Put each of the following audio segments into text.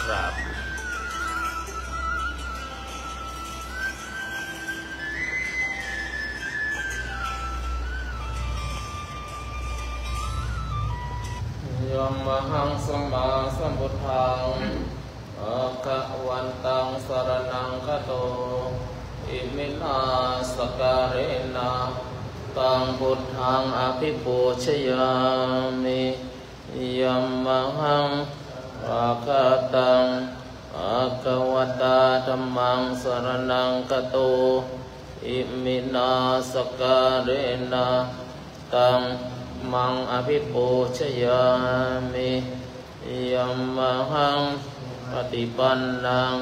ครับยมหังสัมมาสัมพุทธังอะคะวันตังสรณังคโตอิมินาสการะนะตังพุทธังอภิปูชยามิยัมมังอะคะตังอะคะวตาธัมมังสรณังคโตอิมินาสการะนะตังมังอภิปูชยามิยัมมังปฏิปันนัง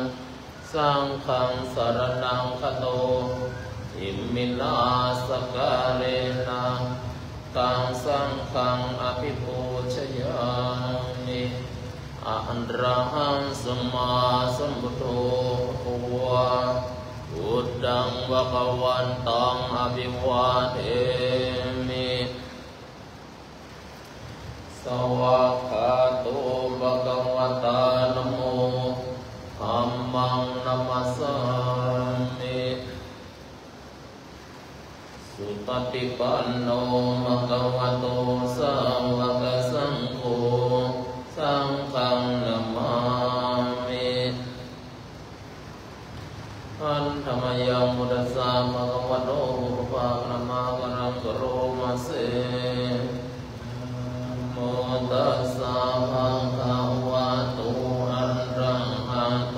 สังฆังสรณังคโตอิมินาสการะนะตังสังฆังอภิปูชยามิอะระหังสัมมาสัมพุทโธวะพุทธังภคะวันตังอภิวาเทมิสวากขาโตภะคะวะตานะโมธัมมังนัมมัสสามิสุปฏิปันโนภะคะวะโตสาวกสังโฆสังฆังนะมามิอันธรรมยังมุตัสสะภะคะวะโตภะคะมะกะรังกโรมาเสโมตัสสะภะคะวะโตอะระหะโต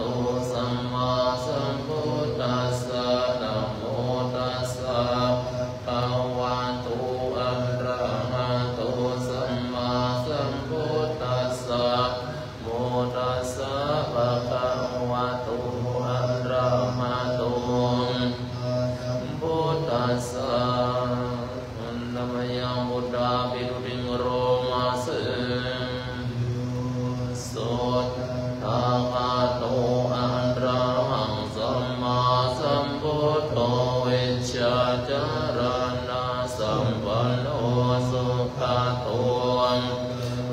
สัมมาสัมพุทธัสสะนะโมตัสสะภะคะวะโตอะระหะโตสัมมาสัมพุทธัสสะโมตัสสะภะคะวะโตอะระหะโตพุทธัสสะนะมะยังบุตตาปิรุติงโรมาเสโสทาคาโตอะระหังสัมมาสัมพุทโธเวชชาจารณะสัมปันโนสุขโต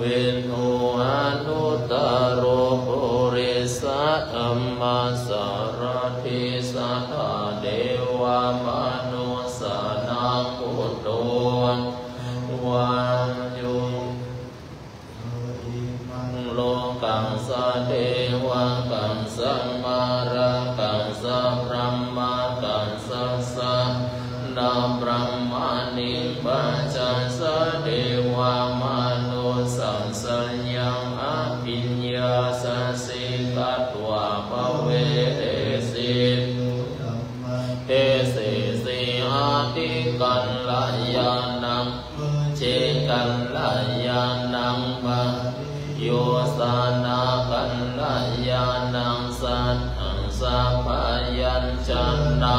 วินโทอนุตตโรปุริสธัมมาสารถิสัทธาเทวมนุสสานังพุทโธวายุโลกังสะเทวะกังสัมมาระกังสัพพะมากังสัสสะนาบรมมานิปัจจัสสะเทวมนุสังสัญญังอภิญญาสัสสิกัตวะภเวเตสิเตสิสิอาติกัลลายานังเจกัลลายานังมะโยสานากัลลายานังสัตถังสัพพยัญชนะ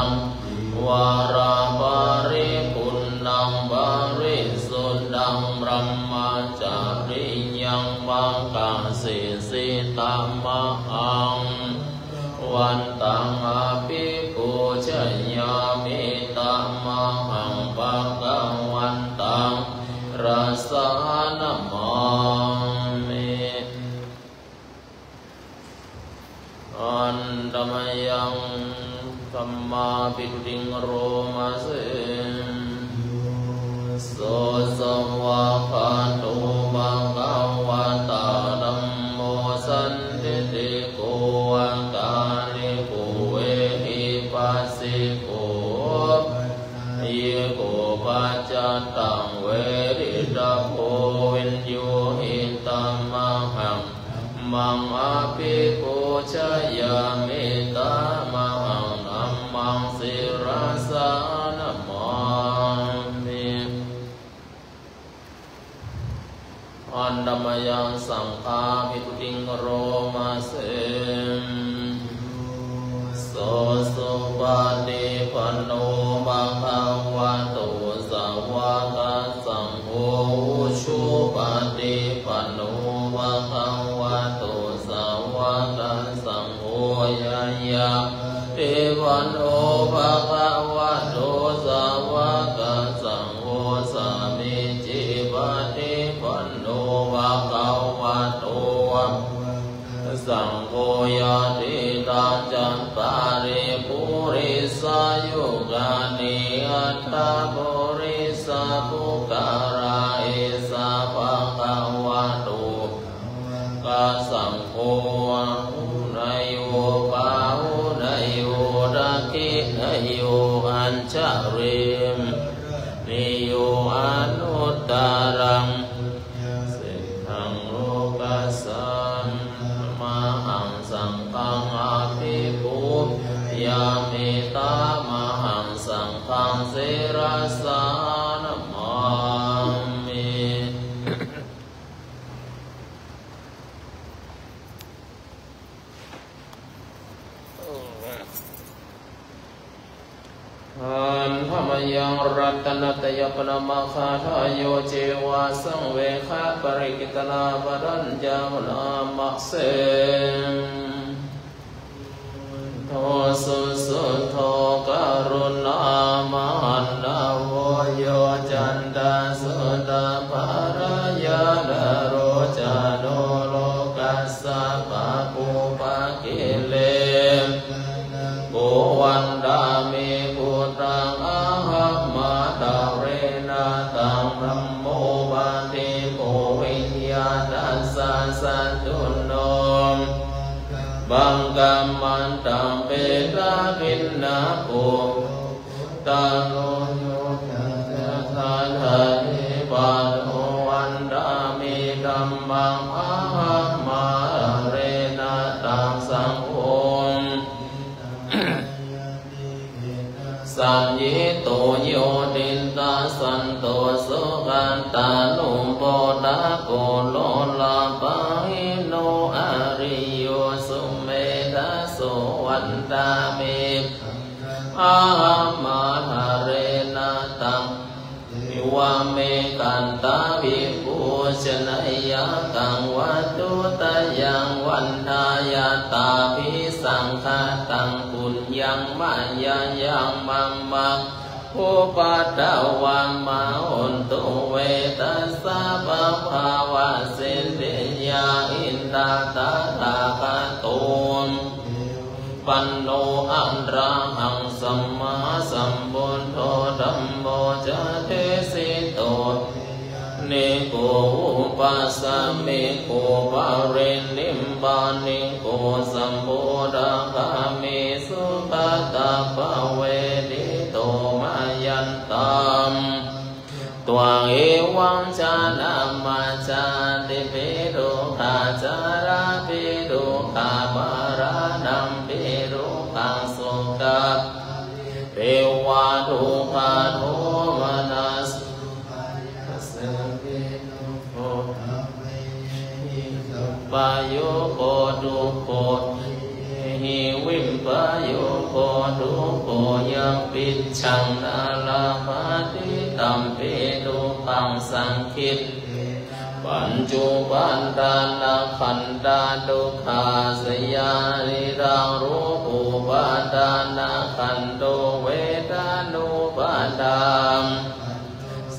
วาราปาริปุณังปาริสุทธังบรมจาริยังมังกังสิสิตามะหังวันตังอภิปูชยามิตามะหังภะคะวันตังรัสสานะมามิอันธรรมยังธัมมาปิตุติงโรมาเสโสสวากขาโตภะคะวะตาธัมโมสันทิติโกอาการิโกเวหิปัสสิโกเยโกปัจจตังเวริตาโพวินโยหิตัมมะหังมังอภิปูชยามิตามะหังนัมมังสิราสานะมามิอันธรรมยังสังฆาภิตุติงโรมาเสโสสุปฏิปันโนภะคะวะโตสาวกสังโฆชุปฏิปันโนภะคะวะโตสาวกสังโฆยายาเทวันโอภะคะวะโตสาวกสังโฆสามิจิปฏิปันโนภะคะวะโตส สังโฆยาติตาจันปาริปุริสายุกานิอัตตาปุริสาภุการาเอสาภะคะวะโตกาสังโฆนายโยปาหุนายโยรักขินายโยอัญชริมนิโยอนุตตรังสิทธังโลกัสสัมมาหังสังฆังอาภิปุยามิตามหังสังฆังเสรสานะมามิอันธรรมยังรัตนตยปนมาคาทายโยเจวาสังเวคาปริกิตนาปรัญญามนามักเสโทสุสุโทกรุณามหันดาวโยจันตาสุตาภารยาดาโรจาโนโลกัสสะปะปุปะกิเลโกวันดามิพุทธังอะหัมมาตาเรนะตังธัมโมบันติโกวิญญาณัสสะสันตุโนบังกัมมันตังเปตาคินนาโกตาโนโยทัสสะทานิบาโนวันดามิธัมมังอะหัมมาเรนะตังสังโฆสัญญิโตโยตินตาสันโตสุขันตานุโปตะโกโลลาปะหิโนอริโยสุเมธาโสวันตามิอามาหาเรนะตังวิวาเมกันตาวิปุชนะยะกังวัตุตะยังวันทายาตาภิสังฆตังปุญญังมายายังมัมมังอุปัฏฐวังมาหุนตุเวตัสสะปะภาวะสิทธิยาอินทาตาตาคาตุมปันโนอันราหังสัมมาสัมพุทโธธัมโมจะเทสิโตเนโกอุปัสสะเมโกปะเรนิมบานิโกสัมโพธาคามิสุขตาภเวดิโตมายันตัมตวงเอวังชานามาชาติปิรุขาจาราปิรุขาบารานัมปิรุขังสุขังเทวาทุกขาโทมนัสสังเกตุโกปะโยโกตุโกหิวิมปะโยโกตุโกยังปิชังนาลาภาติตัมปิตุขังสังคิตปัญจุปันดานาขันดาดุขาสยานิรังรูปุปาดานาขันโตเวทานุปาดาม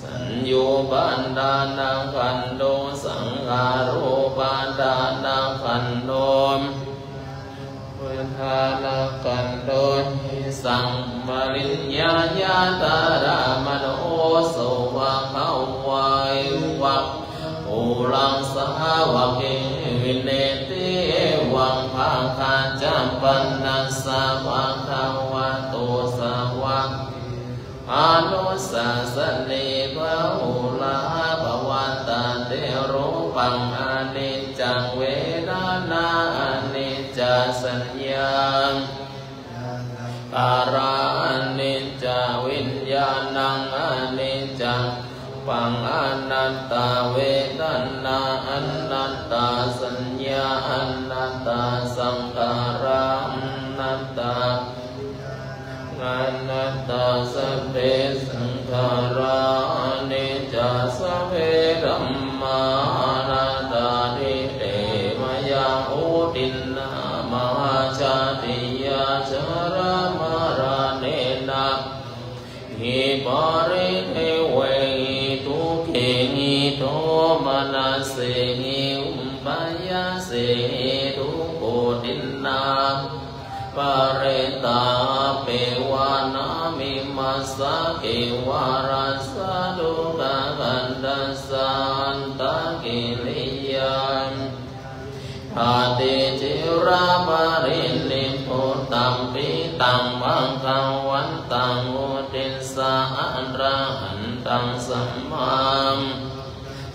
สัญญูปันดานาขันโตสังขารูปาดานาขันโตเวทานาขันโตหิสังมริญญาญาตารามโนโสวะเขาวายวักอุลังสาวะเกวินเนติวังภาคาจัมปันนัสสะวะคาวะโตสาวะอานุสัสสนิภะอุลาภวันตันเตโรปังอนิจจังเวทนาอนิจจสัญญาการานิจจวิญญาณังอนิจจังปังอนัตตาเวทนาอนัตตาสัญญาอนัตตาสังขาราอนัตตาอนัตตาสัพเพสังขารานิจจสัพเพธัมมานัตตาทิเตมยังอุตินนามหาชาติยาชรามาราเนนะหิปาริเทเวทุเขหิโทมนัสเสหิอุปปายาเสหิทุโก ปเรตาเปวานามิมัสสะเกวารัสสะดุกะกันตัสสันตะกิริยังอาติจิราปรินิพพุตัมปิตังมังคังวันตังอุติสสะอะระหันตังสัมมา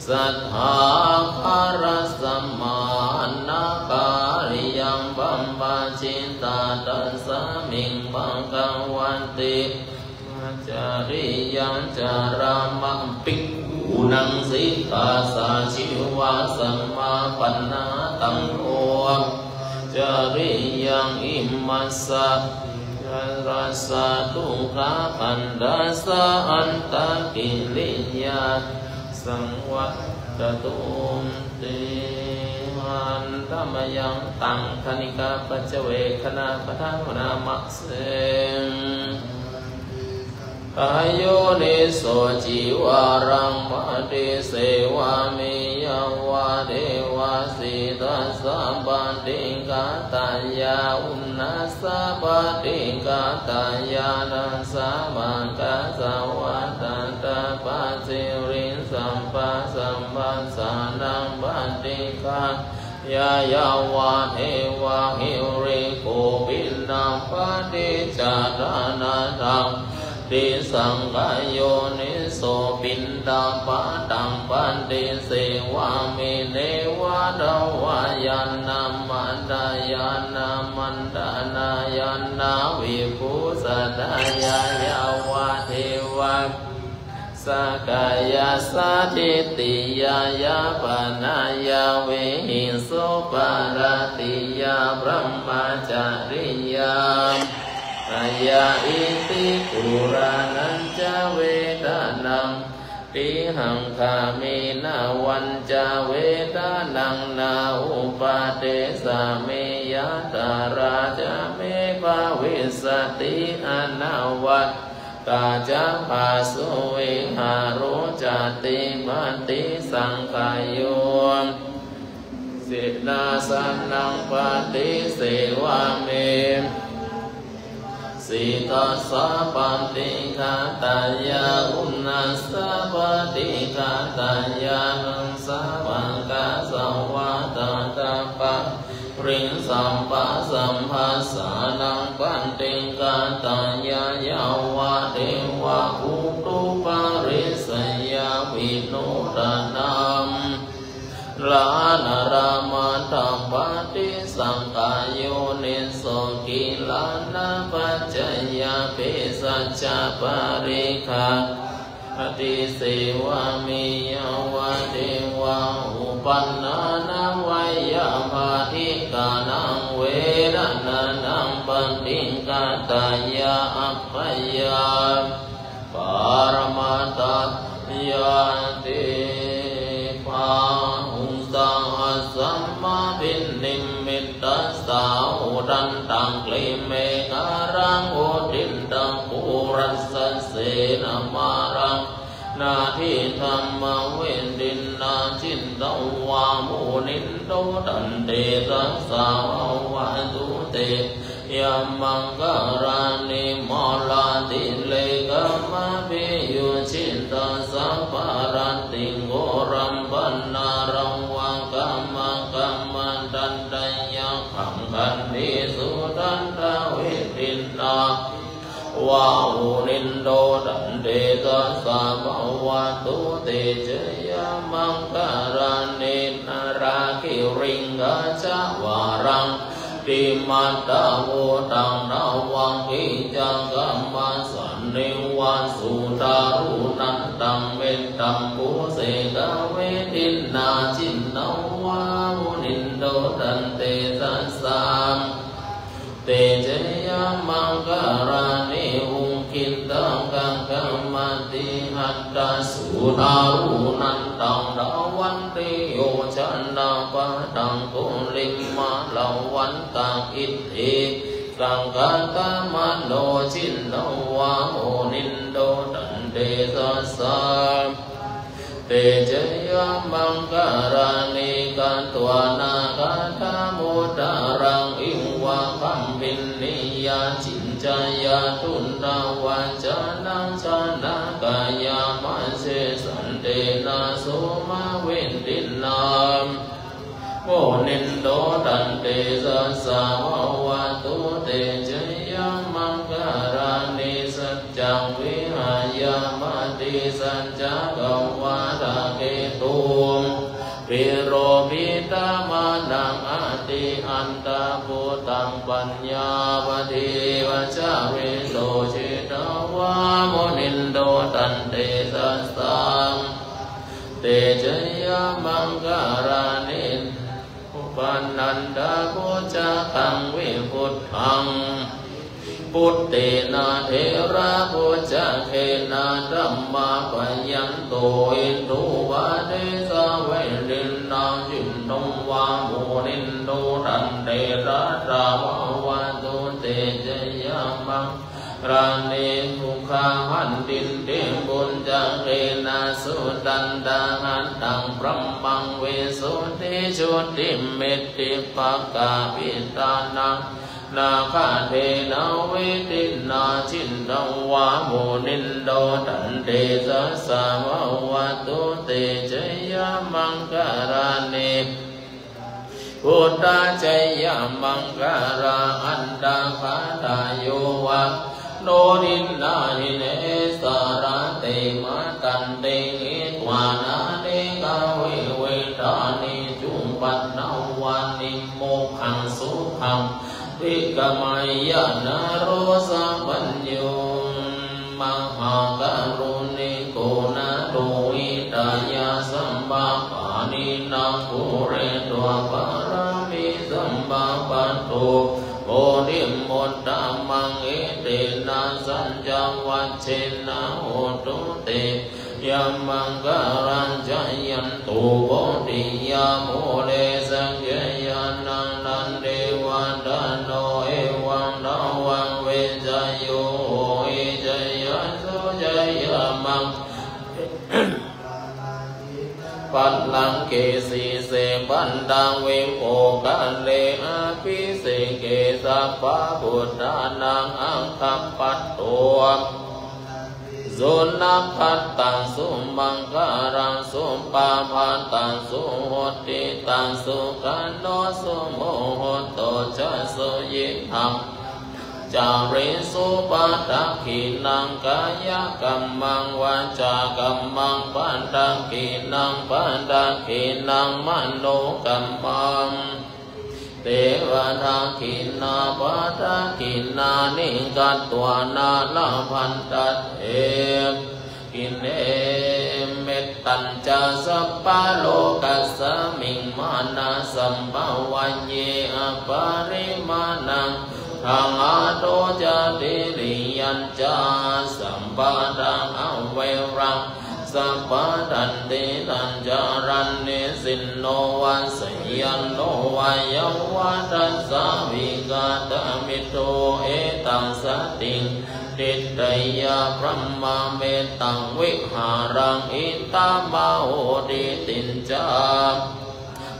สัทธาคารสัมมานาการิยังบัมปะชิตาตัสสะมิงบังคังวันติจาริยังจารามังปิกุนังสิกขาสาชิวาสัมมาปันนาตังโอจาริยังอิมัสสะรัสสะทุกขาปันดัสสะอันตะกิริยาสังวัตตุมติมันธรรมยังตังคณิกาปัจเวคณาปทาวนามัสเสอายุนิโสจิวารังมะติเสวามิยวะเดวะสิตัสสะปันติกาตายาอุณนัสสะปันติกาตายานัสสะมังคัสสะวัตตะตะปัสสิริสัมปัสสัมปัสสะนังปันติกายายาวะเทวะหิริโกปินังปันติจารานาทังติสังกายโยนิโสปินดาปะตังปันติเสวามิเนวะดาวายานามันดายานามันดานายานาวิภูสัตยายาวะเทวะสกายาสัติติยายาปนายาเวหิสุปารติยาพระมจาริยายาอิติปุรานัญจเวทานังติหังคามินาวันจาเวทานังนาอุปาเตสะเมยะตาราจาเมภาวิสติอนาวัตตาจาภาสุวิหารุจติมันติสังขายโยสินาสันนังปฏิเสวามิสิตัสสะปันติกาตายาอุณนัสสะปันติกาตายานังสะมังคัสสะวัตตะปะริงสัมปัสสัมภัสสะนังปันติกาตายายาวะเทวะอุตุปาริสยาวิโนทนัมลานารามาธัมปติสังกายโยนิโสกิลานาปัจจยาเปสัจจปาริคาอติเสวามิยวะเทวะอุปันนานาวัยยาภาธิกานังเวรนานังปันติกาตายาอัปปยาปารมาตัยาติปาหุสังสัมมาปินิมิตตัสสะอุดันตังกลิเมฆารังโอตินตังปุรัสสะเสนามารังนาทิธรรมเวดินนาจินตวามุนินโตตันเตตัสสะวะตุเตยามังการานิมลาติเลกามะปิยุชินตัสสะปารันติโกรัมปันนารังวังกัมมังกัมมันตันตยังขังกันติสุตันตเวทินนาวาหุนินโดตันเตตัสสะภวะตุเตเจยมังการานินาราคิริงกาจาวารังติมัตตะโวตังนาวังกิจังกัมมัสสันนิวันสุตารุนันตังเมตตังปุเสกเวทินนาจินนาวามุนินโดตันเตสัสสะเตเจยมังการานิอุคินตังกังกัมมติหัตตสุนารุนันตังดาวันติโยชันนาปะตังกุลิมมาลาวันตังอิทธิกังกัตมโนจินนาวาโมนินโดตันเตสัสสะเตเจยมังการานิกันตวนาคาธามุตารังอิวะคัมปิ นินนิยาจินจายาตุนดาวาจานังชานากายามาเสสันเตนะโสมาเวนตินามโมนินโดตันเตสัสสาวาวาตุเตจยามังการานิสัจจังวิหายามาติสัจจกวาดาเกตุมปิโรปิตามานังอาติอันตาภูตังปัญญาวทิวัชเวโสชิตาวาโมนินโดตันเตสัสสังเตจยามังการานิปันนันดาโคจาคังวิพุทธังพุทเตนะเทระโคจาเทนะธัมมาปยันโตอินทุวาเดสะเวรินนาจินตงวาโมนินโดตันเตระตาวาวาตุเตจยามังรานิทุกขาหันตินเตบุญจังเรนะสุตันดาหันตังพรหมังเวสุติชุติเมตติปักกาปิตานังนาคาเทนาเวตินาชินตวาโมนินโดตันเตสัสสาวาวาตุเตจยามังการานิพุทธาจยามังการาอันดาคาตาโยวะโนดินนาหิเนสาราเตมาตันเตหิตวานาเนกาเวเวทานิจุมปัตนาวานิโมขังสุขังติกามายานโรสะปัญโยมหาการุณิโกนาโตอิตายาสัมบาปานินาภูเรตวะปารามิสัมบาปัตโตโอนิมตตามังเอเตนะสัญจวัชเชนะโหตุเตยามังการัญจยันตุโพธิยาโมเลสังเกยานังนันเดวันดานโนเอวังนาวังเวจโยเอจยันโสจยามังปัลลังเกสีเสปันดังเวโภกันเลอาภิเสเกสัพพะพุทธานังอังคัปปัตโตสุนัขขัตตังสุมังการังสุปาพันตังสุโหติตังสุกันโนสุโมโหโตจะสุยิทังจาริสุปัตตขีนังกายกัมมังวาจากัมมังปันตขีนังปันตขีนังมโนกัมมังเทวทาขีนาปัตตขีนานิกัตตวานาลาพันตัตเอกินเอเมตตัญจสัพพะโลกัสสมิงมานาสัมภวันเยอปาริมานังทังอาโตจติริยัญจาสัมปะทังอเวรังสัพพะทันติตัญจารันเนสินโนวัสยันโนวายวัตัสสะวิกาตมิโตเอตังสติงติตยาพระมเมตังวิหารังอิตามาโหติตินจา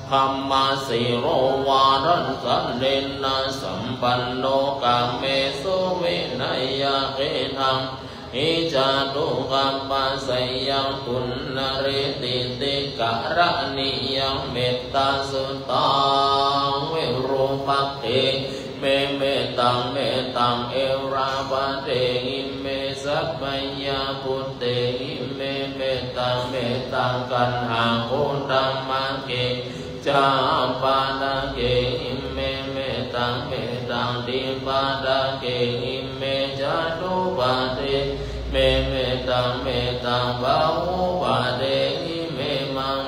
ธัมมาสิโรวารันสันเดนะสัมปันโนกาเมสุวินัยยะเกทังอิจาตุกัมปัสยังปุณณเรติติกะระนิยังเมตตาสุตังเวรุปักเตเมตังเอราปะเตหิเมสัพพยาพุตเตหิเมตังกันหาโคตัมมะเกจาปาดาเกหิเมตังติปาดาเกหิเมจาตุปาเตเมตังบาหุปาเตหิเมมัง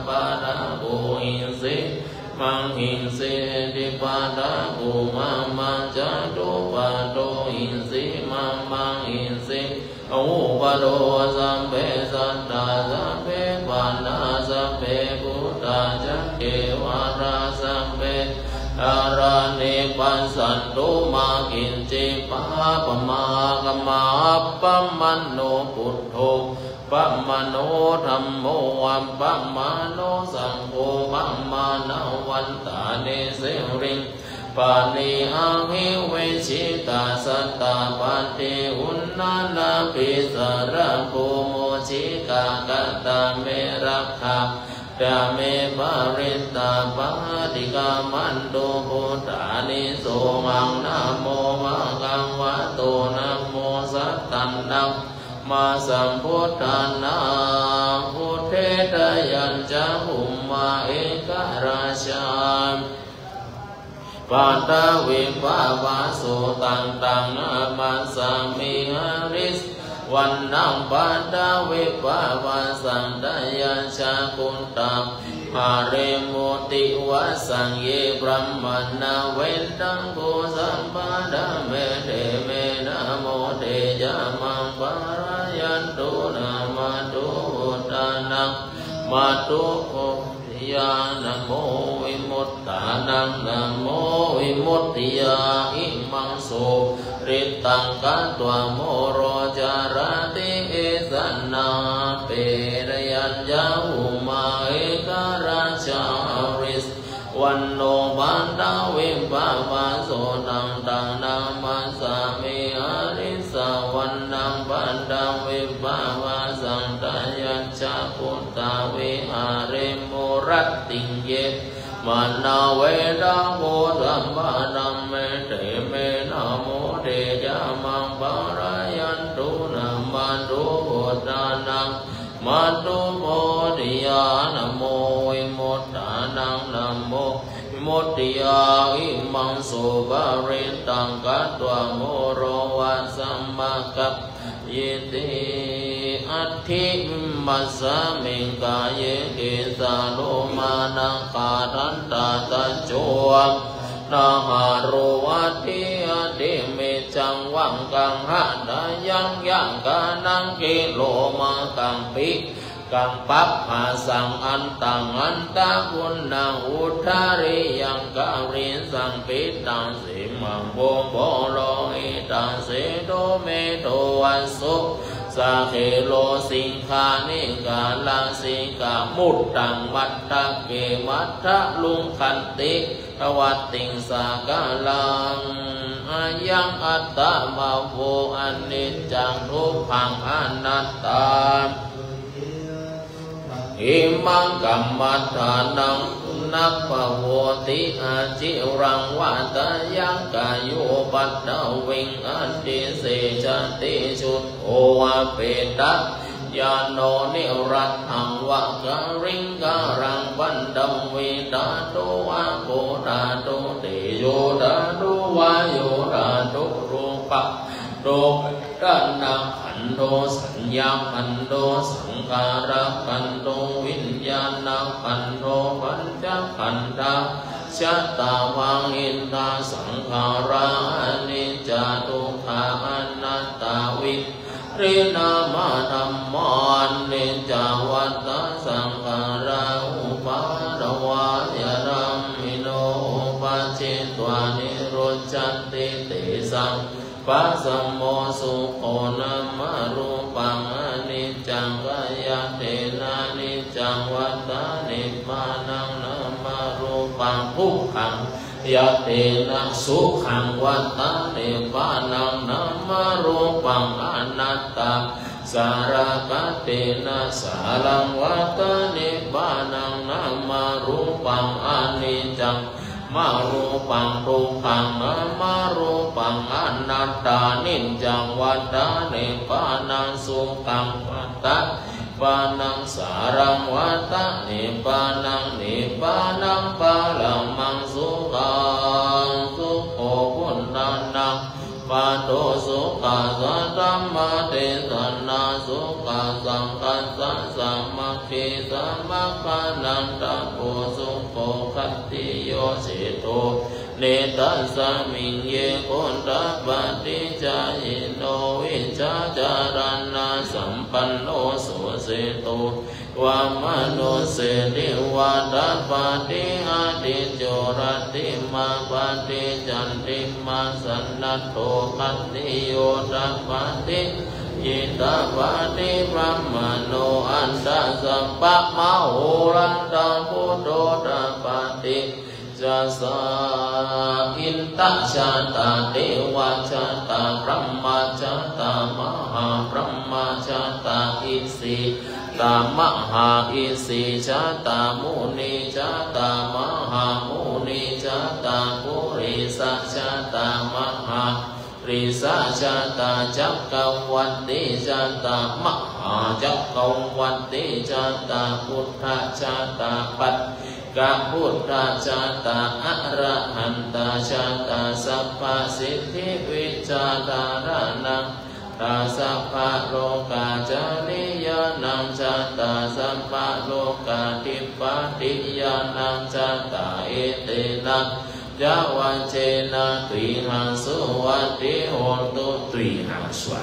ปาดาภูหินสิมังหินสิติปาดาภูมังจาตุปาโตหินสิมังหินสิโอปะโตสัมเปสัตตาสัมเปปานาสัมเปพุทธาจักเกวาราสัมเปอารานิปัสสันตุมากินจิปะปะมากมาปัมมันโนพุทโธปัมมโนธัมโมวัมปัมมโนสังโฆปัมมานาวันตาเนเสริง ปานิอาหิเวชิตาสัตตาปฏิอุณนานาปิสระภูโมชิกากตาเมรักขาดาเมปาริตาปาติกามันโตพุทธานิโสมังนะโมมะกังวะโตนะโมสัตตันนังมาสัมพุทธานาพุทเทตยัญจะหุมมาเอกราชาปัตตาวิภาวาสุตังตังนามาสามิหาริสวันนังปัตตาวิภาวาสังดายาชาคุตตาหาเรมุติวะสังเยบรัมมนาเวนตังโกสัมปะดาเมเตเมนะโมเตยะมังปารายันตุนามาตุตานังมาตุโอยานะโมวิมุตตานังนะโมวิมุตติยาอิมังโสริตังกัตวะโมโรจารติเอสันนาเปรยัญญาหุมาเอกราชาริสวันโนบันดาวิภาวาโสนังตังนามาสามิอาริสาวันนังบันดาวิภาวาสังตายัญชาพุทธาวิหาเรมุรัตติเยมานาเวดาโมธัมมานัมเมเตเมนะโมเตยะมังปารายันตุนามาตุพุทธานังมาตุโมติยานะโมวิมุตตานังนะโมวิมุตติยาอิมังโสภะริตังกัตวะโมโรวะสัมมากัปยิติอัตถิมัสสะมิงกายเยเกสาโลมานังกาทันตาตะโจนาหาโรวัติอติเมจังวังกังหะดายังยังกานังกิโลมากังปิกังปัปหาสังอันตังอันตะกุณนาอุทาริยังการิสังปิตังสิมังโบโบโลหิตังเสโดเมโทวันสุสาเคโลสิงคานิกาลาสิกามุตตังมัตตะเกมัตตะลุงคันติทวัตติงสากาลังอายังอัตตะมาโวอนิจจังทุกขังอนัตตาอิมังกัมมัฏฐานังนัปปะโวติอาจิรังวาตายังกายุปัตตวิงอันติเสจติชุตโอวะเปตะยาโนนิรัตถังวะกะริงการังวันดัมวิตาโตวะโกตาโตเตโยตาโตวะโยตาโตรูปะโตกัณะขันโตสัญญาขันโตสังการะขันโตวิญญาณขันโตปัญจขันธาชัตตาวังอินทาสังขารานิจจทุกขาอนัตตาวิรินามาธัมมานิจจวัตตสังขาราอุปาทวายรัมมิโนปัจจิตวานิโรจันติเตสังปัสสโมสุโขนะมะรูปังอนิจจังกายเตนะนิจจังวัฏฏานิพพานังนะมะรูปังทุกขังยะเตนะสุขังวัฏฏานิพพานังนะมะรูปังอนัตตาสารกัตเตนะสารังวัฏฏานิพพานังนะมะรูปังอนิจจังมารูปังทุกขังนะมารูปังอนัตตานิจจังวัฏฏานิพพานังสุขังวัฏฏาปานังสารังวัฏฏานิพพานังนิพพานังปาลังมังสุขังสุขโขพุทธานังปาโตสุขัสสะธัมมะเทศนาสุขัสสังคัสสะสัมมัคคีสัมมัคคานันตะโพสุโขคัตติโยสิโตเนตัสสมิงเยโกนทัปปติจายโนวิชาจารณะสัมปันโนสุสิโตวามนุเสติวาทัปปติอาติโจรติมาปฏิจันติมาสันนัตโตคัตติโยทัปปติยิตาปฏิพระมโนอันตสัพพะมโหรันตพุทโธทัปปติจัสสะอิ อินตชาตาเทวชาตาพระมชาตามหาพระมชาตาอิสิตามหาอิสิชาตามุนีชาตามหามุนีชาตาปุริสัชชาตามหาริสัชชาตาจักรวัตติชาตามหาจักรวัตติชาตาพุทธชาตาปัจกะพุทธชาตาอะระหันตชาตาสัพพสิทธิวิชาดารานังตาสัพพะโลกาจาริยานังชาตาสัพพะโลกาทิปติยานังชาตาเอเตนะยะวันเจนะตุยหังสุวัตติโหตุตุยหังสวา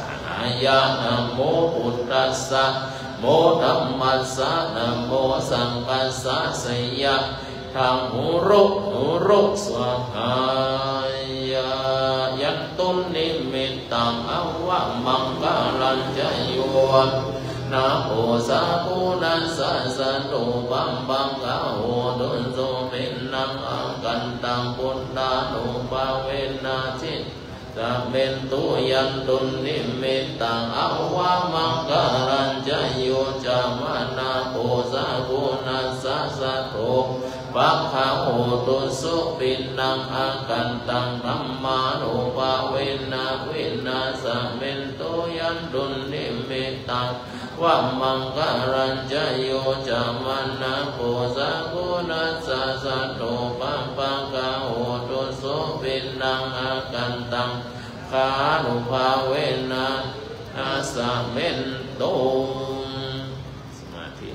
ยะนะโมพุทธัสสะโมธัมมัสสะนะโมสังฆัสสะสยะธังหุรุสวหายะยันตุนิมิตตังอวะมังคลัญจโยนะโมสาธุนัสสะสะโตปัมปังกะโหตุโสมินนังอังกันตังพุทธานุภาเวนะจิตสัมเมตุยันตุนิมิตตังอวะมังคลัญจโยจามนาโพสะโกนัสสะสะโตปัคขะโหตุสุปินังอากันตังธัมมานุภาเวนะวินาสเมตุยันตุนิมิตตังวะมังคลัญจโยจามนาโพสะโกนัสสะสะโตปัคขะโหตุสุปินังอากันตังขานุภาเวนะอาสะเมนโตสมาธิ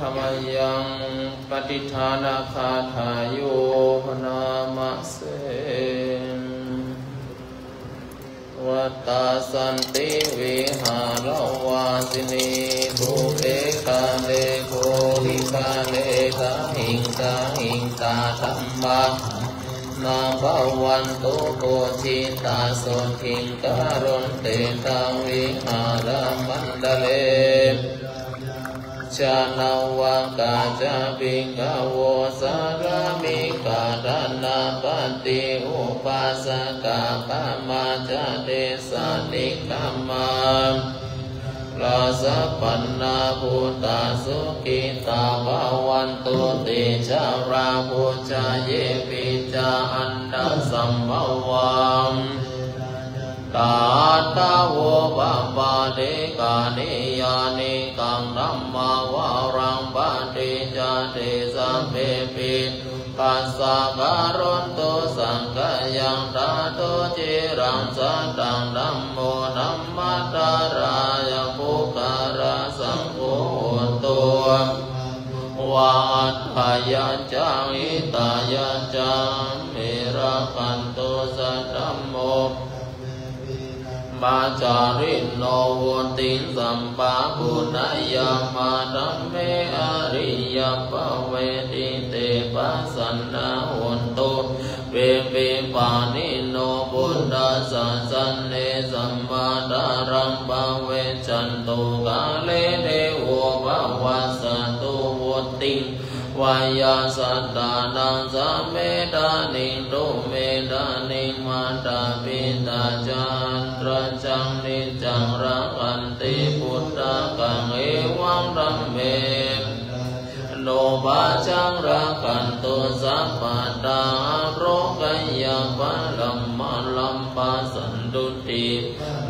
ธรรมยังปฏิทานาคาทายโยพนามะเสวัตตาสันติวิหารวาสินีภูเรกาเลโคหิกาเลกาหิงตาธัมมานาภวันตุโกชิตาโสทิงการุณเตตังวิหารมันดเลชาณาวกาจาปิกาวสารมิกาดานาปฏิอุปาสกาปมาจาเดสานิกามาลาสปันนาภูตาสุกิตาภวันตุติชาราภูจาเยปิจาอันดาสัมภวังตาตาโวปะปะเดกานิยานิกังนัมมาวารังปะติจาเตสัมเปปิปัสสะการุณตุสังฆยังตาตุจิรังสัตตังธัมโมนัมมัตตารายภูการะสังโฆตุวัฏฐยัจจังอิตายัจจังเมระกันตุสัตธัมโมมาจาริโนโหติสัมปะปุณณยามาดัมเมอริยปเวติเตปัสสนาโหตุเวเปปานิโนบุตตะสัสสเนสัมมาดารังปเวจันตุกาเลเทโวภวัสสตุโหติวายาสัตตานังสัมเมตานิตุเมตานิมาตาปิตาจันตรจังนิจังรักขันติพุทธกังเอวังรัมเมโนภาจังรักขันตุสัพพตาโรกัยยะปะลัมมาลัมปะสันตุติ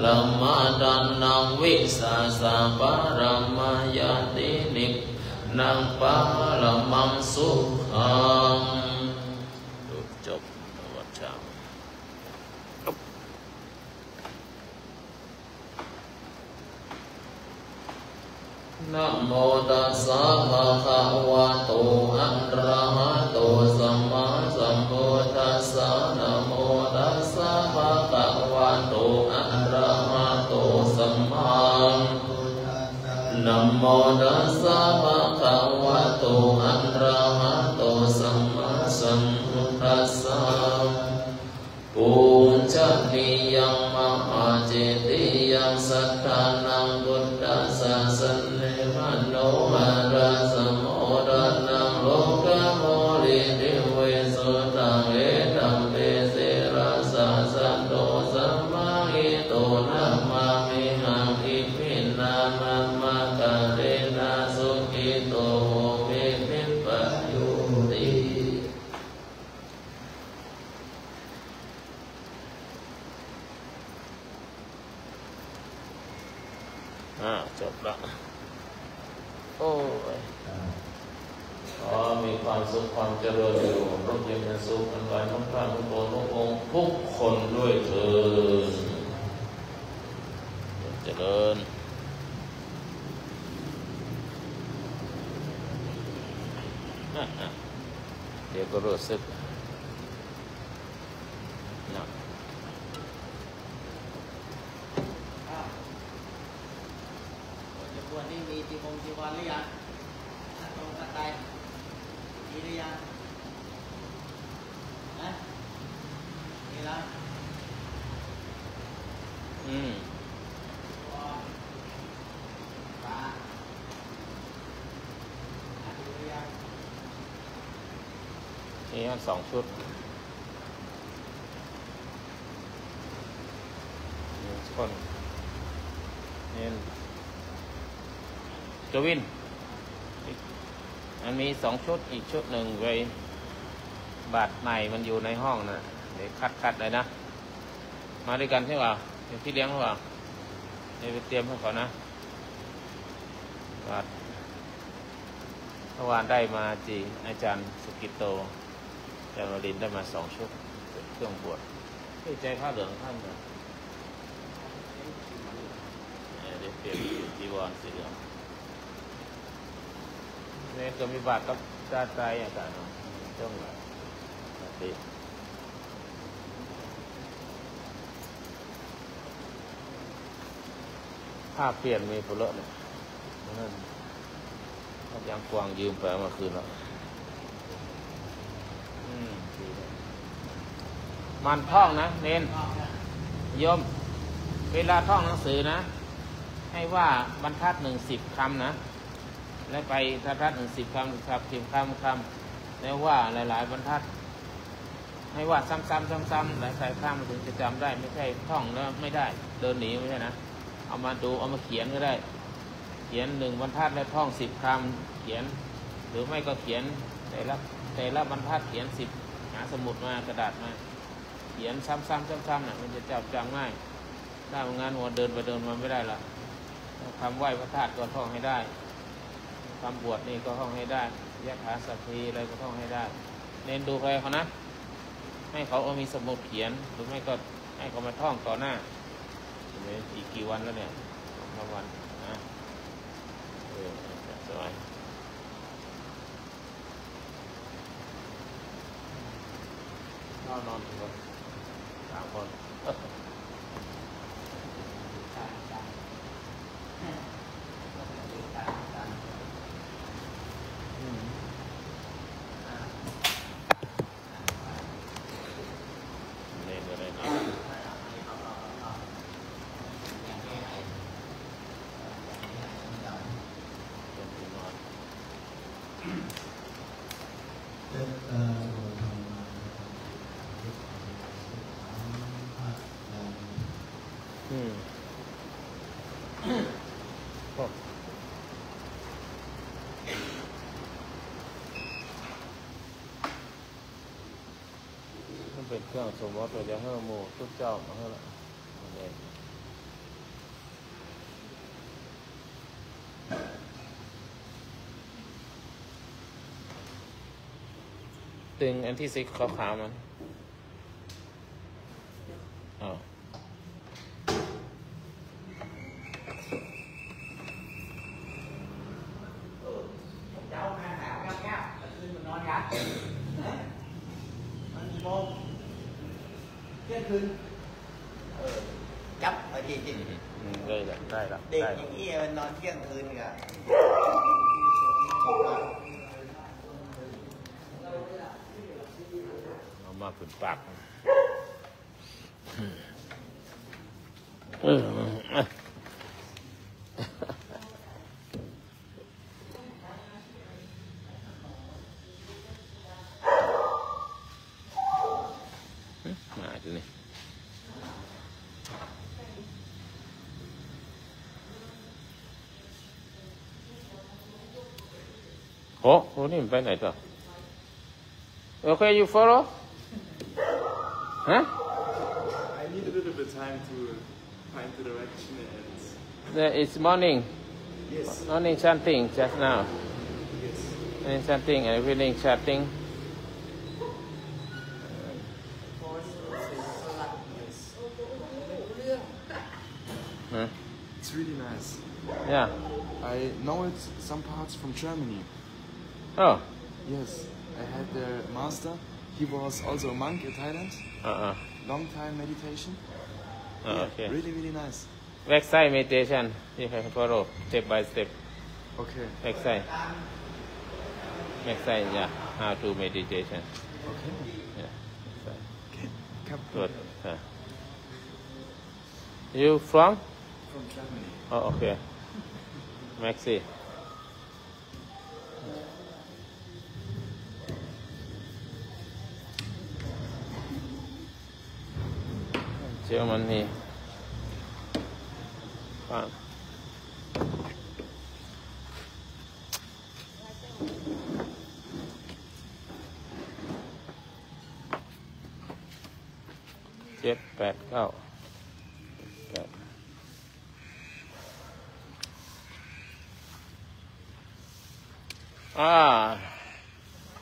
ลัมมาดันนังวิสาสะปะรัมมายตินินังปะละมังสุขังจบวัดเช้านะโมตัสสะภะคะวะโตอะระหะโตสัมมาสัมพุทธัสสะนะโมตัสสะภะคะวะโตอะระหะโตสัมมานะโมตัสสะภะคะวะโตอะระหะโตสัมมาสัมพุทธัสสะปุญจนิยังมหาเจติยังสัทธานังบุตตะสะสะเนมโนหะระสะโมทะนังโลกะโมลิติเวสุตังเอตัมเปเสระสะสันโตสัมมาหิโตนะมามิหังอิมินามัมมะกะเรนะสุขิโตโหเมนิปปะยุติจบละโอ้ยขอมีความสุขความเจริญอยู่ร่มเย็นเป็นสุขอันไร้ทุกท่านทุกคนทุกองค์ทุกคนด้วยเถิดเจริญเดี๋ยวก็รู้สึกนะวันนี้มีจีวรหรือยังตรงกันไตมีหรือยังนะมีแล้วปลามีหรือยังนี่มัน2 ชุดคนนี่กวินมันมี2 ชุดอีกชุดหนึ่งไว้บาทใหม่มันอยู่ในห้องนะเดี๋ยวคัดเลยนะมาด้วยกันใช่ป่ะเดี๋ยวพี่เลี้ยงหรือเปล่าเดี๋ยวไปเตรียมให้เขานะบาทเมื่อวานได้มาจีอาจารย์สุกิโตอาจารย์วรินทร์ได้มา2 ชุดเครื่องบวชให้ใจผ้าเหลืองท่านเลยเดี๋ยวเตรียมจีวรสีเหลือง nên có mấy bạc cấp ra tay à cả nó trong là điผ้าเปลี่ยนมีผลเลยนั่นยังกวางยืมไปมาคืนแล้วมันท่องนะเน้นโยมเวลาท่องหนังสือนะให้ว่าบรรทัด10 คำนะแล้วไปบรรทัด10 คำครับ10 คำแล้วว่าหลายๆบรรทัดให้ว่าซ้ำๆหลายๆคำมันถึงจะจำได้ไม่ใช่ท่องแล้วไม่ได้เดินหนีไม่ใช่นะเอามาดูเอามาเขียนก็ได้เขียน1 บรรทัดแล้วท่อง10 คำเขียนหรือไม่ก็เขียนแต่ละบรรทัดเขียน10หาสมุดมากระดาษมาเขียนซ้ำๆน่ะมันจะจำง่ายถ้าไม่งั้นหัวเดินไปเดินมาไม่ได้ละคำไหว้พระธาตุก็ท่องให้ได้คำบวชนี่ก็ท่องให้ได้ยะถาสัพพีอะไรก็ท่องให้ได้เน้นดูใครเขานะให้เขาเอามีสมุดเขียนหรือไม่ก็ให้เขามาท่องต่อหน้าอีกกี่วันแล้วเนี่ย2-3 วันนะสบายนอนกัน3 คนเป็นเครื่องสมมติเราจะให้หมู่ทุกเจ้ามาให้ละตึงอันที่สีขาวๆมันเจ้ามาหาแก้วคืนมันนอนยัดมันกี่โมงเที่ยงคืนจับไปทีจริงได้ละ เด็กอย่างนี้มันนอนเที่ยงคืนกะเอามาขึ้นปากมาดูนี่โอ้นี่มันไปไหนต่อโอเค you follow huh I need a little bit time to find the direction and it's morning yes morning chanting just now yes morning chanting and evening chanting huh it's really nice yeah I know it some parts from Germany oh yes I had the master he was also a monk in Thailand long time meditation okay really nice backside meditation you can follow step by step okay backside yeah how to meditation okay yeah okay good you from Germany oh okay Maxi Germany ฟัง7 8 9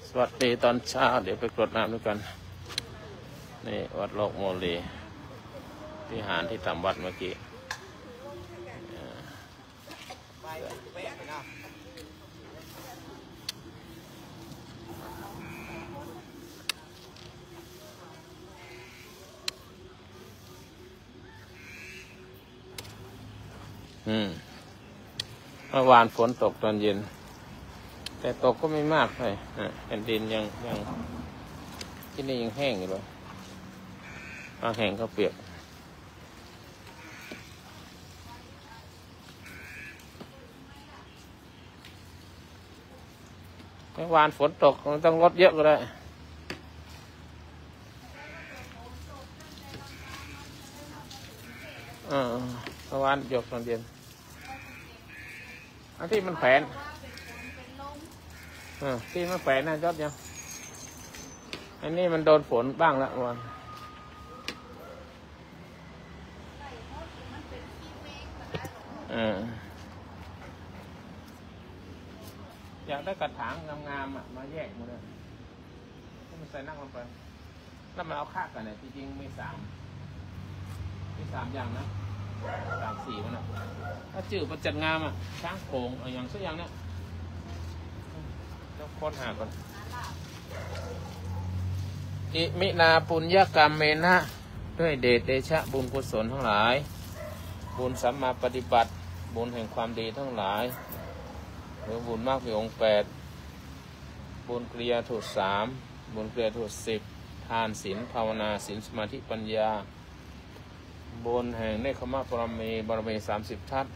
สวัสดีตอนเช้าเดี๋ยวไปกรดน้ำด้วยกันนี่วัดโลกโมลีวิหารที่ทำวัดเมื่อกี้ เมื่อวานฝนตกตอนเย็นแต่ตกก็ไม่มากเลยแผ่นดินยังที่นี่ยังแห้งอยู่เลยแห้งก็เปียกเมื่อวานฝนตกมันต้องลดเยอะก็ได้เมื่อวานหยดตอนเย็นอันที่มันแผนที่มันแฝงนะยอดยังอันนี้มันโดนฝนบ้างแล้ววันอยากได้กระถางงามๆมาแยกมาเลยให้มันใส่นั่งลงไปแล้วมันเอาค่ากันเนี่ยจริงๆมี3อย่างนะ3 4มันนะถ้าจืดมันจัดงามช้างโขงอย่างสักอย่างเนี่ยต้องค้นหาก่อนอิมินาปุญญกรรมเมนะด้วยเดชเดชะบุญกุศลทั้งหลายบุญสัมมาปฏิบัติบุญแห่งความดีทั้งหลายหรือบุญมากมีองค์8บุญกิริยาถุ3บุญกิริยาถุ10ทานศีลภาวนาศีลสมาธิปัญญาบุญแห่งเนคขมะปรมีบารมี30ทัศ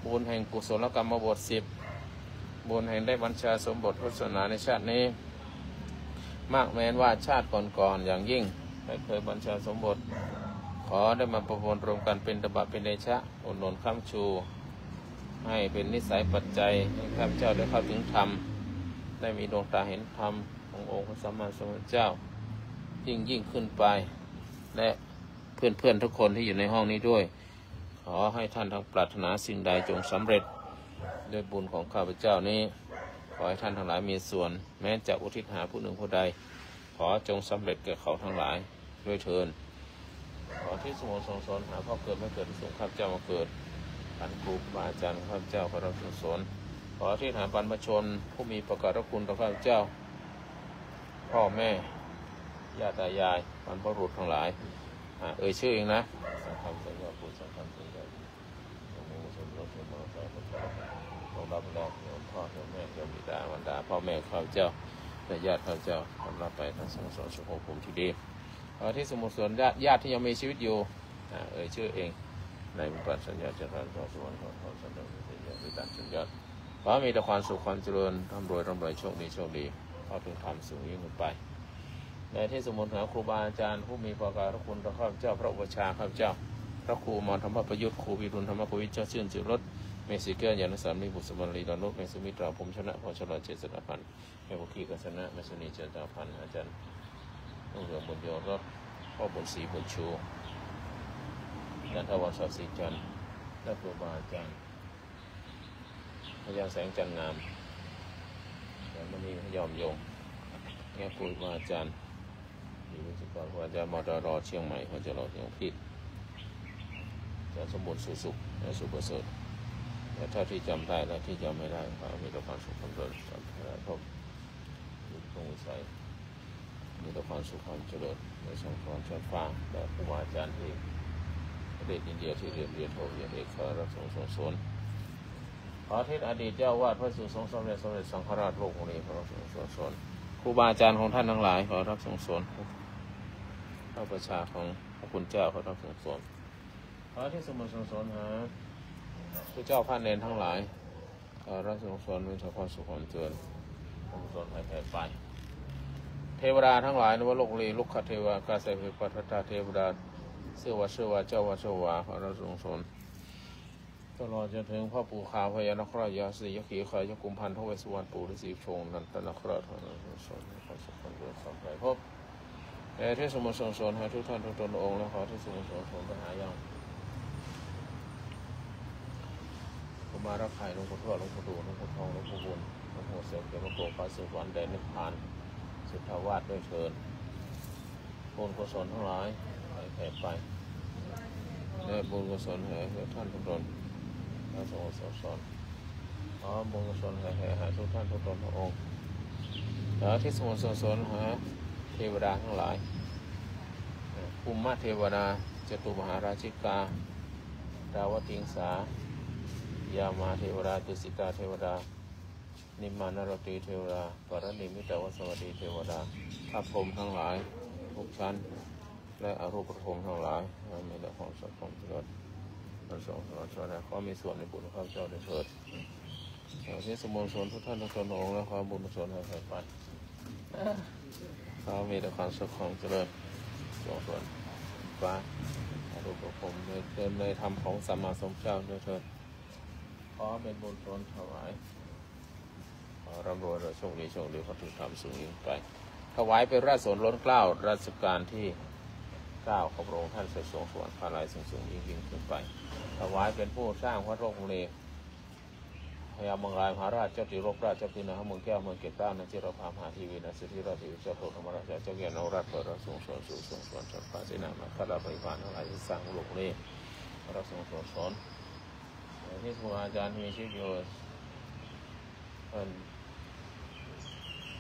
บุญแห่งกุศลกรรมบท10บุญแห่งได้บัญชาสมบทพุทธศาสนาในชาตินี้มากแม้นว่าชาติก่อนๆอย่างยิ่งไม่เคยบัญชาสมบทขอได้มาประมวลรวมกันเป็นตบะเป็นเดชะอุดหนุนค้ำชูให้เป็นนิสัยปัจจัยให้ข้าพเจ้าได้เข้าถึงธรรมได้มีดวงตาเห็นธรรมขององค์พระสัมมาสัมพุทธเจ้ายิ่งขึ้นไปและเพื่อนๆทุกคนที่อยู่ในห้องนี้ด้วยขอให้ท่านทั้งปรารถนาสิ่งใดจงสำเร็จด้วยบุญของข้าพเจ้านี้ขอให้ท่านทั้งหลายมีส่วนแม้จะอุทิศหาผู้หนึ่งผู้ใดขอจงสำเร็จแก่เขาทั้งหลายด้วยเถิดขอที่สมุทรสงสารหาพ่อเกิดไม่เกิดที่ส่งข้าพเจ้ามาเกิดท่านครูบาอาจารย์ข้าพเจ้าขอรับสนขอที่หาบรรพชนผู้มีประการคุณต่อข้าพเจ้าพ่อแม่ญาติตายายบรรพบุรุษทั้งหลายชื่อเองนะสังฆสัญญาปุสังฆสัญญาโมสมรสมรสาพุทธะของรับแรกของพ่อของแม่ของบิดามารดาพ่อแม่ข้าพเจ้าและญาติข้าพเจ้าทำรับไปทั้งสมุทรสงสุขภูมิที่ดีที่สมุทรสงญาติที่ยังมีชีวิตอยู่ชื่อเองในบุพสัญญาจะทานต่อสวรรค์ของสันติสัญญาวิตาสัญญาขอมีแต่ความสุขความเจริญร่ำรวยโชคดีเข้าถึงธรรมสูงยิ่งขึ้นไปในที่สมุทรหาครูบาอาจารย์ผู้มีประการคุณต่อข้าพเจ้าพระอุปชาข้าพเจ้าพระครูมรธรรมประยุทธ์ครูวิรุณธรรมปวิเจ้าชื่นจิรสเมสิเกยานสามีบุษบาลีดานุเมสุมิตราภูมิชนะพอชลาเจษฎาพันธ์เมวุคีกัสนะเมสุนีเจษฎาพันธ์อาจารย์นุ่งเหลืองบุญโยรสพ่อบุญศรีบุญชูนันทวัฒน์สศรีจันทร์และครูบาอาจารย์พญาแสงจันทร์งามแต่มันนี่ยอมโยมแง่ครูบาอาจารย์อยู่วิจิตรครูอาจารย์มอตรอเชียงใหม่เขาจะรอเชียงพิษจะสมบูรณ์สุขและสุขประเสริฐแต่ถ้าที่จำได้และที่จำไม่ได้ก็มีแต่ความสุขความเจริญพบมีตรงวิสัยมีแต่ความสุขความเจริญในสังคมชาติฟ้าและครูบาอาจารย์ที่ประเทศอินเดียที่เรียนโทเรียนเอกขอรับสนขอที่อดีตเจ้าวาดพระสุทรงสมเด็จสังฆราชโลกนี้ขอรับสนครูบาอาจารย์ของท่านทั้งหลายขอรับสนพระประชาของพระคุณเจ้าขอรับสนขอที่สมุทรสนหาพระเจ้าพระเนรทั้งหลายขอรับสนมีแต่ความสุขความเจริญความสนให้แผ่ไปเทวดาทั้งหลายนวโลกลีลุกขเทวากาเสภิปัฏฐาเทวดาเสื้อวาเจ้าวาเจ้าวาขอรับสนตลอดจนถึงพ่อปู่ขาวพญานคราชยาสียขีขายกุมพันธ์ทวสุวรรณปู่ฤาษีโชงนันทนคราชขอรับสนความสุขความเจริญสัมผัสพบแต่ที่สมุทรสนหาทุกท่านทุกตนองค์และขอที่สมุทรสนไปหายังมารับใครหลวงพ่อทวดหลวงพ่อดูหลวงพ่อทองหลวงพ่อบุญหลวงพ่อเสกเกี่ยวกับโกฟ้าสุวรรณแดนนิพพานสุทธาวาสด้วยเชิญบุญกุศลทั้งหลายให้แผ่ไปและบุญกุศลให้ท่านทุกตนพระสงฆ์สอนบุญกุศลให้หาทุกท่านทุกตนพระองค์แล้วที่สมุทรสนหาเทวดาทั้งหลายภูมิเทวดาจตุมหาราชิกาดาวติงสา ยามาเทวดาตุสิกาเทวดานิมมานารตีเทวดาปรนิมิตวสวัสดีเทวดาข้าพรหมทั้งหลายทุกชั้นและอรูปพรหมทั้งหลายมีแต่ความสุขความเจริญประสงค์ชนขอมีส่วนในบุญข้าพเจ้าได้เถิดที่สมบูรณ์ส่วนทุกท่านทุกคนองค์และความบุญส่วนให้ใครไปเขามีแต่ความสุขความเจริญส่วนฟ้าอรูปพรหมเดินในธรรมของสัมมาสัมพุทธเจ้าด้วยเถิดขอเป็นบุญส่วนถวายร่ำรวยเราโชคดีเขาถือทำสูงยิ่งไปถวายเป็นราชสนล้นเกล้ารัชกาลที่9ของพระองค์ท่านเสด็จทรงสวรรคาลัยสูงยิ่งขึ้นไปถวายเป็นผู้สร้างพระโลกเลพญามังรายมหาราชเจ้าติรกราชเจ้าพินาเมืองแก้วเมืองเกต้านะเจรพามหาทีวีนะสิทธิราชวิเจ้าโตธรรมราชเจ้าเกียรตินราชเปิดเราสูงส่วนสัพพะเสนามาข้าราชบริพารทั้งหลายที่สร้างโลกเลเราทรงสอนที่ครูอาจารย์มีชีวิตอยู่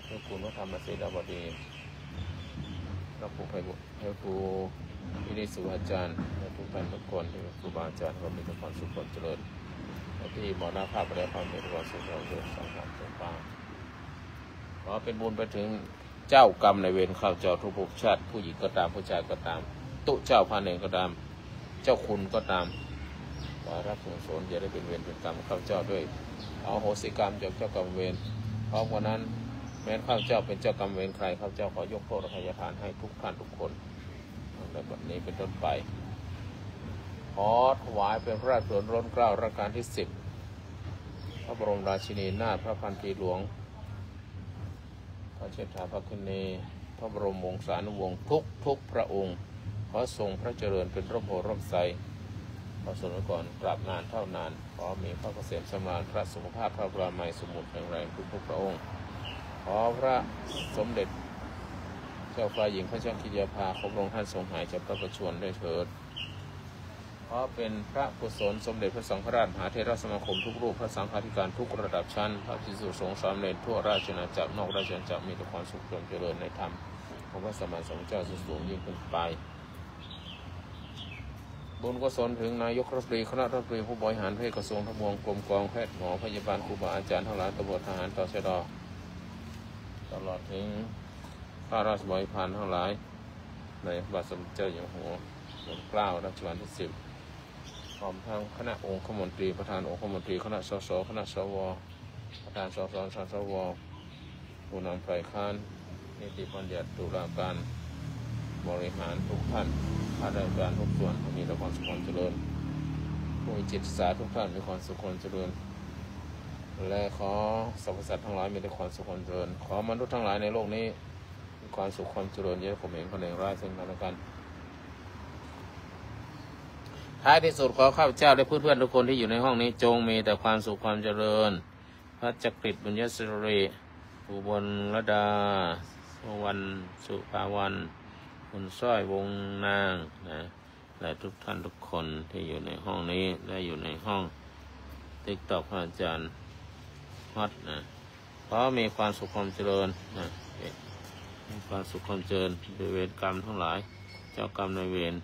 พระคุณพระธรรมเสดาบดีพระผู้ไพบุตรพระผู้วิริสุอาจารย์และทุกท่านทุกคนที่เป็นครูบาอาจารย์ก็มีแต่ความสุขความเจริญที่มรณภาพไปแล้วความมีความสุขความเจริญสังขารสมบัติขอเป็นบุญไปถึงเจ้ากรรมในเวรข้าเจ้าทุกภพชาติผู้หญิงก็ตามผู้ชายก็ตามตุเจ้าพาเนรก็ตามเจ้าคุณก็ตามขอรับส่งสนอย่าได้เป็นเวรเป็นกรรมข้าเจ้าด้วยเอาโหสิกรรมจากเจ้ากรรมเวรเพราะวันนั้นแม้ข้าเจ้าเป็นเจ้ากรรมเวรใครข้าเจ้าขอยกโทษอภัยทานให้ทุกท่านทุกคนในวันนี้เป็นต้นไปขอถวายเป็นพระราชสนล้นเกล้ารัชกาลที่10พระบรมราชินีนาถพระพันปีหลวงพระเชษฐาภคินีพระบรมวงศานุวงศ์ทุกพระองค์ขอทรงพระเจริญเป็นร่มโพร่มไทรขอสนก่อนกราบนานเท่านานขอมีพระเกษมสำราญพระสุขภาพพระปรามัยสมุทรแข็งแรงทุกพระองค์ขอพระสมเด็จเจ้าฟ้าหญิงพระเจ้ากิติยาภาของพระองค์ท่านทรงหายจากพระประชวรได้เถิดขอเป็นพระกุศลสมเด็จพระสังฆราชมหาเถรสมาคมทุกรูปพระสังฆาธิการทุกระดับชั้นพระภิกษุสงฆ์สามเณรทั่วราชอาณาจักรนอกราชอาณาจักรมีแต่ความสุขความเจริญในธรรมของพระสัมมาสัมพุทธเจ้าสูงยิ่งขึ้นไปบุญกุศลถึงนายกรัฐมนตรีคณะรัฐมนตรีผู้บริหารเพศกระทรวงทบวงกรมกองแพทย์หมอพยาบาลครูบาอาจารย์ทั้งหลายตำรวจทหารตชด.ตลอดถึงข้าราชบริพารทั้งหลายในพระบาทสมเด็จเจ้าอยู่หัวล้นเกล้ารัชกาลที่10พร้อมทั้งคณะองคมนตรีประธานองคมนตรีคณะสสคณะสวประธานสสสวผู้นำฝ่ายค้านนิติบัญญัติตุลาการบริหารทุกท่านข้าราชการทุกส่วนมีแต่ความสุขความเจริญผู้มีจิตศรัทธาทุกท่านมีความสุขความเจริญและขอสรรพสัตว์ทั้งหลายมีแต่ความสุขความเจริญขอมนุษย์ทั้งหลายในโลกนี้มีความสุขความเจริญอย่าข่มเหงคนหนึ่งร้ายซึ่งกันและกันท้ายที่สุดขอข้าพเจ้าและเพื่อนๆทุกคนที่อยู่ในห้องนี้จงมีแต่ความสุขความเจริญพระจักริดบุญยศิริอุบลระดาสวรรณสุภาวรรณคุณสร้อยวงนางนะและทุกท่านทุกคนที่อยู่ในห้องนี้และอยู่ในห้องติ๊กต็อกพระอาจารย์ฮอตนะขอมีความสุขความเจริญนะมีความสุขความเจริญด้วยเวรกรรมทั้งหลายเจ้ากรรมนายเวร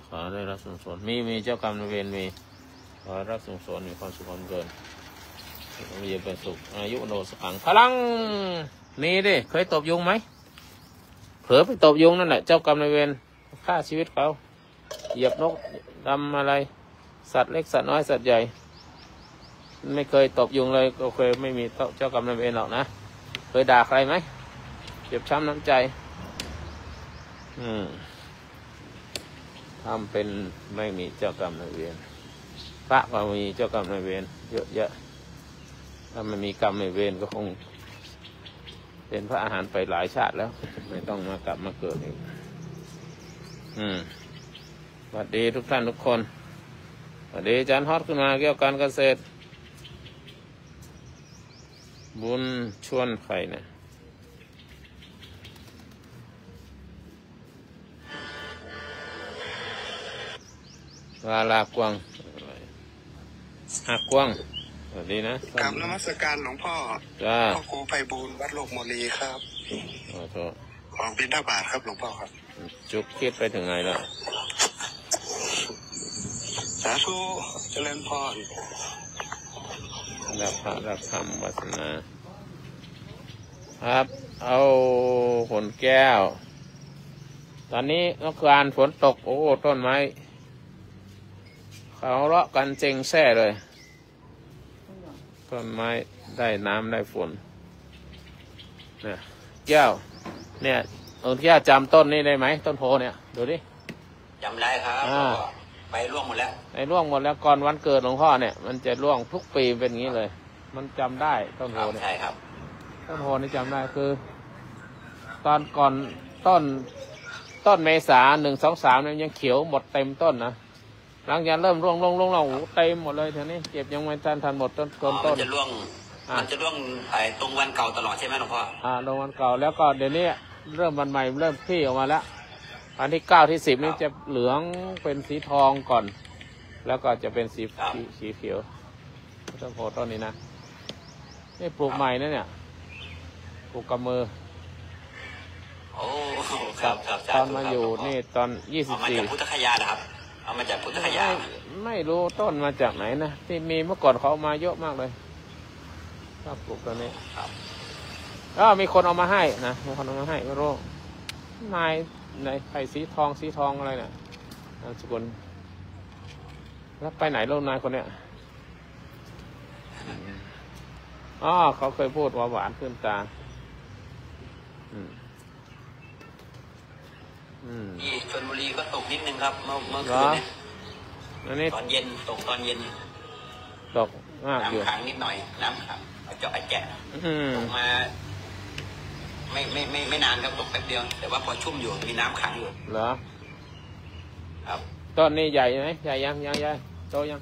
ขอได้รับส่งสนมีเจ้ากรรมนายเวรมีขอรับส่งสนมีความสุขความเจริญมีเป็นสุขอายุโนสุขังพลังนี่ดิเคยตบยุงไหมเผลอไปตบยุงนั่นแหละเจ้ากรรมนายเวรฆ่าชีวิตเขาเหยียบนกดำอะไรสัตว์เล็กสัตว์น้อยสัตว์ใหญ่ไม่เคยตบยุงเลยก็เคยไม่มีเจ้ากรรมนายเวรหรอกนะเคยด่าใครไหมเจ็บช้ำน้ำใจทำเป็นไม่มีเจ้ากรรมนายเวรพระก็มีเจ้ากรรมนายเวรเยอะแยะถ้าไม่มีกรรมนายเวรก็คงเป็นพระอาหารไปหลายชาติแล้วไม่ต้องมากลับมาเกิดอีกสวัสดีทุกท่านทุกคนสวัสดีอาจารย์ฮอตขึ้นมาเกี่ยวกับการเกษตรบุญชวนไข่เนี่ยลากวางหักกวางสวัสดีนะกราบนมัสการหลวงพ่อจ้าพ่อครูไพบูลย์วัดโลกโมลีครับขอโทษของบิณฑบาตครับหลวงพ่อครับจุกคิดไปถึงไหนแล้ว สาธุเจริญพรรับพระรับธรรมวาสนาครับเอาผลแก้วตอนนี้เมื่อคืนฝนตกโอ้ต้นไม้เขาเลาะกันเจงแซ่เลยต้นไม้ได้น้ำได้ฝนเนี่ยแก้วเนี่ยแก้วจำต้นนี้ได้ไหมต้นโพเนี่ยดูดิ จำได้ครับไปร่วงหมดแล้วไปร่วงหมดแล้วก่อนวันเกิดหลวงพ่อเนี่ยมันจะร่วงทุกปีเป็นอย่างนี้เลยมันจำได้ต้นโพเนี่ยใช่ครับต้นโพนี่จำได้คือตอนก่อนต้นเมษา1 2 3เนี่ยยังเขียวหมดเต็มต้นนะหลังจากเริ่มร่วงเต็มหมดเลยทีนี้เก็บยังไม่ทันหมดต้นมันจะร่วงตรงวันเก่าตลอดใช่ไหมหลวงพ่อตรงวันเก่าแล้วก็เดี๋ยวนี้เริ่มวันใหม่เริ่มคลี่ออกมาแล้ววันที่9 ที่ 10นี่จะเหลืองเป็นสีทองก่อนแล้วก็จะเป็นสีเขียวต้นโพต้นนี้นะนี่ปลูกใหม่นะเนี่ยปลูกกับมือโอ้ครับตอนมาอยู่นี่ตอน24เอามาจากพุทธคยานะครับเอามาจากพุทธคยาไม่รู้ต้นมาจากไหนนะที่มีเมื่อก่อนเขาเอามาเยอะมากเลยชอบปลูกตัวนี้มีคนเอามาให้นะมีคนเอามาให้ไม่รู้นายไผ่สีทองอะไรเนี่ยนามสกุลแล้วไปไหนลูกนายคนเนี้ยเขาเคยพูดว่าหวานขึ้นตาที่ชลบุรีก็ตกนิดนึงครับเมื่อคืนเนี่ยตอนเย็นตกตอนเย็นตกมากอยู่น้ำขังนิดหน่อยน้ำขังเจาะแกะตกมาไม่นานครับตกแป๊บเดียวแต่ว่าพอชุ่มอยู่มีน้ำขังอยู่เหรอครับต้นนี้ใหญ่ไหมใหญ่ยังโตยัง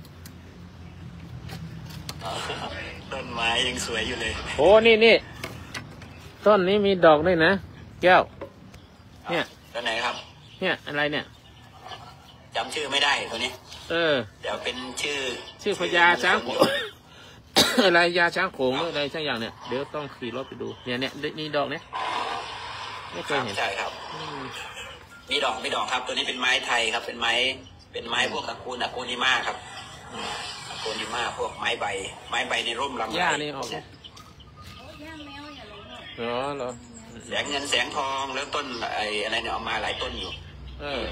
ต้นไม้ยังสวยอยู่เลยโอ้นี่ต้นนี้มีดอกด้วยนะแก้วเนี่ยต้นไหนครับเนี่ยอะไรเนี่ยจำชื่อไม่ได้ตัวนี้เดี๋ยวเป็นชื่อพญาช้างอะไรยาช้างโขงหรืออะไรสักอย่างเนี่ยเดี๋ยวต้องขี่รถไปดูเนี่ยนี่ดอกเนี่ยไม่เคยเห็นใช่ครับมีดอกครับตัวนี้เป็นไม้ไทยครับเป็นไม้พวกอะโกนิมาครับอะโกนิมาพวกไม้ใบในร่มลำไยหญ้านี่ออกเหรอแสงเงินแสงทองแล้วต้นอะไรเนี่ยออกมาหลายต้นอยู่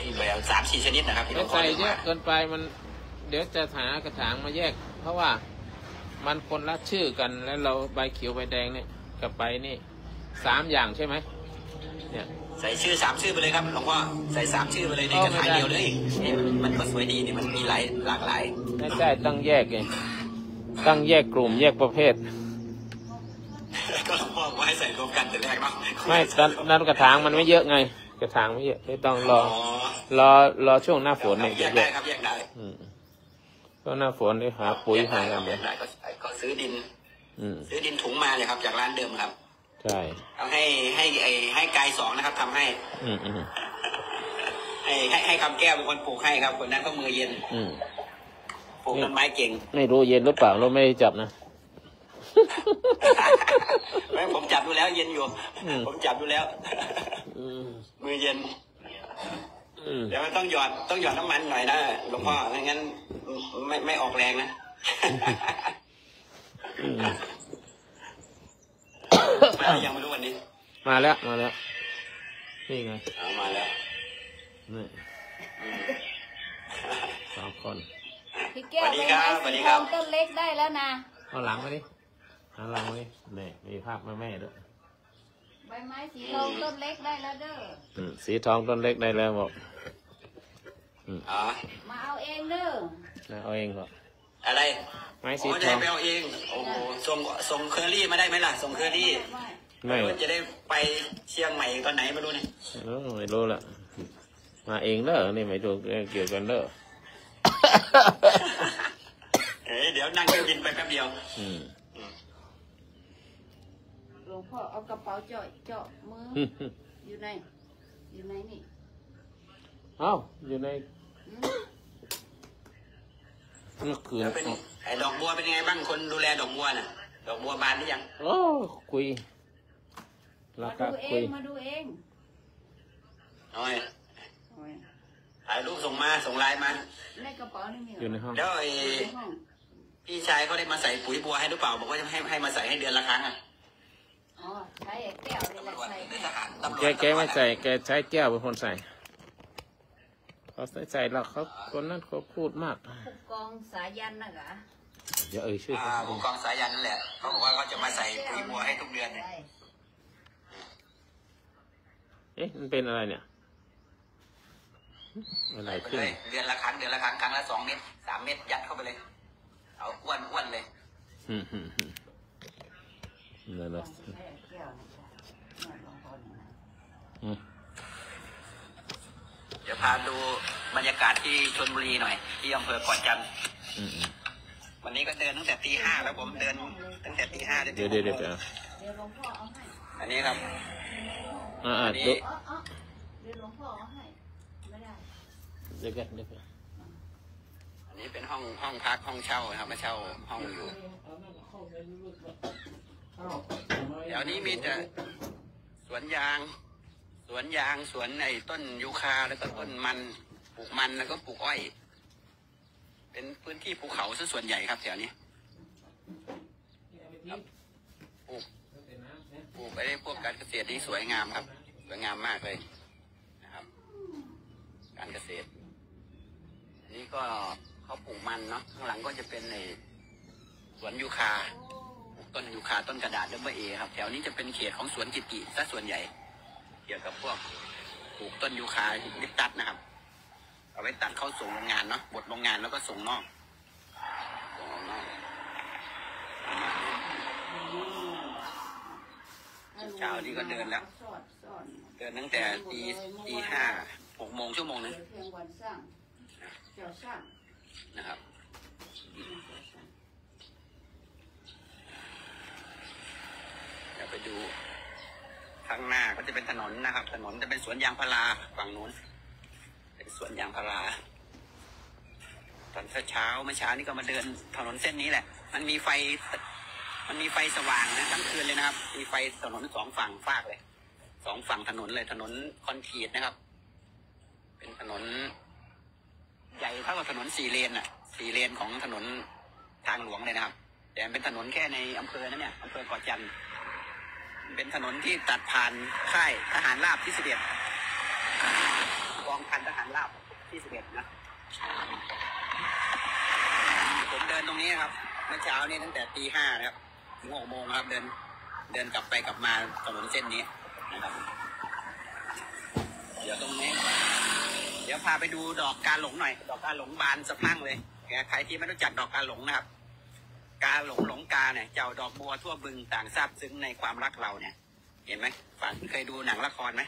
ที่แบบ3-4 ชนิดนะครับไม่ใส่เยอะเกินไปมันเดี๋ยวจะหากระถางมาแยกเพราะว่ามันคนละชื่อกันแล้วเราใบเขียวใบแดงเนี่ยกับใบนี่3 อย่างใช่ไหมเนี่ยใส่ชื่อ3 ชื่อไปเลยครับหลวงพ่อใส่3 ชื่อไปเลยในกระถางเดียวเลยมันก็สวยดีนี่มันมีหลากหลายไม่ใช่ตั้งแยกไงตั้งแยกกลุ่มแยกประเภทก็หลวงพ่อว่าให้ใส่รวมกันแต่แรกเนาะไม่นั้นกระถางมันไม่เยอะไงกระถางไม่เยอะไม่ต้องรอช่วงหน้าฝนเนี่ยแยกได้ครับแยกได้ก็หน้าฝนได้หาปุ๋ยหาอะไรก็ซื้อดินถุงมาเลยครับจากร้านเดิมครับใช่เอาให้กาย2นะครับทำให้ให้คำแก้วเป็นคนปลูกให้ครับคนนั้นก็มือเย็นปลูกต้นไม้เก่งไม่รู้เย็นหรือเปล่าเราไม่จับนะไม่ผมจับดูแล้วเย็นอยู่ผมจับดูแล้วมือเย็นเดี๋ยวต้องหยอดน้ำมันหน่อยนะหลวงพ่อไม่งั้นไม่ออกแรงนะมายังไม่รู้วันนี้มาแล้วนี่ไงมาแล้วนี่2 คนพี่แก้วไปไม้สีทองต้นเล็กได้แล้วนะเอาหลังมาดิหันหลังมาดินี่มีภาพแม่ด้วยใบไม้สีทองต้นเล็กได้แล้วเด้อสีทองต้นเล็กได้แล้วบอกมาเอาเองเด้อเอาเองก็อะไรไม้สีทองไปเอาเองโอ้โหส่งเคอรี่มาได้ไหมล่ะส่งเคอรี่ไม่จะได้ไปเชียงใหม่ตอนไหนไม่รู้นี่ไม่รู้ละมาเองเด้อนี่ไม่ดูเกี่ยวกันเด้อเดี๋ยวนั่งเครื่องบินไปแป๊บเดียวหลวงพ่อเอากระเป๋าเจาะมืออยู่ในนี่อยู่ในเมื่อคืนดอกบัวเป็นยังไงบ้างคนดูแลดอกบัวน่ะดอกบัวบานหรือยังคุยมาดูเองน้อย ถ่ายรูปส่งไลน์มา ในกระเป๋านี่มี อยู่ในห้อง แล้วพี่ชายเขาได้มาใส่ปุ๋ยบัวให้หรือเปล่าบอกว่าจะให้มาใส่ให้เดือนละครั้งอ่ะ อ๋อใช้แก้วนี่แหละใส่ ในทหารตำรวจ แกไม่ใส่แกใช้แก้วเป็นคนใส่เขาใส่แล้วเขาคนนั้นเขาพูดมาก ผู้กองสายันนะกะ อย่าชื่อเขา ผู้กองสายันนั่นแหละเขาบอกว่าเขาจะมาใส่ปุ๋ยบัวให้ทุกเดือนเนี่ย เอ๊ะมันเป็นอะไรเนี่ยอะไร ไป ขึ้น เลยเดือนละครั้งครั้งละ2 เม็ด3 เม็ดยัดเข้าไปเลยเอาอ้วนเลย นั่นแหละ ใช้แก้วนี่จ้ะเนี่ยหลวงพ่อนี่นะ เดี๋ยวพาดูบรรยากาศที่ชลบุรีหน่อยที่อำเภอเกาะจันทร์วันนี้ก็เดินตั้งแต่ตี 5แล้วผมเดินตั้งแต่ตี 5 เดี๋ยว เดี๋ยวหลวงพ่อเอาให้ อันนี้ครับ อัน นี้ นี้ อ๋อเดี๋ยวหลวงพ่อเอาให้ไม่ได้ เดี๋ยวกัน อันนี้เป็นห้องพักห้องเช่าครับมาเช่าห้องอยู่เดี๋ยวนี้มีแต่สวนยางสวนไอ้ต้นยูคาแล้วก็ต้นมันปลูกมันแล้วก็ปลูกอ้อยเป็นพื้นที่ภูเขาซะส่วนใหญ่ครับแถวนี้ปลูกไปได้พวกการเกษตรที่สวยงามครับสวยงามมากเลยนะครับการเกษตรนี่ก็เขาปลูกมันเนาะข้างหลังก็จะเป็นในสวนยูคาปลูกต้นยูคาต้นกระดาษดับเบิลเอครับแถวนี้จะเป็นเขตของสวนจิตติซะส่วนใหญ่เกี่ยวกับพวกปลูกต้นยูคาลิปตัสนะครับเอาไว้ตัดเข้าส่งโรงงานเนาะบดโรงงานแล้วก็ส่งนอกเช้านี้ก็เดินแล้วเดินตั้งแต่ตี 5 6 โมงชั่วโมงนึง เพียงวันสร้างเจ้าสร้าง นะครับเดี๋ยวไปดูข้างหน้าก็จะเป็นถนนนะครับถนนจะเป็นสวนยางพาราฝั่งนู้นเป็นสวนยางพาราตอนเช้าเมื่อเช้านี้ก็มาเดินถนนเส้นนี้แหละมันมีไฟสว่างนะทั้งคืนเลยนะครับมีไฟถนน2 ฝั่งฟากเลย2 ฝั่งถนนเลยถนนคอนกรีตนะครับเป็นถนนใหญ่เท่ากับถนน4 เลนอ่ะ4 เลนของถนนทางหลวงเลยนะครับแต่เป็นถนนแค่ในอำเภอนั้นเนี่ยอำเภอเกาะจันทร์เป็นถนนที่ตัดผ่านค่ายทหารราบที่11กองพันทหารราบที่11นะผมเดินตรงนี้ครับเมื่อเช้านี้ตั้งแต่ตี 5นะครับถึง 6 โมงครับเดินกลับไปกลับมาถนนเส้นนี้นะครับเดี๋ยวตรงนี้เดี๋ยวพาไปดูดอกกาหลงหน่อยดอกกาหลงบานสะพรั่งเลยใครที่ไม่รู้จักดอกกาหลงนะครับกาหลงกาเนี่ยเจ้าดอกบัวทั่วบึงต่างซาบซึ้งในความรักเราเนี่ยเห็นไหมฝันเคยดูหนังละครไหม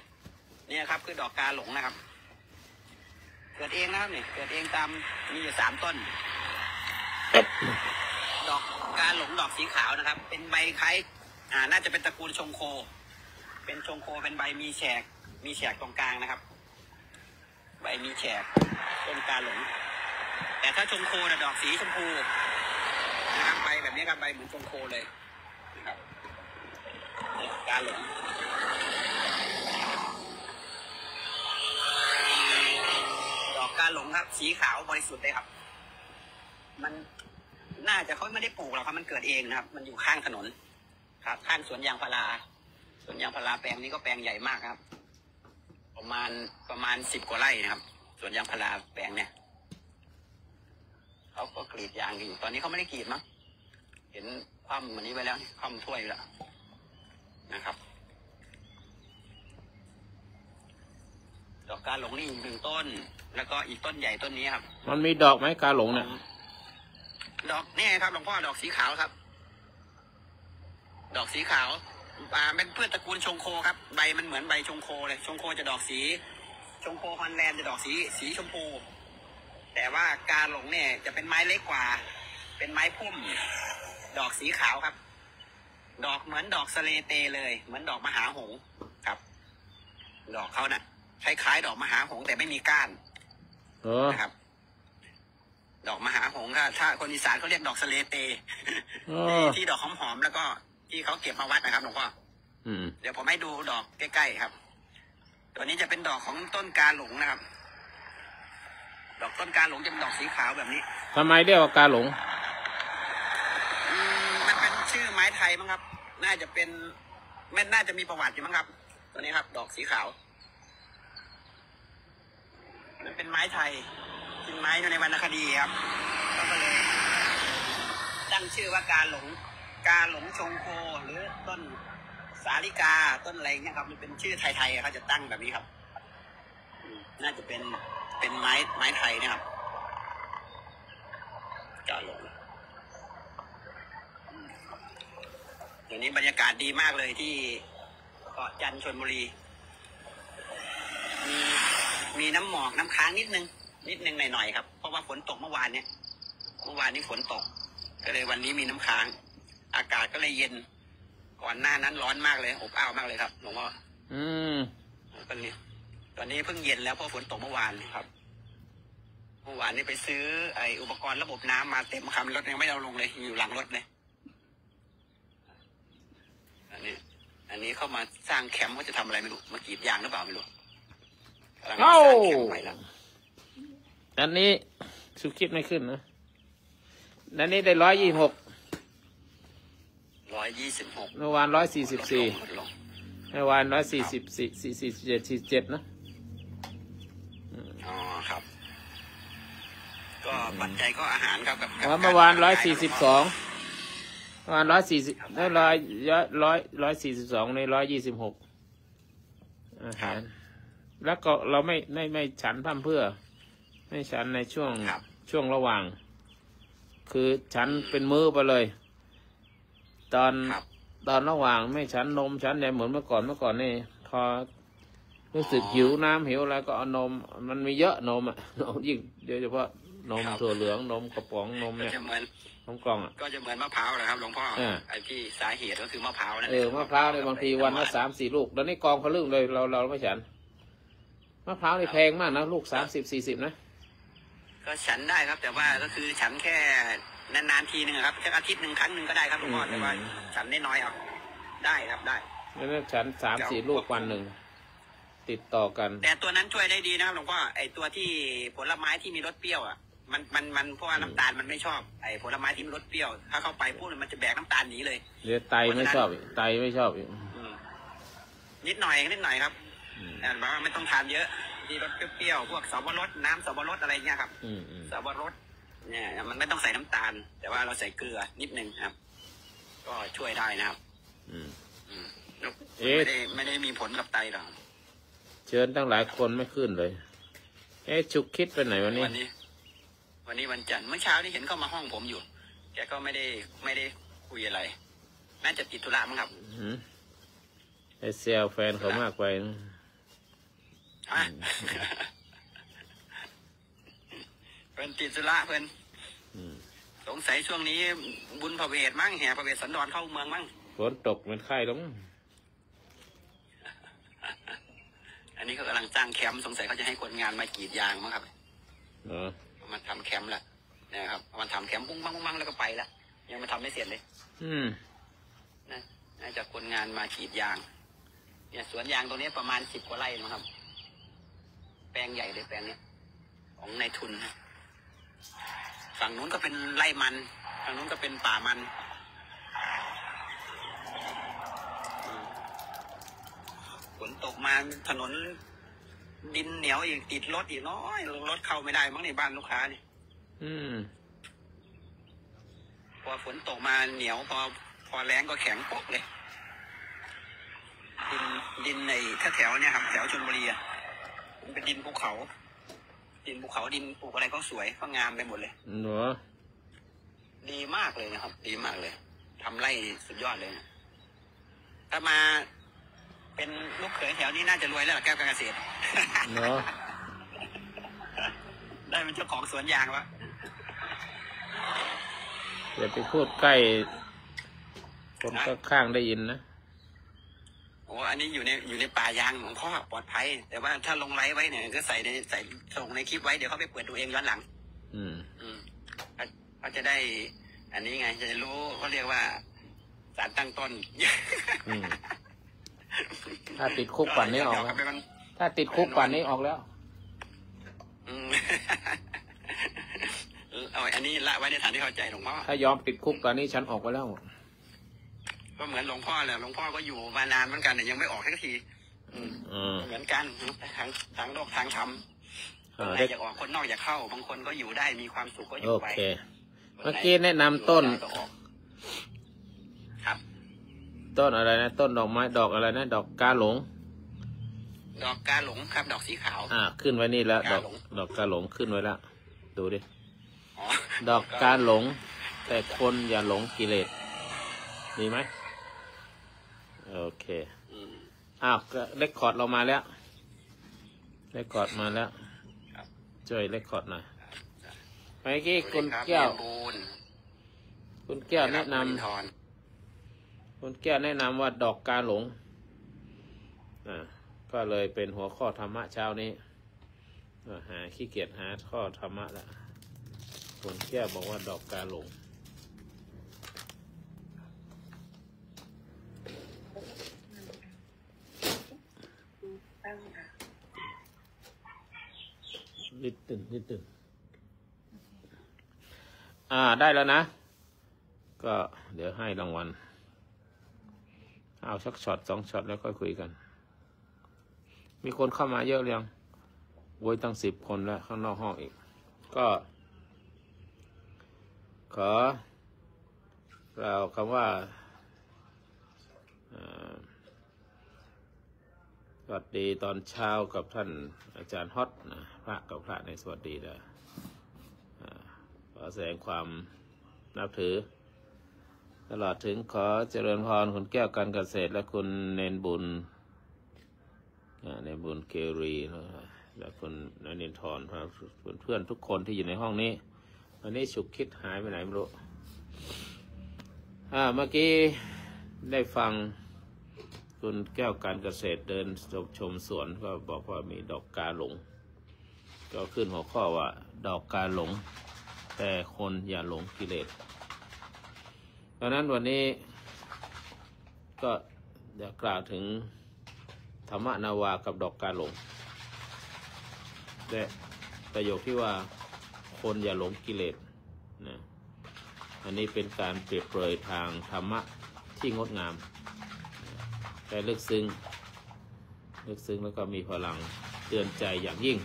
นี่ครับคือดอกกาหลงนะครับเกิดเองนะครับเนี่ยเกิดเองตามมีอยู่3 ต้นดอกกาหลงดอกสีขาวนะครับเป็นใบคล้ายน่าจะเป็นตระกูลชงโคเป็นชงโคเป็นใบมีแฉกตรงกลางนะครับใบมีแฉกต้นกาหลงแต่ถ้าชงโคนะดอกสีชมพูนะครับใบแบบนี้ครับใบเหมือนชงโคเลยนะครับกาหลงดอกกาหลงครับสีขาวบริสุทธิ์เลยครับมันน่าจะเขาไม่ได้ปลูกหรอกครับมันเกิดเองนะครับมันอยู่ข้างถนนครับข้างสวนยางพาราแปลงนี้ก็แปลงใหญ่มากครับประมาณ10 กว่าไร่นะครับสวนยางพาราแปลงเนี่ยเขาก็กรีดยางอยู่ตอนนี้เขาไม่ได้กรีดมั้งเห็นคว่ำวันนี้ไว้แล้วคว่ำถ้วยแล้วนะครับดอกกาหลงนี่1 ต้นแล้วก็อีกต้นใหญ่ต้นนี้ครับมันมีดอกไหมกาหลงเนี่ยดอกนี่ครับหลวงพ่อดอกสีขาวครับดอกสีขาวเป็นพืชตระกูลชงโคครับใบมันเหมือนใบชงโคเลยชงโคจะดอกสีชงโคฮอลแลนด์จะดอกสีชมพูแต่ว่ากาหลงเนี่ยจะเป็นไม้เล็กกว่าเป็นไม้พุ่มดอกสีขาวครับดอกเหมือนดอกสะเลเตเลยเหมือนดอกมหาหงส์ครับดอกเขาน่ะคล้ายๆดอกมหาหงส์แต่ไม่มีก้านนะครับดอกมหาหงส์ถ้าคนอีสานเขาเรียกดอกสะเลเตที่ดอกหอมๆแล้วก็ที่เขาเก็บมาวัดนะครับหลวงพ่อเดี๋ยวผมให้ดูดอกใกล้ๆครับตัวนี้จะเป็นดอกของต้นกาหลงนะครับ ดอกต้นกาหลงจะเป็นดอกสีขาวแบบนี้ ทำไมเรียกว่ากาหลง มันเป็นชื่อไม้ไทยมั้งครับน่าจะเป็นไม่น่าจะมีประวัติอยู่มั้งครับตัวนี้ครับดอกสีขาวมันเป็นไม้ไทยเป็นไม้อยู่ในวรรณคดีครับก็เลยตั้งชื่อว่ากาหลงชงโคหรือต้นสาลิกาต้นอะไรเงี้ยครับมันเป็นชื่อไทยๆเขาจะตั้งแบบนี้ครับน่าจะเป็นไม้ไทยนะครับกาหลงเดี๋ยวนี้บรรยากาศดีมากเลยที่เกาะจันทร์ชลบุรีมีน้ำหมอกน้ำค้างนิดนึงหน่อยๆครับเพราะว่าฝนตกเมื่อวานนี้ฝนตกก็เลยวันนี้มีน้ำค้างอากาศก็เลยเย็นก่อนหน้านั้นร้อนมากเลยอบอ้าวมากเลยครับหลวงพ่อตอนนี้เพิ่งเย็นแล้วเพราะฝนตกเมื่อวานครับเมื่อวานนี้ไปซื้อไออุปกรณ์ระบบน้ำมาเต็มคันรถยังไม่เอาลงเลยอยู่หลังรถเลยอันนี้เข้ามาสร้างแคมป์เขาจะทำอะไรไม่รู้มากรีดยางหรือเปล่าไม่รู้กำลังสร้างแคมป์ใหม่แล้วอันนี้สุคิดไม่ขึ้นนะอันนี้ได้126เมื่อวาน144เมื่อวาน147นะอ๋อครับก็ปัจจัยก็อาหารครับกับเมื่อวาน142ประมาณ140แล้ว142ใน126อาหารแล้วก็เราไม่ฉันพั่มเพื่อไม่ฉันในช่วงระหว่างคือฉันเป็นมื้อไปเลยตอนระหว่างไม่ฉันนมฉันเนี่ยเหมือนเมื่อก่อนนี่พอรู้สึกหิวน้ำหิวอะไรก็เอานมมันมีเยอะนมอ่ะยิ่งโดยเฉพาะนมถั่วเหลืองนมกระป๋องนมเนี่ยนมกล่องอ่ะก็จะเหมือนมะพร้าวเลยครับหลวงพ่อไอ้ที่สาเหตุก็คือมะพร้าวนั่นมะพร้าวเนี่ยบางทีวันละ3-4 ลูกแล้วนี่กองพะลึ่งเลยเราไม่ฉันมะพร้าวนี่แพงมากนะลูก30-40นะก็ฉันได้ครับแต่ว่าก็คือฉันแค่นานๆทีนึงครับแค่อาทิตย์หนึ่งครั้งหนึ่งก็ได้ครับหลวงพ่อแต่ว่าฉันน้อยเอาได้ครับได้แล้วฉัน3-4 ลูกวันหนึ่งติดต่อกันแต่ตัวนั้นช่วยได้ดีนะครับหลวงพ่อไอ้ตัวที่ผลไม้ที่มีรสเปรี้ยวอ่ะมันเพราะว่าน้ำตาลมันไม่ชอบไอ้ผลไม้ที่มีรสเปรี้ยวถ้าเข้าไปพูดมันจะแบกน้ำตาลหนีเลยเดี๋ยวไตไม่ชอบนิดหน่อยครับแต่ว่าไม่ต้องทานเยอะที่รสเปรี้ยวพวกสับปะรดน้ำสับปะรดอะไรเงี้ยครับสับปะรดเนี่ยมันไม่ต้องใส่น้ำตาลแต่ว่าเราใส่เกลือนิดนึงครับก็ช่วยได้นะครับไม่ได้มีผลกับไตหรอกเชิญตั้งหลายคนไม่ขึ้นเลยฉุกคิดไปไหนวันนี้วันจันทร์เมื่อเช้าที่เห็นเข้ามาห้องผมอยู่แกก็ไม่ได้คุยอะไรน่าจะติดธุระมั้งครับเซลแฟนเขามากไปเพิ่นติดธุระเพิ่นสงสัยช่วงนี้บุญพระเวทมั้งแห่พระเวทสันดรเข้าเมืองมั้งฝนตกเป็นไข้ลงอันนี้เขากำลังสร้างแคมป์สงสัยเขาจะให้คนงานมากรีดยางมั้งครับมาทำแคมป์แล้วนะครับมันทำแคมป์ปุ้งปังแล้วก็ไปแล้วยังมาทำไม่เสร็จเลยน่าจะคนงานมากรีดยางเนี่ยสวนยางตรงนี้ประมาณ10 กว่าไร่นะครับแปลงใหญ่เลยแปลงนี้ของนายทุนฝั่งนู้นก็เป็นไร่มันฝั่งนู้นก็เป็นป่ามันฝนตกมาถนนดินเหนียวอีกติดรถอีกน้อยรถเข้าไม่ได้มั้งในบ้านลูกค้านี่พอฝนตกมาเหนียวพอแรงก็แข็งปกเลยดินในแถวเนี่ยครับแถวชลบุรีมันเป็นดินภูเขาดินปลูกอะไรก็สวยก็งามไปหมดเลยดีมากเลยนะครับดีมากเลยทำไร่สุดยอดเลยถ้ามาเป็นลูกเขยแถวนี้น่าจะรวยแล้วแก้วการเกษตรได้เป็นเจ้าของสวนยางวะอย่าไปพูดใกล้คนข้างได้ยินนะโอ้อันนี้อยู่ในป่ายางของพ่อปลอดภัยแต่ว่าถ้าลงไลฟ์ไว้เนี่ยก็ใส่ส่งในคลิปไว้เดี๋ยวเขาไปเปิดดูเองย้อนหลังเขาจะได้อันนี้ไงจะรู้เขาเรียกว่าสารตั้งต้นถ้าติดคุกป่านนี้ออกแล้วถ้าติดคุกป่านนี้ออกแล้ว อันนี้ละไว้ในฐานที่เข้าใจหลวงพ่อถ้ายอมติดคุกตอนนี้ฉันออกไปแล้วก็เหมือนหลวงพ่อแหละหลวงพ่อก็อยู่มานานเหมือนกันแต่ยังไม่ออกสักทีเหมือนกันทางโลกทางธรรมคนไหนอยากออกคนนอกอยากเข้าบางคนก็อยู่ได้มีความสุขก็อยู่ไปเมื่อกี้แนะนำต้นครับต้นอะไรนะต้นดอกไม้ดอกอะไรนะดอกกาหลงดอกกาหลงครับดอกสีขาวขึ้นไว้นี่แล้วดอกกาหลงขึ้นไว้แล้วดูดิดอกกาหลงแต่คนอย่าหลงกิเลสมีไหมโอเคเรคคอร์ดเรามาแล้วเรคคอร์ดมาแล้วช่วยเรคคอร์ดหน่อยเมื่อกี้คุณแก้วแนะนำว่าดอกกาหลงก็เลยเป็นหัวข้อธรรมะเช้านี้ขี้เกียจหาข้อธรรมะแล้วคุณแก้วบอกว่าดอกกาหลงนิดตึงได้แล้วนะก็เดี๋ยวให้รางวัลเอาสักช็อต2 ช็อตแล้วค่อยคุยกันมีคนเข้ามาเยอะยังโว้ยตั้ง10 คนแล้วข้างนอกห้องอีกก็ขอเราคำว่าสวัสดีตอนเช้ากับท่านอาจารย์ฮอตนะพระกับพระในสวัสดีนะขอแสดงความนับถือตลอดถึงขอเจริญพรคุณแก้วการเกษตรและคุณเนนบุญเกรีและคุณนนินทร์เพื่อนทุกคนที่อยู่ในห้องนี้วันนี้ฉุกคิดหายไปไหนไม่รู้เมื่อกี้ได้ฟังคุณแก้วการเกษตรเดินชมสวนก็บอกว่ามีดอกกาหลงก็ขึ้นหัวข้อว่าดอกกาหลงแต่คนอย่าหลงกิเลสดังนั้นวันนี้ก็จะกล่าวถึงธรรมนาวากับดอกกาหลงและประโยคที่ว่าคนอย่าหลงกิเลสนะอันนี้เป็นการเปรียบเปรยทางธรรมะที่งดงามแต่ลึกซึ้งแล้วก็มีพลังเตือนใจอย่างยิ่ง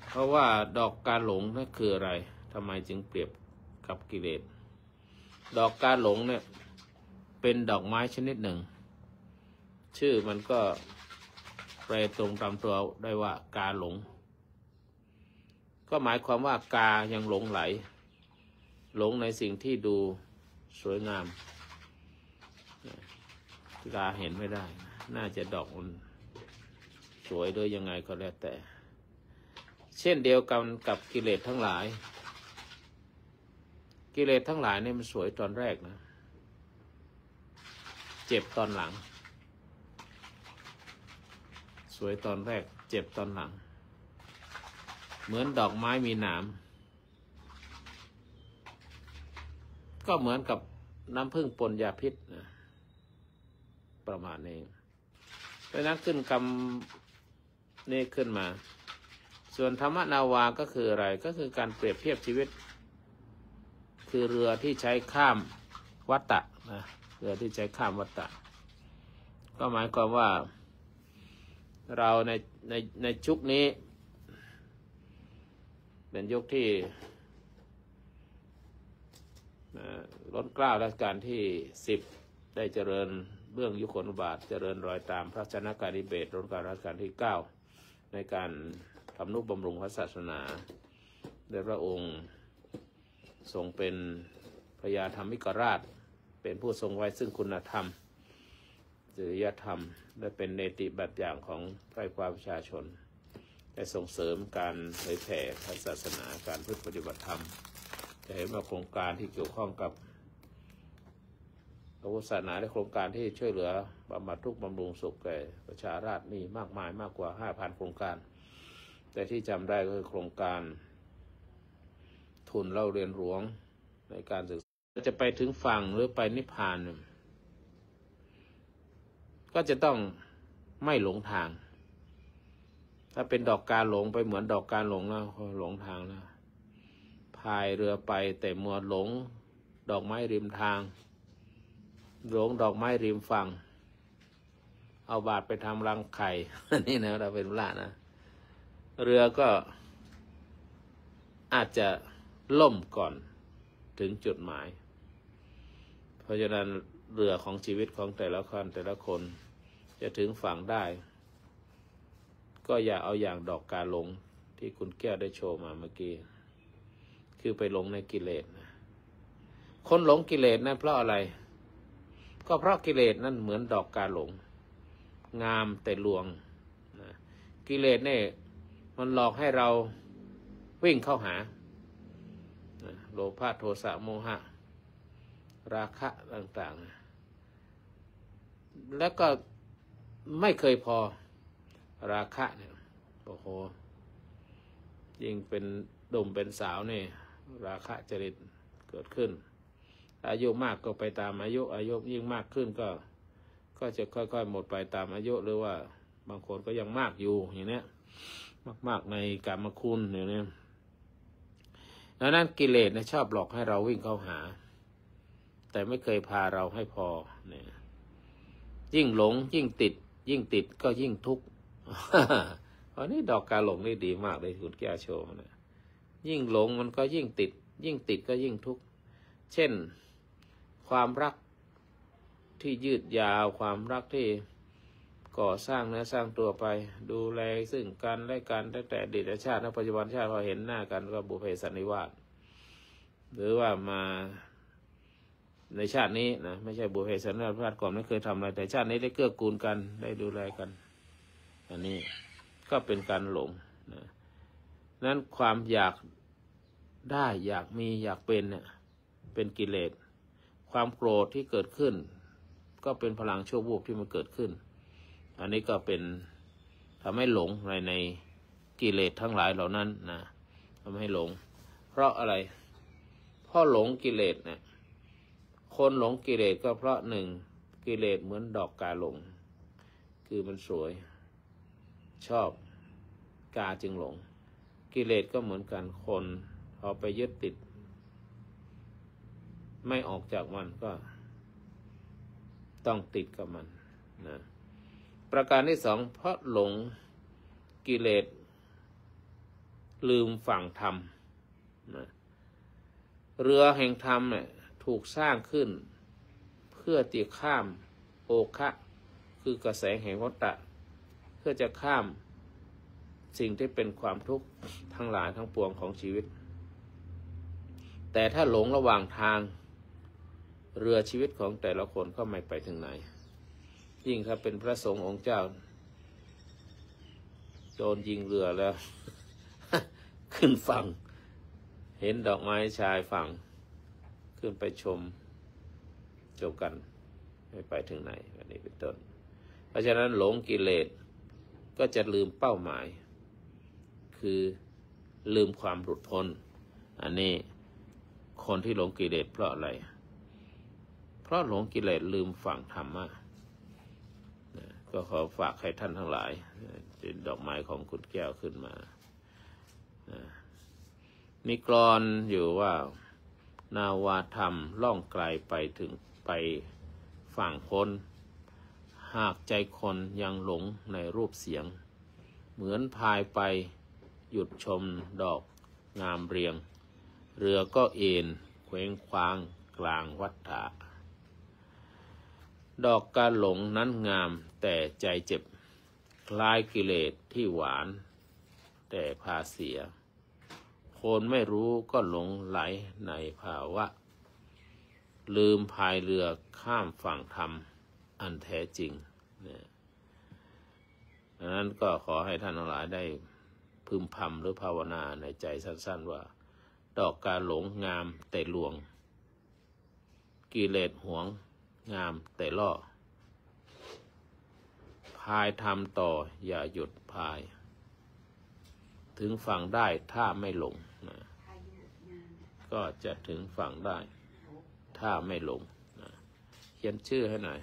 เพราะว่าดอกกาหลงนั่นคืออะไรทำไมจึงเปรียบกับกิเลสดอกกาหลงเนี่ยเป็นดอกไม้ชนิดหนึ่งชื่อมันก็แปลตรงตามตัวได้ว่ากาหลงก็หมายความว่ากายังหลงไหลหลงในสิ่งที่ดูสวยงามกาเห็นไม่ได้น่าจะดอกมันสวยด้วยยังไงก็แล้วแต่เช่นเดียวกันกับกิเลสทั้งหลายกิเลสทั้งหลายเนี่ยมันสวยตอนแรกนะเจ็บตอนหลังสวยตอนแรกเจ็บตอนหลังเหมือนดอกไม้มีหนามก็เหมือนกับน้ำผึ้งปนยาพิษนะประมาณนี้เพราะนั้นขึ้นคำนี้ขึ้นมาส่วนธรรมนาวาก็คืออะไรก็คือการเปรียบเทียบชีวิตคือเรือที่ใช้ข้ามวัฏฏะนะเรือที่ใช้ข้ามวัฏฏะก็หมายความว่าเราในยุคนี้เป็นยุคที่ล้นเกล้ารัชกาลที่10ได้เจริญเบื้องยุคลบาทเจริญรอยตามพระชนกาธิเบศรรัชกาลที่9ในการทำนุบำรุงพระศาสนาโดยพระองค์ทรงเป็นพญาธรรมิกราชเป็นผู้ทรงไว้ซึ่งคุณธรรมจริยธรรมและเป็นเนติแบบอย่างของไพร่พลประชาชนได้ส่งเสริมการเผยแผ่พระศาสนาการปฏิบัติธรรมจะเห็นว่าโครงการที่เกี่ยวข้องกับพระพุทธศาสนาและโครงการที่ช่วยเหลือบำบัดทุกข์บำรุงสุขแก่ประชาราษฎร์นี่มากมายมากกว่า 5,000 โครงการแต่ที่จำได้ก็คือโครงการทุนเล่าเรียนหลวงในการศึกษาจะไปถึงฝั่งหรือไปนิพพานก็จะต้องไม่หลงทาง ถ้าเป็นดอกกาหลงไปเหมือนดอกกาหลงแล้วหลงทางแล้วพายเรือไปแต่มัวหลงดอกไม้ริมทางหลงดอกไม้ริมฝั่งเอาบาตรไปทำรังไข่ นี่นะเราเป็นพระนะเรือก็อาจจะล่มก่อนถึงจุดหมายเพราะฉะนั้นเรือของชีวิตของแต่ละคนจะถึงฝั่งได้ก็อย่าเอาอย่างดอกกาหลงที่คุณแก้วได้โชว์มาเมื่อกี้คือไปหลงในกิเลสนะคนหลงกิเลสนั่นเพราะอะไรก็เพราะกิเลสนั่นเหมือนดอกกาหลงงามแต่ลวงนะกิเลสนี่มันหลอกให้เราวิ่งเข้าหานะโลภะโทสะโมหะราคะต่างๆแล้วก็ไม่เคยพอราคะเนี่ยโอ้โหยิ่งเป็นหนุ่มเป็นสาวนี่ราคะจริตเกิดขึ้นอายุมากก็ไปตามอายุยิ่งมากขึ้นก็จะค่อยๆหมดไปตามอายุหรือว่าบางคนก็ยังมากอยู่อย่างนี้มากๆในกามคุณอย่างนี้ดังนั้นกิเลสชอบหลอกให้เราวิ่งเข้าหาแต่ไม่เคยพาเราให้พอเนี่ยยิ่งหลงยิ่งติดก็ยิ่งทุกข์ อันนี้ดอกกาหลงนี่ดีมากเลยคุณแก้วโชว์นะยิ่งหลงมันก็ยิ่งติดก็ยิ่งทุกข์เช่นความรักที่ยืดยาวความรักที่ก่อสร้างเนื้อสร้างตัวไปดูแลซึ่งกันและกันตั้งแต่อดีตชาติและปัจจุบันชาติพอเห็นหน้ากันก็บุพเพสันนิวาสหรือว่ามาในชาตินี้นะไม่ใช่บุพเพสันนิวาสชาติก่อนไม่เคยทำอะไรแต่ชาตินี้ได้เกื้อกูลกันได้ดูแลกันอันนี้ก็เป็นการหลงนะนั้นความอยากได้อยากมีอยากเป็นเนี่ยเป็นกิเลสความโกรธที่เกิดขึ้นก็เป็นพลังชั่ววูบที่มันเกิดขึ้นอันนี้ก็เป็นทำให้หลงในกิเลสทั้งหลายเหล่านั้นนะทำให้หลงเพราะอะไรเพราะหลงกิเลสเนี่ยคนหลงกิเลสก็เพราะหนึ่งกิเลสเหมือนดอกกาหลงคือมันสวยชอบกาจึงหลงกิเลสก็เหมือนกันคนพอไปยึดติดไม่ออกจากมันก็ต้องติดกับมันนะประการที่สองเพราะหลงกิเลสลืมฝั่งธรรมนะเรือแห่งธรรมเนี่ยถูกสร้างขึ้นเพื่อที่ข้ามโอคะคือกระแสแห่งวัฏฏะเพื่อจะข้ามสิ่งที่เป็นความทุกข์ทั้งหลายทั้งปวงของชีวิตแต่ถ้าหลงระหว่างทางเรือชีวิตของแต่ละคนก็ไม่ไปถึงไหนยิ่งถ้าเป็นพระสงฆ์องค์เจ้าโดนยิงเรือแล้ว ขึ้นฝั่งเห็นดอกไม้ชายฝั่งขึ้นไปชมจบกันไม่ไปถึงไหนอันนี้เป็นต้นเพราะฉะนั้นหลงกิเลสก็จะลืมเป้าหมายคือลืมความหลุดพ้นอันนี้คนที่หลงกิเลสเพราะอะไรเพราะหลงกิเลสลืมฝั่งธรรมะก็ขอฝากให้ท่านทั้งหลายเป็นดอกไม้ของคุณแก้วขึ้นมามีกลอนอยู่ว่านาวาธรรมล่องไกลไปถึงไปฝั่งพ้นหากใจคนยังหลงในรูปเสียงเหมือนพายไปหยุดชมดอกงามเรียงเรือก็เอ็นเคว้งคว้างกลางวัฏฏะดอกกาหลงนั้นงามแต่ใจเจ็บคล้ายกิเลสที่หวานแต่พาเสียคนไม่รู้ก็หลงไหลในภาวะลืมพายเรือข้ามฝั่งธรรมอันแท้จริงเนี่ยดังนั้นก็ขอให้ท่านทั้งหลายได้พึมพำหรือภาวนาในใจสั้นๆว่าดอกกาหลงงามแต่ลวงกิเลสหวงงามแต่ล่อพายทำต่ออย่าหยุดพายถึงฝั่งได้ถ้าไม่หลงนะก็จะถึงฝั่งได้ถ้าไม่หลงนะเขียนชื่อให้หน่อย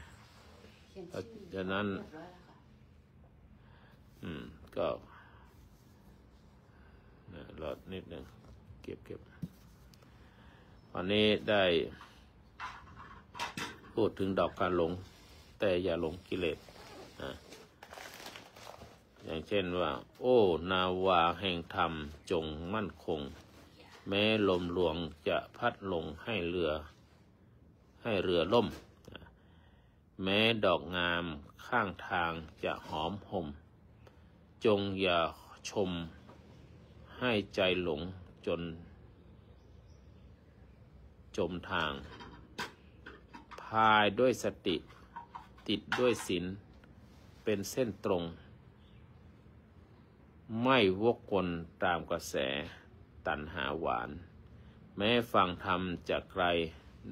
เพราะฉะนั้นก็ รอนิดหนึ่งเก็บวันนี้ได้พูดถึงดอกการหลงแต่อย่าหลงกิเลสอย่างเช่นว่าโอ้นาวาแห่งธรรมจงมั่นคงแม้ลมหลวงจะพัดลงให้เรือล่มแม้ดอกงามข้างทางจะหอมห่มจงอย่าชมให้ใจหลงจนจมทางพายด้วยสติติดด้วยศีลเป็นเส้นตรงไม่วกวนตามกระแสตัณหาหวานแม้ฟังธรรมจากไกล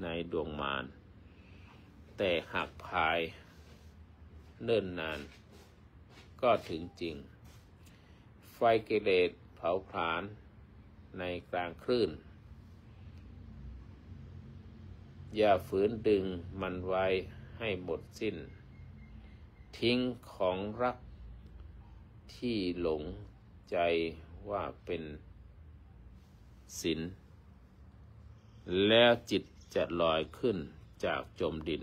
ในดวงมารแต่หากพายเนิ่นนานก็ถึงจริงไฟกิเลสเผาผลาญในกลางคลื่นอย่าฝืนดึงมันไว้ให้หมดสิ้นทิ้งของรักที่หลงใจว่าเป็นศีลแล้วจิตจะลอยขึ้นจากจมดิ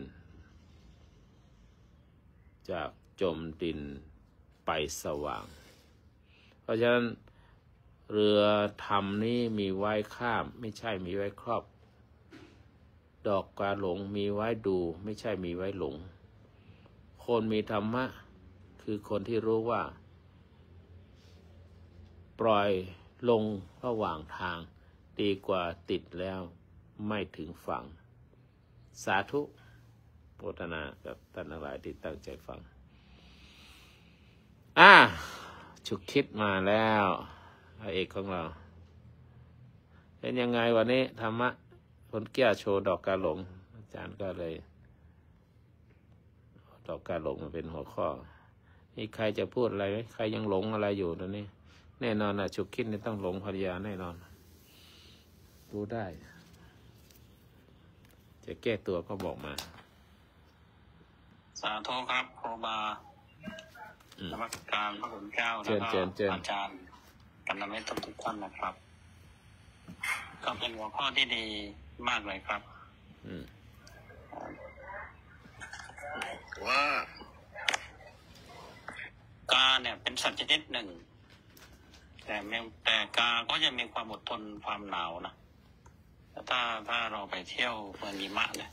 นไปสว่างเพราะฉะนั้นเรือธรรมนี้มีไว้ข้ามไม่ใช่มีไว้ครอบดอกกาหลงมีไว้ดูไม่ใช่มีไว้หลงคนมีธรรมะคือคนที่รู้ว่าปล่อยลงระหว่างทางดีกว่าติดแล้วไม่ถึงฝั่งสาธุโภทนากับท่านทั้งหลายที่ตั้งใจฟังฉุกคิดมาแล้วพระเอกของเราเป็นยังไงวันนี้ธรรมะคนแก้โชว์ดอกกาหลงอาจารย์ก็เลยดอกกาหลงมาเป็นหัวข้อนี่ใครจะพูดอะไรไหมใครยังหลงอะไรอยู่ตอนนี้แน่นอนฉุกคิดนี่ต้องหลงภรรยาแน่นอนรู้ได้จะแก้ตัวก็บอกมาสาธุครับครูบานมัสการพระคุณเจ้าแล้วก็อาจารย์กัณมิตรทุกท่านนะครับก็เป็นหัวข้อที่ดีมากเลยครับว่ากาเนี่ยเป็นสัตว์ชนิดหนึ่งแต่กาก็จะมีความอดทนความหนาวนะถ้าเราไปเที่ยวเมืองหิมะเนี่ย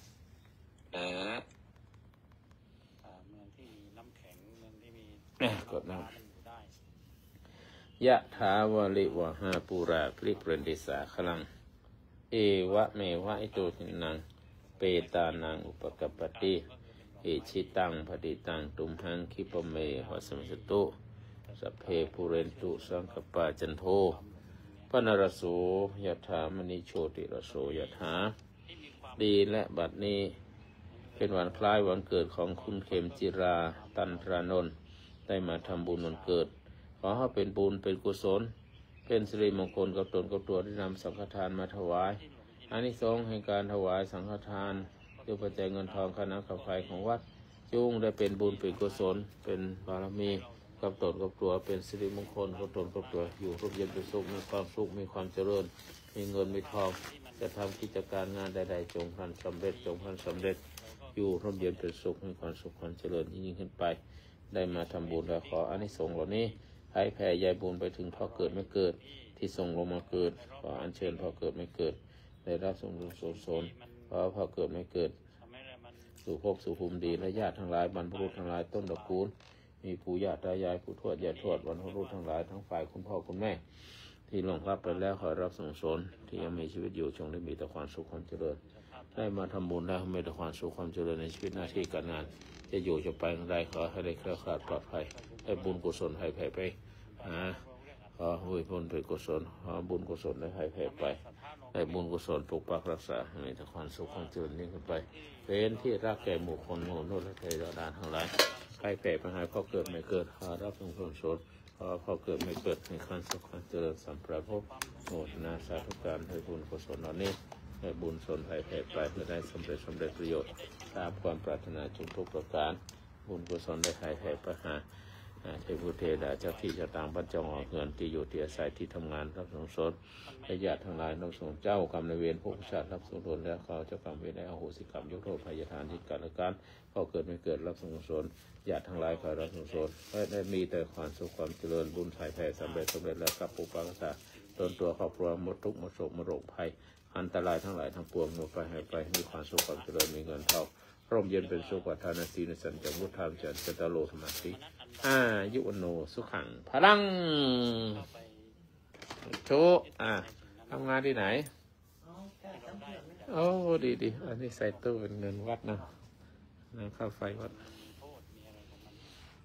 หรือเมืองที่มีน้ำแข็งเมืองที่มีกดน้ำยะถาวะลิวะหาปูราปริปเรนติสาคลังเอวะเมวะอิโตทินังเปตานังอุปกัปปติเอชิตังภดิตังตุมหังคิปเมหัสมิสตุสัพเพปุเรนตุสังคปาจันโทปนรโสยถามณิโชติรโสยถาดีและบัดนี้เป็นวันคล้ายวันเกิดของคุณเข็มจิราตันทรานนท์ได้มาทำบุญวันเกิดขอให้เป็นบุญเป็นกุศลเป็นสิริมงคลกับตนกับตัวที่นำสังฆทานมาถวายอานิสงส์แห่งการถวายสังฆทานด้วยปัจจัยเงินทองคณะขับไฟของวัดจุงได้เป็นบุญเป็นกุศลเป็นบารมีกับตนกับตัวเป็นสิริมงคลกับตนกับตัวอยู่ร่มเย็นเป็นสุขมีความสุขมีความเจริญมีเงินมีทองจะทำกิจการงานใดๆจงพันสำเร็จจงพันสำเร็จอยู่ร่มเย็นเป็นสุขมีความสุขความเจริญยิ่งขึ้นไปได้มาทำบุญและขออานิสงส์เหล่านี้ให้แผ่ยายบุญไปถึงพ่อเกิดไม่เกิดที่ส่งลงมาเกิดขออัญเชิญพ่อเกิดไม่เกิดได้รับสมบูรณ์สนขอพ่อเกิดไม่เกิดสู่ภพสู่ภูมิดีและญาติทั้งหลายบรรพบุรุษทั้งหลายต้นตระกูลมีปู่ย่าตายายปู่ทวดยายทวดบรรพบุรุษทั้งหลายทั้งฝ่ายคุณพ่อคุณแม่ที่ล่วงลับไปแล้วขอรับส่งสนที่ยังมีชีวิตอยู่จงได้มีแต่ความสุขความเจริญได้มาทำบุญแล้วมีแต่ความสุขความเจริญในชีวิตหน้าที่การงานจะอยู่จะไปใดขอให้ได้แคล้วคลาดปลอดภัยให้บุญกุศลให้แผ่ไปขออวยพรเป็นกุศลขอบุญกุศลได้ให้แผ่ไปได้บุญกุศลปกปักรักษาให้มีแต่ความสุขความเจริญยิ่งขึ้นไปเป็นที่รักแก่หมู่คนหมู่นุษย์และเทวดาทั้งหลายใครแผ่ไปหาพ่อเกิดไม่เกิดขอรับส่งกุศลขอพ่อเกิดไม่เกิดในความสุขความเจริญสัมปราภพโมทนาสาธุการให้บุญกุศลเหล่านี้ให้บุญส่วนให้แผ่ไปเพื่อได้สำเร็จประโยชน์ตามความปรารถนาทุกประการบุญกุศลได้ให้แผ่ไปหา เทพเทดาเจ้าที่เจ้าทางบ้านเจ้าหอเงินที่อยู่ที่อาศัยที่ทำงานรับสงสนญาติทั้งหลายน้องสงเจ้ากรรมนายเวรผู้ชาติรับสงสนแล้วเขาเจ้ากรรมเวรได้อโหสิกรรมยกโทษภัยทานที่กันและกันเขาเกิดไม่เกิดรับสงสนญาติทั้งหลายขอรับสงสนได้มีแต่ความสุขความเจริญบุญถ่ายแผ่สำเร็จแล้วกับปุปปังสาตนตัวครอบครัวหมดทุกข์หมดโศกหมดโรคภัยอันตรายทั้งหลายทั้งปวงหมดไปหายไปมีความสุขความเจริญมีเงินทองร่มเย็นเป็นสุขวัฏนาสีนสันจังมุทธามจันจตโลธรรมสียุวโนสุขังพลังโชทำงานที่ไหนโอ้ดีอันนี้ใส่ตู้เป็นเงินวัดนะค่าไฟวัด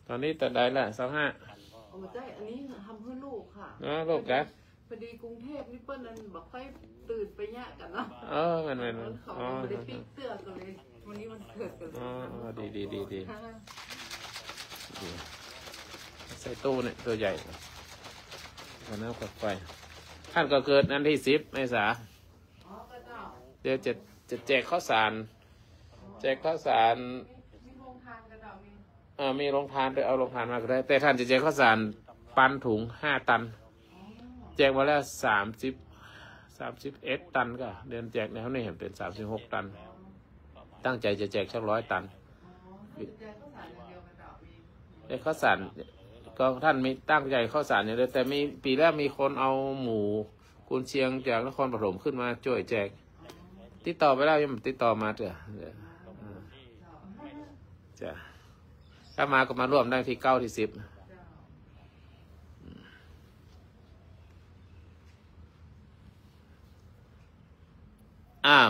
ตอนนี้แต่ใดละ25เอามาได้อันนี้ทำเพื่อลูกค่ะลูกนะพอดีกรุงเทพนี่เปิ้ลนั้นบอกค่อยตื่นไปยะกันเนาะมันเขาไม่ได้ปิ้งเสื้อกันเลยวันนี้มันเกิดกันดีใส่ตู้เนี่ยตัวใหญ่กันน้ำกับไฟท่านก็เกิดอันที่10 เมษายนเดี๋ยวจะแจกข้าวสารมีโรงทานกันมีโรงทานไปเอาโรงทานมาก็ได้แต่ท่านจะแจกข้าวสารปันถุง5 ตันแจกมาแล้ว31 ตันก็เดือนแจกในเขาเนี่ยเห็นเป็น36 ตันตั้งใจจะแจกสัก100 ตันได้ข้าวสารก็ท่านมีตั้งใจข้าวสารอย่างเดียวแต่มีปีแรกมีคนเอาหมูกุนเชียงจากนครปฐมขึ้นมาช่วยแจกติดต่อไปแล้วยังติดต่อมาเถอะจ้ะถ้ามาก็มาร่วมได้ที่9 ที่ 10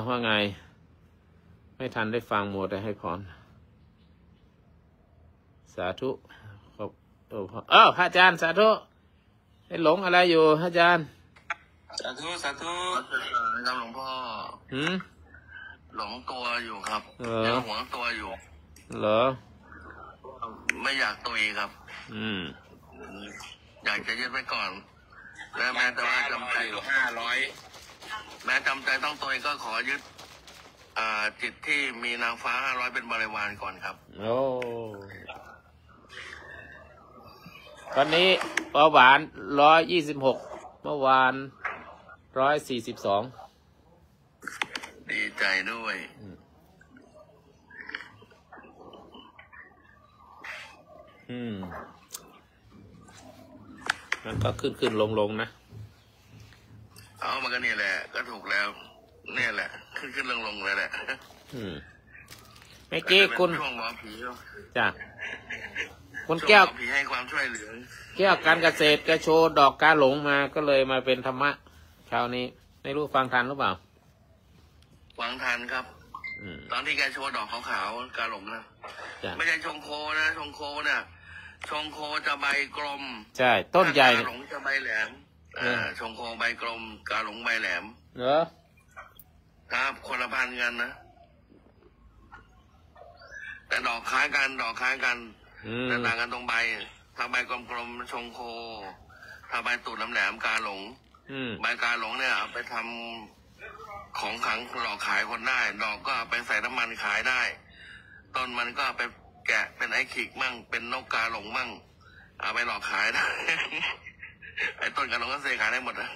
ว่าไงไม่ทันได้ฟังหมดแต่ให้พรสาธุขอบพระอาจารย์สาธุให้หลงอะไรอยู่พระอาจารย์สาธุครับหลวงพ่อหลงตัวอยู่ครับยังหวงตัวอยู่เหรอไม่อยากตุยครับอยากจะยึดไว้ก่อนแล้วแม้แต่ว่าจำใจ500แม้จำใจต้องตุยก็ขอยึดจิตที่มีนางฟ้า500เป็นบริวารก่อนครับโอ้ตอนนี้เบาหวาน126เมื่อวาน142ดีใจด้วยมันก็ขึ้นลงนะมันก็นี่แหละก็ถูกแล้วเนี่ยแหละขึ้นลงเลยแหละเมื่อกี้คุณช่วงหมอผีจ้ะคุณแก้วผีให้ความช่วยเหลือแก้วการเกษตรแกโชว์ดอกกาหลงมาก็เลยมาเป็นธรรมะคราวนี้ไม่รู้ฟังทันหรือเปล่าฟังทันครับตอนที่แกโชว์ดอกขาวๆกาหลงนะไม่ใช่ชงโคนะชงโคเนี่ยชงโคจะใบกลมใช่ต้นใหญ่กาหลงจะใบแหลมชงโคใบกลมกาหลงใบแหลมเหรอครับคนละพันกันนะแต่ดอกคล้ายกันแต่ต่างกันตรงใบถ้าใบกลมๆชงโคถ้าใบตูดแหลมๆกาหลงใบกาหลงเนี่ยไปทำของขังหลอกขายคนได้ดอกก็ไปใส่น้ำมันขายได้ต้นมันก็ไปแกะเป็นไอ้ขิกมั่งเป็นนกกาหลงมั่งเอาไปหลอกขายได้ ไอ้ต้นกาหลงก็เสกขายได้หมดนะ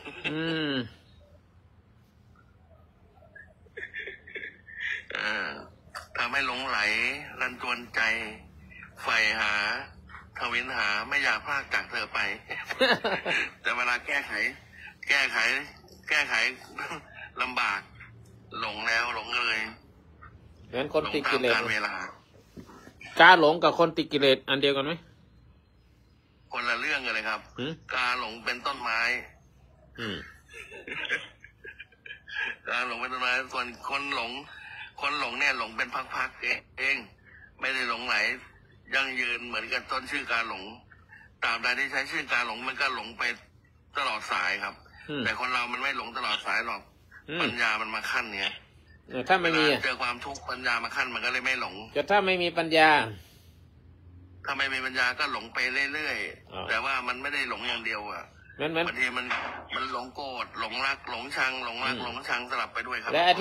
ทำให้หลงไหลรันจวนใจใฝ่หาทวินหาไม่อยากพลากจากเธอไป แต่เวลาแก้ไขลำบากหลงแล้วหลงเลยเหมือนคนติดกิเลสกาหลงกับคนติดกิเลสอันเดียวกันไหมคนละเรื่องกันเลยครับกาหลงเป็นต้นไม้กาหลงเป็นต้นไม้ส่วนคนหลงเนี่ยหลงเป็นพักๆเองไม่ได้หลงไหลยั่งยืนเหมือนกับต้นชื่อการหลงตราบใดที่ใช้ชื่อการหลงมันก็หลงไปตลอดสายครับแต่คนเรามันไม่หลงตลอดสายหรอกปัญญามันมาขั้นเนี้ยถ้าไม่มีเจอความทุกข์ปัญญามาขั้นมันก็เลยไม่หลงแต่ถ้าไม่มีปัญญาก็หลงไปเรื่อยๆแต่ว่ามันไม่ได้หลงอย่างเดียวอ่ะบางทีมันหลงโกรธหลงรักหลงชังหลงรักหลงชังสลับไปด้วยครับและไอ้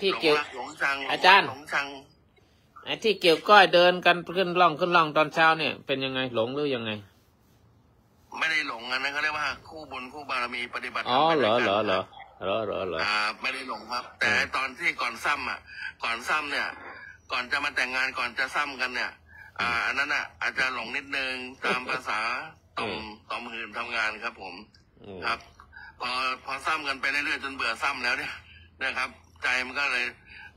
ที่เกี่ยวหลงชังอาจารย์หลงชังไอ้ที่เกี่ยวก้อยเดินกันขึ้นล่องตอนเช้าเนี่ยเป็นยังไงหลงหรือยังไง ไม่ได้หลงอันนั้นเขาเรียกว่าคู่บุญคู่บารมีปฏิบัติ อ๋อเหรอ ไม่ได้หลงครับ แต่ตอนที่ก่อนซ้ำก่อนซ้ำเนี่ย ก่อนจะมาแต่งงานก่อนจะซ้ำกันเนี่ยอันนั้นอาจจะหลงนิดนึงตามภาษาต่อมหื่นทำงานครับผมครับพอซ้ำกันไปเรื่อยๆจนเบื่อซ้ำแล้วเนี่ยนะครับ ใจมันก็เลย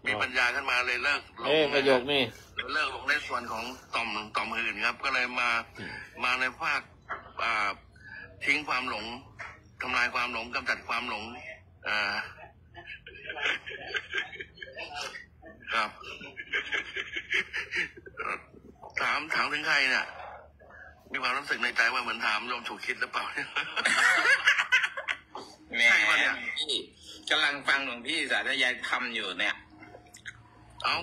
มีปัญญาขึ้นมาเลยเลิกหลง ประโยคนี้เลิกหลงในส่วนของต่อมหื่นครับ ก็เลยมาในภาคทิ้งความหลงทำลายความหลงกำจัดความหลงครับถามถึงใครเนี่ยมีความรู้สึกในใจว่าเหมือนถามโยมถูกคิดหรือเปล่าเนี่ยแม่พี่กำลังฟังหลวงพี่สาธยายทำอยู่เนี่ย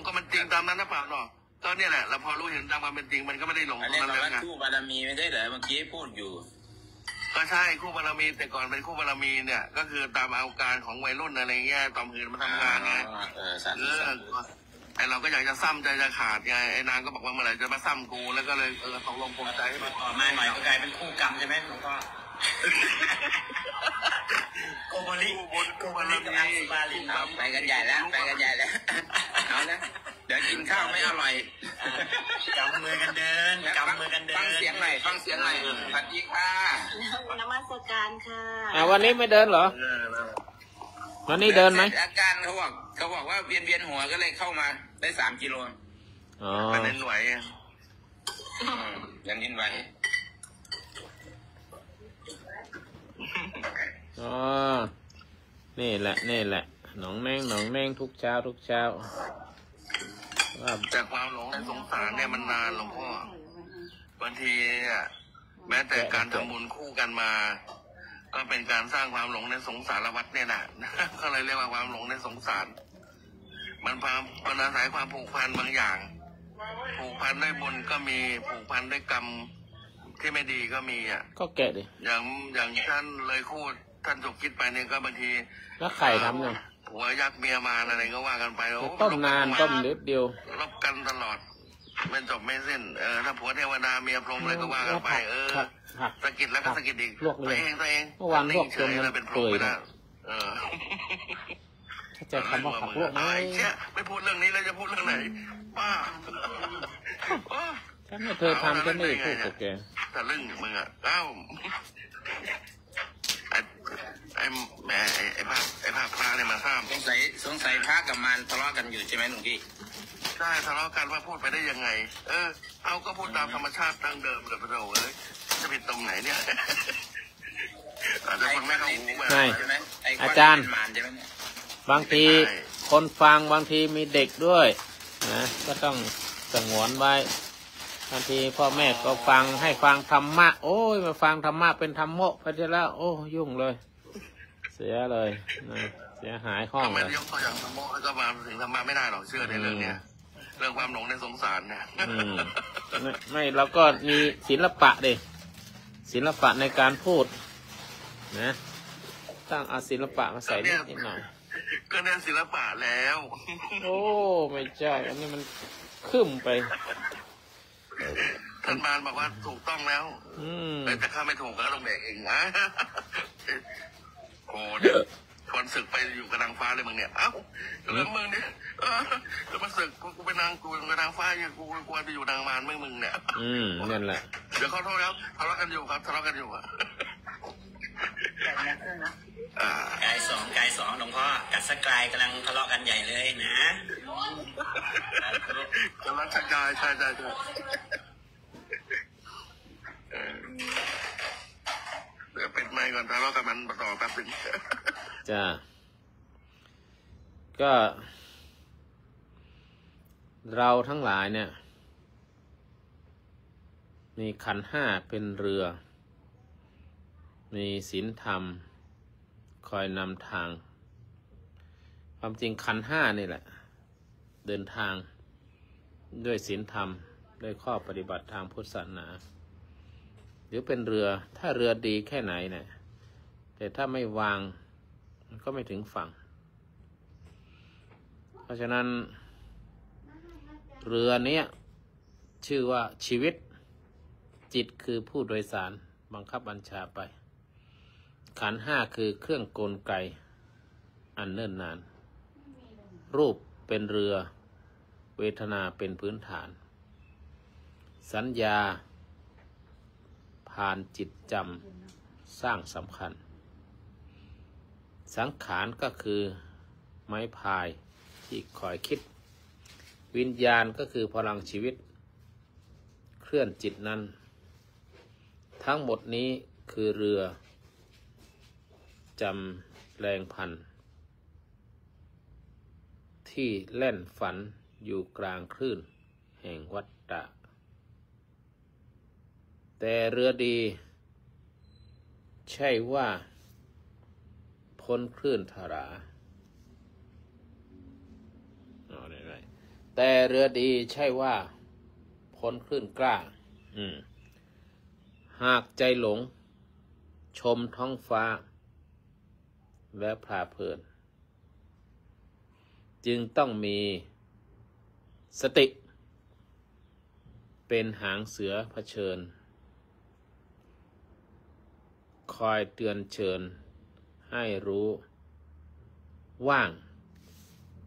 ก็มันจริงตามนั้นนะเปล่าเนาะก็เนี่ยแหละเราพอรู้เห็นตามความเป็นจริงมันก็ไม่ได้หลงตรงนั้นแล้วไงคู่บารมีไม่ได้เหรอเมื่อกี้พูดอยู่ก็ใช่คู่บารมีแต่ก่อนเป็นคู่บารมีเนี่ยก็คือตามอาการของวัยรุ่นอะไรเงี้ยต่อมหื่นมาทำงานไงไอเราก็อยากจะซ้ำใจจะขาดไงไอ้นางก็บอกว่าเมื่อไหร่จะมาซ้ำกูแล้วก็เลยตกลงปลงใจให้มันต่อมาหน่อยก็กลายเป็นคู่กรรมใช่ไหมหลวงพ่อโกบริกับอังสุบาลินไปกันใหญ่แล้วเอานะเดี๋ยวกินข้าวไม่อร่อยกำมือกันเดินฟังเสียงหน่อยสวัสดีค่ะนมัสการค่ะวันนี้ไม่เดินเหรอวันนี้เดินไหมอาการเขาบอกว่าเวียนหัวก็เลยเข้ามาได้3 กิโลมันเน้นไหวยังนินไหวนี่แหละหนองแนงทุกเช้าจากความหลงในสงสารเนี่ยมันนานหลวงพ่อบางทีแม้แต่การทำบุญคู่กันมาก็เป็นการสร้างความหลงในสงสารวัฏเนี่ยนะก็เลยเรียกว่าความหลงในสงสารมันอาศัยความผูกพันบางอย่างผูกพันด้วยบุญก็มีผูกพันด้วยกรรมที่ไม่ดีก็มีก็แกะดิอย่างท่านเลยคู่ท่านถูกคิดไปเนี่ยก็บางทีแล้วไข่ทำเนี่ยหัวยักษ์เมียมาอะไรก็ว่ากันไปต้มนานต้มนิดเดียวรบกันตลอดไม่จบไม่สิ้นถ้าผัวเทวดาเมียพรหมอะไรก็ว่ากันไปสะกิดแล้วก็สะกิดอีกตัวเองเมื่อวานลวกจนมันเป็นพรหมไปแล้วจะคำว่าขับลวกไหมไม่พูดเรื่องนี้แล้วจะพูดเรื่องไหนป้าฉันไม่เคยทำฉันไม่พูดกับแกแต่เรื่องมึงไอ้ภาคพระเนี่ยมาห้ามสงสัยพระกับมารทะเลาะกันอยู่ใช่ไหมหลวงพี่ใช่ทะเลาะกันว่าพูดไปได้ยังไงเอาก็พูดตามธรรมชาติตั้งเดิมเลยพระโจ้จะผิดตรงไหนเนี่ยแต่คนไม่เข้าหูใช่อาจารย์บางทีคนฟังบางทีมีเด็กด้วยนะก็ต้องสงวนไว้บางทีพ่อแม่ก็ฟังให้ฟังธรรมะโอ้ยมาฟังธรรมะเป็นธรรมโมไปแล้วโอ้ยุ่งเลยเสียเลยนะเสียหายห้องเลยยกตัวอย่างธรรมะก็มาถึงธรรมะไม่ได้หรอกเชื่อในเรื่องเนี้ยเรื่องความหลงในสงสารเนี่ยไม่เราก็มีศิลปะดิศิลปะในการพูดนะตั้งเอาศิลปะมาใส่นิดหน่อยก็เนี่ยศิลปะแล้วโอ้ไม่ใช่อันนี้มันขึ้นไปท่านมารบอกว่าถูกต้องแล้วแต่ข้าไม่ถูกก็ต้องแบกเองนะโอ้เดี๋ยวชวนศึกไปอยู่กับนางฟ้าเลยมึงเนี่ยเอ้าเรื่องมึงเนี่ยจะมาศึกกูเป็นนางกูกับนางฟ้าอย่างกูกลัวจะอยู่นางมารมึงเนี่ยนั่นแหละเดี๋ยวขอโทษแล้วทะเลาะกันอยู่ครับทะเลาะกันอยู่กายสองหลวงพ่อกัดสกายกำลังทะเลาะกันใหญ่เลยนะกำลังชักกายใช่เดี๋ยวปิดไมค์ก่อนทะเลาะกันมันต่อแป๊บนึงจ้าก็เราทั้งหลายเนี่ยมีขันธ์ห้าเป็นเรือมีศีลธรรมคอยนำทางความจริงขันธ์ห้านี่แหละเดินทางด้วยศีลธรรมด้วยข้อปฏิบัติทางพุทธศาสนาหรือเป็นเรือถ้าเรือดีแค่ไหนเนี่ยแต่ถ้าไม่วางมันก็ไม่ถึงฝั่งเพราะฉะนั้นเรือนี้ชื่อว่าชีวิตจิตคือผู้โดยสาร บังคับบัญชาไปขันธ์ห้าคือเครื่องกลไกอันเนิ่นนานรูปเป็นเรือเวทนาเป็นพื้นฐานสัญญาผ่านจิตจำสร้างสำคัญสังขารก็คือไม้พายที่คอยคิดวิญญาณก็คือพลังชีวิตเคลื่อนจิตนั้นทั้งหมดนี้คือเรือจำแรงพันที่แล่นฝันอยู่กลางคลื่นแห่งวัฏฏะแต่เรือดีใช่ว่าพ้นคลื่นทาราแต่เรือดีใช่ว่าพ้นคลื่นกล้าหากใจหลงชมท้องฟ้าและพลาเพลินจึงต้องมีสติเป็นหางเสือเผชิญคอยเตือนเชิญให้รู้ว่าง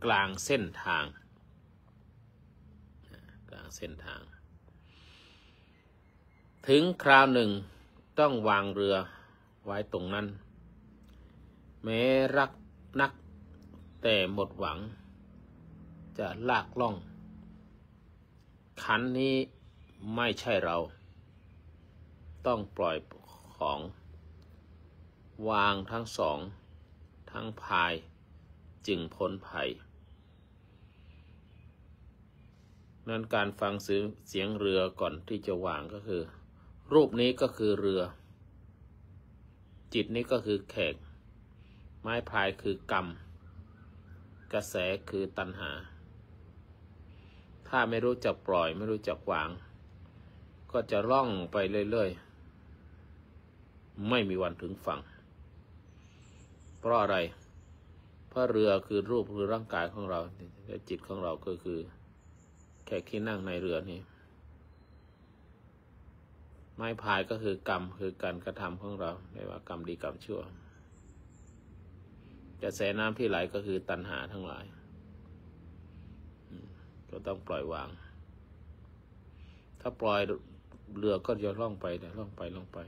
กลางเส้นทางถึงคราวหนึ่งต้องวางเรือไว้ตรงนั้นแม้รักนักแต่หมดหวังจะลากล่องขันนี้ไม่ใช่เราต้องปล่อยของวางทั้งสองทั้งพายจึงพ้นภัยนั้นการฟังเสียงเรือก่อนที่จะวางก็คือรูปนี้ก็คือเรือจิตนี้ก็คือแขกไม้พายคือกรรมกระแสคือตัณหาถ้าไม่รู้จักปล่อยไม่รู้จักวางก็จะล่องไปเรื่อยๆไม่มีวันถึงฝั่งเพราะอะไรเพราะเรือคือรูปคือร่างกายของเราและจิตของเราก็คือแขกที่นั่งในเรือนี้ไม้พายก็คือกรรมคือการกระทำของเราไม่ว่ากรรมดีกรรมชั่วกระแสน้ำที่ไหลก็คือตัณหาทั้งหลายก็ต้องปล่อยวางถ้าปล่อยเรือก็จะล่องไปล่องไป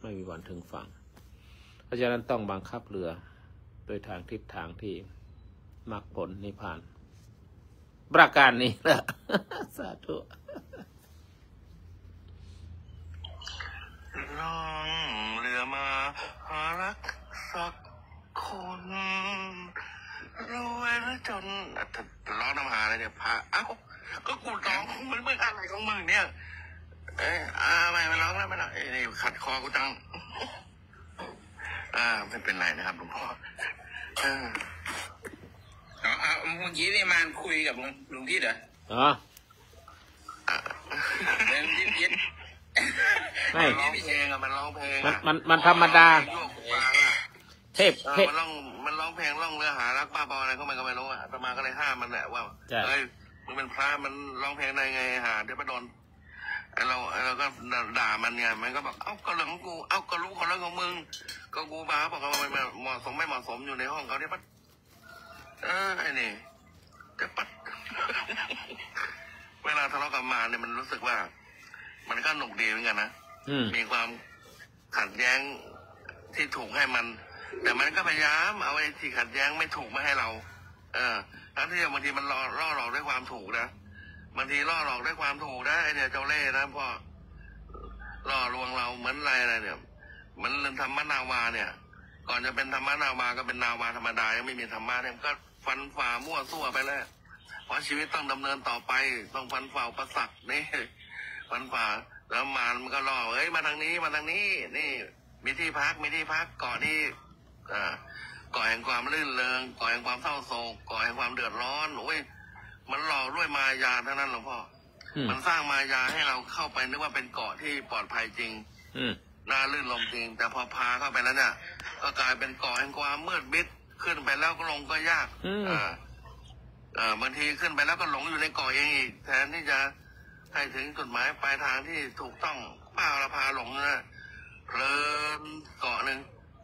ไม่มีวันถึงฝั่งเพราะฉะนั้นต้องบังคับเรือโดยทางทิศทางที่มรรคผลนิพพานประการนี้แหละสาธุล่องเรือมาหารักสักคนรวยหรือจนร้องน้ำหาอะไรเนี่ยพาเอ้าก็กูร้องมึงอะไรของมึงเนี่ยไม่ร้องแล้วไม่ร้องนี่ขัดคอกูจังไม่เป็นไรนะครับหลวงพ่อเมื่อกี้นี่มาคุยกับลุงทิศเหรอเรื่องทิศไม่ร้องเพลงมันร้องเพลงมันธรรมดาเทพมันร้องเพลงร้องเรือหารักป้าบออะไรก็ไม่รู้อ่ะประมาณก็เลยห้ามมันแหละว่าเฮ้ยมึงเป็นพระมันร้องเพลงได้ไงหาเดี๋ยวไปโดนเราก็ด่ามันเนี่ยมันก็บอกเอ้าก็เรื่องของกูเอ้าก็รู้คนเรื่องของมึงก็กูบ้าบอกว่ามันเหมาะสมไม่เหมาะสมอยู่ในห้องเขาเนี่ยปั๊ดไอ้นี่จะปั๊ดเวลาทะเลาะกับมาเนี่ยมันรู้สึกว่ามันก็หนุกดีเหมือนกันนะมีความขัดแย้งที่ถูกให้มันแต่มันก็พยายามเอาไอ้ที่ขัดแย้งไม่ถูกมาให้เราทั้งที่บางทีมันล่อหลอกด้วยความถูกนะบางทีล่อหลอกด้วยความถูกนะไอเนี่ยเจ้าเล่ห์นะพ่อล่อลวงเราเหมือนอะไรเนี่ยมันเรื่องธรรมนาวาเนี่ยก่อนจะเป็นธรรมนาวาก็เป็นนาวาธรรมดายังไม่มีธรรมะเนี่ยก็ฟันฝ่ามั่วซั่วไปแล้วเพราะชีวิตต้องดำเนินต่อไปต้องฟันฝ่าอุปสรรคนี่ฟันฝ่าแล้วมันก็ล่อมาทางนี้นี่มีที่พักเกาะนี่ก่อแห่งความลื่นเริงก่อแห่งความเศร้าโศกก่อแห่งความเดือดร้อนมันหลอกด้วยมายาเท่านั้นหลวงพ่อมันสร้างมายาให้เราเข้าไปนึกว่าเป็นเกาะที่ปลอดภัยจริงน่าลื่นลมจริงแต่พอพาเข้าไปแล้วเนี่ยก็กลายเป็นเกาะแห่งความมืดมิดขึ้นไปแล้วก็ลงก็ยากบางทีขึ้นไปแล้วก็หลงอยู่ในเกาะเองอีกแทนที่จะให้ถึงจุดหมายปลายทางที่ถูกต้องป้าเราพาหลงนะ เพลินเกาะหนึ่ง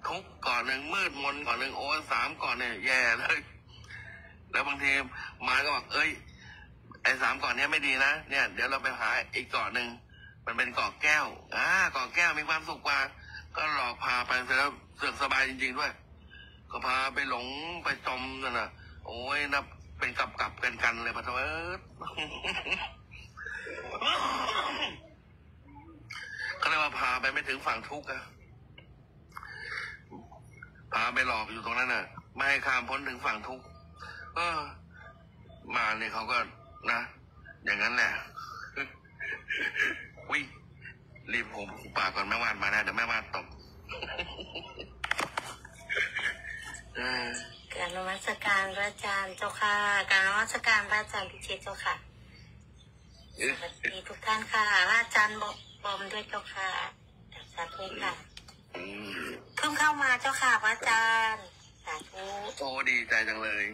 ทุกเกาะหนึ่งมืดมนเกาะหนึ่งโอ้3 เกาะเนี่ยแย่เลยแล้วบางทีมาก็บอกเอ้ยไอ้3 เกาะนี้ไม่ดีนะเนี่ยเดี๋ยวเราไปหาอีกเกาะหนึ่งมันเป็นเกาะแก้วเกาะแก้วมีความสุขกว่าก็หลอกพาไปเสร็จแล้วเสือกสบายจริงๆด้วยก็พาไปหลงไปจมนั่นน่ะโอ้ยนับเป็นกลับกันเลยพะเถอะเขาเรียกว่าพาไปไม่ถึงฝั่งทุกข์อะพาไปหลอกอยู่ตรงนั้นน่ะไม่ให้ข้ามพ้นถึงฝั่งทุกข์มาเนี่ยเขาก็นะอย่างนั้นแหละวิรีบผมปากก่อนแม่วาดมานะเดี๋ยวแม่วาดตบการนมัสการพระอาจารย์เจ้าค่ะการนมัสการพระอาจารย์พิชิตเจ้าค่ะสวัสดีทุกท่านค่ะพระอาจารย์บอมด้วยเจ้าค่ะสาธุค่ะเพิ่งเข้ามาเจ้าค่ะพระอาจารย์สาธุโอ้ดีใจจังเลย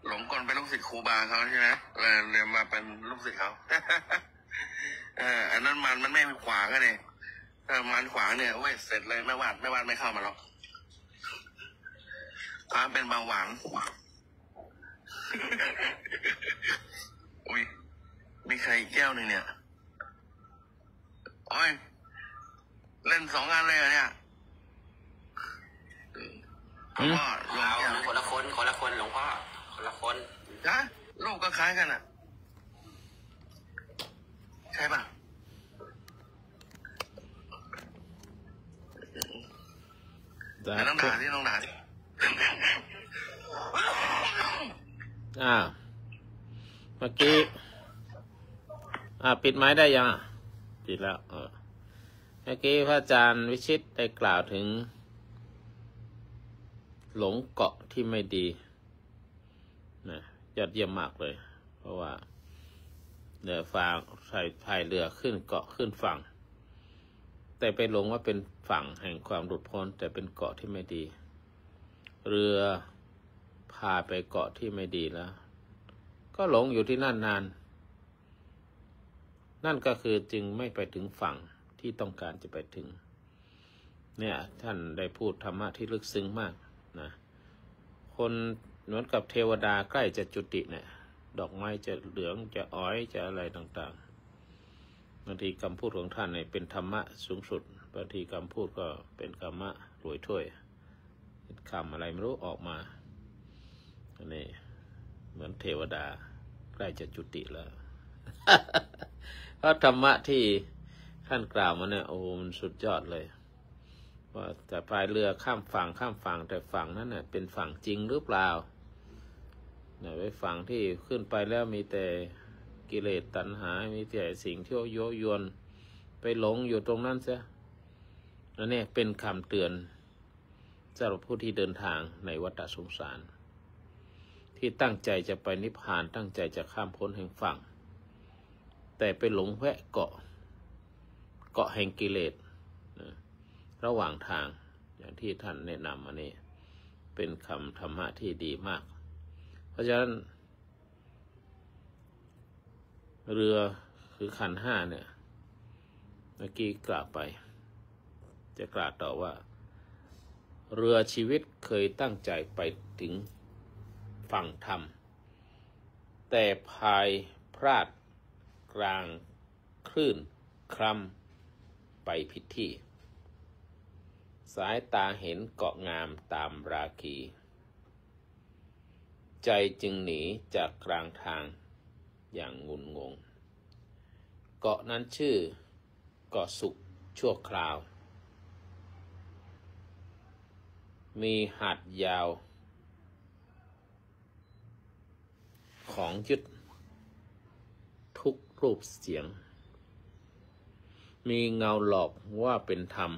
หลงกลเป็นลูกศิษย์ครูบาเขาใช่ไหมเรียนมาเป็นลูกศิษย์เขาอันนั้นมันไม่ขวางกันเลยถ้ามันขวางเนี่ยเว้ยเสร็จเลยไม่วาดไม่เข้ามาหรอกพาเป็นเบาหวานอุ้ยมีใครอีกแก้วหนึ่งเนี่ยโอ้ยเล่น2 อันเลยเหรอเนี่ยหลวงพ่อคนละคนหลวงพ่อคนละคนนะลูกก็คล้ายกันอ่ะใช่ป่ะต้องด่าที่ต้องด่าที่เมื่อกี้ปิดไม้ได้ยังปิดแล้วเมื่อกี้พระอาจารย์วิชิตได้กล่าวถึงหลงเกาะที่ไม่ดีนะยอดเยี่ยมมากเลยเพราะว่าเรือฟางใส่พายเรือขึ้นเกาะขึ้นฝั่งแต่ไปหลงว่าเป็นฝั่งแห่งความหลุดพ้นแต่เป็นเกาะที่ไม่ดีเรือพาไปเกาะที่ไม่ดีแล้วก็หลงอยู่ที่นั่นนานนั่นก็คือจึงไม่ไปถึงฝั่งที่ต้องการจะไปถึงเนี่ยท่านได้พูดธรรมะที่ลึกซึ้งมากนะคนเหมือนกับเทวดาใกล้จะจุติเนี่ยดอกไม้จะเหลืองจะอ้อยจะอะไรต่างๆบางทีคำพูดของท่านเนี่ยเป็นธรรมะสูงสุดบางทีคำพูดก็เป็นธรรมะรวยถ้วยคำอะไรไม่รู้ออกมาอันนี้เหมือนเทวดาใกล้จะจุติแล้ว เพราะธรรมะที่ท่านกล่าวมาเนี่ยโอ้มันสุดยอดเลยว่าแต่พายเรือข้ามฝั่งแต่ฝั่งนั้นเน่ะเป็นฝั่งจริงหรือเปล่าเนี่ยไปฝั่งที่ขึ้นไปแล้วมีแต่กิเลสตัณหามีแต่สิ่งที่โยยวนไปหลงอยู่ตรงนั้นซะแล้วเนี่ยเป็นคำเตือนสำหรับผู้ที่เดินทางในวัฏสงสารที่ตั้งใจจะไปนิพพานตั้งใจจะข้ามพ้นแห่งฝั่งแต่ไปหลงแวะเกาะแห่งกิเลสระหว่างทางอย่างที่ท่านแนะนำอันนี้เป็นคำธรรมะที่ดีมากเพราะฉะนั้นเรือคือขันธ์ 5เนี่ยเมื่อกี้กล่าวไปจะกล่าวต่อว่าเรือชีวิตเคยตั้งใจไปถึงฝั่งธรรมแต่พายพลาดกลางคลื่นคร่ำไปผิดที่สายตาเห็นเกาะงามตามราคีใจจึงหนีจากกลางทางอย่างงุนงงเกาะนั้นชื่อเกาะสุขชั่วคราวมีหาดยาวของยึดทุกรูปเสียงมีเงาหลอกว่าเป็นธรรม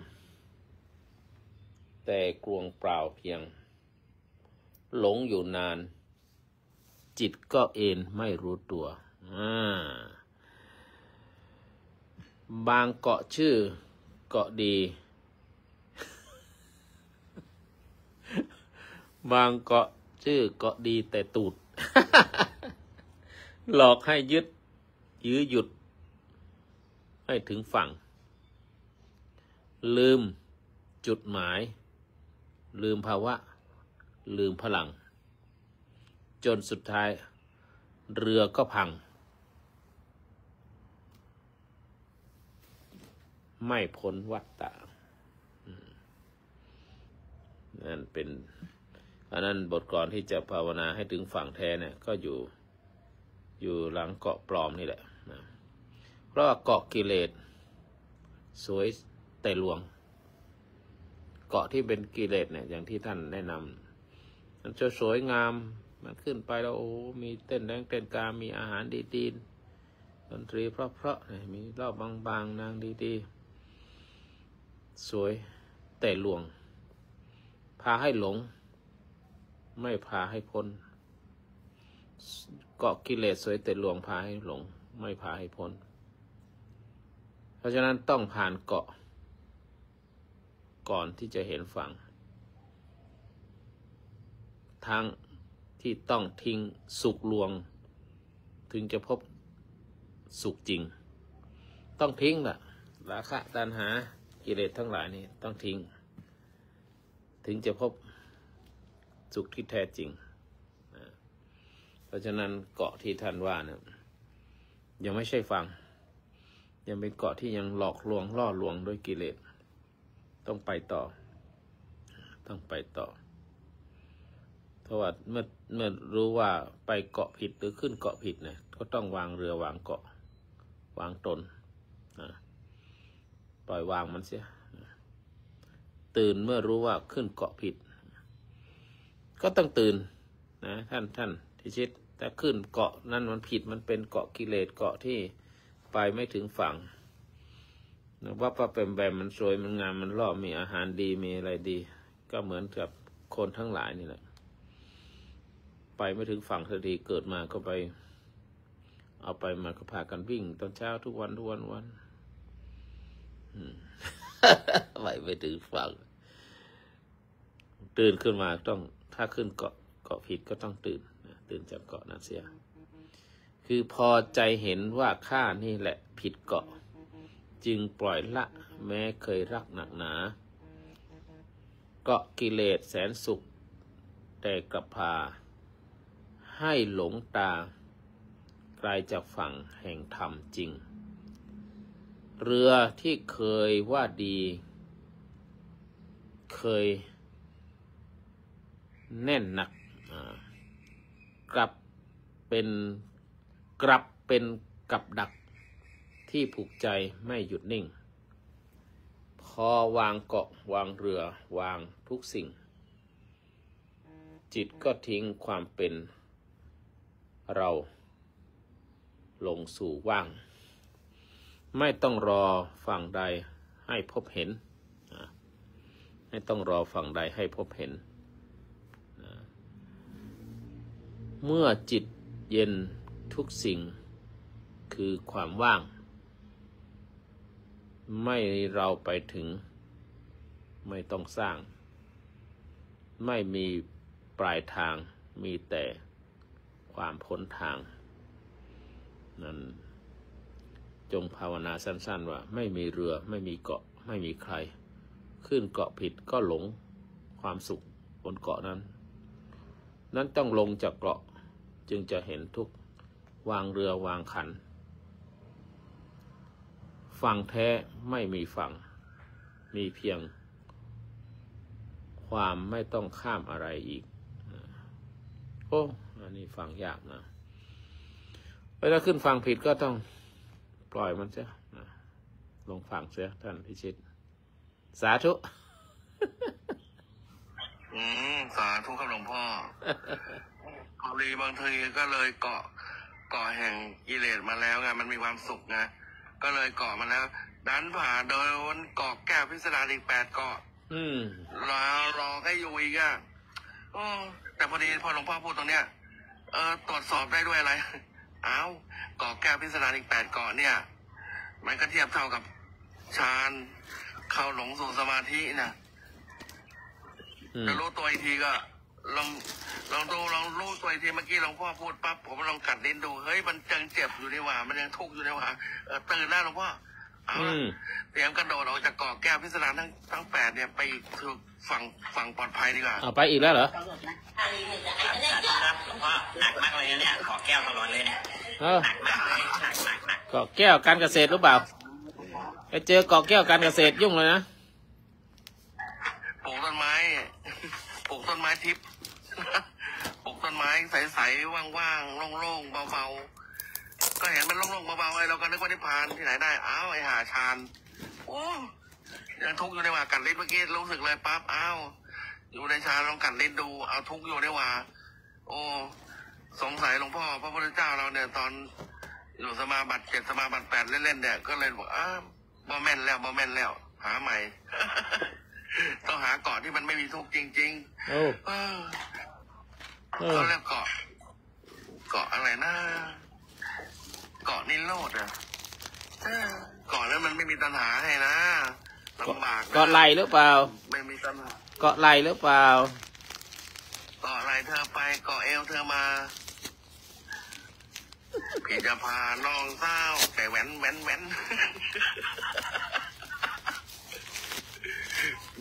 แต่กลวงเปล่าเพียงหลงอยู่นานจิตก็เอนไม่รู้ตัวบางเกาะชื่อเกาะดี บางเกาะชื่อเกาะดีแต่ตูด หลอกให้ยึดยื้อหยุดให้ถึงฝั่ง ลืมจุดหมายลืมภาวะลืมพลังจนสุดท้ายเรือก็พังไม่พ้นวัฏฏะนั่นเป็นอันนั้นบทกลอนที่จะภาวนาให้ถึงฝั่งแท้เนี่ยก็อยู่หลังเกาะปลอมนี่แหละนะเพราะว่าเกาะกิเลสสวยแต่ลวงเกาะที่เป็นกิเลสเนี่ยอย่างที่ท่านแนะนำมันจะสวยงามมันขึ้นไปแล้วโอ้มีเต้นแดงเต้นกามีอาหารดีๆดนตรีเพราะๆมีรอบบางๆนางดีๆสวยแต่ลวงพาให้หลงไม่พาให้พ้นเกาะกิเลสสวยแต่ลวงพาให้หลงไม่พาให้พ้นเพราะฉะนั้นต้องผ่านเกาะก่อนที่จะเห็นฝั่งทางที่ต้องทิ้งสุขลวงถึงจะพบสุขจริงต้องทิ้งล่ะราคะตัณหากิเลสทั้งหลายนี่ต้องทิ้งถึงจะพบสุขที่แท้จริงเพราะฉะนั้นเกาะที่ท่านว่าเนี่ยยังไม่ใช่ฝั่งยังเป็นเกาะที่ยังหลอกลวงล่อลวงด้วยกิเลสต้องไปต่อเพราะว่าเมื่อรู้ว่าไปเกาะผิดหรือขึ้นเกาะผิดเนี่ยก็ต้องวางเรือวางเกาะวางตนปล่อยวางมันเสียตื่นเมื่อรู้ว่าขึ้นเกาะผิดก็ต้องตื่นนะท่านที่ชิดแต่ขึ้นเกาะนั้นมันผิดมันเป็นเกาะกิเลสเกาะที่ไปไม่ถึงฝั่งว่าแบมมันสวยมันงามมันล่อมีอาหารดีมีอะไรดีก็เหมือนกับคนทั้งหลายนี่แหละไปไม่ถึงฝั่งสักทีเกิดมาก็ไปเอาไปมาก็พากันวิ่งตอนเช้าทุกวันไปไม่ถึงฝั่งตื่นขึ้นมาต้องถ้าขึ้นเกาะผิดก็ต้องตื่นจากเกาะนั้นเสียคือพอใจเห็นว่าข้านี่แหละผิดเกาะจึงปล่อยละแม้เคยรักหนักหนาเกาะกิเลสแสนสุขแต่กลับพาให้หลงตาไกลจากฝั่งแห่งธรรมจริงเรือที่เคยว่าดีเคยแน่นหนักกลับเป็นกับดักที่ผูกใจไม่หยุดนิ่งพอวางเกาะวางเรือวางทุกสิ่งจิตก็ทิ้งความเป็นเราลงสู่ว่างไม่ต้องรอฝั่งใดให้พบเห็นไม่ต้องรอฝั่งใดให้พบเห็นเมื่อจิตเย็นทุกสิ่งคือความว่างไม่เราไปถึงไม่ต้องสร้างไม่มีปลายทางมีแต่ความพ้นทางนั้นจงภาวนาสั้นๆว่าไม่มีเรือไม่มีเกาะไม่มีใครขึ้นเกาะผิดก็หลงความสุขบนเกาะนั้นต้องลงจากเกาะจึงจะเห็นทุกข์วางเรือวางขันฝั่งแท้ไม่มีฝั่งมีเพียงความไม่ต้องข้ามอะไรอีกโอ้อันนี้ฟังยากนะเวลาขึ้นฝั่งผิดก็ต้องปล่อยมันเสียลงฝั่งเสียท่านพิชิตสาธุ สาธุครับหลวงพ่อพอดีบางทีก็เลยเกาะแห่งกิเลสมาแล้วไงมันมีความสุขไงก็เลยเกาะมาแล้วดันผ่าโดยวันเกาะแก้วพิสดารอีก8 เกาะรอให้อยู่อีกอ่ะแต่พอดีพอหลวงพ่อพูดตรงเนี้ยตรวจสอบได้ด้วยอะไรเกาะแก้วพิสดารอีก8 เกาะเนี่ยมันก็เทียบเท่ากับฌานเข้าหลงสู่สมาธินะจะรู้ตัวอีกทีก็ลองรู้ตัวอีกทีเมื่อกี้หลวงพ่อพูดปั๊บผมลองกัดลิ้นดูเฮ้ยมันยังเจ็บอยู่นี่หว่ามันยังทุกข์อยู่นี่หว่าตื่นได้หลวงพ่อ เตรียมกระโดดออกจากเกาะแก้วพิสดารทั้ง8เนี่ยไปถึงฝั่งปลอดภัยดีกว่าไปอีกแล้วเหรอหลวงพ่อหนักมากเลยเนี่ยเกาะแก้วตลอดเลยเนี่ยหนักมากเลยหนักเกาะแก้วการเกษตรหรือเปล่าไปเจอเกาะแก้วการเกษตรยุ่งเลยนะปลูกต้นไม้ทิพย์ปลูกต้นไม้ใสๆว่างๆโล่งๆเบาๆก็เห็นมันโล่งๆเบาๆไอ้เราก็นึกว่านิพพานที่ไหนได้อ้าวไอ้หาชานโอ้ยังทุกข์อยู่ในว่ากัดลิ้นเมื่อกี้รู้สึกเลยปั๊บอ้าวอยู่ในชาลองกัดลิ้นดูเอาทุกข์อยู่ในว่าโอ้สงสัยหลวงพ่อพระพุทธเจ้าเราเนี่ยตอนอยู่สมาบัติ7สมาบัติ8เล่นๆเนี่ยก็เลยบอกบ่แม่นแล้วหาใหม่ ต้องหาเกาะที่มันไม่มีทุกข์จริงๆเขาเรียกเกาะอะไรนะเกาะนิโรธอ่ะเกาะนั้นมันไม่มีตัณหาให้นะลำบากเกาะไหลหรือเปล่าไม่มีตัณหาเกาะไหลหรือเปล่าเกาะไหลเธอไปเกาะเอวเธอมาพี่จะพาน้องเศร้าแต่แหวน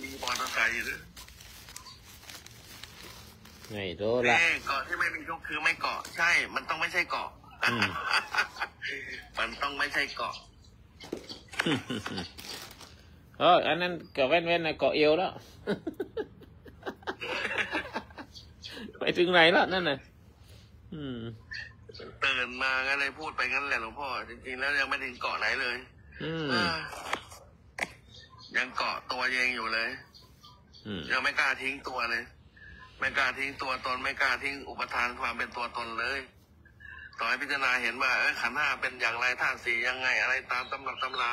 มีมอเตอร์ไซค์ด้วยไม่รู้ละเกาะที่ไม่มีทุกข์คือไม่เกาะใช่มันต้องไม่ใช่เกาะมันต้องไม่ใช่เกาะอันนั้นเกาะแว่นๆนะเกาะเอวแล้วไปถึงไหนแล้วนั่นน่ะตื่นมาก็เลยพูดไปงั้นแหละหลวงพ่อจริงๆแล้วยังไม่ถึงเกาะไหนเลยยังเกาะตัวเองอยู่เลยยังไม่กล้าทิ้งตัวเลยไม่กล้าทิ้งตัวตนไม่กล้าทิ้งอุปทานความเป็นตัวตนเลยต่อให้พิจารณาเห็นว่าขันธ์ 5เป็นอย่างไรธาตุ 4ยังไงอะไรตามตำรับตำรา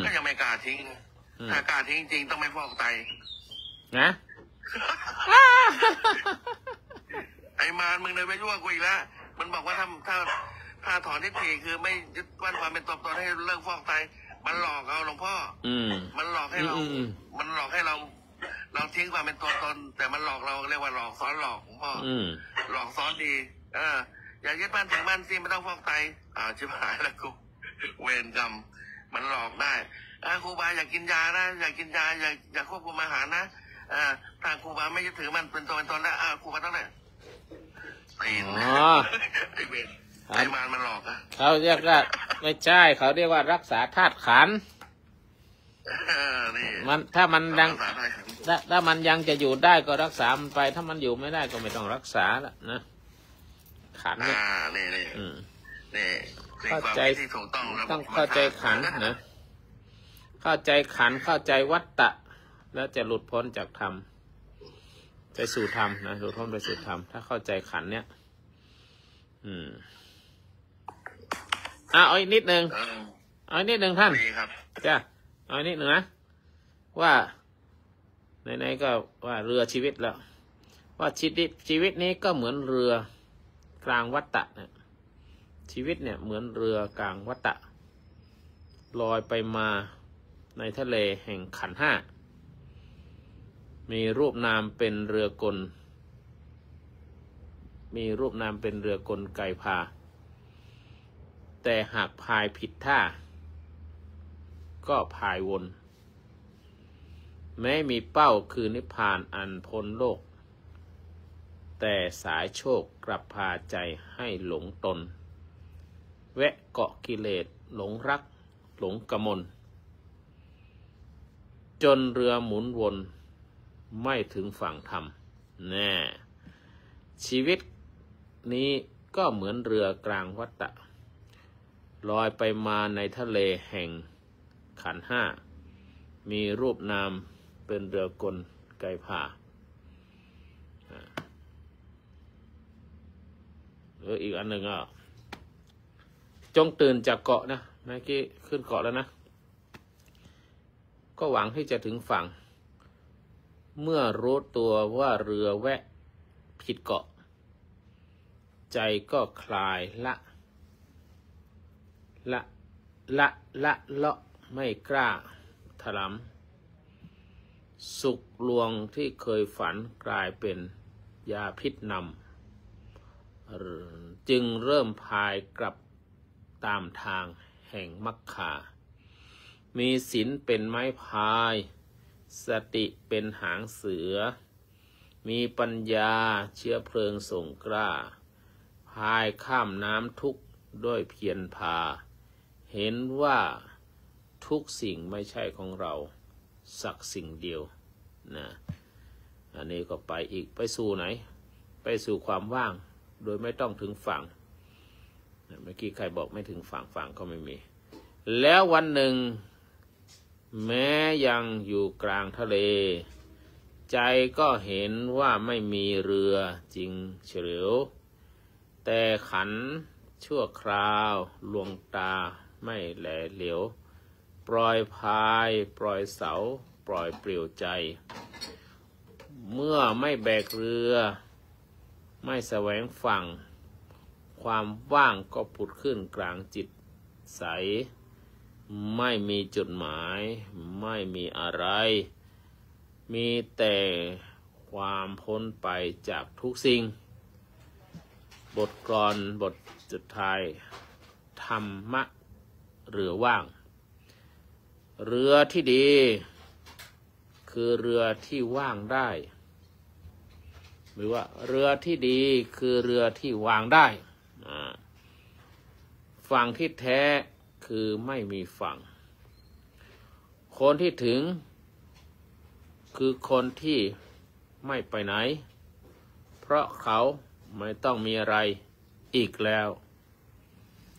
ก็ยังไม่กล้าทิ้งถ้ากล้าทิ้งจริงต้องไม่ฟอกไตนะ ไอ้มารมึงเลยไปยั่วกูอีกแล้วมันบอกว่าถ้าถอนทิฏฐิคือไม่ยึดมั่นความเป็นตัวตนให้เลิกฟอกไตมันหลอกเอาหลวงพ่อมันหลอกให้เราทิ้งความเป็นตัวตนแต่มันหลอกเราเรียกว่าหลอกซ้อนหลอกหลวงพ่อหลอกซ้อนดีอย่ายึดมั่นถึงมั่นสิไม่ต้องฟอกไตชิบหายแล้วกูเวรกรรมมันหลอกได้ครูบาอยากกินยานะอยากกินยาอยากควบคุมอาหารนะถ้าครูบาไม่ยึดถือมันเป็นตัวเป็นตนแล้วครูบาต้องได้ตีนไอ้เวรไอ้มารมันหลอกเขาเรียกว่าไม่ใช่เขาเรียกว่ารักษาธาตุขันธ์มันถ้ามันยังจะอยู่ได้ก็รักษามันไปถ้ามันอยู่ไม่ได้ก็ไม่ต้องรักษาละนะขันธ์นี่เข้าใจที่ถูกต้องเข้าใจขันธ์นะเข้าใจขันธ์เข้าใจวัฏฏะแล้วจะหลุดพ้นจากธรรมไปสู่ธรรมนะหลุดพ้นไปสู่ธรรมถ้าเข้าใจขันธ์เนี้ยเอาอีกนิดนึงท่านจ้ะเอาอีกนิดนึงนะว่าไหนๆก็ว่าเรือชีวิตแล้วว่าชีวิตนี้ก็เหมือนเรือกลางวัฏฏะเนี่ยชีวิตเนี่ยเหมือนเรือกลางวัฏฏะลอยไปมาในทะเลแห่งขันธ์ 5มีรูปนามเป็นเรือกลไกพาแต่หากพายผิดท่าก็พายวนแม้มีเป้าคือนิพพานอันพ้นโลกแต่สายโชคกลับพาใจให้หลงตนแวะเกาะกิเลสหลงรักหลงกมลจนเรือหมุนวนไม่ถึงฝั่งธรรมแน่ชีวิตนี้ก็เหมือนเรือกลางวัฏฏะลอยไปมาในทะเลแห่งขันธ์ 5มีรูปนามเป็นเรือกลไกพาอีกอันหนึ่งจงตื่นจากเกาะนะเมื่อกี้ขึ้นเกาะแล้วนะก็หวังที่จะถึงฝั่งเมื่อรู้ตัวว่าเรือแวะผิดเกาะใจก็คลายละเลาะไม่กล้าถลำสุขลวงที่เคยฝันกลายเป็นยาพิษนำจึงเริ่มพายกลับตามทางแห่งมรรคา มีศีลเป็นไม้พายสติเป็นหางเสือมีปัญญาเชื้อเพลิงส่งกล้าพายข้ามน้ำทุกข์ด้วยเพียรพาเห็นว่าทุกสิ่งไม่ใช่ของเราสักสิ่งเดียวนะอันนี้ก็ไปอีกไปสู่ไหนไปสู่ความว่างโดยไม่ต้องถึงฝั่งเมื่อกี้ใครบอกไม่ถึงฝั่งก็ไม่มีแล้ววันหนึ่งแม้ยังอยู่กลางทะเลใจก็เห็นว่าไม่มีเรือจริงเฉลียวแต่ขันชั่วคราวลวงตาไม่แลเหลียวปล่อยพายปล่อยเสาปล่อยเปลี่ยวใจเมื่อไม่แบกเรือไม่แสวงฝั่งความว่างก็ผุดขึ้นกลางจิตใสไม่มีจุดหมายไม่มีอะไรมีแต่ความพ้นไปจากทุกสิ่งบทกลอนบทสุดท้ายธรรมะเรือว่างเรือที่ดีคือเรือที่ว่างได้หรือว่าเรือที่ดีคือเรือที่วางได้ฝั่งที่แท้คือไม่มีฝั่งคนที่ถึงคือคนที่ไม่ไปไหนเพราะเขาไม่ต้องมีอะไรอีกแล้ว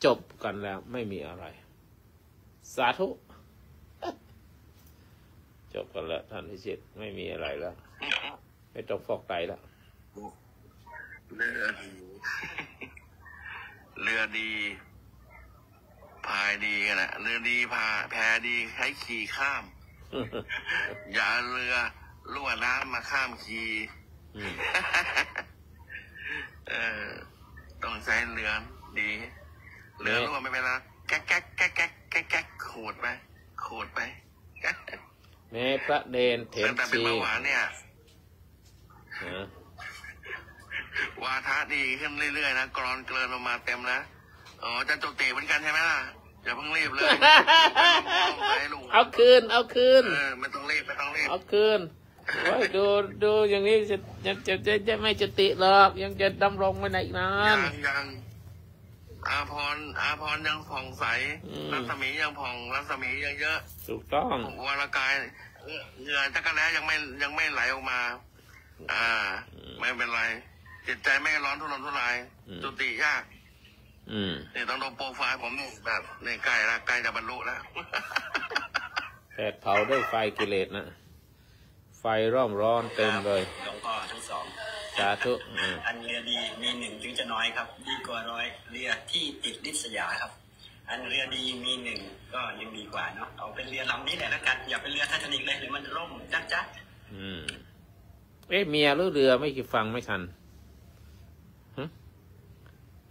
จบกันแล้วไม่มีอะไรสาธุจบกันแล้วท่านพิชิตไม่มีอะไรแล้วไม่ต้องฟอกไตแล้วเรือดีพายดีกันแหละเรือดีแพดีให้ขี่ข้ามอย่าเรือรั่วน้ำมาข้ามขี่ต้องใช้เรือดีเรือรั่วไม่เป็นไรแก๊กขูดไปแม้พระเดนเถรแต่เป็นชีเบาหวานเนี่ยวาทะดีขึ้นเรื่อยๆนะกรอนเกลือนออกมาเต็มนะอ๋อจะจุติเหมือนกันใช่ไหมล่ะอย่าเพิ่งรีบเลยเอาคืนไม่ต้องรีบเอาคืนโอ้ยดูอย่างนี้จะไม่จุติหรอกยังจะดำรงไว้ไหนอีกนานยังอาพรยังผ่องใสรัศมียังผ่องรัศมียังเยอะถูกต้องวรกายเหงื่อจักรแล้ยังไม่ไหลออกมาไม่เป็นไรจิตใจไม่ร้อนทุรนทุรายจุติยากนี่ต้องดูโปรไฟล์ผมแบบนี่ใกล้จะบรรลุแล้วแผดเผาด้วยไฟกิเลสนะไฟร่อมร้อนเต็มเลยหลวงพ่อทั้งสองสาธุอันเรือดีมีหนึ่งถึงจะน้อยครับดีกว่าร้อยเรือที่ติดริษยาครับอันเรือดีมีหนึ่งก็ยังดีกว่าเนาะเอาเป็นเรือลำนี้แหละแล้วกันอย่าเป็นเรือไททานิคเลยหรือมันร่มจัดเมียหรือเรือไม่กี่ฟังไม่ทัน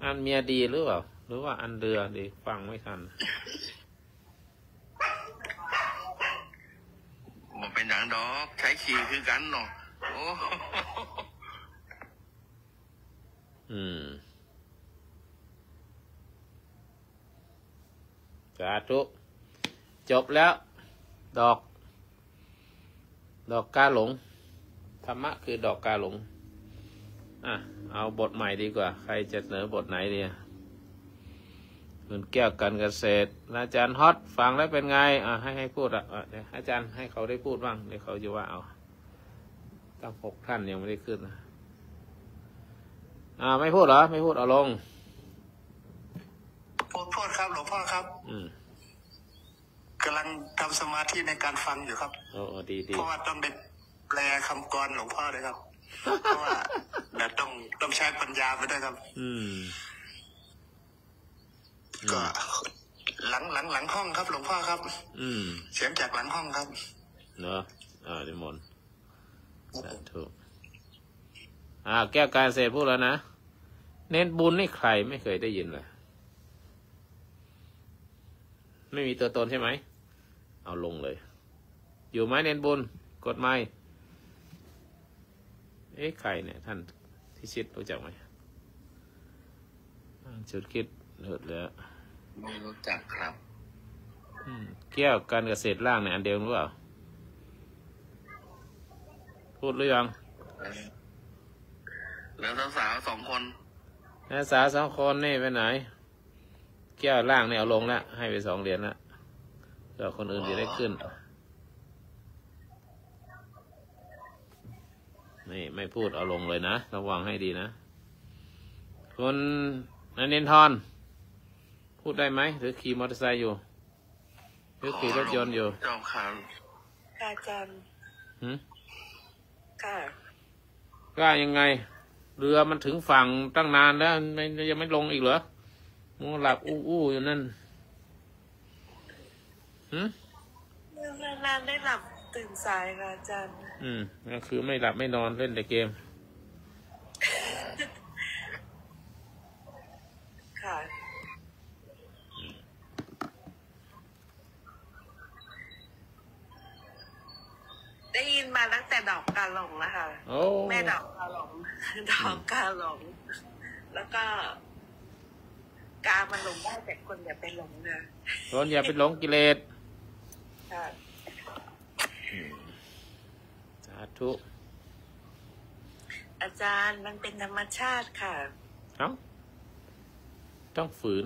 อันเมียดีหรือเปล่าหรือว่าอันเรือดีฟังไม่ทันมันเป็นอย่างดอกใช้ขี่คือกันเนาะสาธุจบแล้วดอกกาหลงธรรมะคือดอกกาหลงเอาบทใหม่ดีกว่าใครจะเสนอบทไหนดีคุณแก้วกันเกษตรอาจารย์ฮอตฟังแล้วเป็นไงให้พูดเดี๋ยวอาจารย์ให้เขาได้พูดบ้างเดี๋ยวเขาจะว่าเอาตั้ง6 ท่านยังไม่ได้ขึ้นนะไม่พูดเหรอไม่พูดเอาลงพูดครับหลวงพ่อครับกำลังทำสมาธิในการฟังอยู่ครับดีเพราะว่าต้องได้แปลคำกรหลวงพ่อเลยครับเพราะว่าแบบต้องใช้ปัญญาไปด้วยครับก็หลังห้องครับหลวงพ่อครับเสียงจากหลังห้องครับเนาะนิมนต์ถูกแก้วการเสร็จพูดแล้วนะเน้นบุญนี่ใครไม่เคยได้ยินเลยไม่มีตัวตนใช่ไหมเอาลงเลยอยู่ไหมเน้นบุญกดไม้ใครเนี่ยท่านที่ชิดรู้จักไหมจุดคิดเหิดแล้วไม่รู้จักครับคิด กี่ยวการเกษตรล่างเนี่ยอันเดียวหรือเปล่าพูดหรือยังแล้วสาว2 คนนักศึกษา2 คนนี่ไปไหนเกี่ยวล่างเนี่ยเอาลงแล้วให้ไป2 เหรียญแล้วเดี๋ยวคนอื่นจะได้ขึ้นนี่ไม่พูดเอาลงเลยนะระวังให้ดีนะคุณนันเนนทรพูดได้ไหมหรือขี่มอเตอร์ไซค์อยู่หรือขี่รถยนต์อยู่เจ้าค่ะอาจารย์ค่ะก็ยังไงเรือมันถึงฝั่งตั้งนานแล้วยังไม่ลงอีกเหรอมึงหลับอู้อยู่นั่นนานได้หลับตื่นสายค่ะอาจารย์ก็คือไม่หลับไม่นอนเล่นแต่เกมค่ะได้ยินมาตั้งแต่ดอกกาหลงแล้วค่ะแม่ดอกกาหลงแล้วก็กามันหลงได้แต่คนอย่าไปหลงนะคนอย่าไปหลงกิเลสค่ะสาธุอาจารย์มันเป็นธรรมชาติค่ะต้องฝืน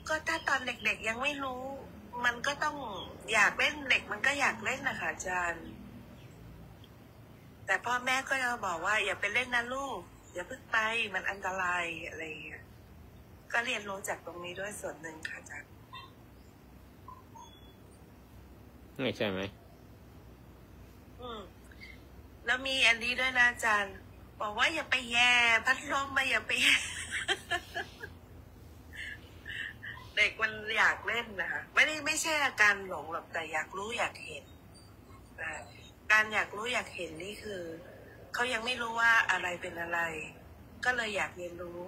ก็ถ้าตอนเด็กๆยังไม่รู้มันก็ต้องอยากเล่นเด็กมันก็อยากเล่นนะคะอาจารย์แต่พ่อแม่ก็จะบอกว่าอย่าไปเล่นนะลูกอย่าเพิ่งไปมันอันตรายอะไรอย่างเงี้ยก็เรียนรู้จากตรงนี้ด้วยส่วนหนึ่งค่ะอาจารย์ไม่ใช่ไหมแล้วมีอันนี้ด้วยนะอาจารย์บอกว่าอย่าไปแย่พัดลมมาอย่าไปแย่ เด็กมันอยากเล่นนะคะไม่ใช่อาการหลงหรอกแต่อยากรู้อยากเห็นการอยากรู้อยากเห็นนี่คือเขายังไม่รู้ว่าอะไรเป็นอะไรก็เลยอยากเรียนรู้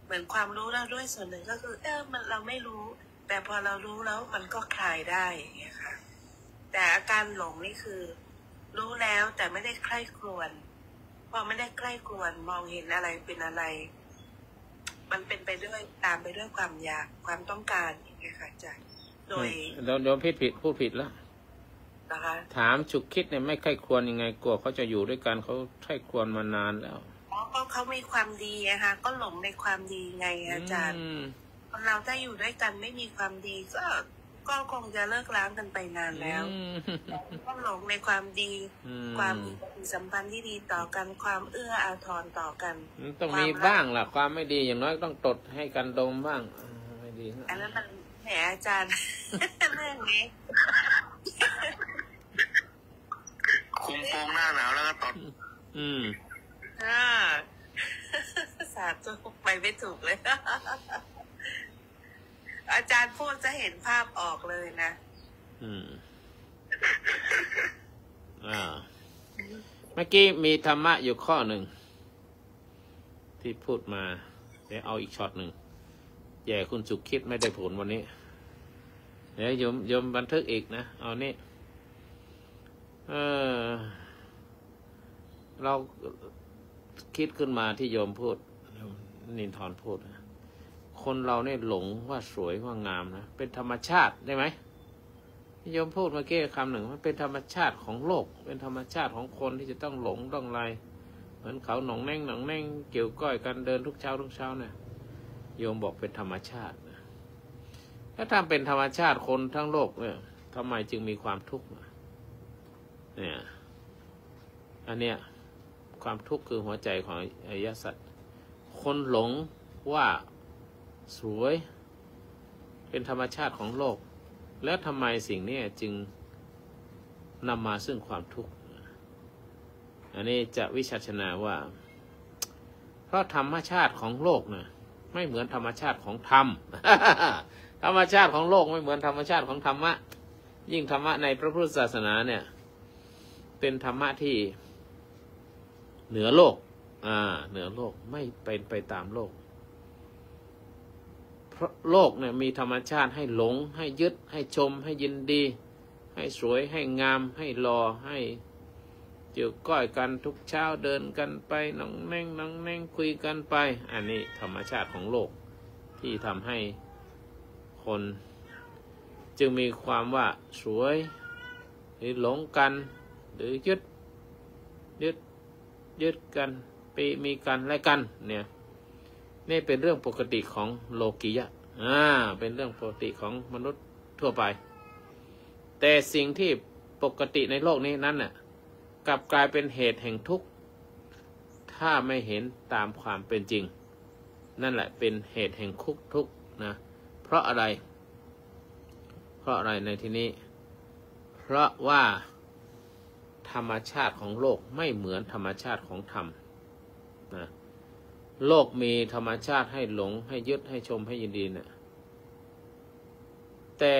เหมือนความรู้แล้วด้วยส่วนหนึ่งก็คือมันเราไม่รู้แต่พอเรารู้แล้วมันก็คลายได้อย่างเงี้ยค่ะแต่อาการหลงนี่คือรู้แล้วแต่ไม่ได้ใคร่ครวญพอไม่ได้ใคร่ครวญมองเห็นอะไรเป็นอะไรมันเป็นไปด้วยตามไปด้วยความอยากความต้องการอย่างเงี้ยค่ะอาจารย์โดยพูดผิดแล้วนะคะถามฉุกคิดเนี่ยไม่ใคร่ครวญยังไงกลัวเขาจะอยู่ด้วยกันเขาใคร่ครวญมานานแล้วก็เขามีความดีนะคะก็หลงในความดีไงอาจารย์คนเราถ้าอยู่ด้วยกันไม่มีความดีก็คงจะเลิกล้างกันไปนานแล้วก็หลงในความดีความสัมพันธ์ที่ดีต่อกันความเอื้ออาทรต่อกันต้องมีบ้างล่ะความไม่ดีอย่างน้อยต้องตดให้กันดมบ้างไม่ดีอันนั้นมันแหมอาจารย์เรื่องนี้คุมโปงหน้าหนาวแล้วก็ตดสาธุไปไม่ถูกเลยอาจารย์พูดจะเห็นภาพออกเลยนะเมื่อกี้มีธรรมะอยู่ข้อหนึ่งที่พูดมาเดี๋ยวเอาอีกช็อตหนึ่งแย่คุณสุขคิดไม่ได้ผลวันนี้เดี๋ยวโยมบันทึกอีกนะเอานี่เราคิดขึ้นมาที่โยมพูดนินทรพูดนะคนเราเนี่ยหลงว่าสวยว่างามนะเป็นธรรมชาติได้ไหมโยมพูดเมื่อกี้คำหนึ่งมันเป็นธรรมชาติของโลกเป็นธรรมชาติของคนที่จะต้องหลงต้องไรเหมือนเขาหนองแน่งเกี่ยวก้อยกันเดินทุกเช้าเนี่ยโยมบอกเป็นธรรมชาตินะถ้าทำเป็นธรรมชาติคนทั้งโลกเนี่ยทำไมจึงมีความทุกข์เนี่ยอันเนี้ยความทุกข์คือหัวใจของอริยสัจคนหลงว่าสวยเป็นธรรมชาติของโลกแล้วทำไมสิ่งนี้จึงนำมาซึ่งความทุกข์อันนี้จะวิจัชนาว่าเพราะธรรมชาติของโลกนะไม่เหมือนธรรมชาติของธรรม ธรรมชาติของโลกไม่เหมือนธรรมชาติของธรรมะยิ่งธรรมะในพระพุทธศาสนาเนี่ยเป็นธรรมะที่เหนือโลกเหนือโลกไม่เป็นไปตามโลกเพราะโลกเนี่ยมีธรรมชาติให้หลงให้ยึดให้ชมให้ยินดีให้สวยให้งามให้หล่อให้เกี่ยวก้อยกันทุกเช้าเดินกันไปน้องแน่งคุยกันไปอันนี้ธรรมชาติของโลกที่ทำให้ คนจึงมีความว่าสวยหรือหลงกันหรือยึดกันมีกันและกันเนี่ยนี่เป็นเรื่องปกติของโลกียะเป็นเรื่องปกติของมนุษย์ทั่วไปแต่สิ่งที่ปกติในโลกนี้นั้นน่ะกลับกลายเป็นเหตุแห่งทุกข์ถ้าไม่เห็นตามความเป็นจริงนั่นแหละเป็นเหตุแห่งทุกข์นะเพราะอะไรในที่นี้เพราะว่าธรรมชาติของโลกไม่เหมือนธรรมชาติของธรรมนะโลกมีธรรมชาติให้หลงให้ยึดให้ชมให้ยินดีเนี่ยแต่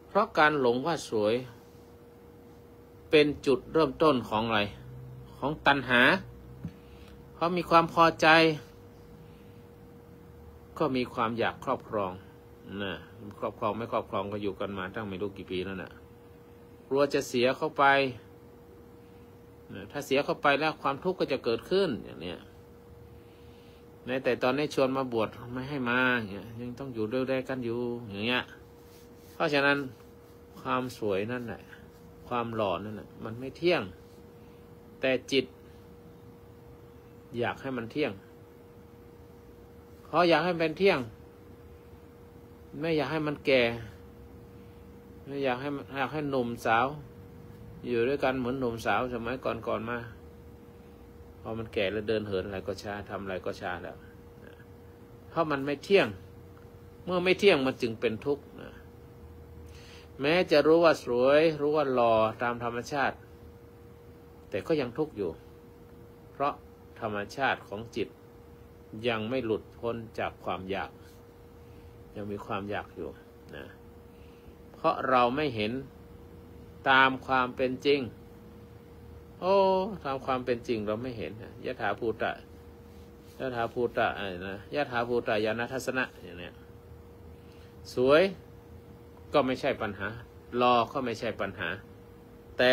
เพราะการหลงว่าสวยเป็นจุดเริ่มต้นของอะไรของตัณหาเพราะมีความพอใจก็มีความอยากครอบครองนะครอบครองไม่ครอบครองก็อยู่กันมาตั้งไม่รู้กี่ปีแล้วนะกลัวจะเสียเข้าไปนะถ้าเสียเข้าไปแล้วความทุกข์ก็จะเกิดขึ้นอย่างเนี้ยในแต่ตอนนี้ชวนมาบวชไม่ให้มาเนี่ยยังต้องอยู่ด้วยกันอยู่อย่างเงี้ยเพราะฉะนั้นความสวยนั่นแหละความหล่อนั่นแหละมันไม่เที่ยงแต่จิตอยากให้มันเที่ยงเพราะอยากให้มันเป็นเที่ยงไม่อยากให้มันแก่ไม่อยากให้หนุ่มสาวอยู่ด้วยกันเหมือนหนุ่มสาวสมัยก่อนมาพอมันแก่แล้วเดินเหินอะไรก็ช้าทำอะไรก็ช้าแล้วเพราะมันไม่เที่ยงเมื่อไม่เที่ยงมันจึงเป็นทุกข์แม้จะรู้ว่าสวยรู้ว่าหล่อตามธรรมชาติแต่ก็ยังทุกข์อยู่เพราะธรรมชาติของจิตยังไม่หลุดพ้นจากความอยากยังมีความอยากอยู่นะเพราะเราไม่เห็นตามความเป็นจริงตามความเป็นจริงเราไม่เห็นยถาภูตะนะยถาภูตะญาณทัสสนะอย่างเนี้ยสวยก็ไม่ใช่ปัญหาหล่อก็ไม่ใช่ปัญหาแต่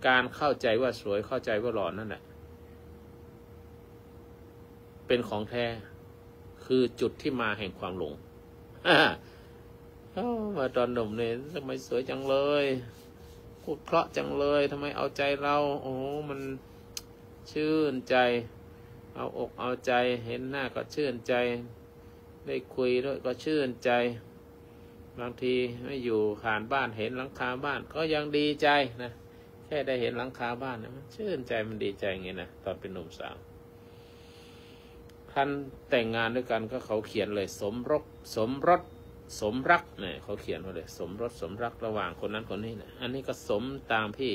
การเข้าใจว่าสวยเข้าใจว่าหล่อนั่นแหละเป็นของแท้คือจุดที่มาแห่งความหลงมาตอนหนุ่มเนี่ยทำไมสวยจังเลยพูดเพราะจังเลยทำไมเอาใจเรามันชื่นใจเอาอกเอาใจเห็นหน้าก็ชื่นใจได้คุยด้วยก็ชื่นใจบางทีไม่อยู่ผ่านบ้านเห็นหลังคาบ้านก็ยังดีใจนะแค่ได้เห็นหลังคาบ้านนะมันชื่นใจมันดีใจอย่างงี้นะตอนเป็นหนุ่มสาวท่านแต่งงานด้วยกันก็เขาเขียนเลยสมรักเนี่ยเขาเขียนมาเลยสมรสสมรักระหว่างคนนั้นคนนี้นะอันนี้ก็สมตามที่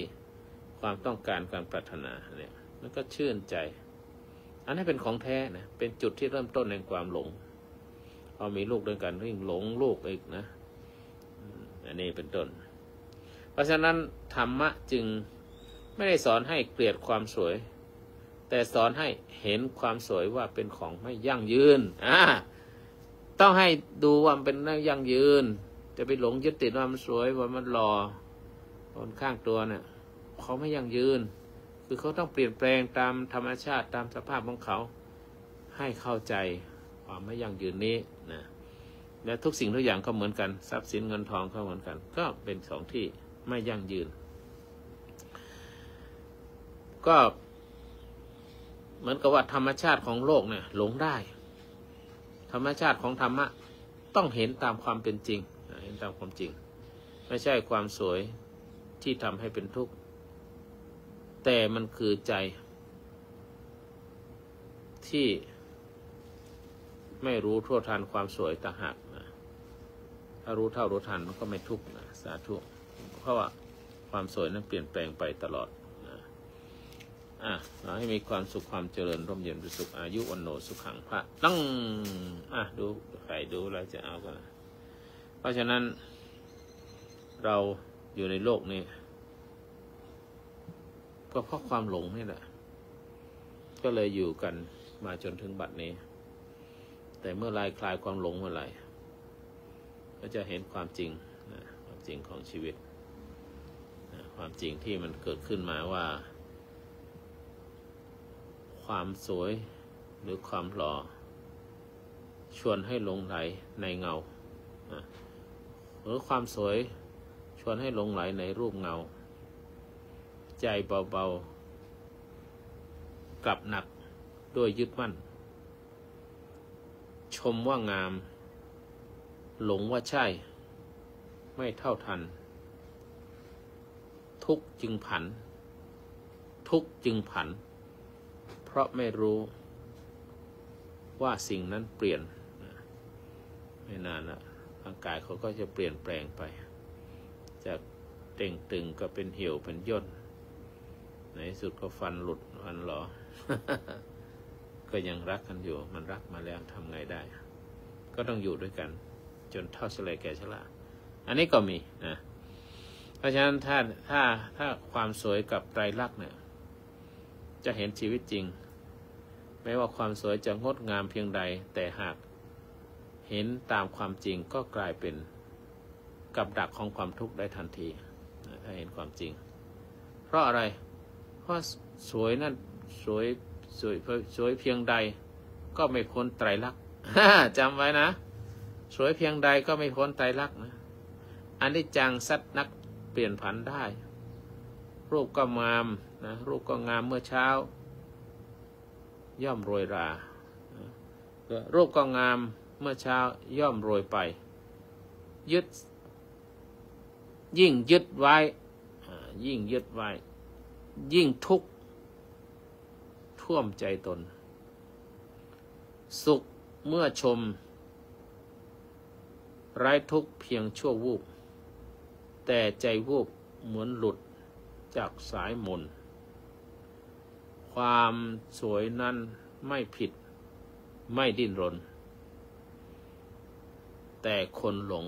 ความต้องการการปรารถนาเนี่ยมันก็ชื่นใจอันนี้เป็นของแท้นะเป็นจุดที่เริ่มต้นแห่งความหลงพอมีลูกด้วยกันยิ่งหลงลูกอีกนะอันนี้เป็นต้นเพราะฉะนั้นธรรมะจึงไม่ได้สอนให้เกลียดความสวยแต่สอนให้เห็นความสวยว่าเป็นของไม่ยั่งยืนต้องให้ดูว่ามันเป็นยั่งยืนจะไปหลงยึดติดว่ามันสวยว่ามันหล่อคนข้างตัวเนี่ยเขาไม่ยั่งยืนคือเขาต้องเปลี่ยนแปลงตามธรรมชาติตามสภาพของเขาให้เข้าใจความไม่ยั่งยืนนี้นะและทุกสิ่งทุกอย่างก็เหมือนกันทรัพย์สินเงินทองก็เหมือนกันก็เป็นสองที่ไม่ยั่งยืนก็เหมือนกับว่าธรรมชาติของโลกเนี่ยหลงได้ธรรมชาติของธรรมะต้องเห็นตามความเป็นจริงเห็นตามความจริงไม่ใช่ความสวยที่ทำให้เป็นทุกข์แต่มันคือใจที่ไม่รู้ทั่วทันความสวยต่างหากนะถ้ารู้เท่ารู้ทันมันก็ไม่ทุกข์นะสาธุเพราะว่าความสวยนั้นเปลี่ยนแปลงไปตลอดเราให้มีความสุขความเจริญร่มเย็นเป็นสุขอายุวันโนสุขังพระตั้งดูใครดูเราจะเอากันเพราะฉะนั้นเราอยู่ในโลกนี้ก็เพราะความหลงนี่แหละก็เลยอยู่กันมาจนถึงบัดนี้แต่เมื่อไรคลายความหลงเมื่อไรก็จะเห็นความจริงความจริงของชีวิตความจริงที่มันเกิดขึ้นมาว่าความสวยหรือความหล่อ ชวนให้หลงไหลในเงาหรือความสวยชวนให้หลงไหลในรูปเงาใจเบาๆกลับหนักด้วยยึดมั่นชมว่างามหลงว่าใช่ไม่เท่าทันทุกข์จึงผันเพราะไม่รู้ว่าสิ่งนั้นเปลี่ยนไม่นานนะร่างกายเขาก็จะเปลี่ยนแปลงไปจากเต่งตึงก็เป็นเหี่ยวเป็นย่นในที่สุดก็ฟันหลุดฟันหลอ ก็ยังรักกันอยู่มันรักมาแล้วทำไงได้ก็ต้องอยู่ด้วยกันจนเท่าเฉลยแก่ชราอันนี้ก็มีนะเพราะฉะนั้นถ้าความสวยกับไตรลักษณ์เนี่ยจะเห็นชีวิตจริงไม่ว่าความสวยจะงดงามเพียงใดแต่หากเห็นตามความจริงก็กลายเป็นกับดักของความทุกข์ได้ทันทีถ้าเห็นความจริงเพราะอะไรเพราะสวยนั่นสวยเพียงใดก็ไม่พ้นไตรลักษณ์ จำไว้นะสวยเพียงใดก็ไม่พ้นไตรลักษณ์นะอนิจจังสัตว์นักเปลี่ยนผันได้รูปก็งามนะรูปก็งามเมื่อเช้าย่อมโรยรารูปก็งามเมื่อเช้าย่อมโรยไปยิ่งยึดไว้ยิ่งทุกข์ท่วมใจตนสุขเมื่อชมไร้ทุกข์เพียงชั่ววูบแต่ใจวูบเหมือนหลุดจากสายมนความสวยนั้นไม่ผิดไม่ดิ้นรนแต่คนหลง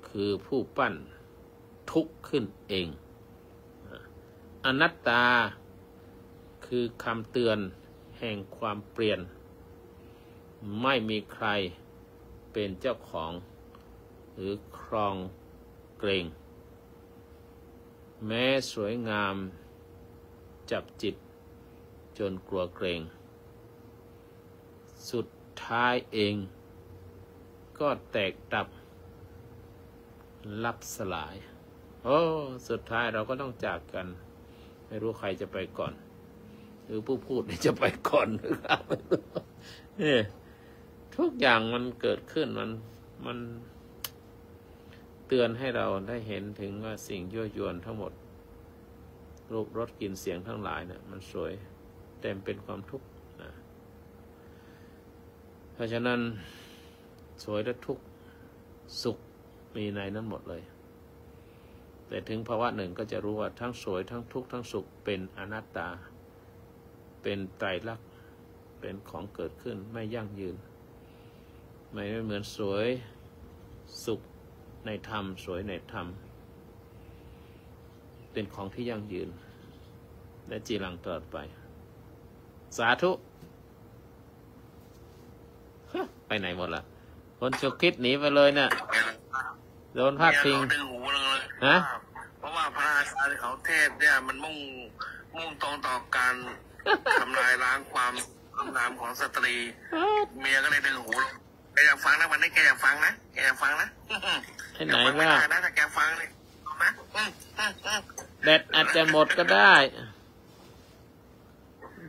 คือผู้ปั้นทุกข์ขึ้นเองอนัตตาคือคำเตือนแห่งความเปลี่ยนไม่มีใครเป็นเจ้าของหรือครองเกรงแม้สวยงามจับจิตจนกลัวเกรงสุดท้ายเองก็แตกดับลับสลายสุดท้ายเราก็ต้องจากกันไม่รู้ใครจะไปก่อนหรือผู้พูดจะไปก่อนหรือเปล่าทุกอย่างมันเกิดขึ้นมันเตือนให้เราได้เห็นถึงว่าสิ่งยั่วยวนทั้งหมดรูปรสกลิ่นเสียงทั้งหลายเนี่ยมันสวยเต็มเป็นความทุกข์นะเพราะฉะนั้นสวยและทุกข์สุขมีในนั้นหมดเลยแต่ถึงภาวะหนึ่งก็จะรู้ว่าทั้งสวยทั้งทุกข์ทั้งสุขเป็นอนัตตาเป็นไตรลักษณ์เป็นของเกิดขึ้นไม่ยั่งยืนไม่เหมือนสวยสุขในธรรมสวยในธรรมเป็นของที่ยั่งยืนและจีรังตลอดไปสาธุไปไหนหมดละคนฉุกคิดหนีไปเลยเนี่ยโดนพาดพิงฮะเพราะว่าพระอาจารย์เขาเทศเนี่ยมันมุ่งตรงต่อการทำลายล้างความงามของสตรีเมียก็เลยดึงหูแกอยากฟังนะวันนี้แกอยากฟังนะที่ไหนว่าถ้าแกฟังเลยนะแบตอาจจะหมดก็ได้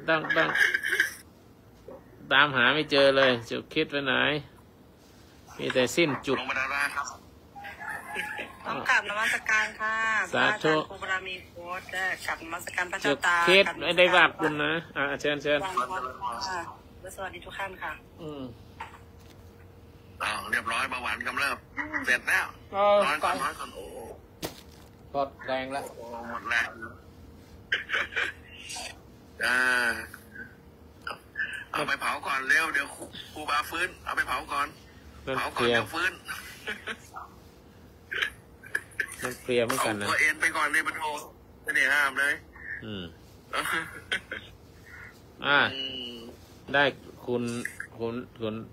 ต้องตามหาไม่เจอเลยจุดคิดไปไหนมีแต่สิ้นจุดต้องกลับนมัสการค่ะสาธุครูบารมีโค้ดกลับนมัสการพระเจ้าตาคิดไม่ได้ว่าคุณนะเชิญสวัสดีทุกท่านค่ะเรียบร้อยเบาหวานกำเริบเสร็จแล้วน้อยก่อนโอ้หมดแรงแล้วหมดแรงเอาไปเผาก่อนเร็วเดี๋ยวครูบาฟื้นเอาไปเผาก่อนเดี๋ยวฟื้นมันเปรียเหมือนกันนะตัวเอ็นไปก่อนเลยมันโทรไม่ได้ห้ามเลยได้คุณ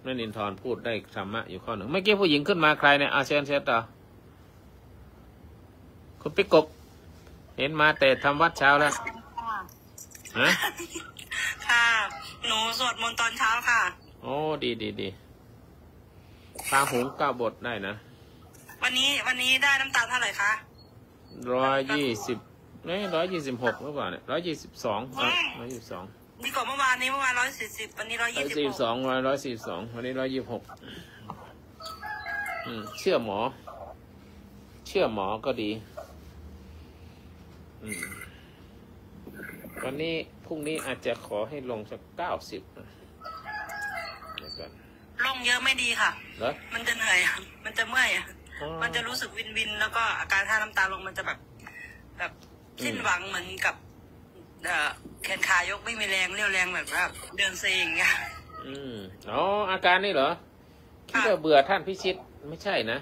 แม่นินทรพูดได้ธรรมะอยู่ข้อหนึ่งเมื่อกี้ผู้หญิงขึ้นมาใครเนี่ยเชิญต่อคุณปิ๊กกบเห็นมาแต่ทำวัดเช้าแล้วฮะค่ะหนูสวดมนต์ตอนเช้าค่ะ โอ้ดีปลาหุง9 บทได้นะวันนี้ได้น้ำตาลเท่าไหร่คะ120นี่126หรือเปล่าเนี่ย122ดีกว่าเมื่อวาน140วันนี้122วันนี้126เชื่อหมอก็ดีวันนี้พรุ่งนี้อาจจะขอให้ลงสัก90นะลงเยอะไม่ดีค่ะมันจะเหนื่อยมันจะเมื่อยมันจะรู้สึกวินแล้วก็อาการท่าน้ำตาลงมันจะแบบสิ้นหวังเหมือนกับแขนขายกไม่มีแรงเรี่ยวแรงแบบว่าเดินเซอย่างเงี้ยอ๋ออาการนี่เหรอคิดว่าเบื่อท่านพิชิตไม่ใช่นะ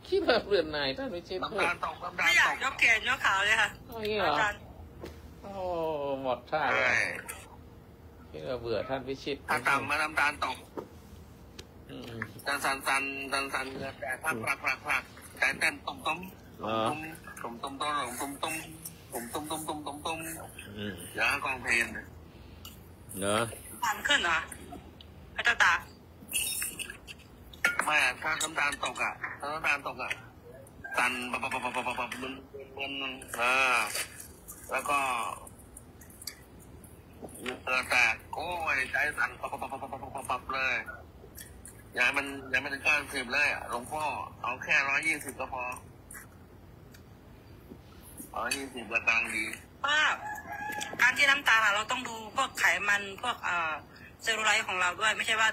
คิดว่าเบื่อนายท่านพิชิตไม่อยากยกแขนยกขาเลยค่ะอาจารย์โอ้หมดท่าเลยคิดว่าเบื่อท่านพิชิตถ้าต่ำมาน้ำตาลตกสันแต่พักแต่เต้นต้มอย่ากองเพลนเนอะผ่านขึ้นเหรออาจารย์ตาไม่ถ้าน้ำตาลตกสั่นมันแล้วก็แตกโอ้ยใจสั่นปับเลยอย่ามันถึง90เลยหลวงพ่อเอาแค่120ก็พอ120ก็ตังดีป้าการที่น้ำตาลเราต้องดูพวกไขมันพวกเซลลูไลท์ของเราด้วยไม่ใช่ว่า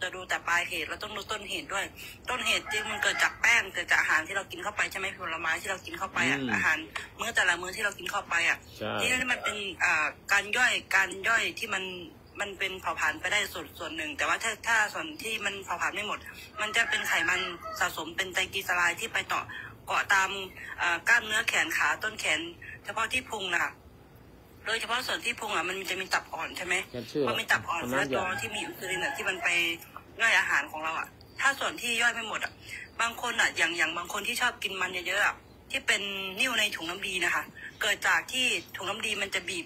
จะดูแต่ปลายเหตุเราต้องดูต้นเหตุด้วยต้นเหตุจริงมันเกิดจากแป้งเกิดจากอาหารที่เรากินเข้าไปใช่ไหมผลไม้ที่เรากินเข้าไปอาหารมื้อแต่ละมื้อที่เรากินเข้าไปที่นี่มันเป็นการย่อยที่มันเป็นเผาผลาญไปได้ส่วนหนึ่งแต่ว่าถ้าส่วนที่มันเผาผลาญไม่หมดมันจะเป็นไขมันสะสมเป็นไตรกลีเซอไรด์ที่ไปเกาะตามกล้ามเนื้อแขนขาต้นแขนเฉพาะที่พุงนะคะโดยเฉพาะส่วนที่พุงมันจะมีตับอ่อนใช่ไหมพอมีตับอ่อนแล้วตัวที่มีอินซูลินที่มันไปย่อยอาหารของเราถ้าส่วนที่ย่อยไม่หมดบางคนอย่างบางคนที่ชอบกินมันเยอะๆที่เป็นนิ่วในถุงน้ำดีนะคะเกิดจากที่ถุงน้ำดีมันจะบีบ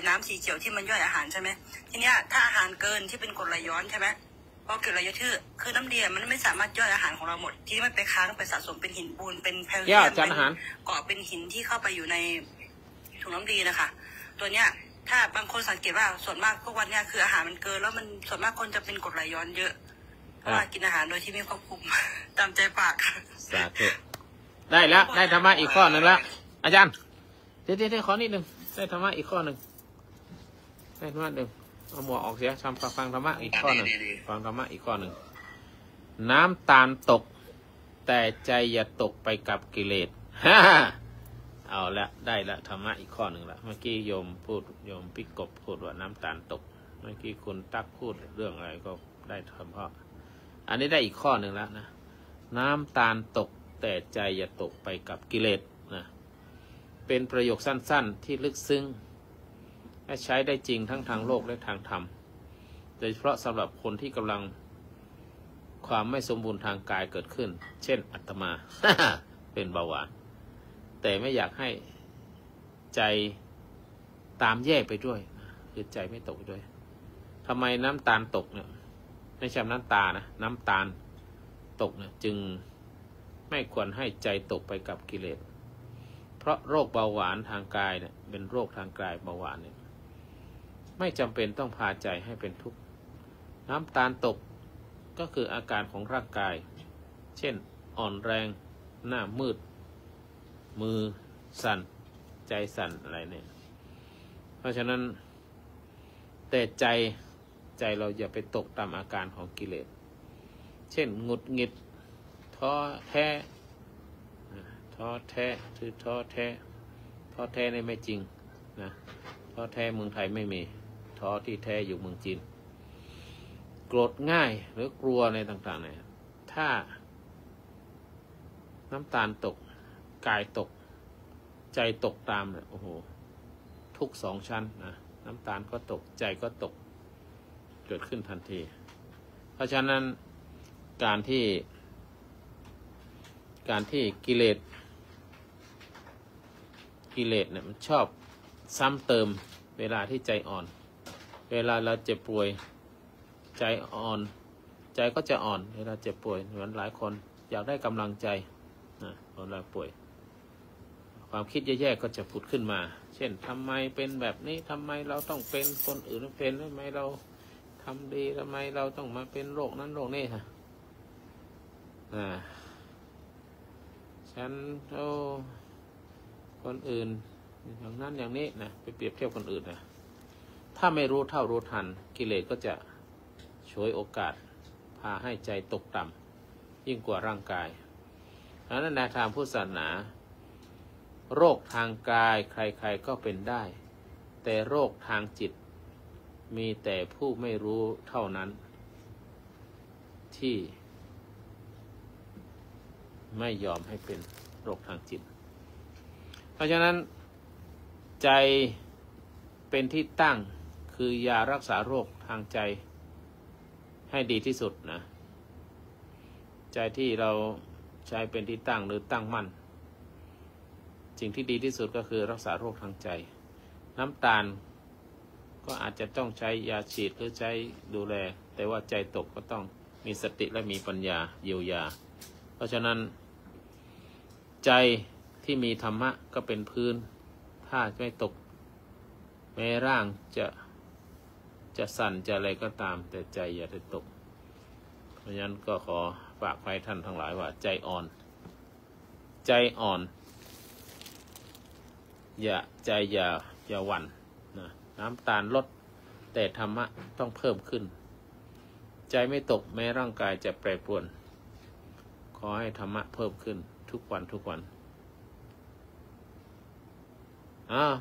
น้ำสีเขียวที่มันย่อยอาหารใช่ไหมทีเนี้ยถ้าอาหารเกินที่เป็นกรดไหลย้อนใช่ไหมพอเกิดไหลย้อนคือน้ำดีมันไม่สามารถย่อยอาหารของเราหมดที่มันไปค้างไปสะสมเป็นหินปูนเป็นแพลเซียมเป็นเกาะเป็นหินที่เข้าไปอยู่ในถุงน้ำดีนะคะตัวเนี้ยถ้าบางคนสังเกตว่าส่วนมากพวกวันเนี้ยคืออาหารมันเกินแล้วมันส่วนมากคนจะเป็นกรดไหลย้อนเยอะเพราะว่ากินอาหารโดยที่ไม่ควบคุมตามใจปากสาธุได้แล้วได้ธรรมะอีกข้อหนึ่งแล้วอาจารย์เดี๋ยวขอนิดนึงได้ธรรมะอีกข้อหนึ่งได้ธรรมะหนึ่งเอาหมวกออกเสียฟังธรรมะอีกข้อหนึ่งฟังธรรมะอีกข้อหนึ่งน้ำตาลตกแต่ใจอย่าตกไปกับกิเลสเอาละได้ละธรรมะอีกข้อหนึ่งละเมื่อกี้โยมพิกบพูดว่าน้ำตาลตกเมื่อกี้คุณตักพูดเรื่องอะไรก็ได้ธรรมะอันนี้ได้อีกข้อหนึ่งแล้วนะน้ำตาลตกแต่ใจอย่าตกไปกับกิเลสนะเป็นประโยคสั้นๆที่ลึกซึ้งและใช้ได้จริงทั้งทางโลกและทางธรรมโดยเฉพาะสำหรับคนที่กำลังความไม่สมบูรณ์ทางกายเกิดขึ้นเช่นอาตมา เป็นเบาหวานแต่ไม่อยากให้ใจตามแย่ไปด้วยคือใจไม่ตกด้วยทำไมน้ำตาลตกเนี่ยไม่ใช่น้ำตานะน้ำตาลตกเนี่ยจึงไม่ควรให้ใจตกไปกับกิเลสเพราะโรคเบาหวานทางกายเนี่ยเป็นโรคทางกายเบาหวานเนี่ยไม่จำเป็นต้องพาใจให้เป็นทุกข์น้ำตาลตกก็คืออาการของร่างกายเช่นอ่อนแรงหน้ามืดมือสั่นใจสั่นอะไรเนี่ยเพราะฉะนั้นแต่ใจเราอย่าไปตกตามอาการของกิเลสเช่นหงุดหงิดท้อแท้คือท้อแท้ในไม่จริงนะท้อแท้เมืองไทยไม่มีท้อที่แท้อยู่เมืองจีนโกรธง่ายหรือกลัวในต่างๆเนี่ยถ้าน้ำตาลตกกายตกใจตกตามเนี่ยโอ้โหทุก2 ชั้นนะน้ำตาลก็ตกใจก็ตกเกิดขึ้นทันทีเพราะฉะนั้นการที่กิเลสเนี่ยมันชอบซ้ำเติมเวลาที่ใจอ่อนเวลาเราเจ็บป่วย ใจอ่อนใจก็จะอ่อนเวลาเจ็บป่วยเหมือนหลายคนอยากได้กำลังใจนะเวลาป่วยความคิดแย่ๆก็จะผุดขึ้นมาเช่นทำไมเป็นแบบนี้ทำไมเราต้องเป็นคนอื่นเป็นทำไมเราทำดีทำไมเราต้องมาเป็นโรคนั้นโรคนี้ฮะฉันคนอื่นอย่างนั้นอย่างนี้นะไปเปรียบเทียบคนอื่นนะถ้าไม่รู้เท่ารู้ทันกิเลสก็จะฉวยโอกาสพาให้ใจตกต่ำยิ่งกว่าร่างกายดังนั้นในทางพุทธศาสนาโรคทางกายใครๆก็เป็นได้แต่โรคทางจิตมีแต่ผู้ไม่รู้เท่านั้นที่ไม่ยอมให้เป็นโรคทางจิตเพราะฉะนั้นใจเป็นที่ตั้งคือยารักษาโรคทางใจให้ดีที่สุดนะใจที่เราใช้เป็นที่ตั้งหรือตั้งมั่นสิ่งที่ดีที่สุดก็คือรักษาโรคทางใจน้ำตาลก็อาจจะต้องใช้ยาฉีดหรือใช้ดูแลแต่ว่าใจตกก็ต้องมีสติและมีปัญญาเยียวยาเพราะฉะนั้นใจที่มีธรรมะก็เป็นพื้นถ้าไม่ตกแม้ร่างจะสั่นจะอะไรก็ตามแต่ใจอย่าได้ตกเพราะฉะนั้นก็ขอฝากไว้ท่านทั้งหลายว่าใจอ่อนอย่าหวั่นนะน้ำตาลลดแต่ธรรมะต้องเพิ่มขึ้นใจไม่ตกแม้ร่างกายจะแปรปรวนขอให้ธรรมะเพิ่มขึ้นทุกวัน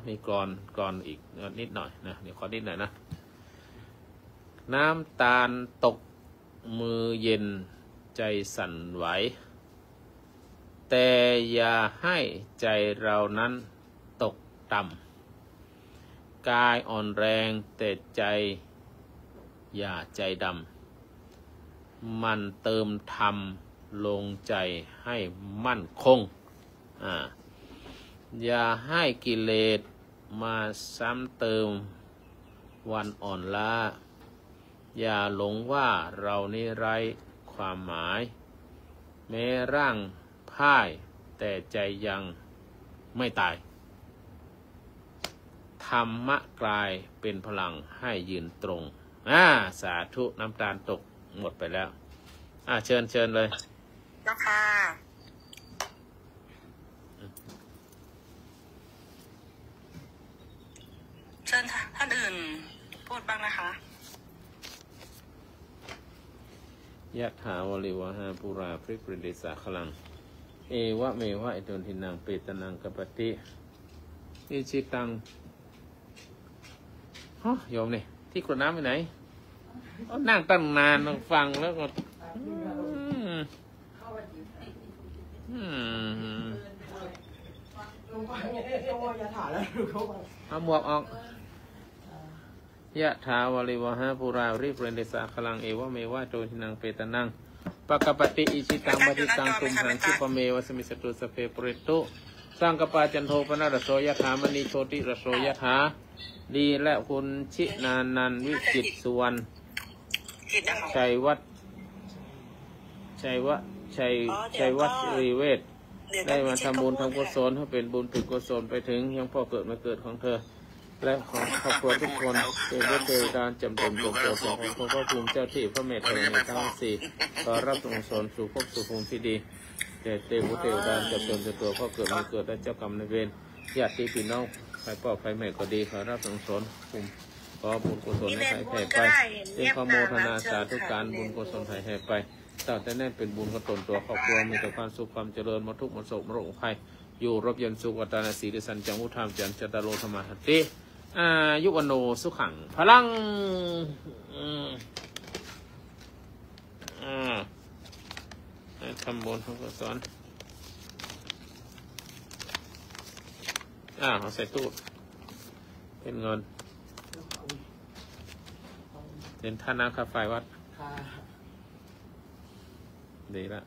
มีกรอนอีกนิดหน่อยนะเดี๋ยวขอนิดหน่อยนะน้ำตาลตกมือเย็นใจสั่นไหวแต่อย่าให้ใจเรานั้นตกต่ำกายอ่อนแรงแต่ใจอย่าใจดำมันเติมธรรมลงใจให้มั่นคงอย่าให้กิเลสมาซ้ำเติมวันอ่อนล้าอย่าหลงว่าเรานี่ไร้ความหมายแม้ร่างพ่ายแต่ใจยังไม่ตายธรรมะกลายเป็นพลังให้ยืนตรงสาธุน้ำตาลตกหมดไปแล้วเชิญเลยเจ้าค่ะเชิญท่านอื่นพูดบ้างนะคะยะถาวลิวหาปุราปริปริเดสาขลังเอวะเมวะอิโตทินังเปตนังกัปปติอิจิตังโยมนี่ที่กรวดน้ำไปไหนนั่งตั้งนานนั่งฟังแล้วก็เอาหมวกออกยะถาวลิวหาปุราริปเรนเดสาขลังเอวะเมวะโตทินังเปตนังปะกปติอิชิตังปฏิตังตุมหังคิปะเมวะสมิสตุสเปปริตุสังกปาจันโทปนะระโสยถามณีโชติระโสยถาดีและคุณชินานันวิจิตสุวรรณชัยวัดรีเวศได้มาทำบุญทำกุศลให้เป็นบุญเป็นกุศลไปถึงยังพ่อเกิดมาเกิดของเธอและของครอบครัวทุกคนเป็นพระเทวดาจำเป็นตัวของพระภูมิเจ้าที่พระเมตตาในทั้งสี่ขอรับส่งสนสู่ภพสู่ภูมิที่ดีแต่เทวดาจำเป็นตัวพ่อเกิดมาเกิดและเจ้ากรรมนายเวรญาติพี่น้องใครพ่อใครแม่ก็ดีขอรับส่งสนภูมิขอบุญกุศลให้ใครแผ่ไปเป็นขโมทนาสาธุการบุญกุศลให้แผ่ไปตั้งแต่แน่นเป็นบุญกับตนตัวครอบครัวมีแต่ความสุขความเจริญหมดทุกข์หมดโศกหมดโรคภัยอยู่รบยันสุวัตนาสีดิสันจังหุธรรมจันจตโรธรรมหัตติยุวโนสุขังพลังทำบุญทำกุศลเอาใส่ตู้เป็นเงินเป็นท่าน้ำค่าไฟวัดดีละ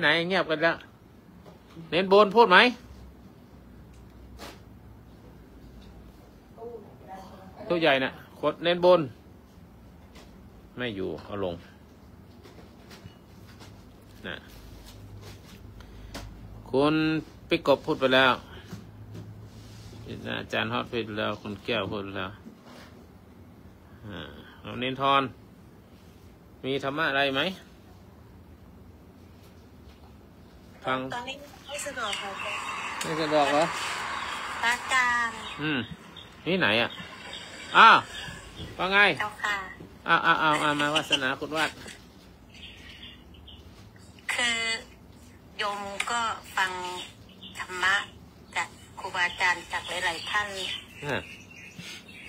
ไหนเงียบกันแล้วเน้นบนพูดไหมตู้ใหญ่น่ะขดเน้นบน ไม่อยู่เอาลงนะคุณปิกบพูดไปแล้วอาจารย์ฮอตพูดไปแล้วคุณแก้วพูดไปแล้วเอาเน้นทอนมีธรรมะอะไรไหมฟังตอนนี้ไม่สะดวกค่ะ ไม่สะดวกเหรอ พระอาจารย์ นี่ไหนอ่ะอ้าวว่าไง เจ้าค่ะเอามาวาสนาคุณวาด คือโยมก็ฟังธรรมะจากครูบาอาจารย์จากหลายๆท่าน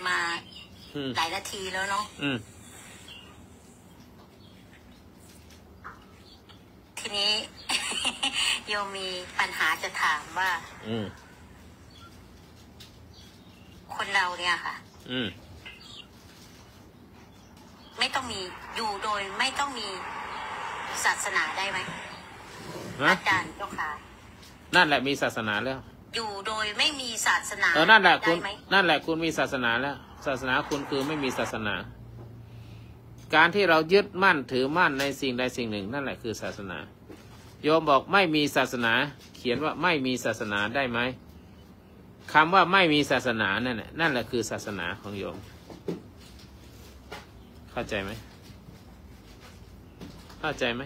มาหลายนาทีแล้วเนาะทีนี้ โยมมีปัญหาจะถามว่าคนเราเนี่ยค่ะไม่ต้องมีอยู่โดยไม่ต้องมีศาสนาได้ไหมอาจารย์เจ้าค่ะนั่นแหละมีศาสนาแล้วอยู่โดยไม่มีศาสนานั่นแหละคุณนั่นแหละคุณมีศาสนาแล้วศาสนาคุณคือไม่มีศาสนาการที่เรายึดมั่นถือมั่นในสิ่งใดสิ่งหนึ่งนั่นแหละคือศาสนาโยมบอกไม่มีศาสนาเขียนว่าไม่มีศาสนาได้ไหมคำว่าไม่มีศาสนานั่นแหละคือศาสนาของโยมเข้าใจไหมเข้าใจไหม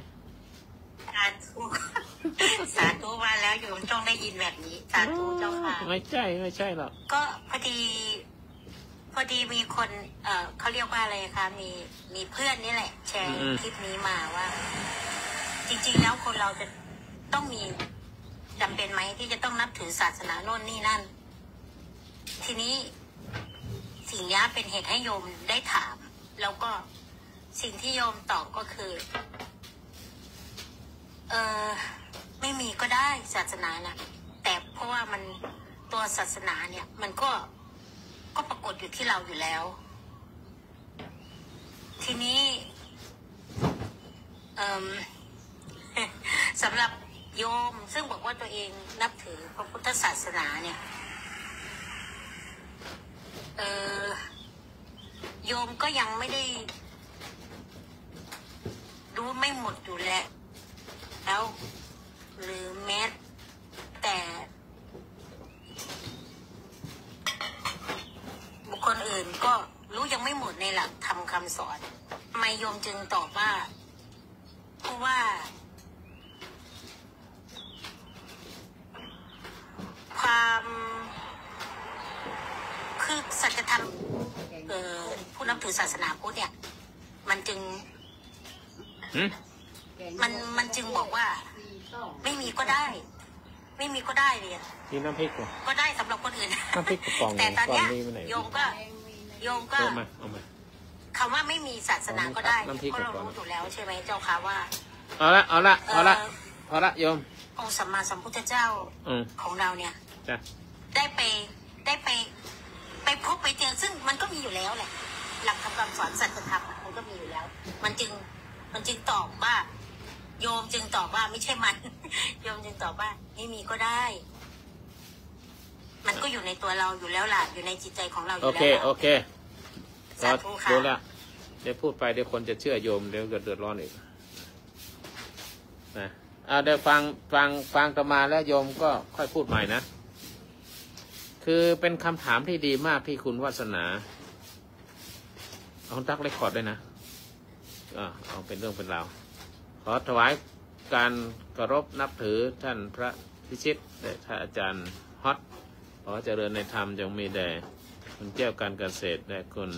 สาธุสาธุมาแล้วโยมต้องได้ยินแบบนี้สาธุเจ้าค่ะไม่ใช่หรอกก็พอดีมีคนเขาเรียกว่าอะไรคะมีเพื่อนนี่แหละแชร์คลิปนี้มาว่าจริงๆแล้วคนเราจะต้องมีจำเป็นไหมที่จะต้องนับถือศาสนาโน่นนี่นั่นทีนี้สิ่งนี้เป็นเหตุให้โยมได้ถามแล้วก็สิ่งที่โยมตอบก็คือไม่มีก็ได้ศาสนานะแต่เพราะว่ามันตัวศาสนาเนี่ยมันก็ปรากฏอยู่ที่เราอยู่แล้วทีนี้สำหรับโยมซึ่งบอกว่าตัวเองนับถือพระพุทธศาสนาเนี่ยโยมก็ยังไม่ได้รู้ไม่หมดอยู่แล้วหรือแม้แต่บุคคลอื่นก็รู้ยังไม่หมดในหลักธรรมคำสอนทำไมโยมจึงตอบว่าเพราะว่าความคือสัจธรรมผู้นับถือศาสนาพุทธเนี่ยมันจึงมันจึงบอกว่าไม่มีก็ได้ไม่มีก็ได้เลยมีน้ำพริกก็ได้สำหรับคนอื่นน้ำพริกกระป๋องแต่ตอนนี้โยมก็เอามาคำว่าไม่มีศาสนาก็ได้เพราะเรารู้อยู่แล้วใช่ไหมเจ้าค่ะว่าเอาละโยมองค์สัมมาสัมพุทธเจ้าของเราเนี่ยได้ไปพบไปเจอซึ่งมันก็มีอยู่แล้วแหละหลักคำสอนสัจธรรมมันก็มีอยู่แล้วมันจึงตอบว่าโยมจึงตอบว่าไม่ใช่มันโยมจึงตอบว่าไม่มีก็ได้มันก็อยู่ในตัวเราอยู่แล้วล่ะอยู่ในจิตใจของเราอยู่แล้วโอเคสาธุค่ะรู้แล้วเดี๋ยวพูดไปเดี๋ยวคนจะเชื่อโยมเดี๋ยวเดือดร้อนอีกนะเดี๋ยวฟังต่อมาแล้วโยมก็ค่อยพูดใหม่นะคือเป็นคำถามที่ดีมากที่คุณวาสนาเอาตักเรคคอร์ดด้วยนะเอาเป็นเรื่องเป็นราวขอถวายการเคารพนับถือท่านพระพิชิตและท่านอาจารย์ฮอตขอเจริญในธรรมจงมีแด่คุณแก้วการเกษตรและคุณ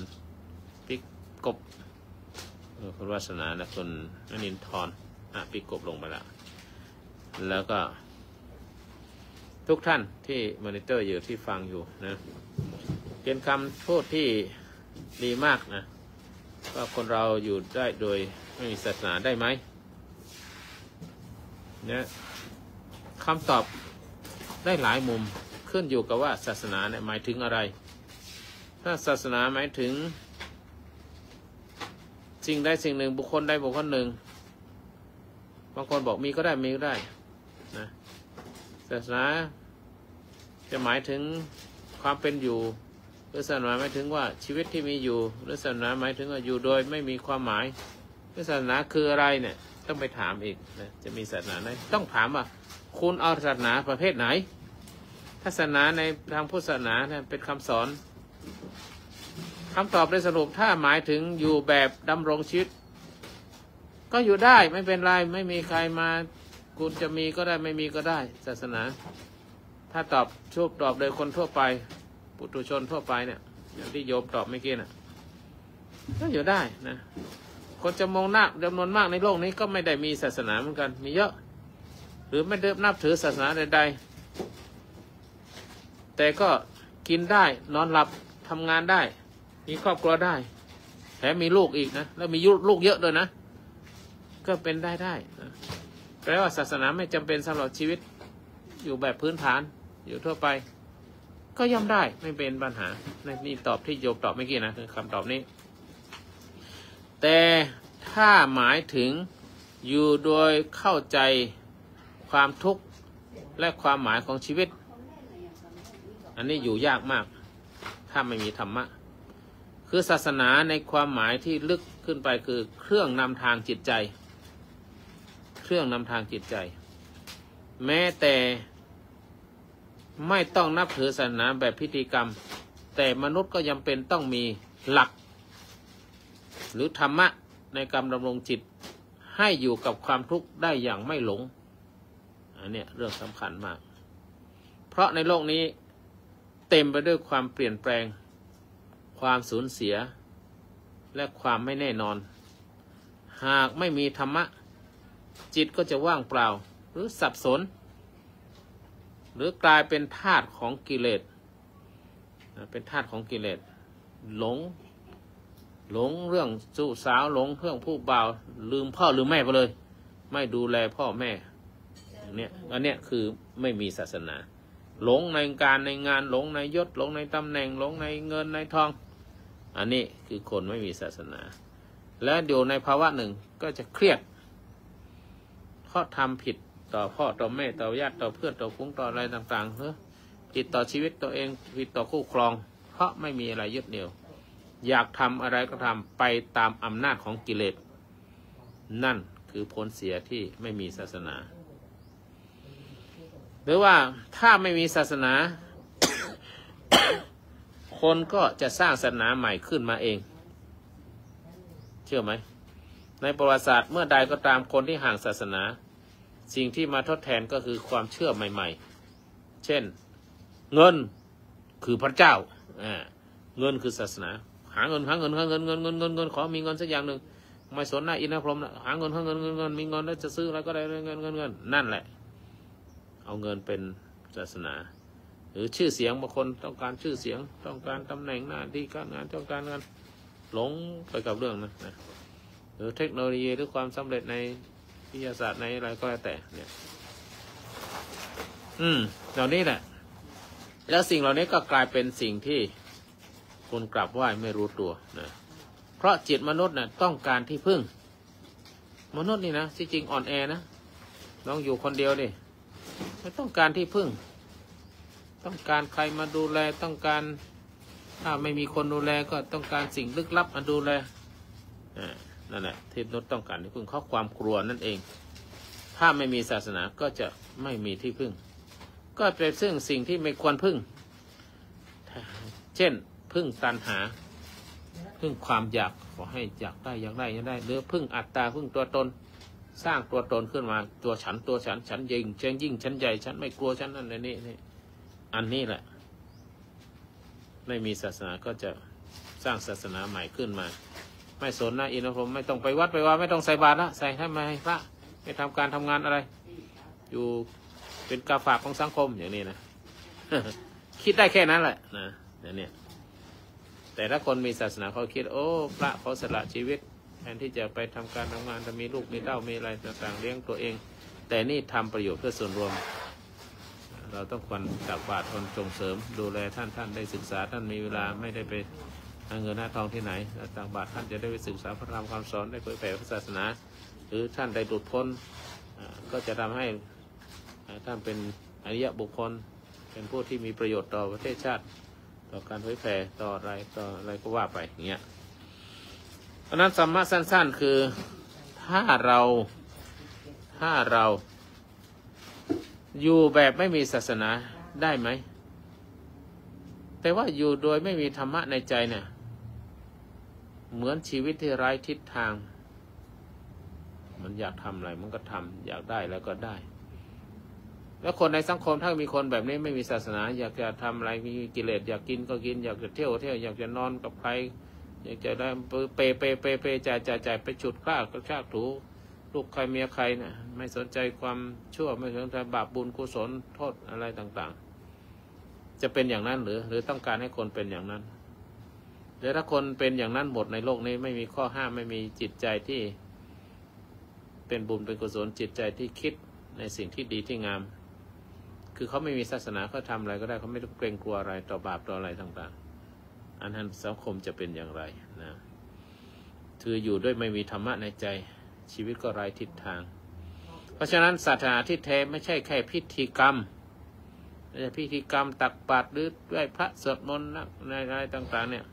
ปิกบคุณวาสนาและคุณนนินทร์ปิกบลงไปแล้วก็ทุกท่านที่มอนิเตอร์อยู่ที่ฟังอยู่นะเป็นคำพูดที่ดีมากนะว่าคนเราอยู่ได้โดยไม่มีศาสนาได้ไหมเนี่ยคำตอบได้หลายมุมขึ้นอยู่กับว่าศาสนาเนี่ยหมายถึงอะไรถ้าศาสนาหมายถึงสิ่งใดสิ่งหนึ่งบุคคลใดบุคคลหนึ่งบางคนบอกมีก็ได้มีก็ได้นะศาสนาจะหมายถึงความเป็นอยู่ หรือศาสนาหมายถึงว่าชีวิตที่มีอยู่หรือศาสนาหมายถึงว่าอยู่โดยไม่มีความหมายหรือศาสนาคืออะไรเนี่ยต้องไปถามอีกนะจะมีศาสนาไหนต้องถามว่าคุณเอาศาสนาประเภทไหนถ้าศาสนาในทางพุทธศาสนาเนี่ยเป็นคำสอนคำตอบโดยสรุปถ้าหมายถึงอยู่แบบดำรงชีวิตก็อยู่ได้ไม่เป็นไรไม่มีใครมาคุณจะมีก็ได้ไม่มีก็ได้ศาสนาถ้าตอบโดยคนทั่วไปปุถุชนทั่วไปเนี่ยอย่างที่โยมตอบเมื่อกี้น่ะก็อยู่ได้นะคนจะมองนักจำนวนมากในโลกนี้ก็ไม่ได้มีศาสนาเหมือนกันมีเยอะหรือไม่ได้นับถือศาสนาใดๆแต่ก็กินได้นอนหลับทำงานได้มีครอบครัวได้แถมมีลูกอีกนะแล้วมีลูกเยอะด้วยนะก็เป็นได้นะแปลว่าศาสนาไม่จำเป็นสำหรับชีวิตอยู่แบบพื้นฐานอยู่ทั่วไปก็ย่อมได้ไม่เป็นปัญหานี่ตอบที่โยมตอบเมื่อกี้นะคือคำตอบนี้แต่ถ้าหมายถึงอยู่โดยเข้าใจความทุกข์และความหมายของชีวิตอันนี้อยู่ยากมากถ้าไม่มีธรรมะคือศาสนาในความหมายที่ลึกขึ้นไปคือเครื่องนำทางจิตใจเครื่องนำทางจิตใจแม้แต่ไม่ต้องนับถือศาสนาแบบพิธีกรรมแต่มนุษย์ก็ยังเป็นต้องมีหลักหรือธรรมะในการดำรงจิตให้อยู่กับความทุกข์ได้อย่างไม่หลงอันนี้เรื่องสำคัญมากเพราะในโลกนี้เต็มไปด้วยความเปลี่ยนแปลงความสูญเสียและความไม่แน่นอนหากไม่มีธรรมะจิตก็จะว่างเปล่าหรือสับสนหรือกลายเป็นทาสของกิเลสเป็นทาสของกิเลสหลงเรื่องสู้สาวหลงเรื่องผู้บ่าวลืมพ่อลืมแม่ไปเลยไม่ดูแลพ่อแม่อันเนี้ยคือไม่มีศาสนาหลงในการในงานหลงในยศหลงในตำแหน่งหลงในเงินในทองอันนี้คือคนไม่มีศาสนาและอยู่ในภาวะหนึ่งก็จะเครียดเพราะทำผิดต่อพ่อต่อแม่ต่อญาติต่อเพื่อนต่อฟุ้งต่ออะไรต่างๆผิดต่อชีวิตตัวเองผิดต่อคู่ครองเพราะไม่มีอะไรยึดเหนี่ยวอยากทำอะไรก็ทำไปตามอำนาจของกิเลสนั่นคือผลเสียที่ไม่มีศาสนาหรือว่าถ้าไม่มีศาสนา คนก็จะสร้างศาสนาใหม่ขึ้นมาเองเชื่อไหมในประวัติศาสตร์เมื่อใดก็ตามคนที่ห่างศาสนาสิ่งที่มาทดแทนก็คือความเชื่อใหม่ๆเช่นเงินคือพระเจ้าเงินคือศาสนาหาเงินขอมีเงินสักอย่างหนึ่งไม่สนหน้าอินทร์พรหมหาเงินมีเงินแล้วจะซื้ออะไรก็ได้เงินนั่นแหละเอาเงินเป็นศาสนาหรือชื่อเสียงบางคนต้องการชื่อเสียงต้องการตำแหน่งหน้าที่การงานต้องการงานหลงไปกับเรื่องนะหรือเทคโนโลยีหรือความสำเร็จในวิทยาศาสตร์ในอะไรก็แล้วแต่เนี่ยเหล่านี้แหละแล้วสิ่งเหล่านี้ก็กลายเป็นสิ่งที่คนกราบไหว้ไม่รู้ตัวนะเพราะจิตมนุษย์น่ะต้องการที่พึ่งมนุษย์นี่นะที่จริงอ่อนแอนะลองอยู่คนเดียวดิไม่ต้องการที่พึ่งต้องการใครมาดูแลต้องการถ้าไม่มีคนดูแลก็ต้องการสิ่งลึกลับมาดูแลนั่นแหละที่มนุษย์ต้องการที่พึ่งเพราะความกลัวนั่นเองถ้าไม่มีศาสนาก็จะไม่มีที่พึ่งก็เป็นซึ่งสิ่งที่ไม่ควรพึ่งเช่นพึ่งตัณหาพึ่งความอยากขอให้อยากได้หรือพึ่งอัตตาพึ่งตัวตนสร้างตัวตนขึ้นมาตัวฉันยิ่งฉันใหญ่ฉันไม่กลัวฉันนั่นนี่อันนี้แหละไม่มีศาสนาก็จะสร้างศาสนาใหม่ขึ้นมาไม่สนนะอินทร์พรหมไม่ต้องไปวัดไปว่าไม่ต้องใส่บาตรละใส่ให้มาให้พระไม่ทำการทำงานอะไรอยู่เป็นกาฝากของสังคมอย่างนี้นะ คิดได้แค่นั้นแหละนะเนี่ยแต่ถ้าคนมีศาสนาเขาคิดโอ้พระเขาสละชีวิตแทนที่จะไปทำการทำงานจะมีลูกมีเต้ามีอะไรต่างๆเลี้ยงตัวเองแต่นี่ทำประโยชน์เพื่อส่วนรวมเราต้องควรตักบาตรคนส่งเสริมดูแลท่านได้ศึกษาท่านมีเวลาไม่ได้ไปหาเงินหาทองที่ไหนตักบาตรท่านจะได้ไปศึกษาพระธรรมคำสอนได้เผยแผ่พระศาสนาหรือท่านได้หลุดพ้นก็จะทำให้ท่านเป็นอริยบุคคลเป็นผู้ที่มีประโยชน์ต่อประเทศชาติ ต่อการเผยแผ่ต่ออะไรก็ว่าไปอย่างเงี้ยเพราะนั้นธรรมะสั้นๆคือถ้าเราอยู่แบบไม่มีศาสนาได้ไหมแต่ว่าอยู่โดยไม่มีธรรมะในใจเนี่ยเหมือนชีวิตที่ไร้ทิศทางมันอยากทำอะไรมันก็ทำอยากได้แล้วก็ได้แล้วคนในสังคมถ้ามีคนแบบนี้ไม่มีศาสนาอยากจะทำอะไรมีกิเลสอยากกินก็กินอยากจะเที่ยวอยากจะนอนกับใครอยากจะได้เปจ่ายไปฉุดกล้ากระชากถูลูกใครเมียใครเนี่ยไม่สนใจความชั่วไม่สนใจบาปบุญกุศลโทษอะไรต่างๆจะเป็นอย่างนั้นหรือต้องการให้คนเป็นอย่างนั้นหรือถ้าคนเป็นอย่างนั้นหมดในโลกนี้ไม่มีข้อห้ามไม่มีจิตใจที่เป็นบุญเป็นกุศลจิตใจที่คิดในสิ่งที่ดีที่งามคือเขาไม่มีศาสนาเขาทำอะไรก็ได้เขาไม่ต้องเกรงกลัวอะไรต่อบาปต่ออะไรต่างๆอันนั้นสังคมจะเป็นอย่างไรนะคืออยู่ด้วยไม่มีธรรมะในใจชีวิตก็ไร้ทิศทางเพราะฉะนั้นศาสนาที่แท้ไม่ใช่แค่พิธีกรรมไม่ใช่พิธีกรรมตักบาตรหรือไหว้พระสวดมนต์อะไรต่างๆเนี่ย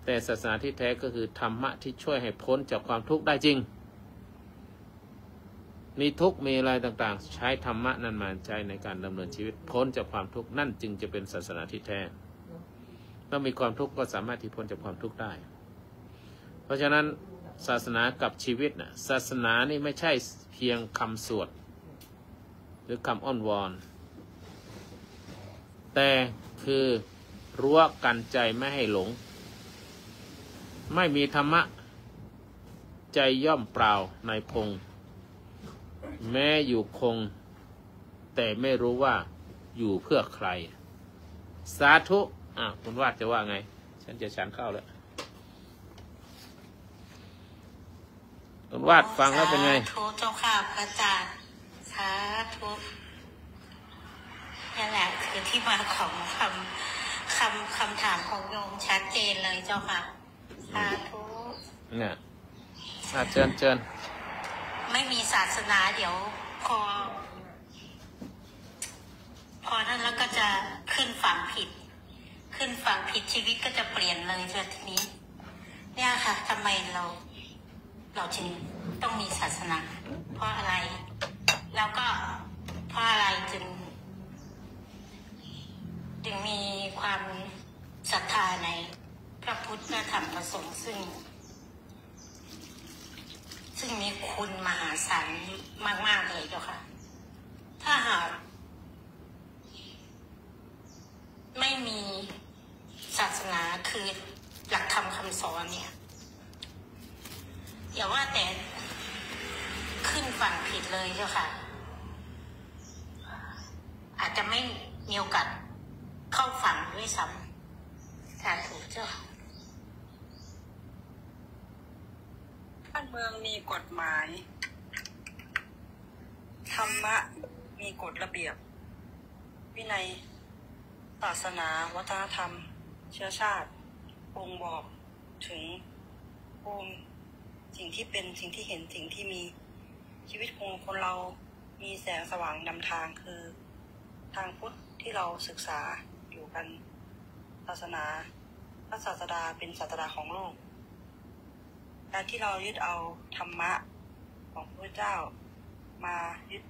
แต่ศาสนาที่แท้ก็คือธรรมะที่ช่วยให้พ้นจากความทุกข์ได้จริงมีทุกข์มีอะไรต่างๆใช้ธรรมะนั้นมาใช้ในการดำเนินชีวิตพ้นจากความทุกข์นั่นจึงจะเป็นศาสนาที่แท้เมื่อมีความทุกข์ก็สามารถที่พ้นจากความทุกข์ได้เพราะฉะนั้นศาสนากับชีวิตนะศาสนานี่ไม่ใช่เพียงคำสวดหรือคำอ้อนวอนแต่คือรั้วกันใจไม่ให้หลงไม่มีธรรมะใจย่อมเปล่าในพงแม้อยู่คงแต่ไม่รู้ว่าอยู่เพื่อใครสาธุคุณวาดจะว่าไงฉันจะฉันเข้าแล้วคุณวาดฟังแล้วเป็นไงสาธุเจ้าค่ะพระอาจารย์สาธุนั่นแหละคือที่มาของคำถามของโยมชัดเจนเลยเจ้าค่ะสาธุเนี่ยเชิญไม่มีศาสนาเดี๋ยวพอนั้นแล้วก็จะขึ้นฝั่งผิดชีวิตก็จะเปลี่ยนเลยทีนี้เนี่ยค่ะทำไมเราจึงต้องมีศาสนาเพราะอะไรแล้วก็เพราะอะไรจึงมีความศรัทธาในพระพุทธพระธรรมพระสงฆ์ซึ่งมีคุณมหาศาลมากๆเลยเจ้าค่ะถ้าหากไม่มีศาสนาคือหลักธรรมคำสอนเนี่ยอย่าว่าแต่ขึ้นฝั่งผิดเลยเจ้าค่ะอาจจะไม่มีโอกาสเข้าฝั่งด้วยซ้ำถ้าถูกเจ้าบ้านเมืองมีกฎหมายธรรมะมีกฎระเบียบวินัยศาสนาวัฒนธรรมเชื้อชาติบ่งบอกถึงภูมิสิ่งที่เป็นสิ่งที่เห็นสิ่งที่มีชีวิตของคนเรามีแสงสว่างนำทางคือทางพุทธที่เราศึกษาอยู่กันศาสนาพระศาสดาเป็นศาสดาของโลกการที่เรายึดเอาธรรมะของพระพุทธเจ้ามายึด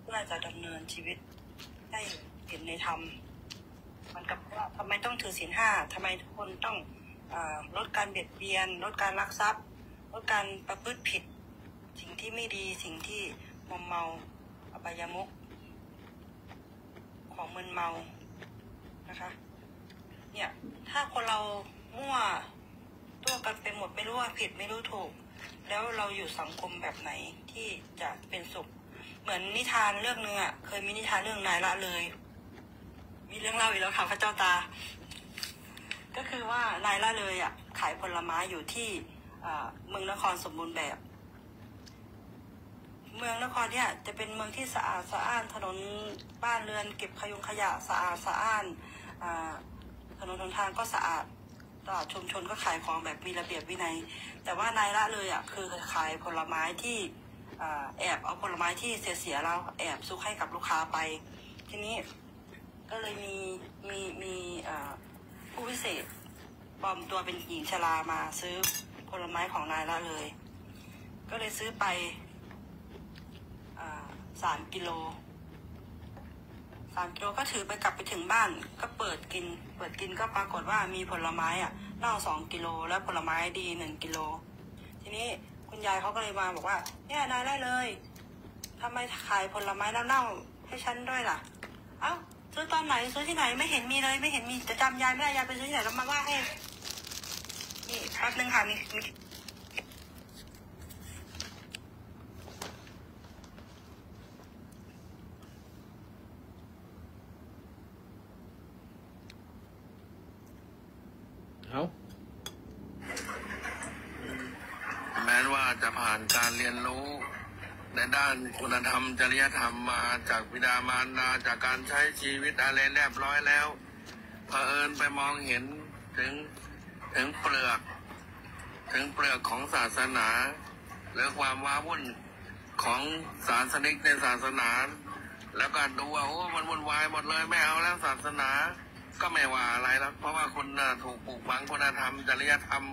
เพื่อจะดำเนินชีวิตให้เห็นในธรรมมันกับว่าทำไมต้องถือศีลห้าทำไมทุกคนต้องลดการเบียดเบียนลดการลักทรัพย์ลดการประพฤติผิดสิ่งที่ไม่ดีสิ่งที่มอมเมาอบายมุขของมึนเมานะคะเนี่ยถ้าคนเรามั่วตัวกันไปหมดไม่รู้ว่าผิดไม่รู้ถูกแล้วเราอยู่สังคมแบบไหนที่จะเป็นสุขเหมือนนิทานเรื่องนึงเคยมีนิทานเรื่องนายละเลยมีเรื่องเล่าอีกแล้วค่ะพระเจ้าตาก็คือว่านายละเลยขายผลไม้อยู่ที่เมืองนครสมบูรณ์แบบเมืองนครเนี่ยจะเป็นเมืองที่สะอาดสะอ้านถนนบ้านเรือนเก็บขยะสะอาดสะอ้านถนนหนทางก็สะอาดตลาดชุมชนก็ขายของแบบมีระเบียบวินัยแต่ว่านายละเลยคือขายผลไม้ที่แอบเอาผลไม้ที่เสียแล้วแอบซุกให้กับลูกค้าไปทีนี้ ก็เลยมีผู้พิเศษปลอมตัวเป็นหญิงชรามาซื้อผลไม้ของนายละเลยก็เลยซื้อไป3 กิโลก็ถือไปกลับไปถึงบ้านก็เปิดกินก็ปรากฏว่ามีผลไม้เน่า2 กิโลแล้วผลไม้ดี1 กิโลทีนี้คุณยายเขาก็เลยมาบอกว่าเนี่ยนายได้เลยทำไมขายผลไม้เน่าๆให้ฉันด้วยล่ะเอ้าซื้อตอนไหนซื้อที่ไหนไม่เห็นมีเลยไม่เห็นมีจะจำยายไม่ได้ยายไปซื้อที่ไหนแล้วมาว่าให้นี่แป๊บนึงค่ะมีแม้ว่าจะผ่านการเรียนรู้ในด้านคุณธรรมจริยธรรมมาจากบิดามารดาจากการใช้ชีวิตอะไรเรียบร้อยแล้วเผอิญไปมองเห็นถึงเปลือกของศาสนาหรือความว้าวุ่นของศาสนิกในศาสนาแล้วก็ดูว่าโอ้มันวุ่นวายหมดเลยไม่เอาแล้วศาสนาก็ไม่ว่าอะไรแล้วเพราะว่าคุณถูกปลูกฝังคุณธรรมจริยธรรม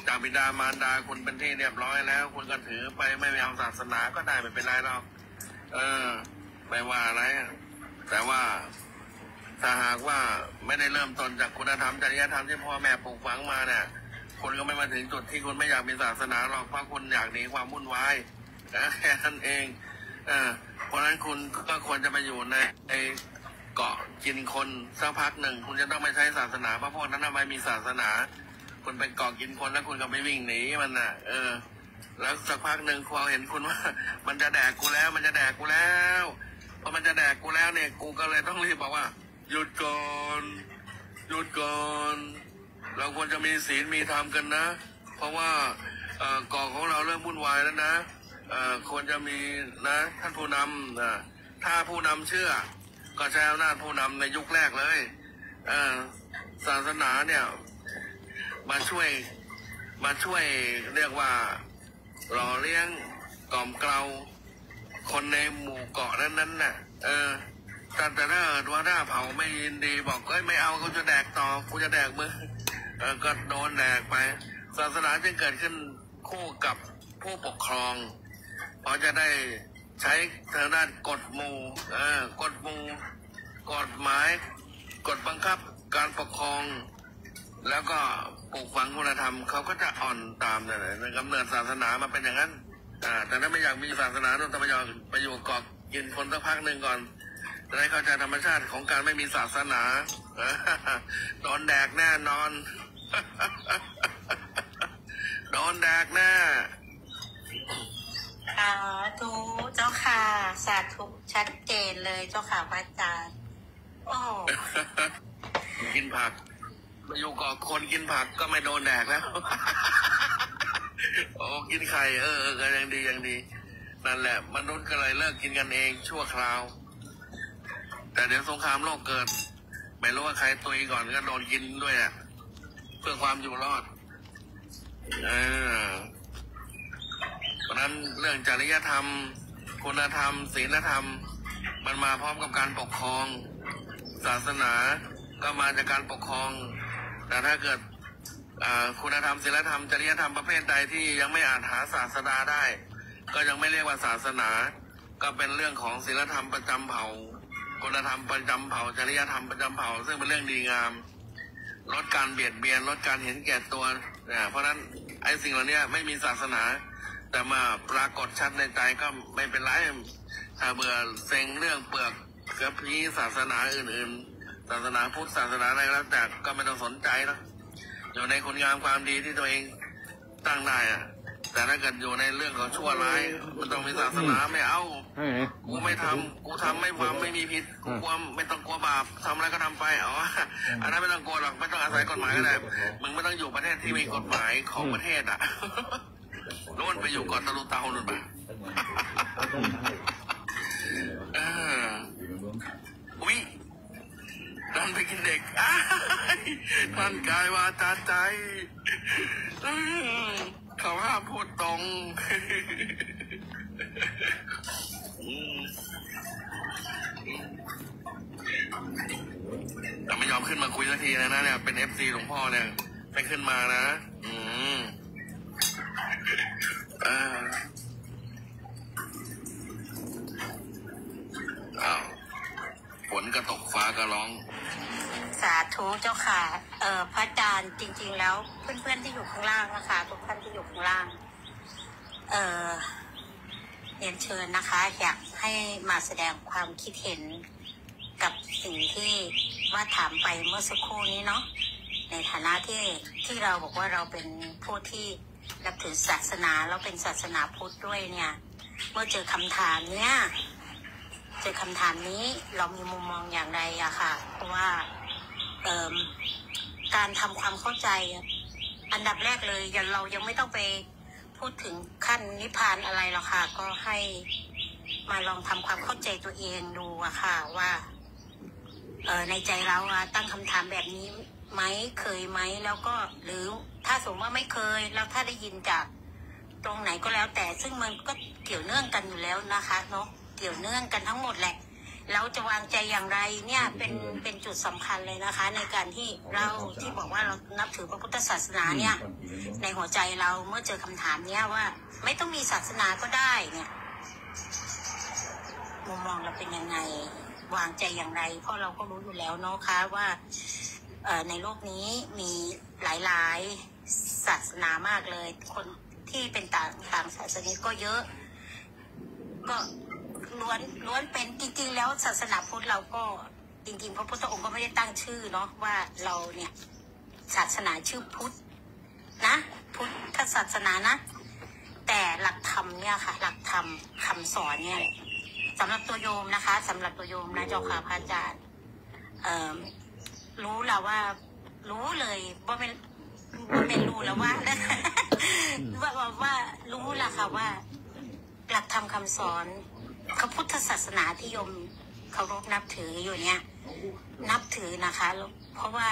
จากบิดามารดาคุณเป็นที่เรียบร้อยแล้วคุณก็ถือไปไม่เอาศาสนาก็ได้ไม่เป็นไรหรอกไม่ว่าอะไรแต่ว่าถ้าหากว่าไม่ได้เริ่มต้นจากคุณธรรมจริยธรรมที่พ่อแม่ปลูกฝังมาเนี่ยคุณก็ไม่มาถึงจุดที่คุณไม่อยากมีศาสนาหรอกเพราะคุณอยากหนีความวุ่นวายแค่นั้นเองเพราะฉะนั้นคุณก็ควรจะไปอยู่ในเกาะกินคนสักพักหนึ่งคุณจะต้องไม่ใช้ศาสนาเพราะพวกนั้นไม่มีศาสนาคุณไปเกาะกินคนแล้วคุณก็ไม่วิ่งหนีมันแล้วสักพักหนึ่งพอเห็นคุณว่ามันจะแดกกูแล้วมันจะแดกกูแล้วพอมันจะแดกกูแล้วเนี่ยกูก็เลยต้องรีบบอกว่าหยุดก่อนเราควรจะมีศีลมีธรรมกันนะเพราะว่าเกาะของเราเริ่มวุ่นวายแล้วนะควรจะมีนะท่านผู้นำถ้าผู้นำเชื่อก็ใช้อำนาจผู้นำในยุคแรกเลยศาสนาเนี่ยมาช่วยเรียกว่าหล่อเลี้ยงกล่อมเกลาคนในหมู่เกาะนั้นน่ะแต่ถ้าว่าหน้าเผาไม่ยินดีบอกไม่เอากูจะแดกต่อกูจะแดกมือก็โดนแดกไปศาสนาจึงเกิดขึ้นคู่กับผู้ปกครองเพราะจะได้ใช้ทางด้านกฎหมู่กฎหมายกฎบังคับการปกครองแล้วก็ปลูกฝังคุณธรรมเขาก็จะอ่อนตามเลยกำเนิดศาสนามาเป็นอย่างนั้นแต่ถ้าไม่อยากมีศาสนาต้องไปอยู่เกาะกินคนสักพักหนึ่งก่อนจะได้เข้าใจธรรมชาติของการไม่มีศาสนาโดนแดกแน่นอนโดนแดกแน่สาธุเจ้าค่ะสาธุชัดเจนเลยเจ้าค่ะพระอาจารย์โอ้กินผักอยู่เกาะคนกินผักก็ไม่โดนแดกแล้วโอ้กินไข่ก็ยังดีนั่นแหละมนุษย์ก็เลยเลิกกินกันเองชั่วคราวแต่เดี๋ยวสงครามโลกเกิดไม่รู้ว่าใครตุยก่อนก็โดนกินด้วยเพื่อความอยู่รอดเพราะนั้นเรื่องจริยธรรมคุณธรรมศีลธรรมมันมาพร้อมกับการปกครองศาสนาก็มาจากการปกครองแต่ถ้าเกิดคุณธรรมศีลธรรมจริยธรรมประเภทใดที่ยังไม่อาจหาศาสดาได้ก็ยังไม่เรียกว่าศาสนาก็เป็นเรื่องของศีลธรรมประจำเผ่าคุณธรรมประจำเผ่าจริยธรรมประจำเผ่าซึ่งเป็นเรื่องดีงามลดการเบียดเบียนลดการเห็นแก่ตัวเพราะฉะนั้นไอ้สิ่งเหล่านี้ไม่มีศาสนาแต่มาปรากฏชัดในใจก็ไม่เป็นไรถ้าเบื่อเซ็งเรื่องเปลือกกระพี้ศาสนาอื่นๆศาสนาพุทธศาสนาอะไรแล้วแต่ก็ไม่ต้องสนใจนะอยู่ในคุณงามความดีที่ตัวเองตั้งได้แต่ถ้าเกิดอยู่ในเรื่องของชั่วร้ายมันต้องมีศาสนาไม่เอากูไม่ทำกูทำไม่มีผิดกูกลัวไม่ต้องกลัวบาปทำอะไรก็ทำไปอันนั้นไม่ต้องกลัวหรอกไม่ต้องอาศัยกฎหมายก็ได้มึงไม่ต้องอยู่ประเทศที่มีกฎหมายของประเทศโน่นไปอยู่ก่อนตะลุเตาโน่นไปอุ๊ยดันไปกินเด็กท่านกายวาจาใจเขาห้ามพูดตรง แต่ไม่ยอมขึ้นมาคุยสักทีนะเนี่ยเป็น FC หลวงพ่อเนี่ยไม่ขึ้นมานะฝนก็ตกฟ้าก็ร้องสาธุเจ้าค่ะพระอาจารย์จริงๆแล้วเพื่อนๆที่อยู่ข้างล่างนะคะทุกท่านที่อยู่ข้างล่างเรียนเชิญนะคะอยากให้มาแสดงความคิดเห็นกับสิ่งที่ว่าถามไปเมื่อสักครู่นี้เนาะในฐานะที่เราบอกว่าเราเป็นผู้ที่นับถือศาสนาแล้วเป็นศาสนาพุทธด้วยเนี่ยเมื่อเจอคำถามเนี้ยเจอคำถามนี้เรามีมุมมองอย่างไรอะค่ะเพราะว่าการทำความเข้าใจอันดับแรกเลยเรายังไม่ต้องไปพูดถึงขั้นนิพพานอะไรหรอกค่ะก็ให้มาลองทำความเข้าใจตัวเองดูอะค่ะว่าในใจเราตั้งคำถามแบบนี้ไหมเคยไหมแล้วก็หรือถ้าสมมติว่าไม่เคยแล้วถ้าได้ยินจากตรงไหนก็แล้วแต่ซึ่งมันก็เกี่ยวเนื่องกันอยู่แล้วนะคะเนาะเกี่ยวเนื่องกันทั้งหมดแหละเราจะวางใจอย่างไรเนี่ยเป็นจุดสำคัญเลยนะคะในการที่เราที่บอกว่าเรานับถือพระพุทธศาสนาเนี่ยในหัวใจเราเมื่อเจอคำถามเนี้ยว่าไม่ต้องมีศาสนาก็ได้เนี่ยมุมมองเราเป็นยังไงวางใจอย่างไรเพราะเราก็รู้อยู่แล้วเนาะค่ะว่าในโลกนี้มีหลายๆศาสนามากเลยคนที่เป็นต่างศาสนาก็เยอะก็ล้วนเป็นจริงๆแล้วศาสนาพุทธเราก็จริงๆพระพุทธองค์ก็ไม่ได้ตั้งชื่อเนาะว่าเราเนี่ยศาสนาชื่อพุทธนะพุทธศาสนานะแต่หลักธรรมเนี่ยค่ะหลักธรรมคำสอนเนี่ยสำหรับตัวโยมนะคะสำหรับตัวโยมนะเจ้าค่ะพระอาจารย์รู้แล้วว่ารู้เลยว่าเป็นรู้แล้วว่าว่ารู้แล้วค่ะว่าหลักธรรมคำสอนพระพุทธศาสนาที่โยมเคารพนับถืออยู่เนี่ยนับถือนะคะเพราะว่า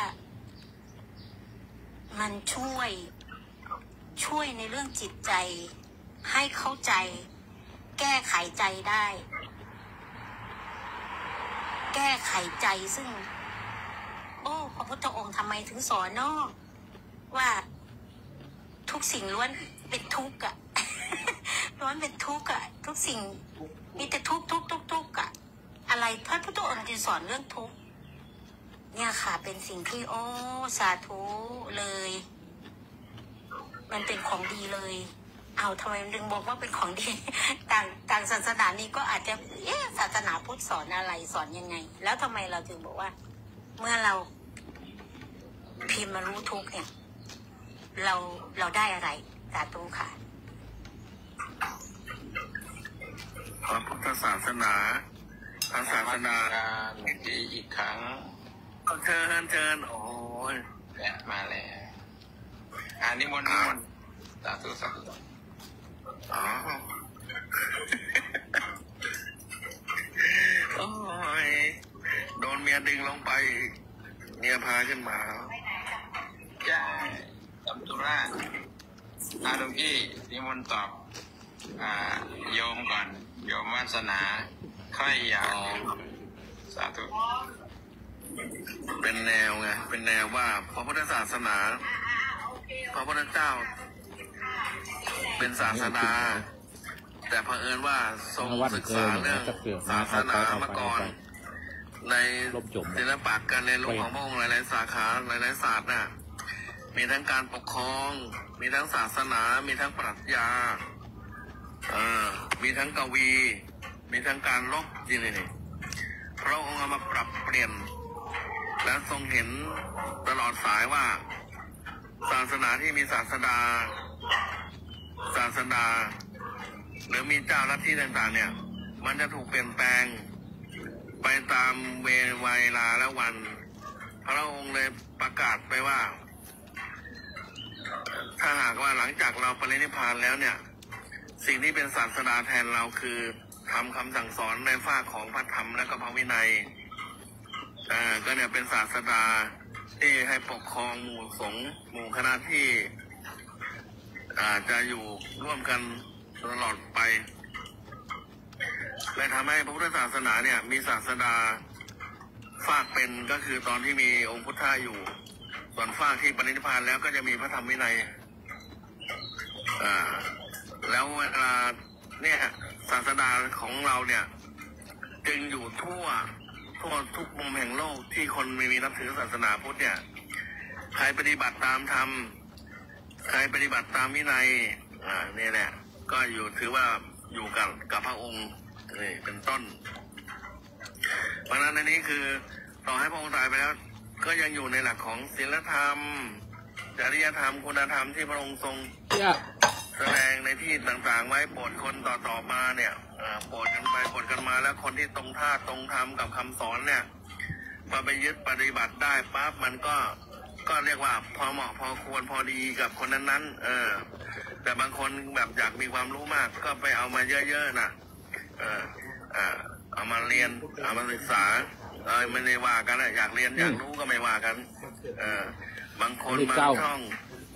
มันช่วยในเรื่องจิตใจให้เข้าใจแก้ไขใจได้แก้ไขใจซึ่งพระพุทธองค์ทำไมถึงสอนเนาะว่าทุกสิ่งล้วนเป็นทุกข์อะล้วนเป็นทุกข์อะทุกสิ่งมีแต่ทุกข์อะอะไรพระพุทธองค์จะสอนเรื่องทุกข์เนี่ยค่ะเป็นสิ่งที่สาธุเลยมันเป็นของดีเลยเอาทำไมดึงบอกว่าเป็นของดีต่างศาสนานี้ก็อาจจะศาสนาพุทธสอนอะไรสอนยังไงแล้วทำไมเราจึงบอกว่าเมื่อเราพิมพ์มารู้ทุกข์เนี่ยเราได้อะไรสาธุค่ะพระพุทธศาสนาพระศาสนาดีอีกครั้งเชิญโอ้ยมาแล้วนิมนต์สาธุโอ้ยโดนเมียดึงลงไปเมียพาขึ้นมาจ้าจำตุระหลวงพี่นิมนต์ตอบโยมก่อนโยมวาสนาค่อยอยากสาธุเป็นแนวไงเป็นแนวว่าพระพุทธศาสนาพระพุทธเจ้าเป็นศาสนาแต่เผอิญว่าทรงศึกษาเรื่องศาสนามาก่อนในศิลปะการเรียนรู้ของพระองค์หลายๆสาขาหลายๆศาสตร์น่ะมีทั้งการปกครองมีทั้งศาสนามีทั้งปรัชญามีทั้งกวีมีทั้งการลบจริงนี่พระองค์เอามาปรับเปลี่ยนและทรงเห็นตลอดสายว่าศาสนาที่มีศาสดาหรือมีเจ้าลัทธิต่างๆเนี่ยมันจะถูกเปลี่ยนแปลงไปตามเวลาและวันพระองค์เลยประกาศไปว่าถ้าหากว่าหลังจากเราปรินิพพานแล้วเนี่ยสิ่งที่เป็นศาสดาแทนเราคือทำคำสั่งสอนในฝ่าของพระธรรมและก็พระวินัยก็เนี่ยเป็นศาสดาที่ให้ปกครองหมู่สงฆ์หมู่คณะที่จะอยู่ร่วมกันตลอดไปเลยทำให้พระพุทธศาสนาเนี่ยมีศาสดา ฝากเป็นก็คือตอนที่มีองค์พุทธะอยู่ ส่วนฝากที่ปรินิพพานแล้วก็จะมีพระธรรมวินัยแล้วเวลาเนี่ยศาสดาของเราเนี่ยจึงอยู่ทั่วทุกมุมแห่งโลกที่คนมีนับถือศาสนาพุทธเนี่ยใครปฏิบัติตามธรรมใครปฏิบัติตามวินัยนี่แหละก็อยู่ถือว่าอยู่กับพระองค์นี่เป็นต้นเพราะฉะนั้นในนี้คือต่อให้พระองค์ตายไปแล้วก็ยังอยู่ในหลักของศีลธรรมจริยธรรมคุณธรรมที่พระองค์ทรงแสดงในที่ต่างๆไว้โปรดคนต่อมาเนี่ยโปรดกันไปโปรดกันมาแล้วคนที่ตรงท่าตรงธรรมกับคำสอนเนี่ยพอไปยึดปฏิบัติได้ปั๊บมันก็เรียกว่าพอเหมาะพอควรพอดีกับคนนั้นๆแต่บางคนแบบอยากมีความรู้มากก็ไปเอามาเยอะๆนะเอามาเรียนเอามาศึกษาไม่ได้ว่ากันอยากเรียนอยากรู้ก็ไม่ว่ากันบางคนบางช่อง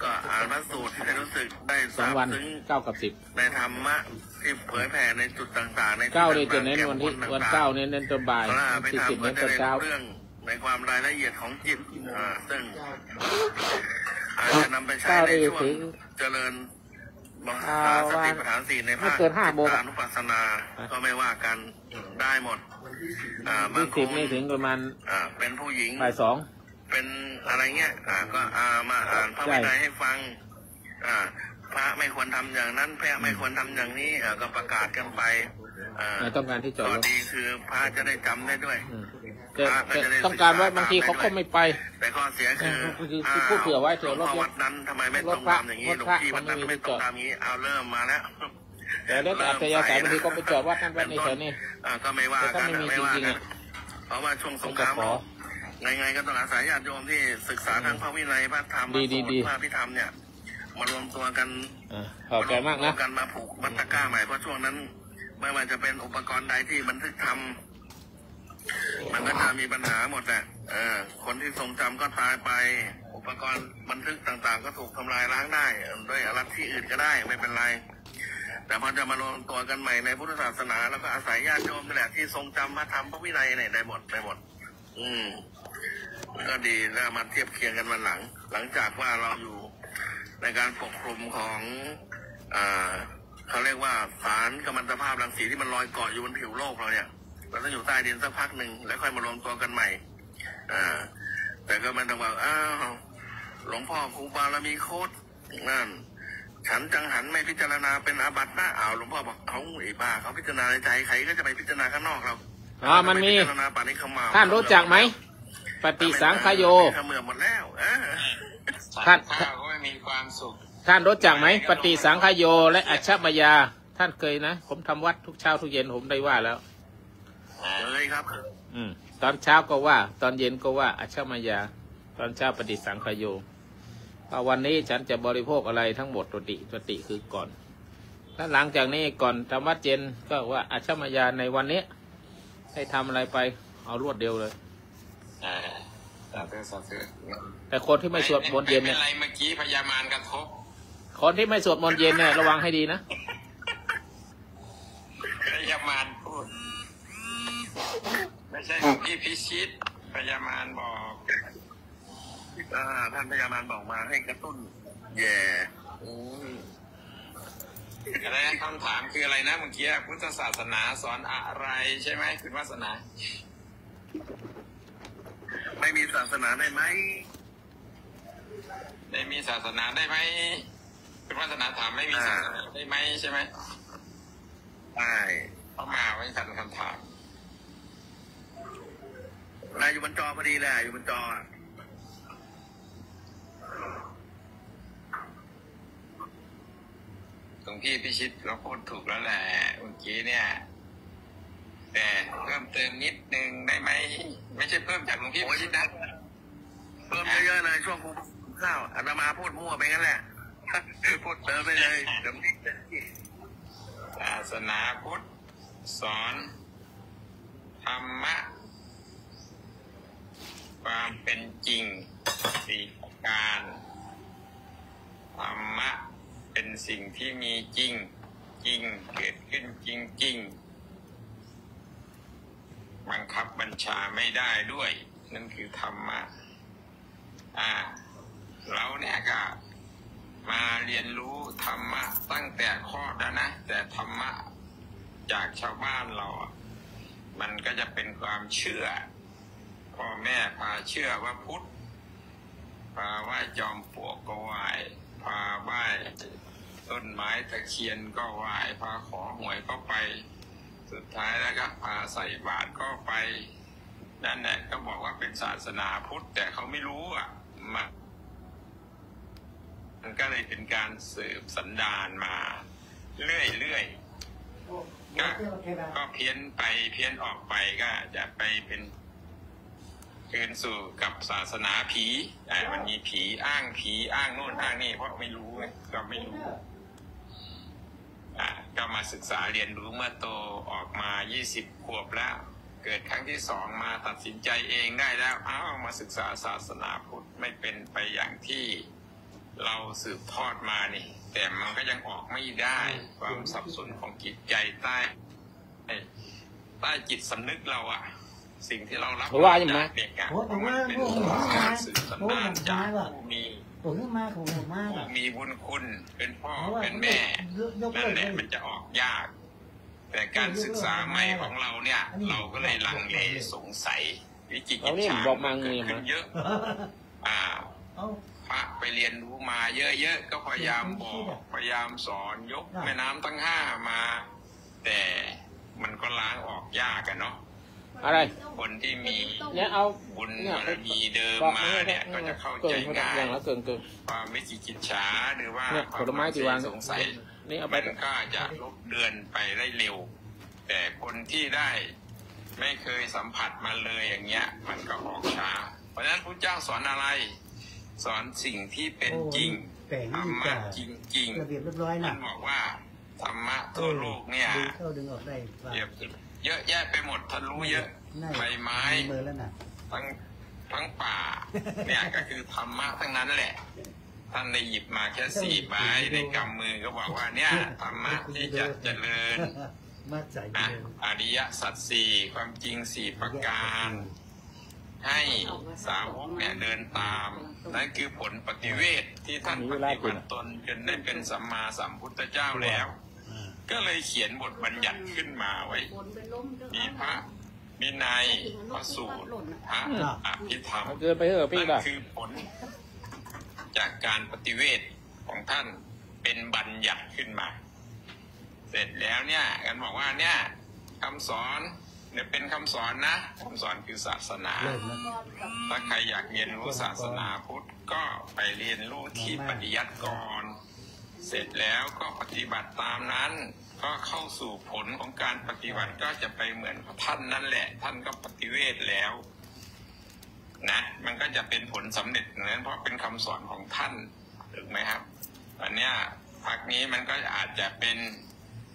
ก็อ่านพระสูตรที่ได้รู้สึกได้ทราบถึง9 กับ 10ในธรรมะที่เผยแผ่ในจุดต่างๆใน9เลยจะเน้นวัน9เน้นตอนบ่ายไปทำเน้นตอนเช้าเรื่องในความรายละเอียดของจิตซึ่งอาจจะนำไปใช้ในช่วงเจริญสติปัฏฐาน4ในภาคอนุปัสสนาก็ไม่ว่ากันได้หมดบางคนไม่ถึงประมาณเป็นผู้หญิงบ่าย 2เป็นอะไรเงี้ยก็มาอ่านพระวินัยให้ฟังพระไม่ควรทำอย่างนั้นพระไม่ควรทำอย่างนี้ก็ประกาศกันไปต้องการที่จอดรถดีคือพระจะได้จำได้ด้วยต้องการว่าบางทีเขาก็ไม่ไปแต่ข้อเสียคือพูดเผื่อไว้เถอะรถวัดนั้นทำไมไม่ตรงตามอย่างนี้หลวงพี่วัดนั้นไม่ตรงตามนี้เอาเริ่มมาแล้วแต่แล้วแต่อัจฉริยะบางทีก็ไปจอดวัดนั้นวัดนี้เถอะนี่ก็ไม่ว่ากันไม่ว่ากันเพราะว่าช่วงสงครามไงก็ต้องอาศัยญาติโยมที่ศึกษาทั้งพระวินัยพระธรรมพระสูตรพระพิธรรมเนี่ยมารวมตัวกันขอบใจมากนะกันมาผูกมัตตะก้าใหม่เพราะช่วงนั้นไม่ว่าจะเป็นอุปกรณ์ใดที่บันทึกธรรมมันก็จะมีปัญหาหมดแหละคนที่ทรงจำก็ตายไปอุปกรณ์บันทึกต่างๆก็ถูกทำลายล้างได้ด้วยลัทธิอื่นก็ได้ไม่เป็นไรแต่พอจะมารวมตัวกันใหม่ในพุทธศาสนาแล้วก็อาศัยญาติโยมนี่แหละที่ทรงจำพระธรรมพระวินัยเนี่ยได้หมดก็ดีแล้วมาเทียบเคียงกันวันหลังจากว่าเราอยู่ในการปกคลุมของเขาเรียกว่าสารกัมมันตภาพรังสีที่มันลอยเกาะอยู่บนผิวโลกเราเนี่ยเราต้องอยู่ใต้ดินสักพักหนึ่งแล้วค่อยมารวมตัวกันใหม่แต่ก็มันต้องว่าหลวงพ่อครูบาลมีโคตรนั่นฉันจังหันไม่พิจารณาเป็นอาบัตินะหลวงพ่อบอกเขาไอ้บ้าเขาพิจารณาในใจใครก็จะไปพิจารณาข้างนอกเรามันมีท่านรู้จักไหมปฏิสังขโยเมื่อหมดแล้วท่านก็ไม่มีความสุขท่านรู้จักไหมปฏิสังขโยและอัจฉมยาท่านเคยนะผมทำวัดทุกเช้าทุกเย็นผมได้ว่าแล้วเลยครับตอนเช้าก็ว่าตอนเย็นก็ว่าอัจฉมยาตอนเช้าปฏิสังขโยวันนี้ฉันจะบริโภคอะไรทั้งหมดปฏิคือก่อนแล้วหลังจากนี้ก่อนทำวัดเย็นก็ว่าอัจฉมยาในวันนี้ให้ทำอะไรไปเอารวดเดียวเลยแต่คนที่ไม่สวดมนต์เย็นเนี่ยอะไรเมื่อกี้พยามารกระทบคนที่ไม่สวดมนต์เย็นเนี่ยระวังให้ดีนะพยามารพูดไม่ใช่พี่พิชิตพยามารบอกท่านพยามารบอกมาให้กระตุ้นแย่อะไรคำถามคืออะไรนะเมื่อกี้พุทธศาสนาสอนอะไรใช่ไหมคุณวาสนาไม่มีศาสนาได้ไหมได้มีศาสนาได้ไหมคุณวาสนาถามไม่มีศาสนาได้ไหมใช่ไหมใช่เข้ามาไว้ทันคำถามนายอยู่บนจอพอดีเลยอยู่บนจอตรงพี่พิชิตเราพูดถูกแล้วแหละเมื่อกี้เนี่ยแต่เพิ่มเติมนิดนึงได้ไหมไม่ใช่เพิ่มจากหลวงพี่พิชิตนะเพิ่มเยอะๆเลยช่วงข้าวอาตมาพูดมั่วไปงั้นแหละพูดเติมไปเลยศาสนาพุทธสอนธรรมะความเป็นจริง4 ประการธรรมะเป็นสิ่งที่มีจริงเกิดขึ้นจริง บังคับบัญชาไม่ได้ด้วยนั่นคือธรรมะเราเนี่ยก็มาเรียนรู้ธรรมะตั้งแต่ข้อแล้วนะแต่ธรรมะจากชาวบ้านเรามันก็จะเป็นความเชื่อพ่อแม่พาเชื่อว่าพุทธพาไหว้จอมปลวกก็ไหว้พาไหว้ต้นไม้ตะเคียนก็ไหว้พาขอหวยก็ไปสุดท้ายแล้วก็พาใส่บาตรก็ไปนั่นแหละก็บอกว่าเป็นศาสนาพุทธแต่เขาไม่รู้มันก็เลยเป็นการสืบสันดานมาเรื่อยก็เพี้ยนไปเพี้ยนออกไปก็จะไปเป็นคืนสู่กับศาสนาผีมันมีผีอ้างผีอ้างโน่นอ้างนี่เพราะไม่รู้ก็ไม่รู้ก็มาศึกษาเรียนรู้เมื่อโตออกมา20 ขวบแล้วเกิดครั้งที่2มาตัดสินใจเองได้แล้วมาศึกษาศาสนาพุทธไม่เป็นไปอย่างที่เราสืบทอดมานี่แต่มันก็ยังออกไม่ได้ความสับสนของจิตใจใต้จิตสำนึกเราสิ่งที่เรารับจากเด็กมันเป็นการสืบสันดานจากผู้มีบุญคุณเป็นพ่อเป็นแม่นั่นแหละมันจะออกยากแต่การศึกษาใหม่ของเราเนี่ยเราก็เลยลังเลสงสัยวิจิกิจฉาเกิดขึ้นเยอะพระไปเรียนรู้มาเยอะๆก็พยายามบอกพยายามสอนยกแม่น้ำทั้ง5มาแต่มันก็ล้างออกยากเนาะอะไรคนที่มีบุญบารมีเดิมมาเนี่ยก็จะเข้าใจง่ายความวิจิกิจฉาหรือว่าความสงสัยมันก็จะลบเลือนไปได้เร็วแต่คนที่ได้ไม่เคยสัมผัสมาเลยอย่างเงี้ยมันก็ออกช้าเพราะฉะนั้นพระเจ้าสอนอะไรสอนสิ่งที่เป็นจริงธรรมะจริงๆท่านบอกว่าธรรมะทั่วโลกเนี่ยเยอะแยะไปหมดท่านรู้เยอะใบไม้ทั้งป่าเนี่ยก็คือธรรมะทั้งนั้นแหละท่านได้หยิบมาแค่4 ใบในกำมือก็บอกว่าเนี่ยธรรมะที่จะเจริญอริยสัจ4ความจริง4 ประการให้สาวกเนี่ยเดินตามนั่นคือผลปฏิเวทที่ท่านปฏิบัติตนจนได้เป็นสัมมาสัมพุทธเจ้าแล้วก็เลยเขียนบทบัญญัติขึ้นมาไว้มีพระวินัยพระสูตรพระอภิธรรมนั่นคือผลจากการปฏิเวทของท่านเป็นบัญญัติขึ้นมาเสร็จแล้วเนี่ยกันบอกว่าเนี่ยคำสอนเนี่ยเป็นคำสอนนะคำสอนคือศาสนาถ้าใครอยากเรียนรู้ศาสนาพุทธก็ไปเรียนรู้ที่ปฏิยัติก่อนเสร็จแล้วก็ปฏิบัติตามนั้นก็เข้าสู่ผลของการปฏิบัติก็จะไปเหมือนท่านนั่นแหละท่านก็ปฏิเวทแล้วนะมันก็จะเป็นผลสำเร็จนั้นเพราะเป็นคำสอนของท่านถูกไหมครับอันเนี้ยภาคนี้มันก็อาจจะเป็น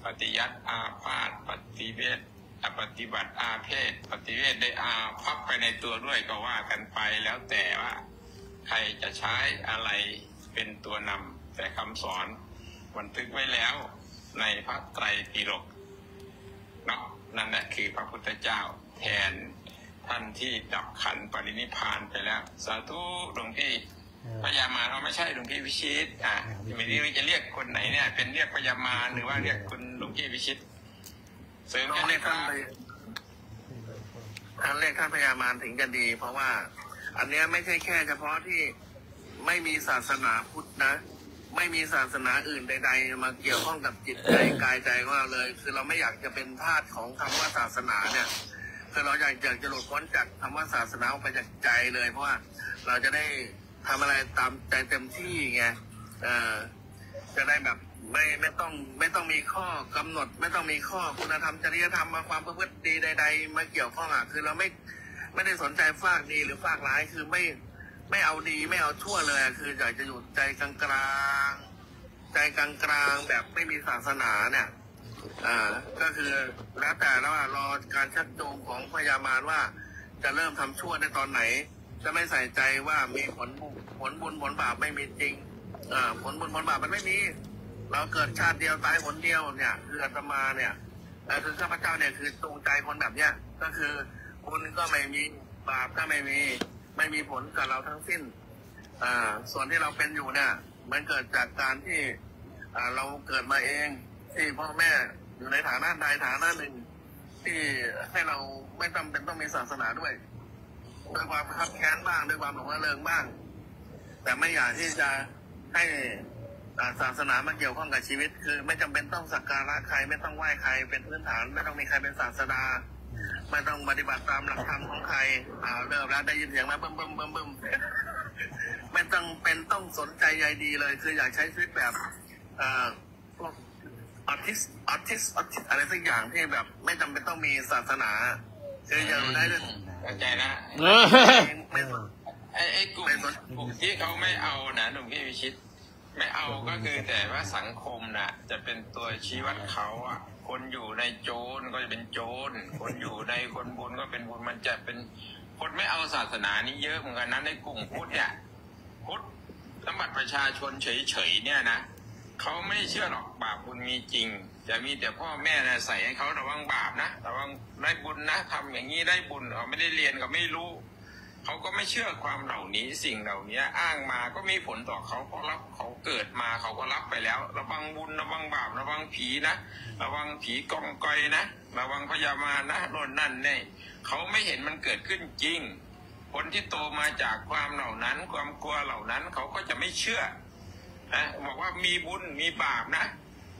ปฏิยัติอาพาธปฏิเวทปฏิบัติอาเพศปฏิเวทได้อาพับไปในตัวด้วยก็ว่ากันไปแล้วแต่ว่าใครจะใช้อะไรเป็นตัวนำแต่คำสอนบันทึกไว้แล้วในพระไตรปิฎกเนาะนั่นแหละคือพระพุทธเจ้าแทนท่านที่ดับขันปรินิพพานไปแล้วสาธุหลวงพี่พญามารเขาไม่ใช่หลวงพี่วิชิตไม่รู้จะเรียกคนไหนเนี่ยเป็นเรียกพญามารหรือว่าเรียกคุณหลวงพี่วิชิตเสริมกันเลยครับท่านเรียกท่านพญามารถึงจะดีเพราะว่าอันเนี้ยไม่ใช่แค่เฉพาะที่ไม่มีศาสนาพุทธนะไม่มีศาสนาอื่นใดๆมาเกี่ยวข้องกับจิตใจกายใจของเราเลยคือเราไม่อยากจะเป็นทาสของคำว่าศาสนาเนี่ยคือเราอยากจะหลุดพ้นจากคำว่าศาสนาออกไปจากใจเลยเพราะว่าเราจะได้ทำอะไรตามใจเต็มที่ไงจะได้แบบไม่ต้องมีข้อกำหนดไม่ต้องมีข้อคุณธรรมจริยธรรมมาความประพฤติดีใดๆมาเกี่ยวข้องคือเราไม่ได้สนใจฝากดีหรือฝากร้ายคือไม่เอาดีไม่เอาชั่วเลยคืออยากจะอยู่ใจกลางๆใจกลางๆแบบไม่มีศาสนาเนี่ยก็คือแล้วแต่แล้วรอการชักจูงของพญามารว่าจะเริ่มทำชั่วในตอนไหนจะไม่ใส่ใจว่ามีผลบุญผลบาปไม่มีจริงผลบุญผลบาปมันไม่มีเราเกิดชาติเดียวตายผลเดียวเนี่ยคืออาตมาเนี่ยคือข้าพเจ้าเนี่ยคือจูงใจคนแบบเนี้ยก็คือ บุญก็ไม่มีบาปก็ไม่มีผลกับเราทั้งสิ้นส่วนที่เราเป็นอยู่เนี่ยมันเกิดจากการที่เราเกิดมาเองที่พ่อแม่อยู่ในฐานะใดฐานะหนึ่งที่ให้เราไม่จำเป็นต้องมีศาสนาด้วยความคับแค้นบ้างด้วยความหลงระเริงบ้างแต่ไม่อยากที่จะให้ศาสนามาเกี่ยวข้องกับชีวิตคือไม่จำเป็นต้องสักการะใครไม่ต้องไหว้ใครเป็นพื้นฐานไม่ต้องมีใครเป็นศาสดาไม่ต้องปฏิบัติตามหลักธรรมของใครเริ่มแล้วได้ยินเสียงมาบึ้มไม่ต้องเป็นต้องสนใจใยดีเลยคืออยากใช้ชีวิตแบบออทิสอะไรสักอย่างที่แบบไม่จำเป็นต้องมีศาสนาคืออย่างได้ด้วยเข้าใจนะไอ้กลุ่มที่เขาไม่เอานะหนุ่มพี่วิชิตไม่เอาก็คือแต่ว่าสังคมน่ะจะเป็นตัวชี้วัดเขาอ่ะคนอยู่ในโจรก็จะเป็นโจรคนอยู่ในคนบุญก็เป็นบุญมันจะเป็นคนไม่เอาศาสนานี้เยอะเหมือนกันนะในกลุ่มพุทธเนี่ยพุทธสมบัติประชาชนเฉยๆเนี่ยนะเขาไม่เชื่อหรอกบาปบุญมีจริงจะมีแต่พ่อแม่นะใส่ให้เขาระวังบาปนะระวังได้บุญนะทำอย่างนี้ได้บุญเขาไม่ได้เรียนก็ไม่รู้เขาก็ไม่เชื่อความเหล่านี้สิ่งเหล่านี้อ้างมาก็มีผลต่อเขาเพราะรับเขาเกิดมาเขาก็รับไปแล้วระวังบุญระวังบาประวังผีนะระวังผีกองกอยนะระวังพยามารนะโน่นนั่นนี่เขาไม่เห็นมันเกิดขึ้นจริงคนที่โตมาจากความเหล่านั้นความกลัวเหล่านั้นเขาก็จะไม่เชื่อนะบอกว่ามีบุญมีบาปนะ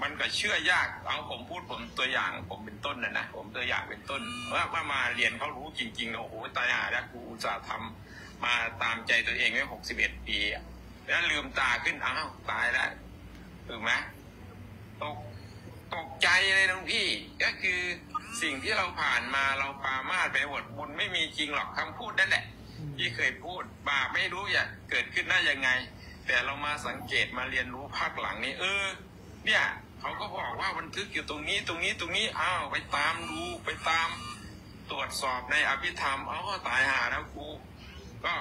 มันก็เชื่อยากเอาผมพูดผมตัวอย่างผมเป็นต้นนะผมตัวอย่างเป็นต้นว่ามาเรียนเขารู้จริงๆโอ้โหตายหาแล้วกูอุตส่าห์ทำมาตามใจตัวเองไว้61 ปีแล้วลืมตาขึ้นอ้าวตายแล้วถูกไหมตกใจเลยน้องพี่ก็คือสิ่งที่เราผ่านมาเราปามาสไปหมดบุญไม่มีจริงหรอกคำพูดนั่นแหละที่เคยพูดบาปไม่รู้อย่าเกิดขึ้นได้ยังไงแต่เรามาสังเกตมาเรียนรู้ภาคหลังนี้เนี่ยเขาก็บอกว่าบันทึกอยู่ตรงนี้อ้าวไปตามดูไปตามตรวจสอบในอภิธรรมตายหาแล้วกูก็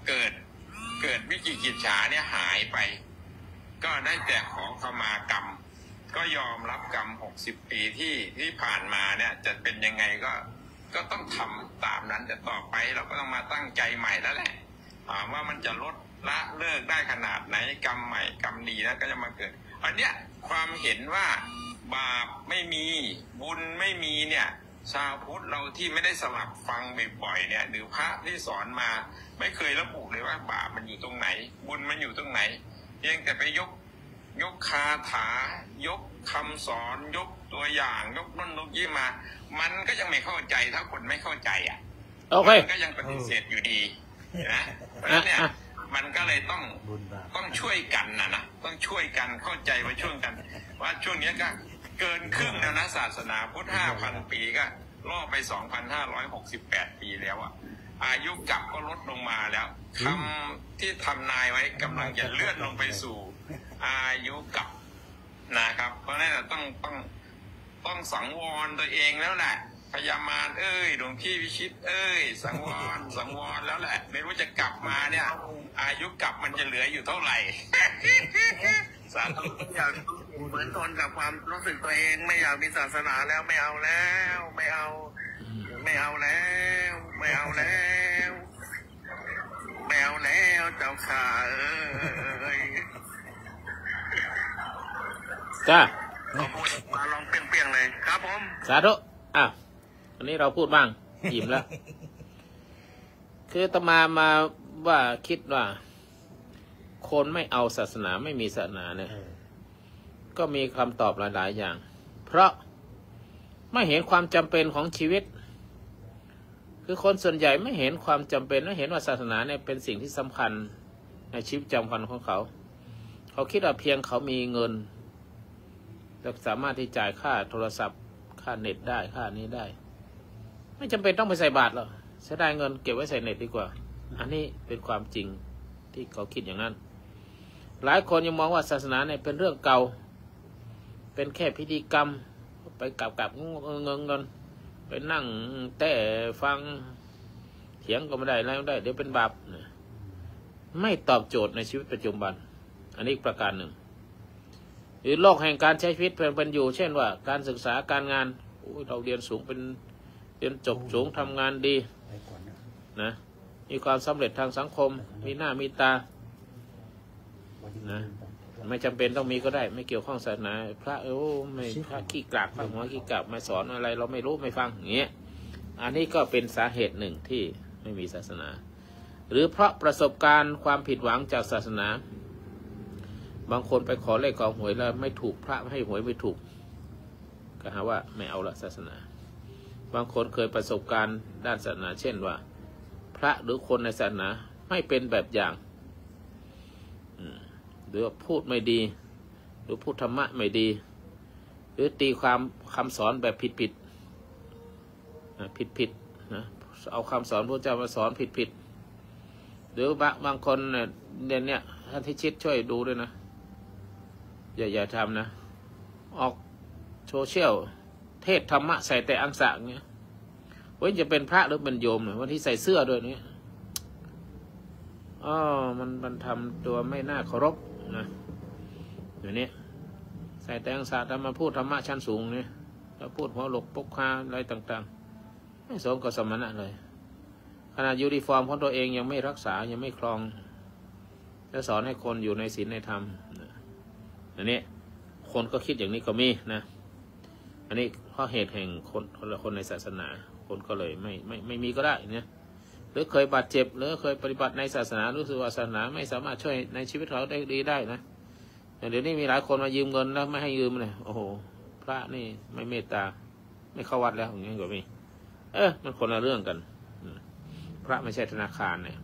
เกิดวิจิกิจฉาเนี่ยหายไปก็ได้แต่ขอขมากรรมก็ยอมรับกรรม60 ปีที่ผ่านมาเนี่ยจะเป็นยังไงก็ต้องทำตามนั้นแต่ต่อไปเราก็ต้องมาตั้งใจใหม่แล้วแหละถามว่ามันจะลดละเลิกได้ขนาดไหนกรรมใหม่กรรมดีแล้วก็จะมาเกิดอันเนี้ยความเห็นว่าบาปไม่มีบุญไม่มีเนี่ยชาวพุทธเราที่ไม่ได้สลับฟังบ่อยๆเนี่ยหรือพระที่สอนมาไม่เคยระบุเลยว่าบาปมันอยู่ตรงไหนบุญมันอยู่ตรงไหนเพียงแต่ไปยกคาถายกคำสอนยกตัวอย่างยกนั่นยกยี่มามันก็ยังไม่เข้าใจถ้าคนไม่เข้าใจโอเคก็ยังปฏิเสธอยู่ดีนะเพราะฉะนั้นเนี่ยมันก็เลยต้องช่วยกันนะต้องช่วยกันเข้าใจมาช่วยกันว่าช่วงนี้ก็เกินครึ่งแล้วนะศาสนาพุทธ 5,000 ปีก็ล่อไป 2,568 ปีแล้วอายุกลับก็ลดลงมาแล้วคำที่ทำนายไว้กำลังจะเลื่อนลงไปสู่อายุกลับนะครับเพราะนั่นต้องสังวรตัวเองแล้วแหละพยามารหลวงพี่วิชิตสังวรแล้วแหละไม่รู้จะกลับมาเนี่ยอายุกลับมันจะเหลืออยู่เท่าไหร่สาธุอยากเหมือนทนกับความรู้สึกตัวเองไม่อยากมีศาสนาแล้วไม่เอาแล้วไม่เอาเจ้าข่าจ้าก็พูดมาลองเปี้ยงๆเลยครับผมสาธุอันนี้เราพูดบ้างอิ่มแล้วคือตมาว่าคิดว่าคนไม่เอาศาสนาไม่มีศาสนาเนี่ยก็มีคำตอบหลายๆอย่างเพราะไม่เห็นความจำเป็นของชีวิตคือคนส่วนใหญ่ไม่เห็นความจำเป็นไม่เห็นว่าศาสนาเนี่ยเป็นสิ่งที่สำคัญในชีวิตประจำวันของเขาคิดว่าเพียงเขามีเงินจะสามารถที่จ่ายค่าโทรศัพท์ค่าเน็ตได้ค่านี้ได้ไม่จำเป็นต้องไปใส่บาตรหรอกเสียดายเงินเก็บไว้ใส่เน็ตดีกว่าอันนี้เป็นความจริงที่เขาคิดอย่างนั้นหลายคนยังมองว่าศาสนาเนี่ยเป็นเรื่องเก่าเป็นแค่พิธีกรรมไปกับเงินไปนั่งแต่ฟังเถียงก็ไม่ได้อะไรไม่ได้เดี๋ยวเป็นบาปไม่ตอบโจทย์ในชีวิตปัจจุบันอันนี้ประการหนึ่งหรือโลกแห่งการใช้ชีวิตเป็นอยู่เช่นว่าการศึกษาการงานเราเรียนสูงเป็น เรียนจบสูงทำงานดีนะมีความสำเร็จทางสังคมมีหน้ามีตานะไม่จำเป็นต้องมีก็ได้ไม่เกี่ยวข้องศาสนาพระไม่พระขี้กลากพระหัวขี้กลากมาสอนอะไรเราไม่รู้ไม่ฟังอย่างเงี้ยอันนี้ก็เป็นสาเหตุหนึ่งที่ไม่มีศาสนาหรือเพราะประสบการณ์ความผิดหวังจากศาสนาบางคนไปขอเลขขอหวยแล้วไม่ถูกพระให้หวยไม่ถูกก็หาว่าไม่เอาละศาสนาบางคนเคยประสบการณ์ด้านศาสนาเช่นว่าพระหรือคนในศาสนาไม่เป็นแบบอย่างหรือพูดไม่ดีหรือพูดธรรมะไม่ดีหรือตีความคำสอนแบบผิดนะเอาคำสอนพระเจ้ามาสอนผิดหรือบางคนเนี่ยท่านที่ชิดช่วยดูด้วยนะอย่าทำนะออกโซเชียลเทศธรรมะใส่แต่อังสะเงี้ยเว้นจะเป็นพระหรือเป็นโยมเนี่ยวันที่ใส่เสื้อด้วยเนี่ยมันทำตัวไม่น่าเคารพนะอย่างนี้ใส่แต่อังสะทำมาพูดธรรมะชั้นสูงเนี่ยแล้วพูดหัวหลกปกคาอะไรต่างๆไม่สมกับสมณะเลยขนาดยูนิฟอร์มของตัวเองยังไม่รักษายังไม่ครองแล้วสอนให้คนอยู่ในศีลในธรรมอันนี้คนก็คิดอย่างนี้ก็มีนะอันนี้เพราะเหตุแห่งคนในศาสนาคนก็เลยไม่มีก็ได้เนี่ยหรือเคยบาดเจ็บหรือเคยปฏิบัติในศาสนารู้สึกว่าศาสนาไม่สามารถช่วยในชีวิตเขาได้ดีได้นะเดี๋ยวนี้มีหลายคนมายืมเงินแล้วไม่ให้ยืมเลยโอ้โหพระนี่ไม่เมตตาไม่เข้าวัดแล้วอย่างนี้ก็มีมันคนละเรื่องกันพระไม่ใช่ธนาคารเนี่ย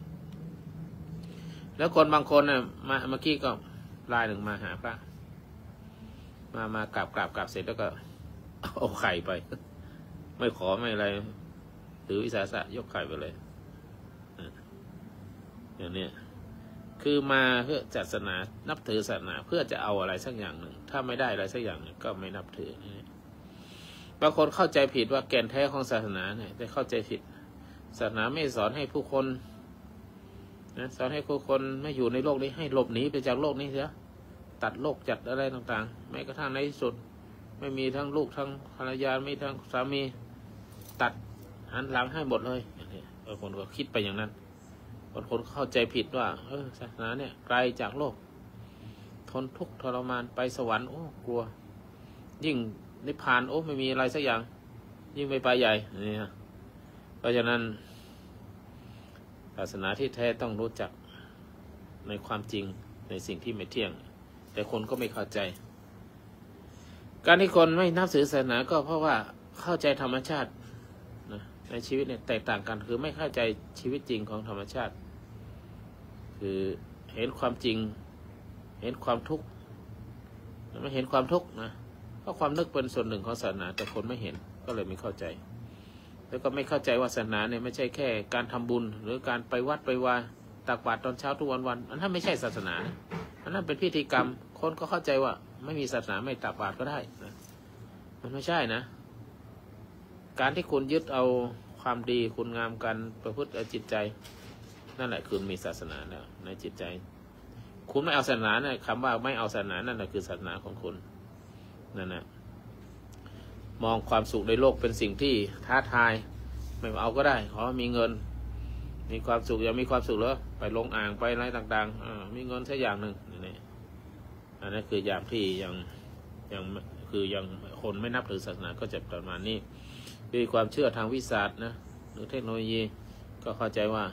แล้วคนบางคนเนี่ยมาเมื่อกี้ก็ไลน์หนึ่งมาหาพระมากราบเสร็จแล้วก็เอาไข่ไปไม่ขอไม่อะไรถือวิสาสะยกไข่ไปเลยอย่างนี้คือมาเพื่อศาสนานับถือศาสนาเพื่อจะเอาอะไรสักอย่างหนึ่งถ้าไม่ได้อะไรสักอย่างหนึ่งก็ไม่นับถือบางคนเข้าใจผิดว่าแก่นแท้ของศาสนาเนี่ยได้เข้าใจผิดศาสนาไม่สอนให้ผู้คนนะสอนให้ผู้คนไม่อยู่ในโลกนี้ให้หลบหนีไปจากโลกนี้เสียตัดโลกจัดอะไรต่างๆแม้กระทั่งในที่สุดไม่มีทั้งลูกทั้งภรรยาไม่ทั้งสามีตัดหันหลังให้หมดเลยบางคนก็คิดไปอย่างนั้นบางคนเข้าใจผิดว่าศาสนาเนี่ยไกลจากโลกทนทุกข์ทรมานไปสวรรค์กลัวยิ่งนิพพานไม่มีอะไรสักอย่างยิ่งไปใหญ่นี่ฮะเพราะฉะนั้นศาสนาที่แท้ต้องรู้จักในความจริงในสิ่งที่ไม่เที่ยงแต่คนก็ไม่เข้าใจการที่คนไม่นับถือศาสนาก็เพราะว่าเข้าใจธรรมชาตินะในชีวิตเนี่ยแตกต่างกันคือไม่เข้าใจชีวิตจริงของธรรมชาติคือเห็นความจริงเห็นความทุกข์ไม่เห็นความทุกข์นะเพราะความนึกเป็นส่วนหนึ่งของศาสนาแต่คนไม่เห็นก็เลยไม่เข้าใจแล้วก็ไม่เข้าใจว่าศาสนาเนี่ยไม่ใช่แค่การทำบุญหรือการไปวัดไปวาตักบาตรตอนเช้าทุกวันอันนั้นไม่ใช่ศาสนาอันนั้นเป็นพิธีกรรมคนก็เข้าใจว่าไม่มีศาสนาไม่ตักบาตรก็ได้นะมันไม่ใช่นะการที่คุณยึดเอาความดีคุณงามกันประพฤติจิตใจนั่นแหละคือมีศาสนาแล้วในจิตใจคุณไม่เอาศาสนาเนี่ยคำว่าไม่เอาศาสนานั่นแหละคือศาสนาของคุณนั่นนะมองความสุขในโลกเป็นสิ่งที่ท้าทายไม่เอาก็ได้ขอมีเงินมีความสุขอยากมีความสุขแล้วไปลงอ่างไปอะไรต่างๆมีเงินแค่อย่างหนึ่งนี่อันนั้นคืออย่างที่ยังคนไม่นับถือศาสนาก็จะประมาณนี้มีความเชื่อทางวิทยาศาสตร์นะหรือเทคโนโลยีก็เข้าใจว่า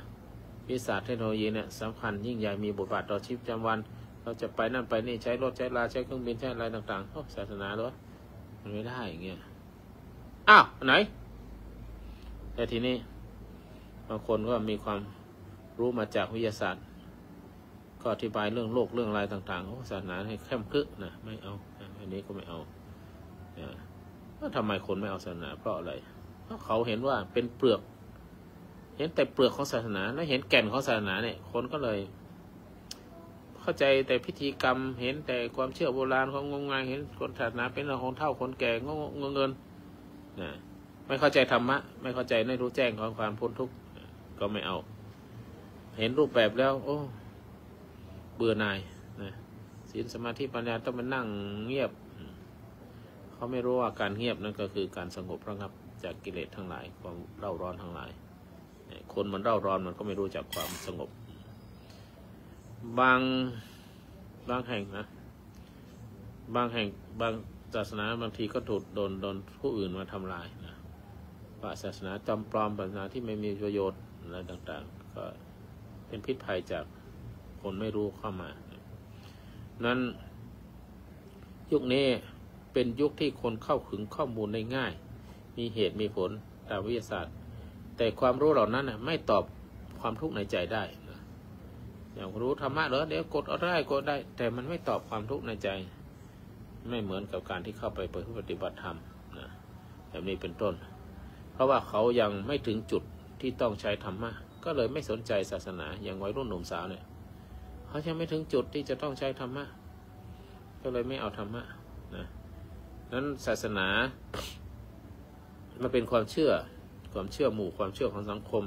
วิทยาศาสตร์เทคโนโลยีเนี่ยสำคัญยิ่งใหญ่มีบทบาทต่อชีวิตประจำวันเราจะไปนั่นไปนี่ใช้รถใช้ลาใช้เครื่องบินใช้อะไรต่างๆศาสนาหรอมันไม่ได้อย่างเงี้ยไหนแต่ทีนี้บางคนก็มีความรู้มาจากวิทยาศาสตร์ก็อธิบายเรื่องโลกเรื่องอะไรต่างๆศาสนาให้เข้มขึนะไม่เอาอันนี้ก็ไม่เอาแล้วทำไมคนไม่เอาศาสนาเพราะอะไรเพราะเขาเห็นว่าเป็นเปลือกเห็นแต่เปลือกของศาสนาแล้วเห็นแก่นของศาสนาเนี่ยคนก็เลยเข้าใจแต่พิธีกรรมเห็นแต่ความเชื่อโบราณของงมงายเห็นคนศาสนาเป็นของเฒ่าคนแก่เงินนะไม่เข้าใจธรรมะไม่เข้าใจไม่รู้แจ้งของความพ้นทุกข์ก็ไม่เอาเห็นรูปแบบแล้วเบื่อหน่ายนะศีลสมาธิปัญญาต้องมานั่งเงียบเขาไม่รู้ว่าการเงียบนั่นก็คือการสงบระงับ จากกิเลสทั้งหลายความเร่าร้อนทั้งหลายคนมันเร่าร้อนมันก็ไม่รู้จักความสงบบางแห่งนะบางแห่งบางศาสนาบางทีก็ถูกโดนผู้อื่นมาทำลายนะว่าศาสนาจำปลอมศาสนาที่ไม่มีประโยชน์อะไรต่างๆก็เป็นพิษภัยจากคนไม่รู้เข้ามานั้นยุคนี้เป็นยุคที่คนเข้าถึงข้อมูลได้ง่ายมีเหตุมีผลตามวิทยาศาสตร์แต่ความรู้เหล่านั้นไม่ตอบความทุกข์ในใจได้นะอย่างรู้ธรรมะเหรอเดี๋ยวกดเอาได้กดได้แต่มันไม่ตอบความทุกข์ในใจไม่เหมือนกับการที่เข้าไปปฏิบัติธรรมนะแบบนี้เป็นต้นเพราะว่าเขายังไม่ถึงจุดที่ต้องใช้ธรรมะก็เลยไม่สนใจศาสนาอย่างวัยรุ่นหนุ่มสาวเนี่ยเขายังไม่ถึงจุดที่จะต้องใช้ธรรมะก็เลยไม่เอาธรรมะนะนั้นศาสนามันเป็นความเชื่อหมู่ความเชื่อของสังคม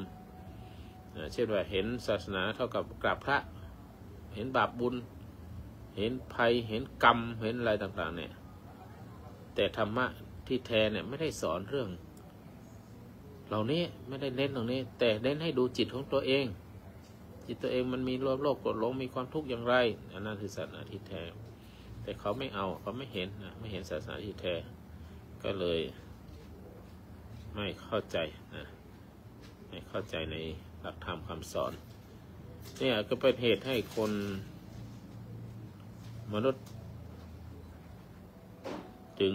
เช่นว่าเห็นศาสนาเท่ากับกราบพระเห็นบาปบุญเห็นภัยเห็นกรรมเห็นอะไรต่างๆเนี่ยแต่ธรรมะที่แท้เนี่ยไม่ได้สอนเรื่องเหล่านี้ไม่ได้เน้นตรงนี้แต่เน้นให้ดูจิตของตัวเองจิตตัวเองมันมีโลภโกรธหลงมีความทุกข์อย่างไรอันนั้นคือศาสนาที่แท้แต่เขาไม่เอาเขาไม่เห็นนะไม่เห็นศาสนาที่แท้ก็เลยไม่เข้าใจนะไม่เข้าใจในหลักธรรมคำสอนเนี่ยก็เป็นเหตุให้คนมนุษย์จึง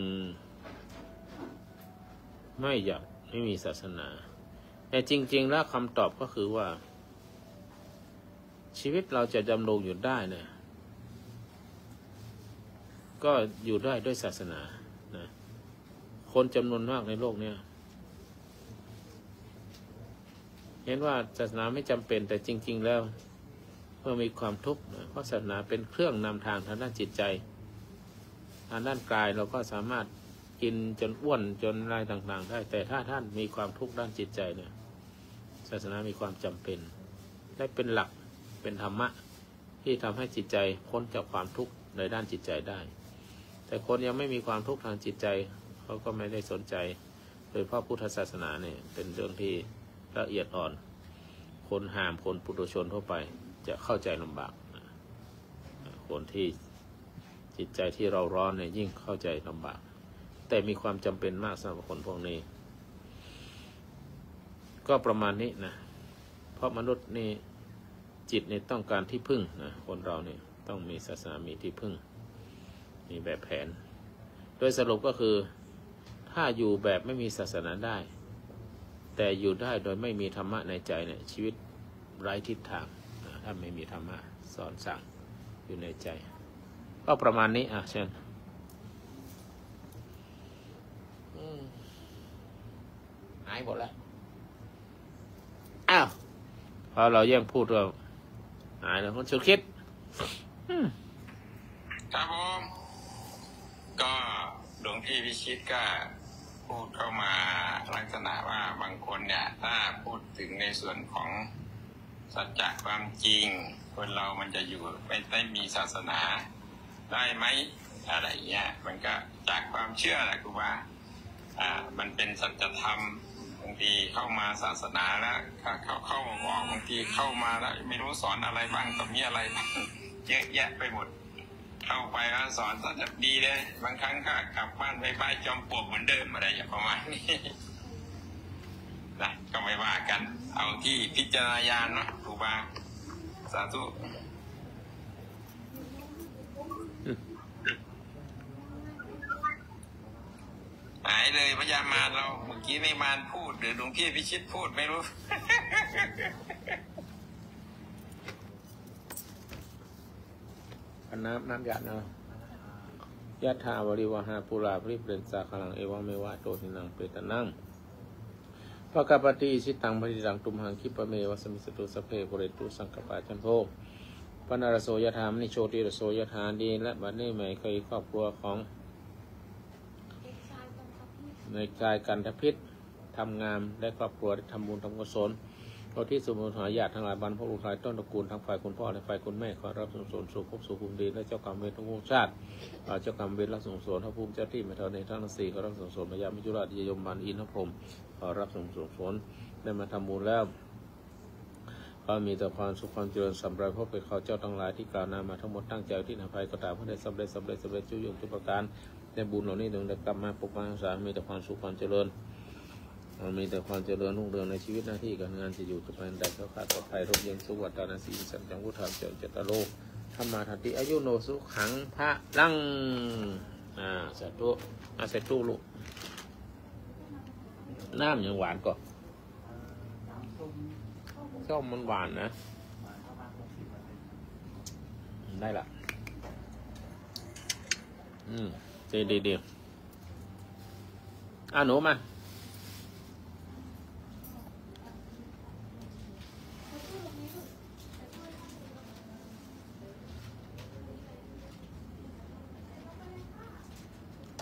ไม่อยากไม่มีศาสนาแต่จริงๆแล้วคำตอบก็คือว่าชีวิตเราจะดำรงอยู่ได้เนี่ยก็อยู่ได้ด้วยศาสนานะคนจำนวนมากในโลกนี้เห็นว่าศาสนาไม่จำเป็นแต่จริงๆแล้วเมื่อมีความทุกข์เพราะศาสนาเป็นเครื่องนำทางทางด้านจิตใจทางด้านกายเราก็สามารถกินจนอ้วนจนอะไรต่างๆได้แต่ถ้าท่านมีความทุกข์ด้านจิตใจเนี่ยศาสนามีความจำเป็นได้เป็นหลักเป็นธรรมะที่ทำให้จิตใจพ้นจากความทุกข์ในด้านจิตใจได้แต่คนยังไม่มีความทุกข์ทางจิตใจเขาก็ไม่ได้สนใจโดยเพราะพุทธศาสนาเนี่ยเป็นเรื่องที่ละเอียดอ่อนคนหามคนปุถุชนทั่วไปจะเข้าใจลำบากคนที่จิตใจที่เราร้อนเนี่ยยิ่งเข้าใจลำบากแต่มีความจำเป็นมากสำหรับคนพวกนี้ก็ประมาณนี้นะเพราะมนุษย์นี่จิตนี่ต้องการที่พึ่งนะคนเราเนี่ยต้องมีศาสนามีที่พึ่งมีแบบแผนโดยสรุปก็คือถ้าอยู่แบบไม่มีศาสนาได้แต่อยู่ได้โดยไม่มีธรรมะในใจเนี่ยชีวิตไร้ทิศทางถ้าไม่มีธรรมะสอนสั่งอยู่ในใจก็ประมาณนี้เช่นหายหมดแล้วพอเราแย่งพูดเราหายแล้วคนชุดคิดครับผมก็หลวงพี่พิชิตก็พูดเข้ามาลักษณะว่าบางคนเนี่ยถ้าพูดถึงในส่วนของสัจจะความจริงคนเรามันจะอยู่ไม่ได้มีศาสนาได้ไหมอะไรเงี้ยมันก็จากความเชื่อแหละครูบามันเป็นสัจธรรมบางทีเข้ามาศาสนาแล้วเข้ามาบอกบางทีเข้ามาแล้วไม่รู้สอนอะไรบ้างก็มีอะไรบ้างเยอะแยะไปหมดเข้าไปแล้วสอนสัจดีเลยบางครั้งก็กลับบ้านไปบ้านจอมปลวกเหมือนเดิมอะไรอย่างประมาณนี้นะก็ไม่ว่ากันเอาที่พิจารณาญาณเนาะครูบาสาธุหายเลยพญามารเราเมื่อกี้ไม่มารพูดหรือหลวงพี่พิชิตพูดไม่รู้ อันน้ำหยาดเนาะยะถาวริวหาปุราปริเปรนสาคลังเอวะเมวะโตทินังเปตนังภะคะปะติสิตังปฏิตังตุมหังคิปะเมวะสมิสตุสเพปุเรตุสังกปาจันโทปนารโสยถามนิโชติรโสยถาดีและบัดนี้ไม่เคยครอบครัวของในกายกันทพิษทำงามและครอบครัวได้ทำบุญทำกุศล เราที่สมุทรหายาทั้งหลายบรรพบุรุษต้นตระกูลทั้งฝ่ายคุณพ่อและฝ่ายคุณแม่ขอรับส่งสนสู่ภพสู่ภูมิดีและเจ้ากรรมเวรทุกวงชาติเจ้ากรรมเวรรับส่งสนพระภูมิเจ้าที่ไม่เท่าในทั้งสี่ขอรับส่งสนพญามิจุราชยมบาลอินทพรหมขอรับส่งสนได้มาทำบุญแล้วขอมีแต่ความสุขความเจริญสำราญพบกับเขาเจ้าทั้งหลายที่กล่าวนามาทั้งหมดตั้งใจที่นำไปก็ตามเพื่อได้สำเร็จจุยงทุกประการในบุญเหล่านี้ได้กลับมาปกปักรักษามีแต่ความสุขความเจริญมีแต่ความเจริญรุ่งเรืองในชีวิตหน้าที่การงานจะอยู่จะเป็นใดเขาขาดปลอดภัยร่มเย็นสุขวัฏนาสีสันจังวุฒามเจริญเจตโลธรรมาทันติอายุโนสุขังพระลังสาธุสาธุลูกน้ำยังหวานก่อนส้มมันหวานนะได้ละดีหนูมา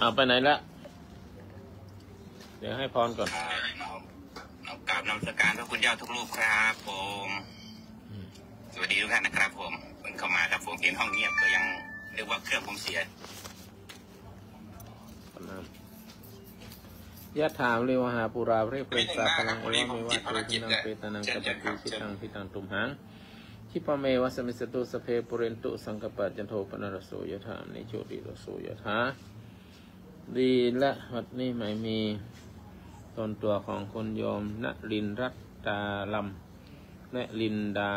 เอาไปไหนละเดี๋ยวให้พรก่อนกราบนมัสการพระคุณเจ้าทุกรูปครับผมสวัสดีทุกท่านนะครับผมเพิ่งเข้ามาครับผมเห็นห้องเงียบก็ยังเรียกว่าเครื่องผมเสียยะถามเรวหาปุราเรเปรตาพลังเอวเมวะตุทินังเปตันังกัปปิชิตังพิตังตุมหังทิปเมวะสมิสตุสเพปุเรนตุสังกปะจันโทปนรโสยะถามนิโชติรโสยะถาดีและวัดนี้ไม่มีตนตัวของคนโยมณลินรัตตาลำและลินดา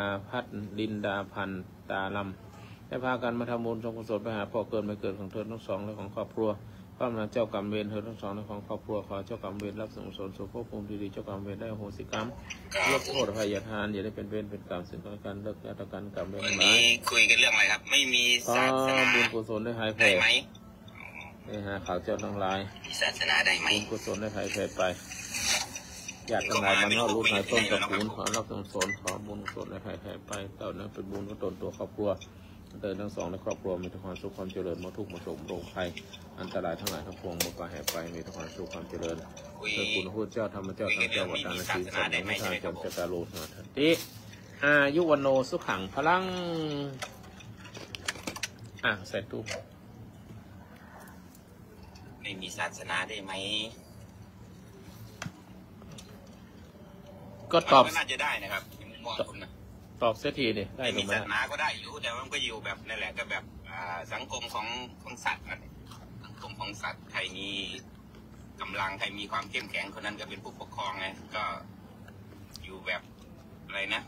พันตาลำได้พากันมาทำบุญทรงกุศลไปหาพ่อเกิดไม่เกิดของเธอทั้งสองและของครอบครัวพระมหาเจ้ากรรมเวรเธอทั้งสองและของครอบครัวขอเจ้ากรรมเวรรับส่งสนสู่ภพภูมิดีๆเจ้ากรรมเวรได้โหสิกรรมลดโทษอภัยทานอย่าได้เป็นเวรเป็นกรรมสิ่งของการเลิกยาตการกรรมเวรทั้งหลายคุยกันเรื่องอะไรครับไม่มีศาสนาบุญกุศลได้หายไปได้หาข่าวเจ้าทั้งหลายศาสนาได้ไหมบุญกุศลได้หายไปอยากทั้งหลายมันก็รู้หายต้นตระกูลขอรับส่งสนขอบุญกุศลได้หายไปเต่านั้นเป็นบุญของตนตัวครอบครัวเดินทั้งสองในครอบครัวมีแต่ความสุขความเจริญมาทุกมาสมโรคภัยอันตรายทั้งหลายทั้งปวงมาหายไปมีแต่ความสุขความเจริญเกิดคุณพูดเจ้าธรรมเจ้าทั้งเจ้าวัฏนาสีสันนิทานจำเจตาโลธนาทันติอายุวันโนสุขังพลังใส่ตู้ไม่มีศาสนาได้ไหมก็ตอบน่าจะได้นะครับมองคุณนะตอบเสียทีดิได้มีศาสนาก็ได้อยู่แต่มันก็อยู่แบบนั่นแหละก็แบบสังคมของสัตว์นะสังคมของสัตว์ใครมีกำลังใครมีความเข้มแข็งคนนั้นก็เป็นผู้ปกครองไงก็อยู่แบบอะไรนะ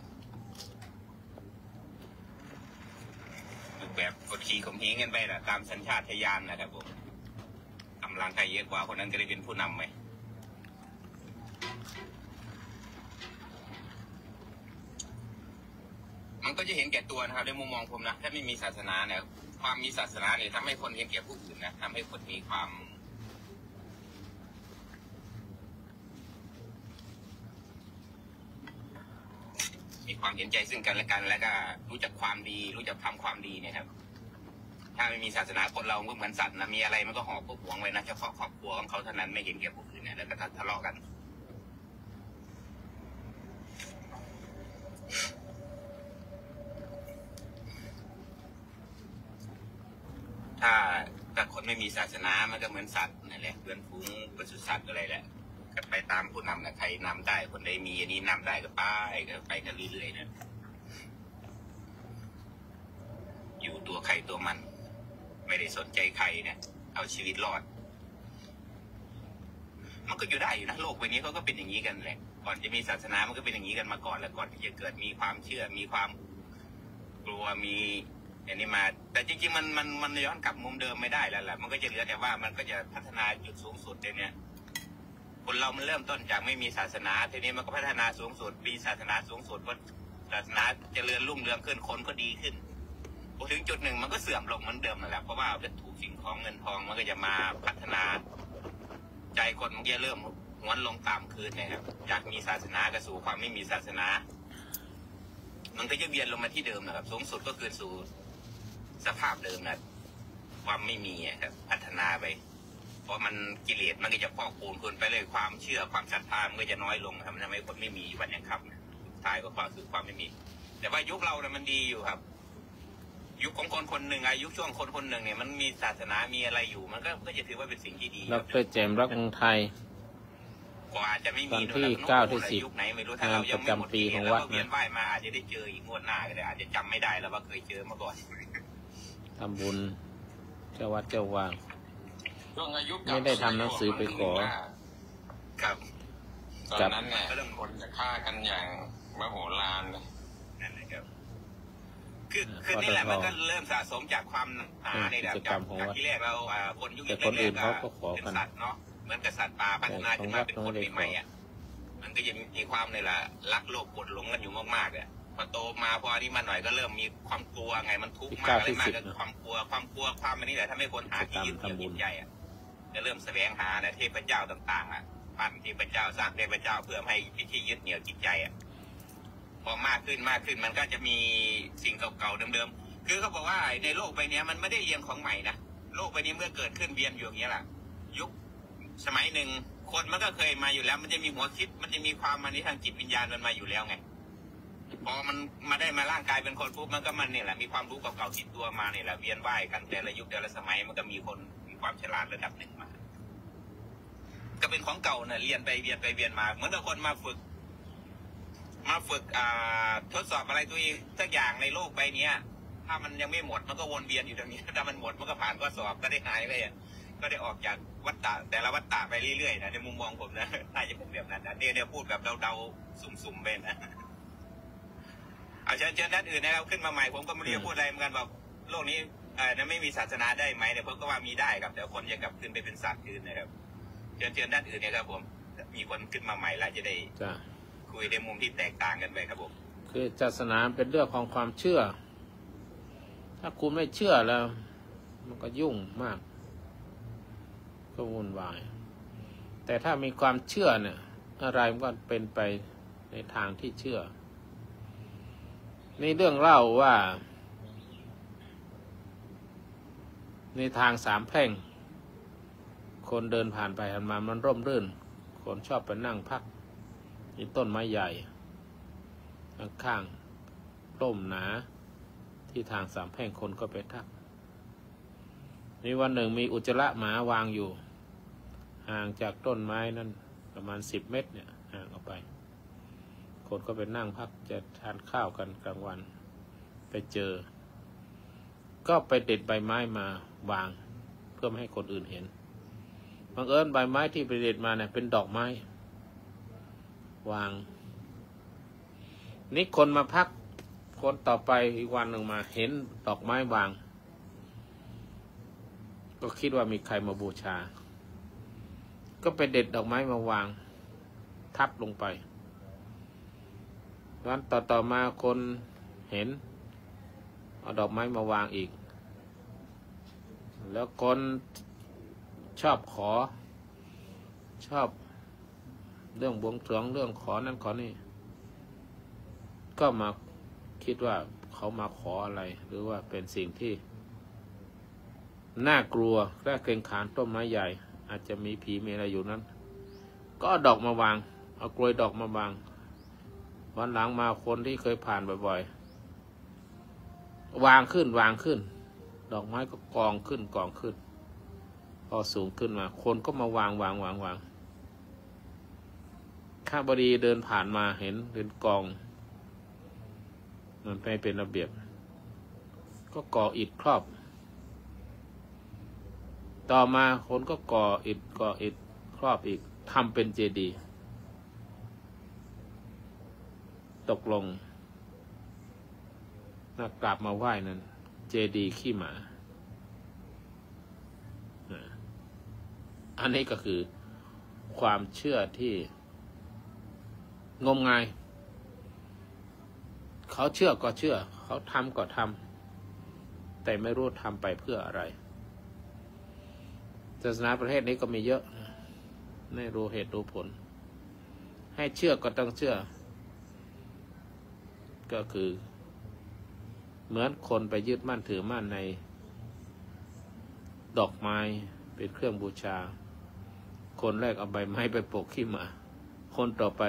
แบบกดขี่ข่มเหงกันไปนะตามสัญชาตญาณนะครับผมกำลังใครเยอะกว่าคนนั้นก็ได้เป็นผู้นำไหมมันก็จะเห็นแก่ตัวนะครับในมุมมองผมนะถ้าไม่มีศาสนาเนี่ยความมีศาสนาเนี่ยทำให้คนเห็นแก่ผู้อื่นนะทำให้คนมีความเห็นใจซึ่งกันและกันแล้วก็รู้จักความดีรู้จักทำความดีเนี่ยครับถ้าไม่มีศาสนาคนเราก็เหมือนสัตว์นะมีอะไรมันก็ห่อพวกหวงไว้นะเฉพาะครอบครัวของเขาเท่านั้นไม่เห็นแก่ผู้อื่นเนี่ยแล้วก็ทะเลาะกันถ้าคนไม่มีศาสนามันก็เหมือนสัตว์นั่นแหละเพื่อนฝูงปศุสัตว์อะไรแหละก็ไปตามผู้นำนะใครนำได้คนใดมีอันนี้นำได้ก็ไปกันเรื่อยๆนะอยู่ตัวใครตัวมันไม่ได้สนใจใครเนี่ยเอาชีวิตรอดมันก็อยู่ได้อยู่นะโลกใบนี้เขาก็เป็นอย่างนี้กันแหละก่อนจะมีศาสนามันก็เป็นอย่างนี้กันมาก่อนแล้วก่อนที่จะเกิดมีความเชื่อมีความกลัวมีอันนี้มาแต่จริงๆมันย้อนกลับมุมเดิมไม่ได้แล้วแหละมันก็จะเหลือแต่ว่ามันก็จะพัฒนาจุดสูงสุดเนี่ยคนเรามันเริ่มต้นจากไม่มีศาสนาทีนี้มันก็พัฒนาสูงสุดมีศาสนาสูงสุดว่าศาสนาเจริญรุ่งเรืองขึ้นคนก็ดีขึ้นพอถึงจุดหนึ่งมันก็เสื่อมลงเหมือนเดิมนั่นแหละเพราะว่าจะถูกสิ่งของเงินทองมันก็จะมาพัฒนาใจคนมันจะเริ่มหวนลงตามคืนนะครับอยากมีศาสนาก็สู่ความไม่มีศาสนามันก็จะเวียนลงมาที่เดิมนะครับสูงสุดก็คือสู่สภาพเดิมนะความไม่มีครับพัฒนาไปเพราะมันกิเลสมันก็จะพอกพูนไปเลยความเชื่อความศรัทธามันก็จะน้อยลงทำให้คนไม่มีวันยังค่ำ ท้ายก็ความคือความไม่มีแต่ว่ายุคเราเนี่ยมันดีอยู่ครับยุคของคนคนหนึ่งอายุช่วงคนคนหนึ่งเนี่ยมันมีศาสนามีอะไรอยู่มันก็จะถือว่าเป็นสิ่งที่ดีดร.เจมส์รักเมืองไทยกว่าจะไม่มีวันที่9 ที่ 10ยุคไหนไม่รู้ถ้าเรายังไม่หมดปีของวัดเวียนว่ายมาอาจจะได้เจออีกงวดหน้าก็ได้อาจจะจำไม่ได้แล้วว่าเคยเจอมาก่อนทำบุญเจ้าวัดเจ้าวางไม่ได้ทำหนังสือไปขอครับตอนนั้นเนี่ยคนจะฆ่ากันอย่างมโหฬารเลยนั่นแหละครับคือนี่แหละมันก็เริ่มสะสมจากความหาในแบบจากที่แรกเราคนยุคแรกเป็นสัตว์เนาะเหมือนกับสัตว์ป่าพัฒนาขึ้นมาเป็นคนใหม่ๆมันก็ยังมีความในละรักโลภกดหลงกันอยู่มากๆเนี่ยพอโตมาพอที่มาหน่อยก็เริ่มมีความกลัวไงมันทุกข์มากอะไรมากก็ความกลัวความอันนี้แหละถ้าไม่คนหาที่ยึดเหนี่ยวจิตใจจะเริ่มแสวงหาเทพเจ้าต่างๆปั้นเทพเจ้าสร้างเทพเจ้าเพื่อให้พิธียึดเหนี่ยวจิตใจพอมากขึ้นมันก็จะมีสิ่งเก่าๆเดิมๆคือเขาบอกว่าในโลกใบนี้มันไม่ได้เรียงของใหม่นะโลกใบนี้เมื่อเกิดขึ้นเวียนอยู่อย่างนี้แหละยุคสมัยหนึ่งคนมันก็เคยมาอยู่แล้วมันจะมีหัวคิดมันจะมีความมันนี้ทางจิตวิญญาณมันมาอยู่แล้วไงพอมันมาได้มาร่างกายเป็นคนปุ๊บมันก็มันเนี่ยแหละมีความรู้เก่าๆติดตัวมาเนี่ยแหละเวียนว่ายกันแต่ละยุคแต่ละสมัยมันก็มีคนมีความฉลาดระดับหนึ่งมาก็เป็นของเก่าเนี่ยเรียนไปเวียนมาเหมือนกับคนมาฝึกทดสอบอะไรตัวเองสักอย่างในโลกใบนี้ถ้ามันยังไม่หมดมันก็วนเวียนอยู่ตรงนี้ถ้ามันหมดมันก็ผ่านข้อสอบก็ได้หายไปก็ได้ออกจากวัฏฏะแต่ละวัฏฏะไปเรื่อยๆนะในมุมมองผมนะน่าจะเป็นแบบนั้นนะเนี่ยพูดแบบเดาๆสุ่มๆไปนะเอาเชิญด้านอื่นนะครับขึ้นมาใหม่ผมก็ไม่รู้จะพูดอะไรเหมือนกันบอกโลกนี้นั้นไม่มีศาสนาได้ไหมเนี่ยผมก็ว่ามีได้ครับแต่คนจะกลับขึ้นไปเป็นสัตว์อื่นนะครับเชิญด้านอื่นเนี่ยครับผมมีคนขึ้นมาใหม่แล้วจะได้คุยในมุมที่แตกต่างกันไปครับผมคือศาสนาเป็นเรื่องของความเชื่อถ้าคุณไม่เชื่อแล้วมันก็ยุ่งมากก็วุ่นวายแต่ถ้ามีความเชื่อเนี่ยอะไรมันก็เป็นไปในทางที่เชื่อมีเรื่องเล่าว่าในทางสามแพร่งคนเดินผ่านไปผ่านมามันร่มรื่นคนชอบไปนั่งพักมีต้นไม้ใหญ่ข้างๆร่มหนาที่ทางสามแพร่งคนก็ไปทักในวันหนึ่งมีอุจจาระหมาวางอยู่ห่างจากต้นไม้นั้นประมาณ10 เมตรเนี่ยห่างออกไปคนก็ไปนั่งพักจะทานข้าวกันกลางวันไปเจอก็ไปเด็ดใบไม้มาวางเพื่อไม่ให้คนอื่นเห็นบังเอิญใบไม้ที่ไปเด็ดมาเนี่ยเป็นดอกไม้วางนี่คนมาพักคนต่อไปอีกวันหนึ่งมาเห็นดอกไม้วางก็คิดว่ามีใครมาบูชาก็ไปเด็ดดอกไม้มาวางทับลงไปวันต่อมาคนเห็นเอาดอกไม้มาวางอีกแล้วคนชอบเรื่องบวงสรวงเรื่องขอนั่นขอนี่ก็มาคิดว่าเขามาขออะไรหรือว่าเป็นสิ่งที่น่ากลัวและเกรงขามต้นไม้ใหญ่อาจจะมีผีมีอะไรอยู่นั้นก็เอาดอกมาวางเอากลวยดอกมาวางวันหลังมาคนที่เคยผ่านบ่อยๆวางขึ้นดอกไม้ก็กองขึ้นพอสูงขึ้นมาคนก็มาวางข้าบดีเดินผ่านมาเห็นเป็นกองมันไม่เป็นระเบียบก็ก่ออิฐครอบต่อมาคนก็ก่ออิฐครอบอีกทำเป็นเจดีย์ตกลงนักกราบมาไหว้นั้นเจดีย์ขี้หมาอันนี้ก็คือความเชื่อที่งมงายเขาเชื่อก็เชื่อเขาทำก็ทำแต่ไม่รู้ทำไปเพื่ออะไรศาสนาประเภทนี้ก็มีเยอะไม่รู้เหตุรู้ผลให้เชื่อก็ต้องเชื่อก็คือเหมือนคนไปยึดมั่นถือมั่นในดอกไม้เป็นเครื่องบูชาคนแรกเอาใบไม้ไปโปะขี้หมาคนต่อไป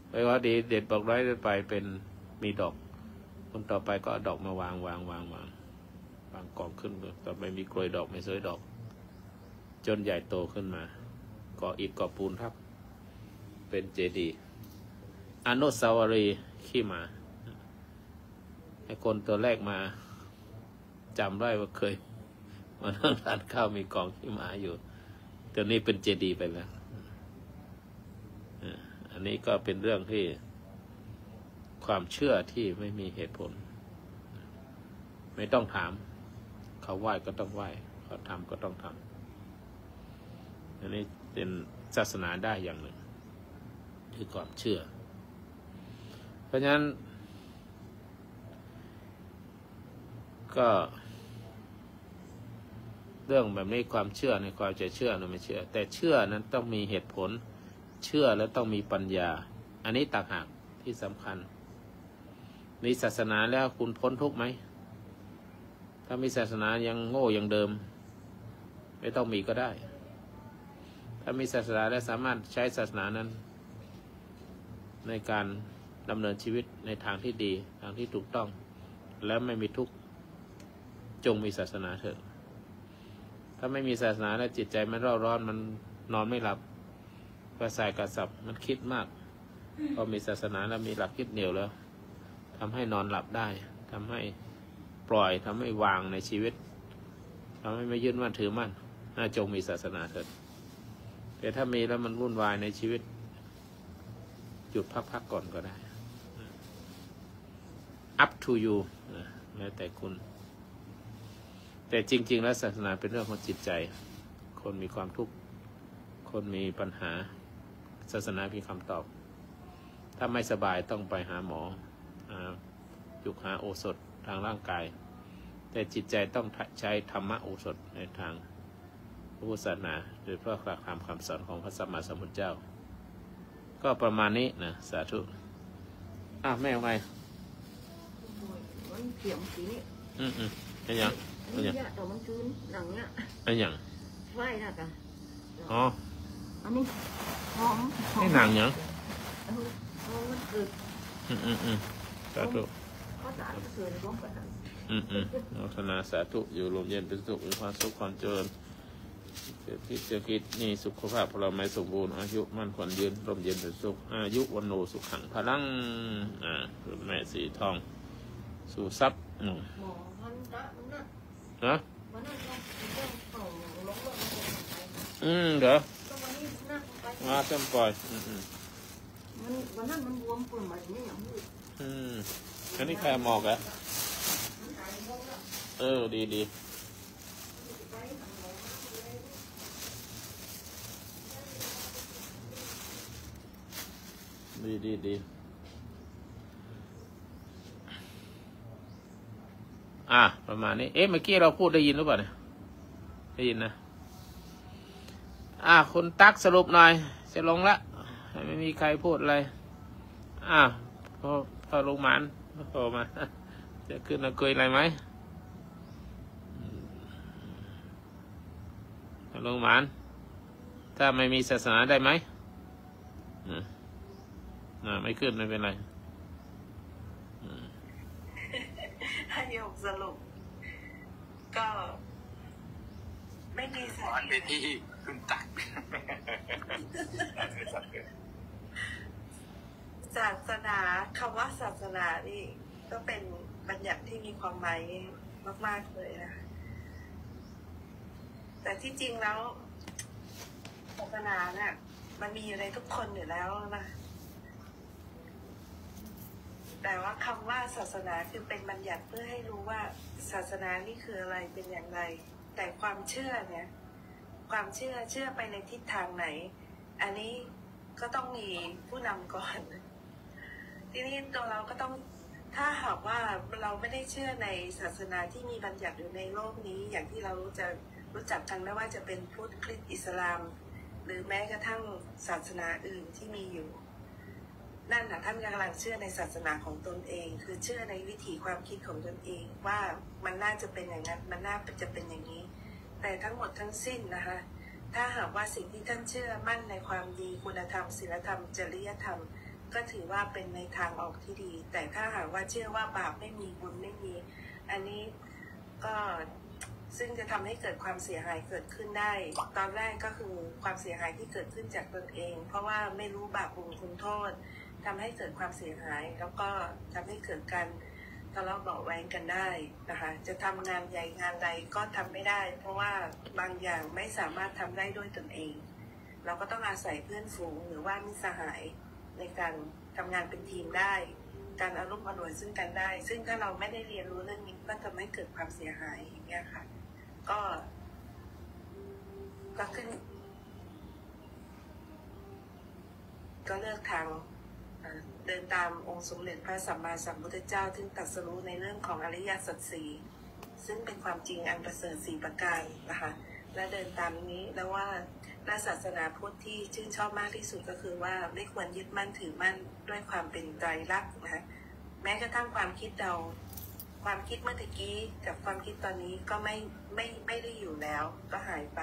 ไป ว่าดีเด็ดบอกร้อยไปเป็นมีดอกคนต่อไปก็เอาดอกมาวางกองขึ้นต่อไปมีกลวยดอกไม่สวยดอกจนใหญ่โตขึ้นมาก่ออิฐก่อปูนทับเป็นเจดีย์อนุสาวรีย์ขี้หมาไอ้คนตัวแรกมาจำได้ว่าเคยมานั่งทานข้าวมีกองขี้หมาอยู่แต่นี้เป็นเจดีย์ไปแล้วอันนี้ก็เป็นเรื่องที่ความเชื่อที่ไม่มีเหตุผลไม่ต้องถามเขาไหว้ก็ต้องไหว้เขาทำก็ต้องทำอันนี้เป็นศาสนาได้อย่างหนึ่งคือความเชื่อเพราะฉะนั้นก็เรื่องแบบนี้ความเชื่อในความจะเชื่อหรือไม่เชื่อแต่เชื่อนั้นต้องมีเหตุผลเชื่อแล้วต้องมีปัญญาอันนี้ต่างหากที่สำคัญมีศาสนาแล้วคุณพ้นทุกข์ไหมถ้ามีศาสนายังโง่ยังเดิมไม่ต้องมีก็ได้ถ้ามีศาสนาแล้วสามารถใช้ศาสนานั้นในการดำเนินชีวิตในทางที่ดีทางที่ถูกต้องและไม่มีทุกข์จงมีศาสนาเถอะถ้าไม่มีศาสนาแล้วจิตใจมันเร่าร้อนมันนอนไม่หลับกระส่ายกระสับมันคิดมากพอมีศาสนาแล้วมีหลักยึดเหนี่ยวแล้วทำให้นอนหลับได้ทำให้ปล่อยทำให้วางในชีวิตทำให้ไม่ยึดมั่นถือมั่นน่าจงมีศาสนาเถิดแต่ถ้ามีแล้วมันวุ่นวายในชีวิตหยุดพักก่อนก็ได้ up to you แล้วแต่คุณแต่จริงๆแล้วศาสนาเป็นเรื่องของจิตใจคนมีความทุกข์คนมีปัญหาศาสนามีคำตอบถ้าไม่สบายต้องไปหาหมอยุกหาโอสถทางร่างกายแต่จิตใจต้องใช้ธรรมะโอสถในทางพระพุทธศาสนาโดยเพราะหลักธรรมคำสอนของพระสัมมาสัมพุทธเจ้าก็ประมาณนี้นะสาธุแม่ไงมันเขียมสีนี้ไอ้ยังเนี่ยตัวมันคืนหนังเนี่ยไอ้ยังไหวนะกันอ๋ออันนี้หอมให้หนังยังมันเกิดสาธุเขาจะเกิดร้องกันโมทนาสาธุอยู่ลมเย็นเป็นสุขมีความสุขความเจริญเศรษฐกิจนี่สุขภาพเราไม่สมบูรณ์อายุมั่นขวัญยืนลมเย็นเป็นสุขอายุวันโนสุขขังพลังแม่สีทองสู่ทรัพย์นะเดี๋ยวมาเต็มปล่อยวันนั้นมันบวมปุ่นแบบนี้อย่างนี้อันนี้ใครหมอกอะดีดีประมาณนี้เมื่อกี้เราพูดได้ยินหรือเปล่าเนี่ยได้ยินนะคุณตักสรุปหน่อยจะลงละไม่มีใครพูดอะไรพอลงมันพอมาจะขึ้นมาคุยอะไรไหมลงมันถ้าไม่มีศาสนาได้ไหมไม่ขึ้นไม่เป็นไรให้โยมสรุปก็ไม่มีศาสนาที่คุณตักศาสนาคำว่าศาสนานี่ก็เป็นบัญญัติที่มีความหมายมากๆเลยนะแต่ที่จริงแล้วศาสนาเนี่ยมันมีอยู่ในทุกคนอยู่แล้วนะแต่ว่าคำว่าศาสนาคือเป็นบัญญัติเพื่อให้รู้ว่าศาสนานี่คืออะไรเป็นอย่างไรแต่ความเชื่อเนี่ยความเชื่อไปในทิศทางไหนอันนี้ก็ต้องมีผู้นำก่อนทีนี้ตัวเราก็ต้องถ้าหากว่าเราไม่ได้เชื่อในศาสนาที่มีบัญญัติอยู่ในโลกนี้อย่างที่เราจะรู้จักกันไม่ว่าจะเป็นพุทธคริสต์อิสลามหรือแม้กระทั่งศาสนาอื่นที่มีอยู่นั่นนะท่านกำลังเชื่อในศาสนาของตนเองคือเชื่อในวิถีความคิดของตนเองว่ามันน่าจะเป็นอย่างนั้นมันน่าจะเป็นอย่างนี้แต่ทั้งหมดทั้งสิ้นนะคะถ้าหากว่าสิ่งที่ท่านเชื่อมั่นในความดีคุณธรรมศีลธรรมจริยธรรม ก็ถือว่าเป็นในทางออกที่ดีแต่ถ้าหากว่าเชื่อว่าบาปไม่มีบุญไม่มีอันนี้ก็ซึ่งจะทำให้เกิดความเสียหายเกิดขึ้นได้ตอนแรกก็คือความเสียหายที่เกิดขึ้นจากตนเองเพราะว่าไม่รู้บาปบุญคุณโทษทำให้เกิดความเสียหายแล้วก็ทำให้เกิดการทะเลาะเบาะแว้งกันได้นะคะจะทำงานใหญ่งานใดก็ทำไม่ได้เพราะว่าบางอย่างไม่สามารถทำได้ด้วยตนเองเราก็ต้องอาศัยเพื่อนฝูงหรือว่ามิตรสหายในการทำงานเป็นทีมได้การอารมณ์อร่วยซึ่งกันได้ซึ่งถ้าเราไม่ได้เรียนรู้เรื่องนี้ก็ทำให้เกิดความเสียหายอย่างเงี้ยค่ะก็ขึ้นก็เลือกทางเดินตามองค์สมเด็จพระสัมมาสัมพุทธเจ้าที่ตรัสรู้ในเรื่องของอริยสัจสี่ซึ่งเป็นความจริงอันประเสริฐ4ประการนะคะและเดินตามนี้แล้วว่าศาสนาพุทธที่ชื่นชอบมากที่สุดก็คือว่าไม่ควรยึดมั่นถือมั่นด้วยความเป็นไตรลักษณ์นะคะแม้กระทั่งความคิดเราความคิดเมื่อกี้กับความคิดตอนนี้ก็ไม่ได้อยู่แล้วก็หายไป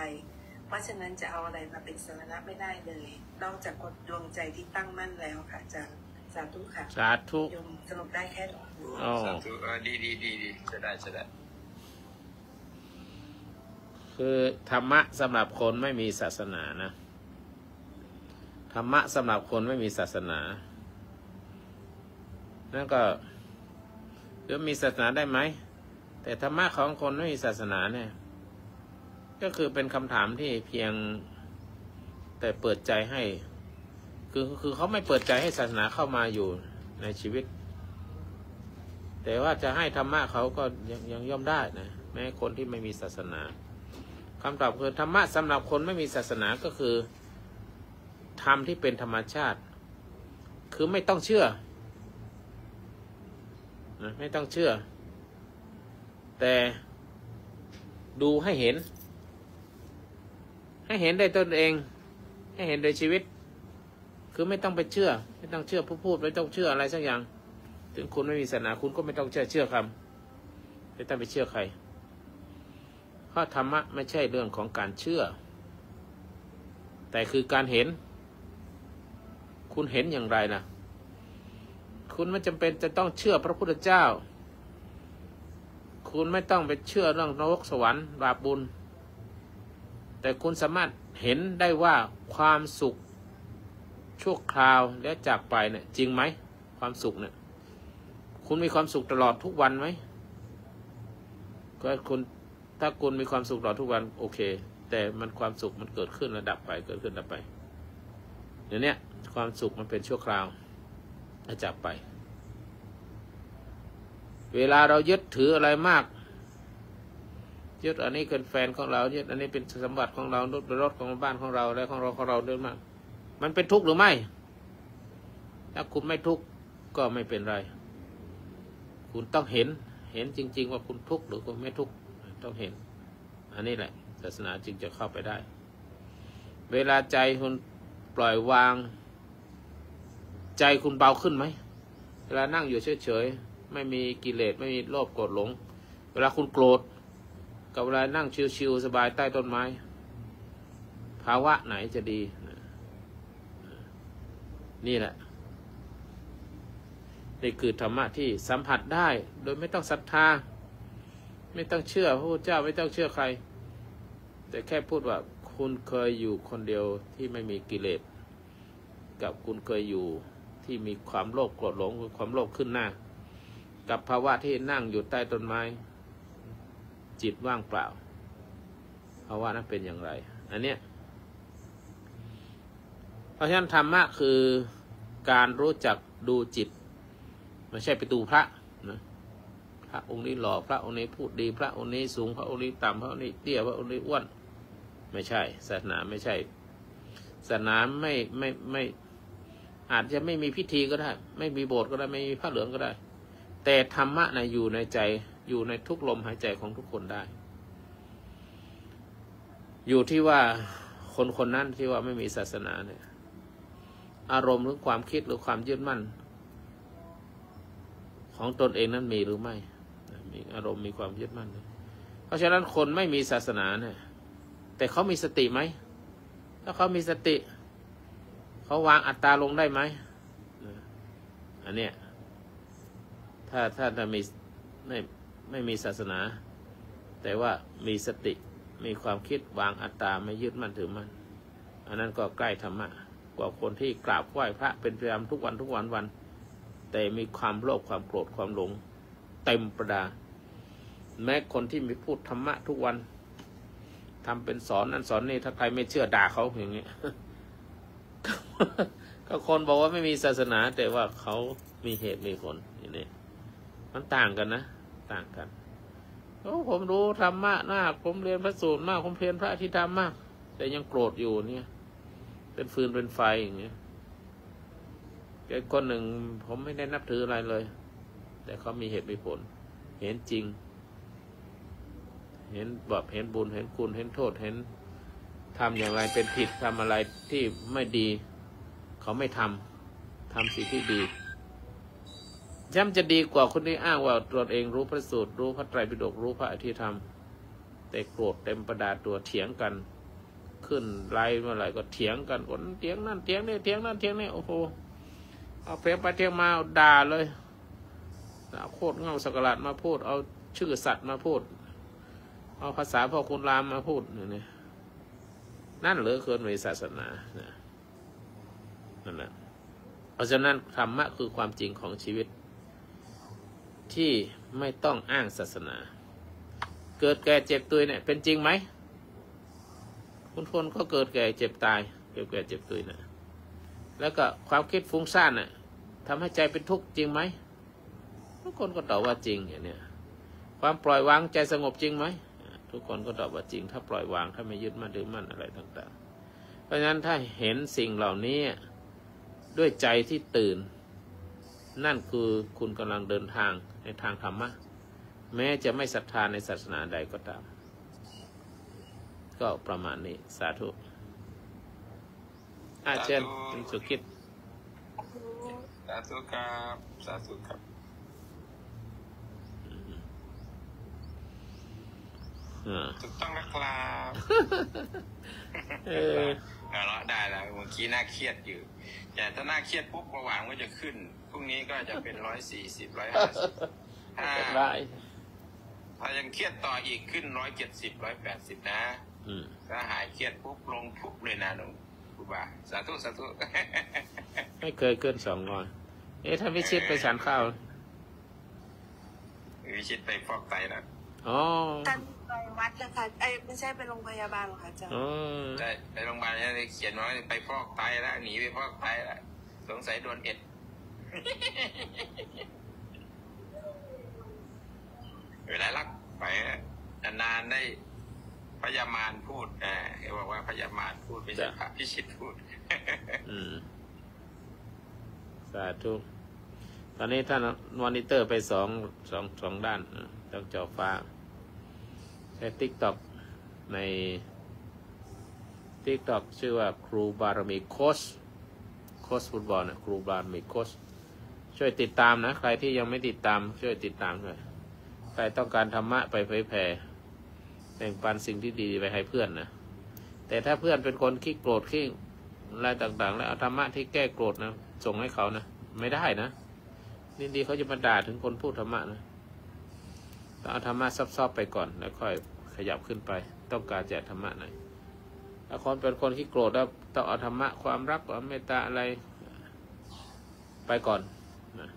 เพราะฉะนั้นจะเอาอะไรมาเป็นสาระไม่ได้เลยนอกจากกดดวงใจที่ตั้งมั่นแล้วค่ะอาจารย์สาธุค่ะสาธุโยมสรุปได้แค่นี้สาธุดีจะได้คือธรรมะสำหรับคนไม่มีศาสนานะธรรมะสำหรับคนไม่มีศาสนานั่นก็จะมีศาสนาได้ไหมแต่ธรรมะของคนไม่มีศาสนาเนี่ยก็คือเป็นคำถามที่เพียงแต่เปิดใจให้คือเขาไม่เปิดใจให้ศาสนาเข้ามาอยู่ในชีวิตแต่ว่าจะให้ธรรมะเขาก็ยังย่อมได้นะแม้คนที่ไม่มีศาสนาคำตอบคือธรรมะสำหรับคนไม่มีศาสนาก็คือธรรมที่เป็นธรรมชาติคือไม่ต้องเชื่อนะไม่ต้องเชื่อแต่ดูให้เห็นได้ตนเองให้เห็นโดยชีวิตคือไม่ต้องไปเชื่อไม่ต้องเชื่อผู้พูดไม่ต้องเชื่ออะไรสักอย่างถึงคุณไม่มีศาสนาคุณก็ไม่ต้องเชื่อคำไม่ต้องไปเชื่อใครเพราะธรรมะไม่ใช่เรื่องของการเชื่อแต่คือการเห็นคุณเห็นอย่างไรล่ะคุณไม่จำเป็นจะต้องเชื่อพระพุทธเจ้าคุณไม่ต้องไปเชื่อเรื่องนรกสวรรค์บาปบุญแต่คุณสามารถเห็นได้ว่าความสุขชั่วคราวและจากไปเนี่ยจริงไหมความสุขเนี่ยคุณมีความสุขตลอดทุกวันไหมก็ถ้าคุณมีความสุขตลอดทุกวันโอเคแต่มันความสุขมันเกิดขึ้นระดับไปเกิดขึ้นดับไปเดี๋ยวนี้ความสุขมันเป็นชั่วคราวและจากไปเวลาเรายึดถืออะไรมากยึดอันนี้เป็นแฟนของเรายึดอันนี้เป็นสมบัติของเรารถของบ้านของเราและของเราเดินมากมันเป็นทุกข์หรือไม่ถ้าคุณไม่ทุกข์ก็ไม่เป็นไรคุณต้องเห็นจริงๆว่าคุณทุกข์หรือคุณไม่ทุกข์ต้องเห็นอันนี้แหละศาสนาจึงจะเข้าไปได้เวลาใจคุณปล่อยวางใจคุณเบาขึ้นไหมเวลานั่งอยู่เฉยๆไม่มีกิเลสไม่มีโลภโกรธหลงเวลาคุณโกรธกับเวลานั่งชิวๆสบายใต้ต้นไม้ภาวะไหนจะดีนี่แหละนี่คือธรรมะที่สัมผัสได้โดยไม่ต้องศรัทธาไม่ต้องเชื่อพระพุทธเจ้าไม่ต้องเชื่อใครแต่แค่พูดว่าคุณเคยอยู่คนเดียวที่ไม่มีกิเลสกับคุณเคยอยู่ที่มีความโลภโกรธหลงความโลภขึ้นหน้ากับภาวะที่นั่งอยู่ใต้ต้นไม้จิตว่างเปล่าภาวะนั้นเป็นอย่างไรอันเนี้ยเพราะฉะนั้นธรรมะคือการรู้จักดูจิตไม่ใช่ไปดูพระนะพระองค์นี้หล่อพระองค์นี้พูดดีพระองค์นี้สูงพระองค์นี้ต่ำพระองค์นี้เตี้ยพระองค์นี้อ้วนไม่ใช่ศาสนาไม่ใช่ศาสนาไม่อาจจะไม่มีพิธีก็ได้ไม่มีโบสถ์ก็ได้ไม่มีผ้าเหลืองก็ได้แต่ธรรมะนะอยู่ในใจอยู่ในทุกลมหายใจของทุกคนได้อยู่ที่ว่าคนนั้นที่ว่าไม่มีศาสนาเนี่ยอารมณ์หรือความคิดหรือความยึดมั่นของตนเองนั้นมีหรือไม่มีอารมณ์มีความยึดมั่นเพราะฉะนั้นคนไม่มีศาสนาเนี่ยแต่เขามีสติไหมถ้าเขามีสติเขาวางอัตตาลงได้ไหม อันเนี้ยถ้าไม่มีศาสนาแต่ว่ามีสติมีความคิดวางอัตตาไม่ยึดมั่นถือมั่นอันนั้นก็ใกล้ธรรมะกว่าคนที่กราบไหว้พระเป็นประจำทุกวันแต่มีความโลภความโกรธความหลงเต็มประดาแม้คนที่มีพูดธรรมะทุกวันทำเป็นสอนนั่นสอนนี่ถ้าใครไม่เชื่อด่าเขาอย่างนี้ ก็คนบอกว่าไม่มีศาสนาแต่ว่าเขามีเหตุมีผลอย่างนี้มันต่างกันนะต่างกันโอ้ผมรู้ธรรมะมากผมเรียนพระสูตรมากผมเรียนพระอธิธรรมมากแต่ยังโกรธอยู่เนี่ยเป็นฟืนเป็นไฟอย่างเงี้ยแกคนหนึ่งผมไม่ได้นับถืออะไรเลยแต่เขามีเหตุมีผลเห็นจริงเห็นแบบเห็นบุญเห็นคุณเห็นโทษเห็นทำอย่างไรเป็นผิดทำอะไรที่ไม่ดีเขาไม่ทำสิ่งที่ดีย่อมจะดีกว่าคนที่อ้างว่าตนเองรู้พระสูตรรู้พระไตรปิฎกรู้พระอธิธรรมแต่โกรธเต็มประดาตัวเถียงกันขึ้นไลน์เมื่อไหร่ก็เถียงกันคนเถียงนั่นเถียงนี่เถียงนั่นเถียงนี่โอ้โหเอาเพลงไปเถียงมาด่าเลยเอาโคตรเงาสักการะมาพูดเอาชื่อสัตว์มาพูดเอาภาษาพ่อคุณรามมาพูดนี่นั่นเหลือเกินในศาสนานั่นแหละเพราะฉะนั้นธรรมะคือความจริงของชีวิตที่ไม่ต้องอ้างศาสนาเกิดแก่เจ็บตายเนี่ยเป็นจริงไหมคนก็เกิดแก่เจ็บตายเกิดแก่เจ็บตายนะแล้วก็ความคิดฟุ้งซ่านน่ะทำให้ใจเป็นทุกข์จริงไหมทุกคนก็ตอบว่าจริงอย่างเนี้ยความปล่อยวางใจสงบจริงไหมทุกคนก็ตอบว่าจริงถ้าปล่อยวางถ้าไม่ยึดมั่นถือมั่นอะไรต่างๆเพราะฉะนั้นถ้าเห็นสิ่งเหล่านี้ด้วยใจที่ตื่นนั่นคือคุณกำลังเดินทางในทางธรรมะแม้จะไม่ศรัทธาในศาสนาใดก็ตามก็ประมาณนี้สาธุเชิญคุณสุขิตสาธุครับสาธุครับถูกต้องนะครับเราได้แล้วเมื่อกี้น่าเครียดอยู่แต่ถ้าน่าเครียดปุ๊บระหว่างก็จะขึ้นพรุ่งนี้ก็จะเป็น140 150ถ้ายังเครียดต่ออีกขึ้น170 180นะถ้าหายเครียดปุ๊บลงปุ๊บเลยนะหนูครูบาสาธุสาธุไม่เคยเกิน200ถ้าวิชิตไปฉันข้าววิชิตไปฟอกไตแล้วท่านไปวัดนะคะไม่ใช่ไปโรงพยาบาลหรอคะอาจารย์ใช่ไปโรงพยาบาลเนี่ยเขียนไว้ไปฟอกไตแล้วหนีไปฟอกไตแล้วสงสัยโดนเอ็ดเวลาลักไปนานได้พญามารพูดเขาบอกว่าพญามารพูดไม่ใช่พระพิชิตพูดสาธุตอนนี้ท่านมอนิเตอร์ไปสองด้านต้องจอฟ้าใช้ TikTok ใน TikTok ชื่อว่าครูบารมีโค้ชฟุตบอลนะครูบารมีโค้ชช่วยติดตามนะใครที่ยังไม่ติดตามช่วยติดตามด้วยใครต้องการธรรมะไปเผยแผ่แบ่งปันสิ่งที่ดีไปให้เพื่อนนะแต่ถ้าเพื่อนเป็นคนขี้โกรธขี้อะไรต่างๆแล้วเอาธรรมะที่แก้โกรธนะส่งให้เขานะไม่ได้นะนี่ดีเขาจะมาด่าถึงคนพูดธรรมะนะต้องเอาธรรมะซอบๆไปก่อนแล้วค่อยขยับขึ้นไปต้องการแจกธรรมะหน่อยถ้าคนเป็นคนขี้โกรธแล้วต้องเอาธรรมะความรักความเมตตาอะไรไปก่อนนะ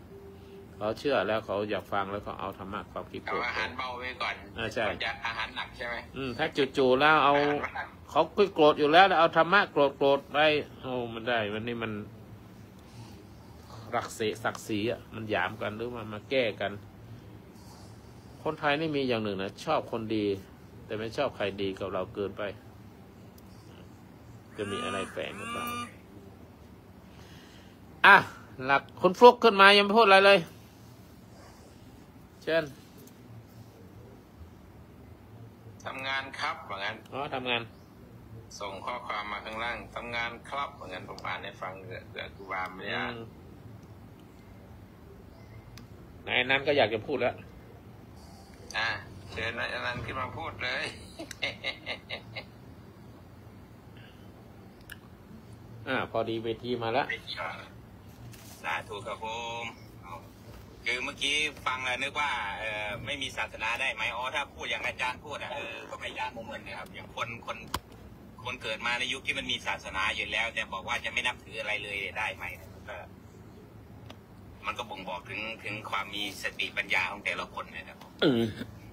เขาเชื่อแล้วเขาอยากฟังแล้วเขาเอาธรรมะความขี้โกรธเอาอาหารเบาไปก่อนใช่จะอาหารหนักใช่ไหมถ้าจู่ๆแล้วเอาเขาขี้โกรธอยู่แล้วเอาธรรมะโกรธไปโอ้มันได้วันนี้มันศักดิ์ศรีอ่ะมันหยามกันหรือมาแก้กันคนไทยนี่มีอย่างหนึ่งนะชอบคนดีแต่ไม่ชอบใครดีกับเราเกินไปจะมีอะไรแฝงหรือเปล่าหลักคนฟลุกขึ้นมายังไม่พูดอะไรเลยเชิญทำงานครับเหมือนกันทำงานส่งข้อความมาข้างล่างทำงานครับเหมือนกันผมอ่านให้ฟังเดี๋ยวครูบาไม่ได้อ่านในนั้นก็อยากจะพูดแล้วเชิญนายอนันต์ขึ้นมาพูดเลยพอดีเวทีมาแล้ว สาธุครับผมคือเมื่อกี้ฟังแล้วนึกว่าไม่มีศาสนาได้ไหมอ๋อถ้าพูดอย่างอาจารย์พูดก็ไม่ยากเหมือนกันครับอย่างคนเกิดมาในยุคที่มันมีศาสนาอยู่แล้วแต่บอกว่าจะไม่นับถืออะไรเลยได้ไหมมันก็บ่งบอกถึงความมีสติปัญญาของแต่ละคนนะครับ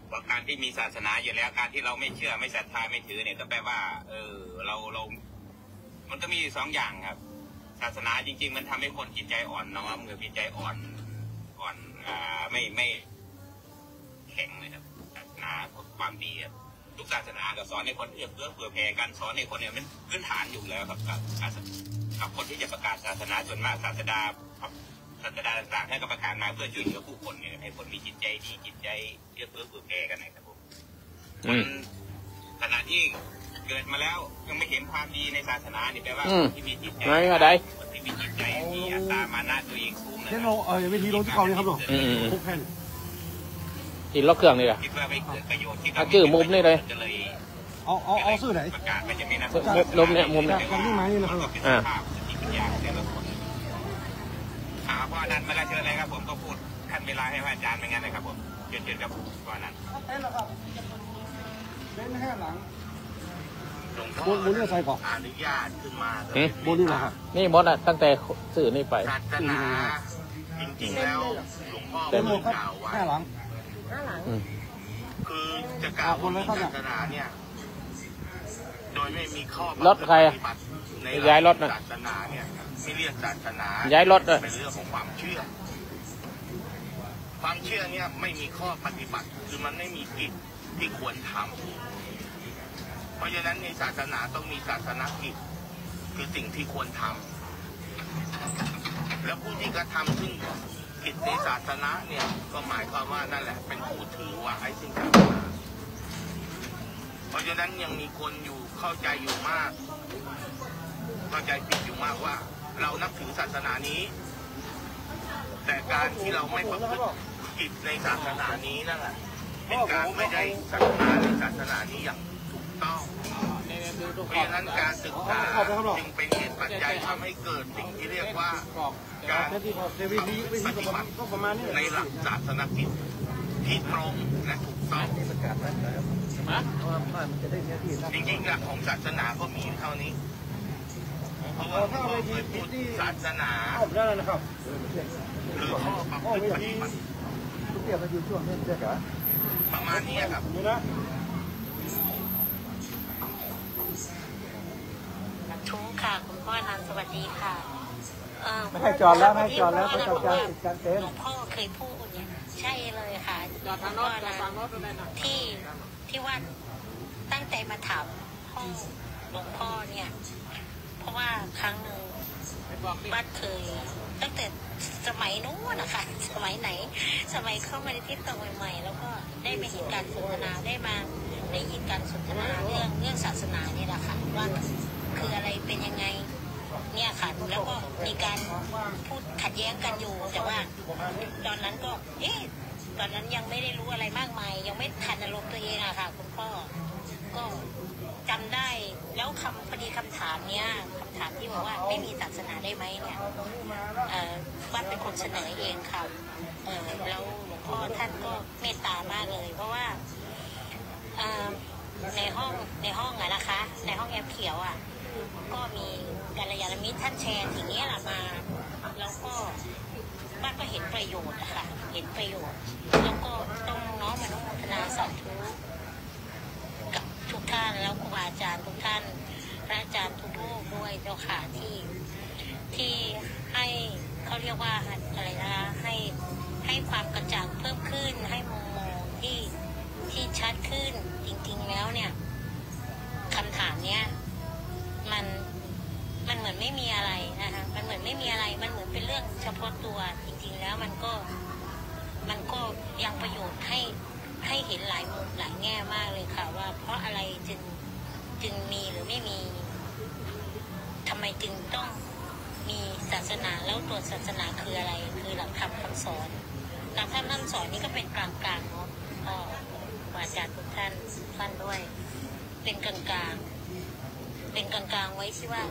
เพราะการที่มีศาสนาอยู่แล้วการที่เราไม่เชื่อไม่ศรัทธาไม่ถือเนี่ยก็แปลว่าเรามันก็มีสองอย่างครับศาสนาจริงๆมันทำให้คนจิตใจอ่อนน้อมหรือจิตใจอ่อนไม่แข็งนะครับศาสนาความดีทุกศาสนาก็สอนให้คนเอื้อเผื่อแผ่กันสอนให้คนเนี่ยมันพื้นฐานอยู่แล้วครับกับคนที่จะประกาศศาสนาส่วนมากศาสดาต่างๆให้ก็ประกาศมาเพื่อช่วยเหลือผู้คนเนี่ยให้คนมีจิตใจดีจิตใจเอื้อเผื่อแผ่กันนะครับผมขณะที่เกิดมาแล้วยังไม่เห็นความดีในศาสนานี่แปลว่าที่มีจิตใจคนที่มีจิตใจมีอัตตามานะตัวเองสูงนะครับวิธีลงที่เขาเลยครับหรอทุกแผ่นอินล็อกเครื่องนี่แหละจื้อมุมนี่เลยเอาซื้อไหนมุมเนี่ยตรงนี้ไหมนี่นะครับพ่อนันมาแล้วเชิญเลยครับผมก็พูดทันเวลาให้อาจารย์ไม่งั้นนะครับผมเชิญครับพ่อนันเต้นแล้วครับเต้นแค่หลังบนนี่ใส่ก่อนอนุญาตขึ้นมาบนนี่แหละครับนี่มดตั้งแต่สื่อนี่ไปศาสนาจริงๆแล้วหลวงพ่อได้กล่าวไว้แค่หลังคือจะกล่าวว่าศาสนาเนี่ยโดยไม่มีข้อรถใครในย้ายรถนะศาสนาเนี่ยไม่เรียกศาสนาย้ายรถเป็นเรื่องของความเชื่อเนี่ยไม่มีข้อปฏิบัติคือมันไม่มีกิจที่ควรทำเพราะฉะนั้นในศาสนาต้องมีศาสนกิจคือสิ่งที่ควรทำแล้วผู้ที่กระทำซึ่งกิจในศาสนาเนี่ยก็หมายความว่านั่นแหละเป็นผู้ถือว่าไอ้สิ่งศาสนาเพราะฉะนั้นยังมีคนอยู่เข้าใจอยู่มากเข้าใจผิดอยู่มากว่าเรานับถือศาสนานี้แต่การที่เราไม่ประพฤติกิจในศาสนานี้นั่นแหละเป็นการไม่ได้ศรัทธาในศาสนานี้อย่างถูกต้องเพราะฉะนั้นการศึกษาจึงเป็นเหตุปัจจัยทำให้เกิดสิ่งที่เรียกว่าการปฏิบัติในหลักศาสนกิจที่ตรงและถูกต้องจริงๆหลักของศาสนาก็มีเท่านี้เพราะว่าพ่อเคยพูดศาสนาคือข้อประพฤติปฏิบัติประมาณนี้ครับทุกค่ะคุณพ่อนันสวัสดีค่ะไม่ให้จอดแล้วไม่ให้จอดแล้วประจำการติดการเต้นหลวงพ่อเคยพูดเนี่ยใช่เลยค่ะหลวงพ่อนะที่ว่าตั้งใจมาถามห้องหลวงพ่อเนี่ยเพราะว่าครั้งหนึ่งบ้านเคยตั้งแต่สมัยนู้นนะคะสมัยไหนสมัยเข้ามาในที่ต่างใหม่ๆแล้วก็ได้มาเห็นการสนทนาได้ยินการสนทนาเรื่องศาสนาเนี่ยแหละค่ะว่าคืออะไรเป็นยังไงเนี่ยค่ะแล้วก็มีการพูดขัดแย้งกันอยู่แต่ว่าตอนนั้นก็ตอนนั้นยังไม่ได้รู้อะไรมากมายยังไม่ทันอารมณ์ตัวเองอะค่ะคุณพ่อก็จำได้แล้วพอดีคำถามเนี้ยคำถามที่บอกว่าไม่มีศาสนาได้ไหมเนี่ยวัดเป็นคนเสนอเองค่ะแล้วหลวงพ่อท่านก็เมตตามากเลยเพราะว่าในห้องอะนะคะในห้องแอปเขียวอะก็มีกัลยาณมิตรท่านแชร์อย่างนี้แหละมาแล้วก็บ้านก็เห็นประโยชน์อะค่ะเห็นประโยชน์แล้วก็ต้องน้อมอนุโมทนาสาธุกับทุกท่านแล้วครูบาอาจารย์ทุกท่านพระอาจารย์ทุกรูปด้วยเจ้าค่ะที่ให้เขาเรียกว่าอะไรนะให้ความกระจ่างเพิ่มขึ้นให้มุมมองที่ชัดขึ้นจริงๆแล้วเนี่ยคำถามเนี้ยมันเหมือนไม่มีอะไรนะคะมันเหมือนไม่มีอะไรมันเหมือนเป็นเรื่องเฉพาะตัวจริงๆแล้วมันก็ยังประโยชน์ให้เห็นหลายมุมหลายแง่มากเลยค่ะว่าเพราะอะไรจึงมีหรือไม่มีทำไมจึงต้องมีศาสนาแล้วตัวศาสนาคืออะไรคือหลักธรรมคำสอนหลักธรรมคำสอนนี่ก็เป็นกลางๆเนาะอาจารย์ทุกท่านด้วยเป็นกลางไว้ที่ว่า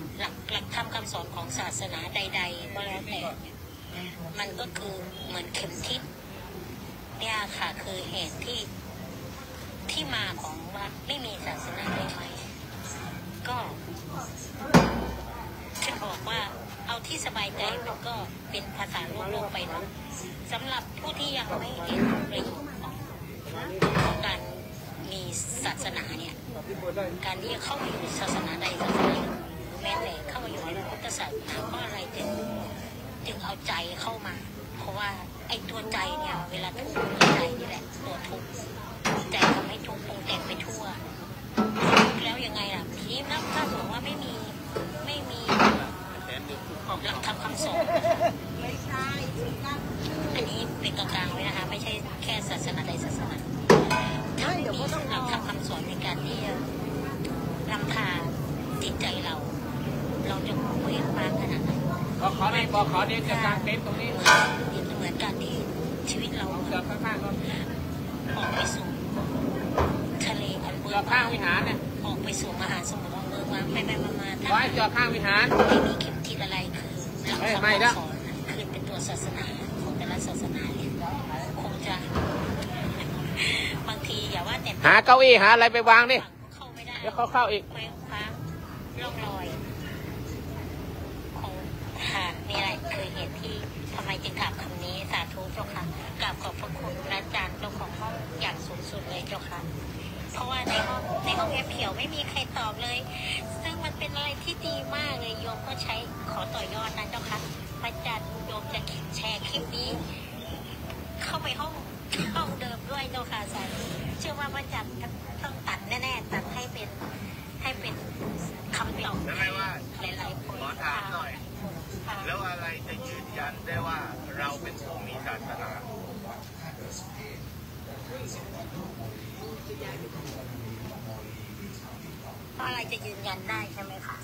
หลักธรรมคำสอนของศาสนาใดๆก็แล้วแต่ มันก็คือเหมือนเข็มทิศเนี่ยค่ะคือเหตุที่มาของว่าไม่มีศาสนาได้ไหมก็จะบอกว่าเอาที่สบายใจมันก็เป็นภาษาโลกไปเนาะสำหรับผู้ที่ยังไม่เห็นประโยชน์ของการมีศาสนาเนี่ยการที่เข้ามาอยู่ศาสนาใดศาสนาหนึ่งแม้แต่เข้ามาอยู่ในพุทธศาสนาเพราะอะไรจึงเอาใจเข้ามาเพราะว่าไอ้ตัวใจเนี่ยเวลาทุกข์ใจนี่แหละตัวทุกข์ใจทำให้ทุกข์ปรุงแต่งไปทั่วแล้วยังไงล่ะทีนี้ถ้าสมมติว่าไม่มีหลักธรรมคำสอนอันนี้เป็นกลางๆไว้นะคะไม่ใช่แค่ศาสนาใดศาสนาถ้ามีหลักธรรมคำสอนในการที่จะนำพาจิตใจเราจะเว้นมากขนาดไหนบอกขอเด็กจะกางเต็นท์ตรงนี้เหมือนการที่ชีวิตเราออกไปสู่ทะเลอันเบิกบานวิหารเนี่ยออกไปสู่มหาสมุทรเบิกบานไปมาถ้าจอดข้างวิหารไม่มีเข็มทิศอะไรคือหลักธรรมคำสอนคือเป็นตัวศาสนาของแต่ละศาสนาเนี่ยคงจะบางทีอย่าว่าแต่หาเก้าอี้หาอะไรไปวางดิเดี๋ยวเข้าอีกเคว้งคว้างร่องรอยของมีอะไรคือเหตุที่ทำไมจึงถามคำนี้สาธุเจ้าค่ะกราบขอบพระคุณอาจารย์เจ้าของห้องอย่างสูงสุดเลยเจ้าค่ะเพราะว่าในห้องแอปเขียวไม่มีใครตอบเลยซึ่งมันเป็นอะไรที่ดีมากเลยโยมก็ใช้ขอต่อยอดนะเจ้าค่ะอาจารย์โยมจะแชร์คลิปนี้เข้าไปห้องเดิมด้วยเจ้าค่ะสาธุเชื่อว่าอาจารย์ต้องตัดแน่ๆตัดให้เป็นคำตอบให้หลายๆคนขอถามหน่อยแล้วอะไรจะยืนยันได้ว่าเราเป็นผู้มีศาสนาเพราะอะไรจะยืนยันได้ใช่ไหมคะ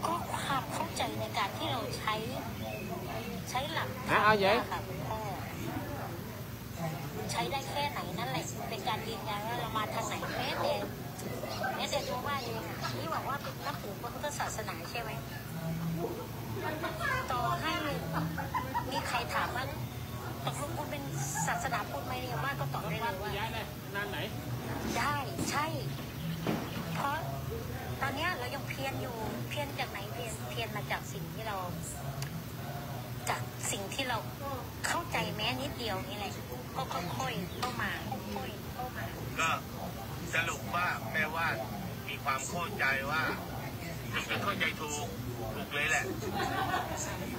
ก็ความเข้าใจในการที่เราใช้หลักค่ะคุณพ่อใช้ได้แค่ไหนนั่นแหละเป็นการยืนยันว่าเรามาทางไหนแม้แต่ตัวว่าเองที่บอกว่าเป็นนับถือพุทธศาสนาใช่ไหมต่อให้มีใครถามว่าตกลงคุณเป็นศาสนาพุทธไหมเนี่ยว่าก็ตอบได้เลยว่านานไหนได้ใช่เพราะตอนนี้เรายังเพียรอยู่เพียรจากไหนเพียรมาจากสิ่งที่เราเข้าใจแม้นิดเดียวนี่แหละก็ค่อยๆเข้ามาก็สรุปว่าแม่ว่ามีความเข้าใจว่าที่เข้าใจถูกเลยแหละ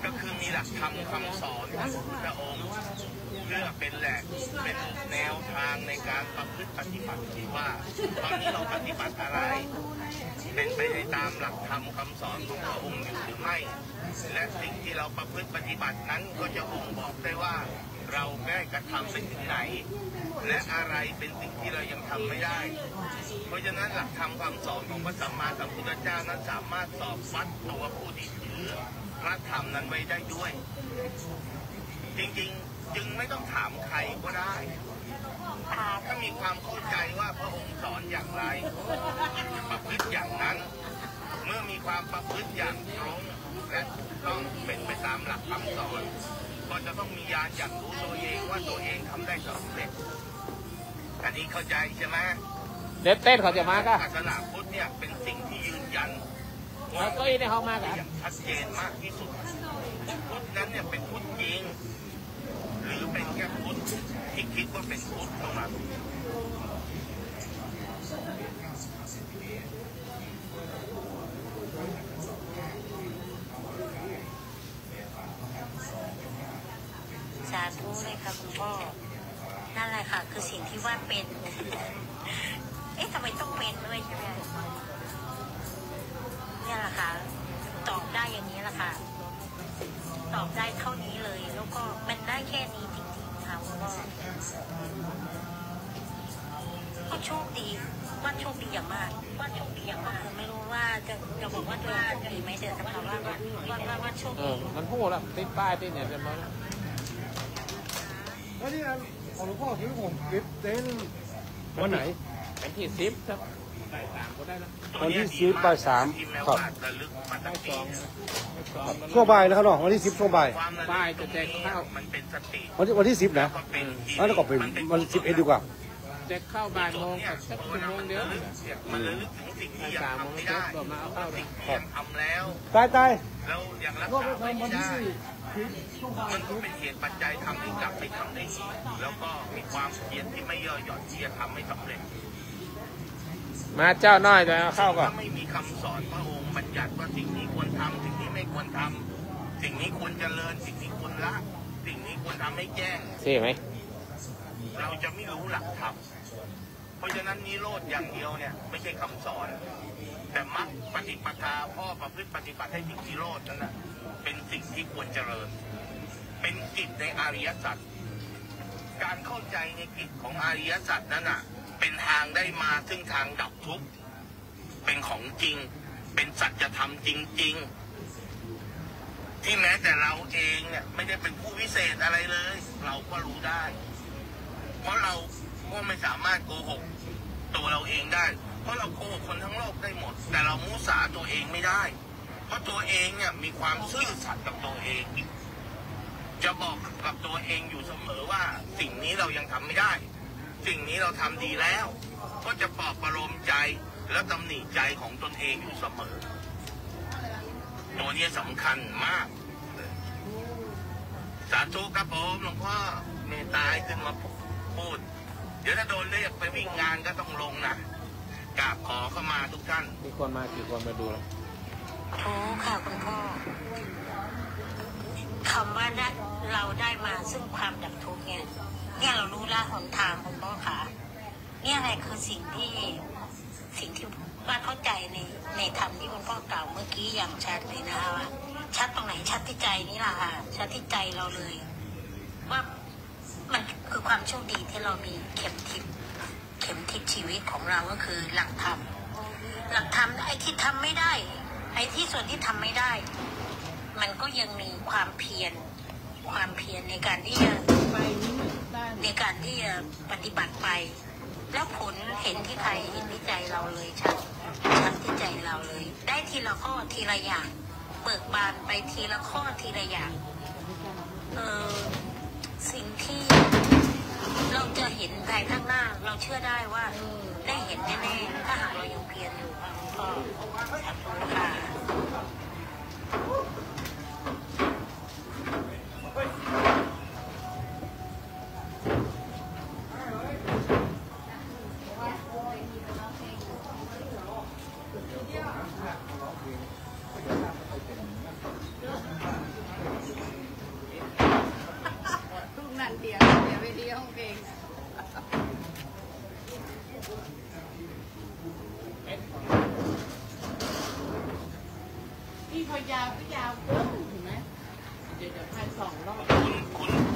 ก็คือมีหลักธรรมคำสอนของพระองค์เพื่อเป็นแหล่งเป็นแนวทางในการประพฤติปฏิบัติที่ว่าตอนนี้เราปฏิบัติอะไรเป็นไปในตามหลักธรรมคำสอนของพระองค์อยู่หรือไม่และสิ่งที่เราประพฤติปฏิบัตินั้นก็จะบ่งบอกได้ว่าเราได้กระทำไปถึงไหนและอะไรเป็นสิ่งที่เรายังทำไม่ได้เพราะฉะนั้นหลักธรรมคำสอนของพระสัมมาสัมพุทธเจ้านั้นสามารถสอบวัดตัวผู้ที่ถือพระธรรมนั้นไว้ได้ด้วยจริงๆจึงไม่ต้องถามใครก็ได้ถ้ามีความเข้าใจว่าพระองค์สอนอย่างไรประพฤติอย่างนั้นเมื่อมีความประพฤติอย่างตรงและต้องเป็นไปตามหลักคำสอนก็จะต้องมีญาณอย่างรู้ตัวเองว่าตัวเองทำได้สำเร็จอันนี้เข้าใจใช่ไหมเต้นเขาจะมาก็ศาสนาพุทธเนี่ยเป็นสิ่งที่ยืนยันว่าก็อีในห้องมาอย่างชัดเจนมากที่สุดพุทธนั้นเนี่ยเป็นพุทธจริงหรือเป็นแค่พุทธที่คิดว่าเป็นพุทธเท่านั้นสาธุเลยค่ะคุณพ่อนั่นแหละค่ะคือสิ่งที่ว่าเป็นทำไมต้องเป็นด้วยใช่ไหมเนี่ยแหละค่ะตอบได้อย่างนี้แหละค่ะตอบได้เท่านี้เลยแล้วก็มันได้แค่นี้จริงๆค่ะก็โชคดีว่าโชคดีอย่างมากไม่รู้ว่าจะบอกว่าตัวโชคดีไหมเดี๋ยวจะถามว่าโชคดีมันพูดแล้วติดป้ายติดเนี่ยจะมาแล้วนี่ของหลวงพ่อคือผมเก็บเต็นท์วันไหนเป็นที่10ครับ วันที่10 บ่าย 3ครับช่วงบ่ายนะครับเนาะวันที่10ช่วงบ่ายจะแจกข้าวมันเป็นสติ วันที่10นะแล้วก็เป็นวัน11ดีกว่าแจกข้าวบ่ายโมงกับสักชั่วโมงเดียวมันระลึกถึงสิ่งที่ยังทำไม่ได้มาเอาข้าวเลยทำแล้วตายแล้วยังรักษาไม่ได้มันก็เป็นเหตุปัจจัยทำให้กลับไปทำได้อีกแล้วก็มีความเพียรที่ไม่ย่อหย่อนที่จะทำให้สำเร็จมาเจ้าน้อยจะเอาเข้าก่อนไม่มีคำสอนพระองค์บัญญัติว่าสิ่งนี้ควรทำสิ่งนี้ไม่ควรทำสิ่งนี้ควรเจริญสิ่งนี้ควรละสิ่งนี้ควรทำให้แจ้งใช่ไหมเราจะไม่รู้หลักธรรมเพราะฉะนั้นนิโรธอย่างเดียวเนี่ยไม่ใช่คำสอนแต่มรรคปฏิปทาพ่อประพฤติปฏิบัติให้ถึงนิโรธนั่นแหละเป็นสิ่งที่ควรเจริญเป็นกิจในอริยสัจการเข้าใจในกิจของอริยสัจนั้นน่ะเป็นทางได้มาซึ่งทางดับทุกข์เป็นของจริงเป็นสัจธรรมจริงๆที่แม้แต่เราเองเนี่ยไม่ได้เป็นผู้วิเศษอะไรเลยเราก็รู้ได้เพราะเราก็ไม่สามารถโกหกตัวเราเองได้เพราะเราโกหกคนทั้งโลกได้หมดแต่เรามุสาตัวเองไม่ได้เพราะตัวเองเนี่ยมีความซื่อสัตย์กับตัวเองจะบอกกับตัวเองอยู่เสมอว่าสิ่งนี้เรายังทำไม่ได้สิ่งนี้เราทำดีแล้วก็จะปลอบประโลมใจและตำหนิใจของตนเองอยู่เสมอตัวนี้สำคัญมากสาธุครับผมหลวงพ่อเมตตาขึ้นมาพูดเดี๋ยวถ้าโดนเรียกไปวิ่งงานก็ต้องลงนะกราบขอเข้ามาทุกท่านมีคนมากี่คนมาดูแล้วโอ้ค่ะคุณพ่อคำว่าเราได้มาซึ่งความดับทุกข์เนี่ยเรารู้ละหนทางคุณพ่อค่ะเนี่ยอะไรคือสิ่งที่ว่าเข้าใจในธรรมที่คุณพ่อกล่าวเมื่อกี้อย่างชัดเลยนะคะว่าชัดตรงไหนชัดที่ใจนี่แหละค่ะชัดที่ใจเราเลยว่ามันคือความโชคดีที่เรามีเข็มทิศชีวิตของเราก็คือหลักธรรมไอ้ที่ทำไม่ได้ไอ้ที่ส่วนที่ทำไม่ได้มันก็ยังมีความเพียรในการที่จะปฏิบัติไปแล้วผลเห็นที่ใครเห็นที่ใจเราเลยชัดที่ใจเราเลยได้ทีละข้อทีละอย่างเบิกบานไปทีละข้อทีละอย่างสิ่งที่เราจะเห็นภายข้างหน้าเราเชื่อได้ว่าได้เห็นแน่ๆถ้าหากเรายังเพียรอยู่ก็ขอบคุณค่ะ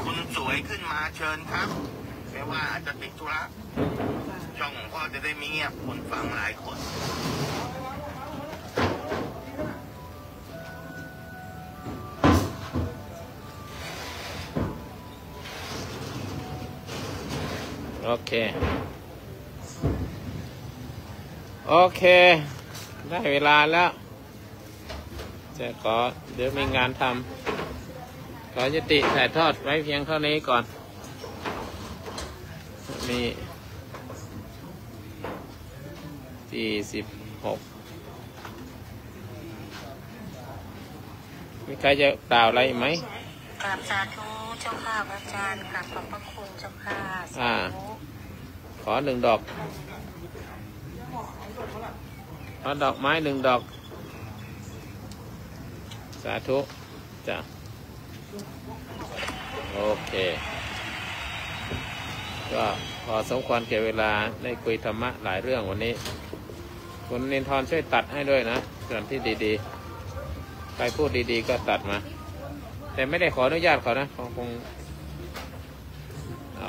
คุณสวยขึ้นมาเชิญครับแม้ว่าอาจจะติดธุระช่องของพ่อจะได้มีเงียบคนฟังหลายคนโอเคได้เวลาแล้วจะเดี๋ยวมีงานทำขอยุติถ่ายทอดไว้เพียงเท่านี้ก่อนมี46มีใครจะกล่าวอะไรไหมกราบสาธุเจ้าค่ะพระอาจารย์กราบขอบพระคุณเจ้าค่ะขอ1 ดอกขอดอกไม้1 ดอกสาธุจ้ะโอเคก็พอสมควรแก่เวลาได้คุยธรรมะหลายเรื่องวันนี้คุณนินทรช่วยตัดให้ด้วยนะส่วนที่ดีๆใครพูดดีๆก็ตัดมาแต่ไม่ได้ขออนุญาตเขานะคง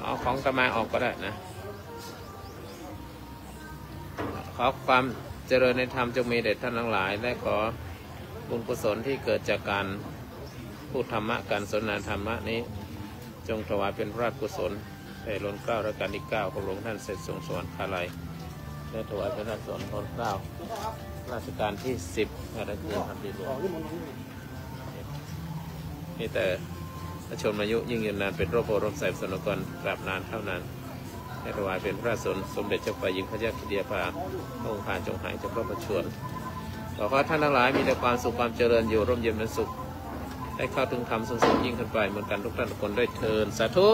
เอาของตมาออกก็ได้นะขอความเจริญในธรรมจงมีแด่ท่านทั้งหลายและขอบุญกุศลที่เกิดจากการพูดธรรมะการสนทนาธรรมะนี้จงถวายเป็นพระราชกุศลให้ล้นเกล้ารัชกาลที่ 9ของพระองค์ท่านเสด็จทรงสวรรคาลัย ได้ถวายพระราชสนพรเกล้าราชการที่10อะไรคือทำดีหลวงนี่แต่พระชนมายุยิ่งยืนนานเป็นโรคโพร่มใสสนกรตราบนานเท่านานให้ถวายเป็นพระราชสมเด็จเจ้าฝ่ายหญิงพระเจ้ากิติยาภาพระองค์ผ่านจงหายจากพระประชวรขอให้ท่านทั้งหลายมีแต่ความสุขความเจริญอยู่ร่มเย็นเป็นสุขได้เข้าถึงธรรมสูงสุดยิ่งขึ้นไปเหมือนกันทุกท่านทุกคนได้เทินสาธุ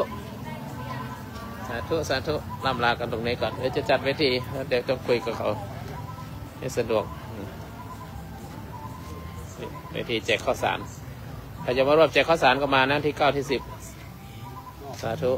สาธุสาธุล่ำลากันตรงนี้ก่อนเดี๋ยวจะจัดเวทีแล้วเดี๋ยวต้องคุยกับเขาให้สะดวกเวทีแจกข้าวสารใครจะมาร่วมแจกข้าวสารก็มานะที่9 ที่ 10สาธุ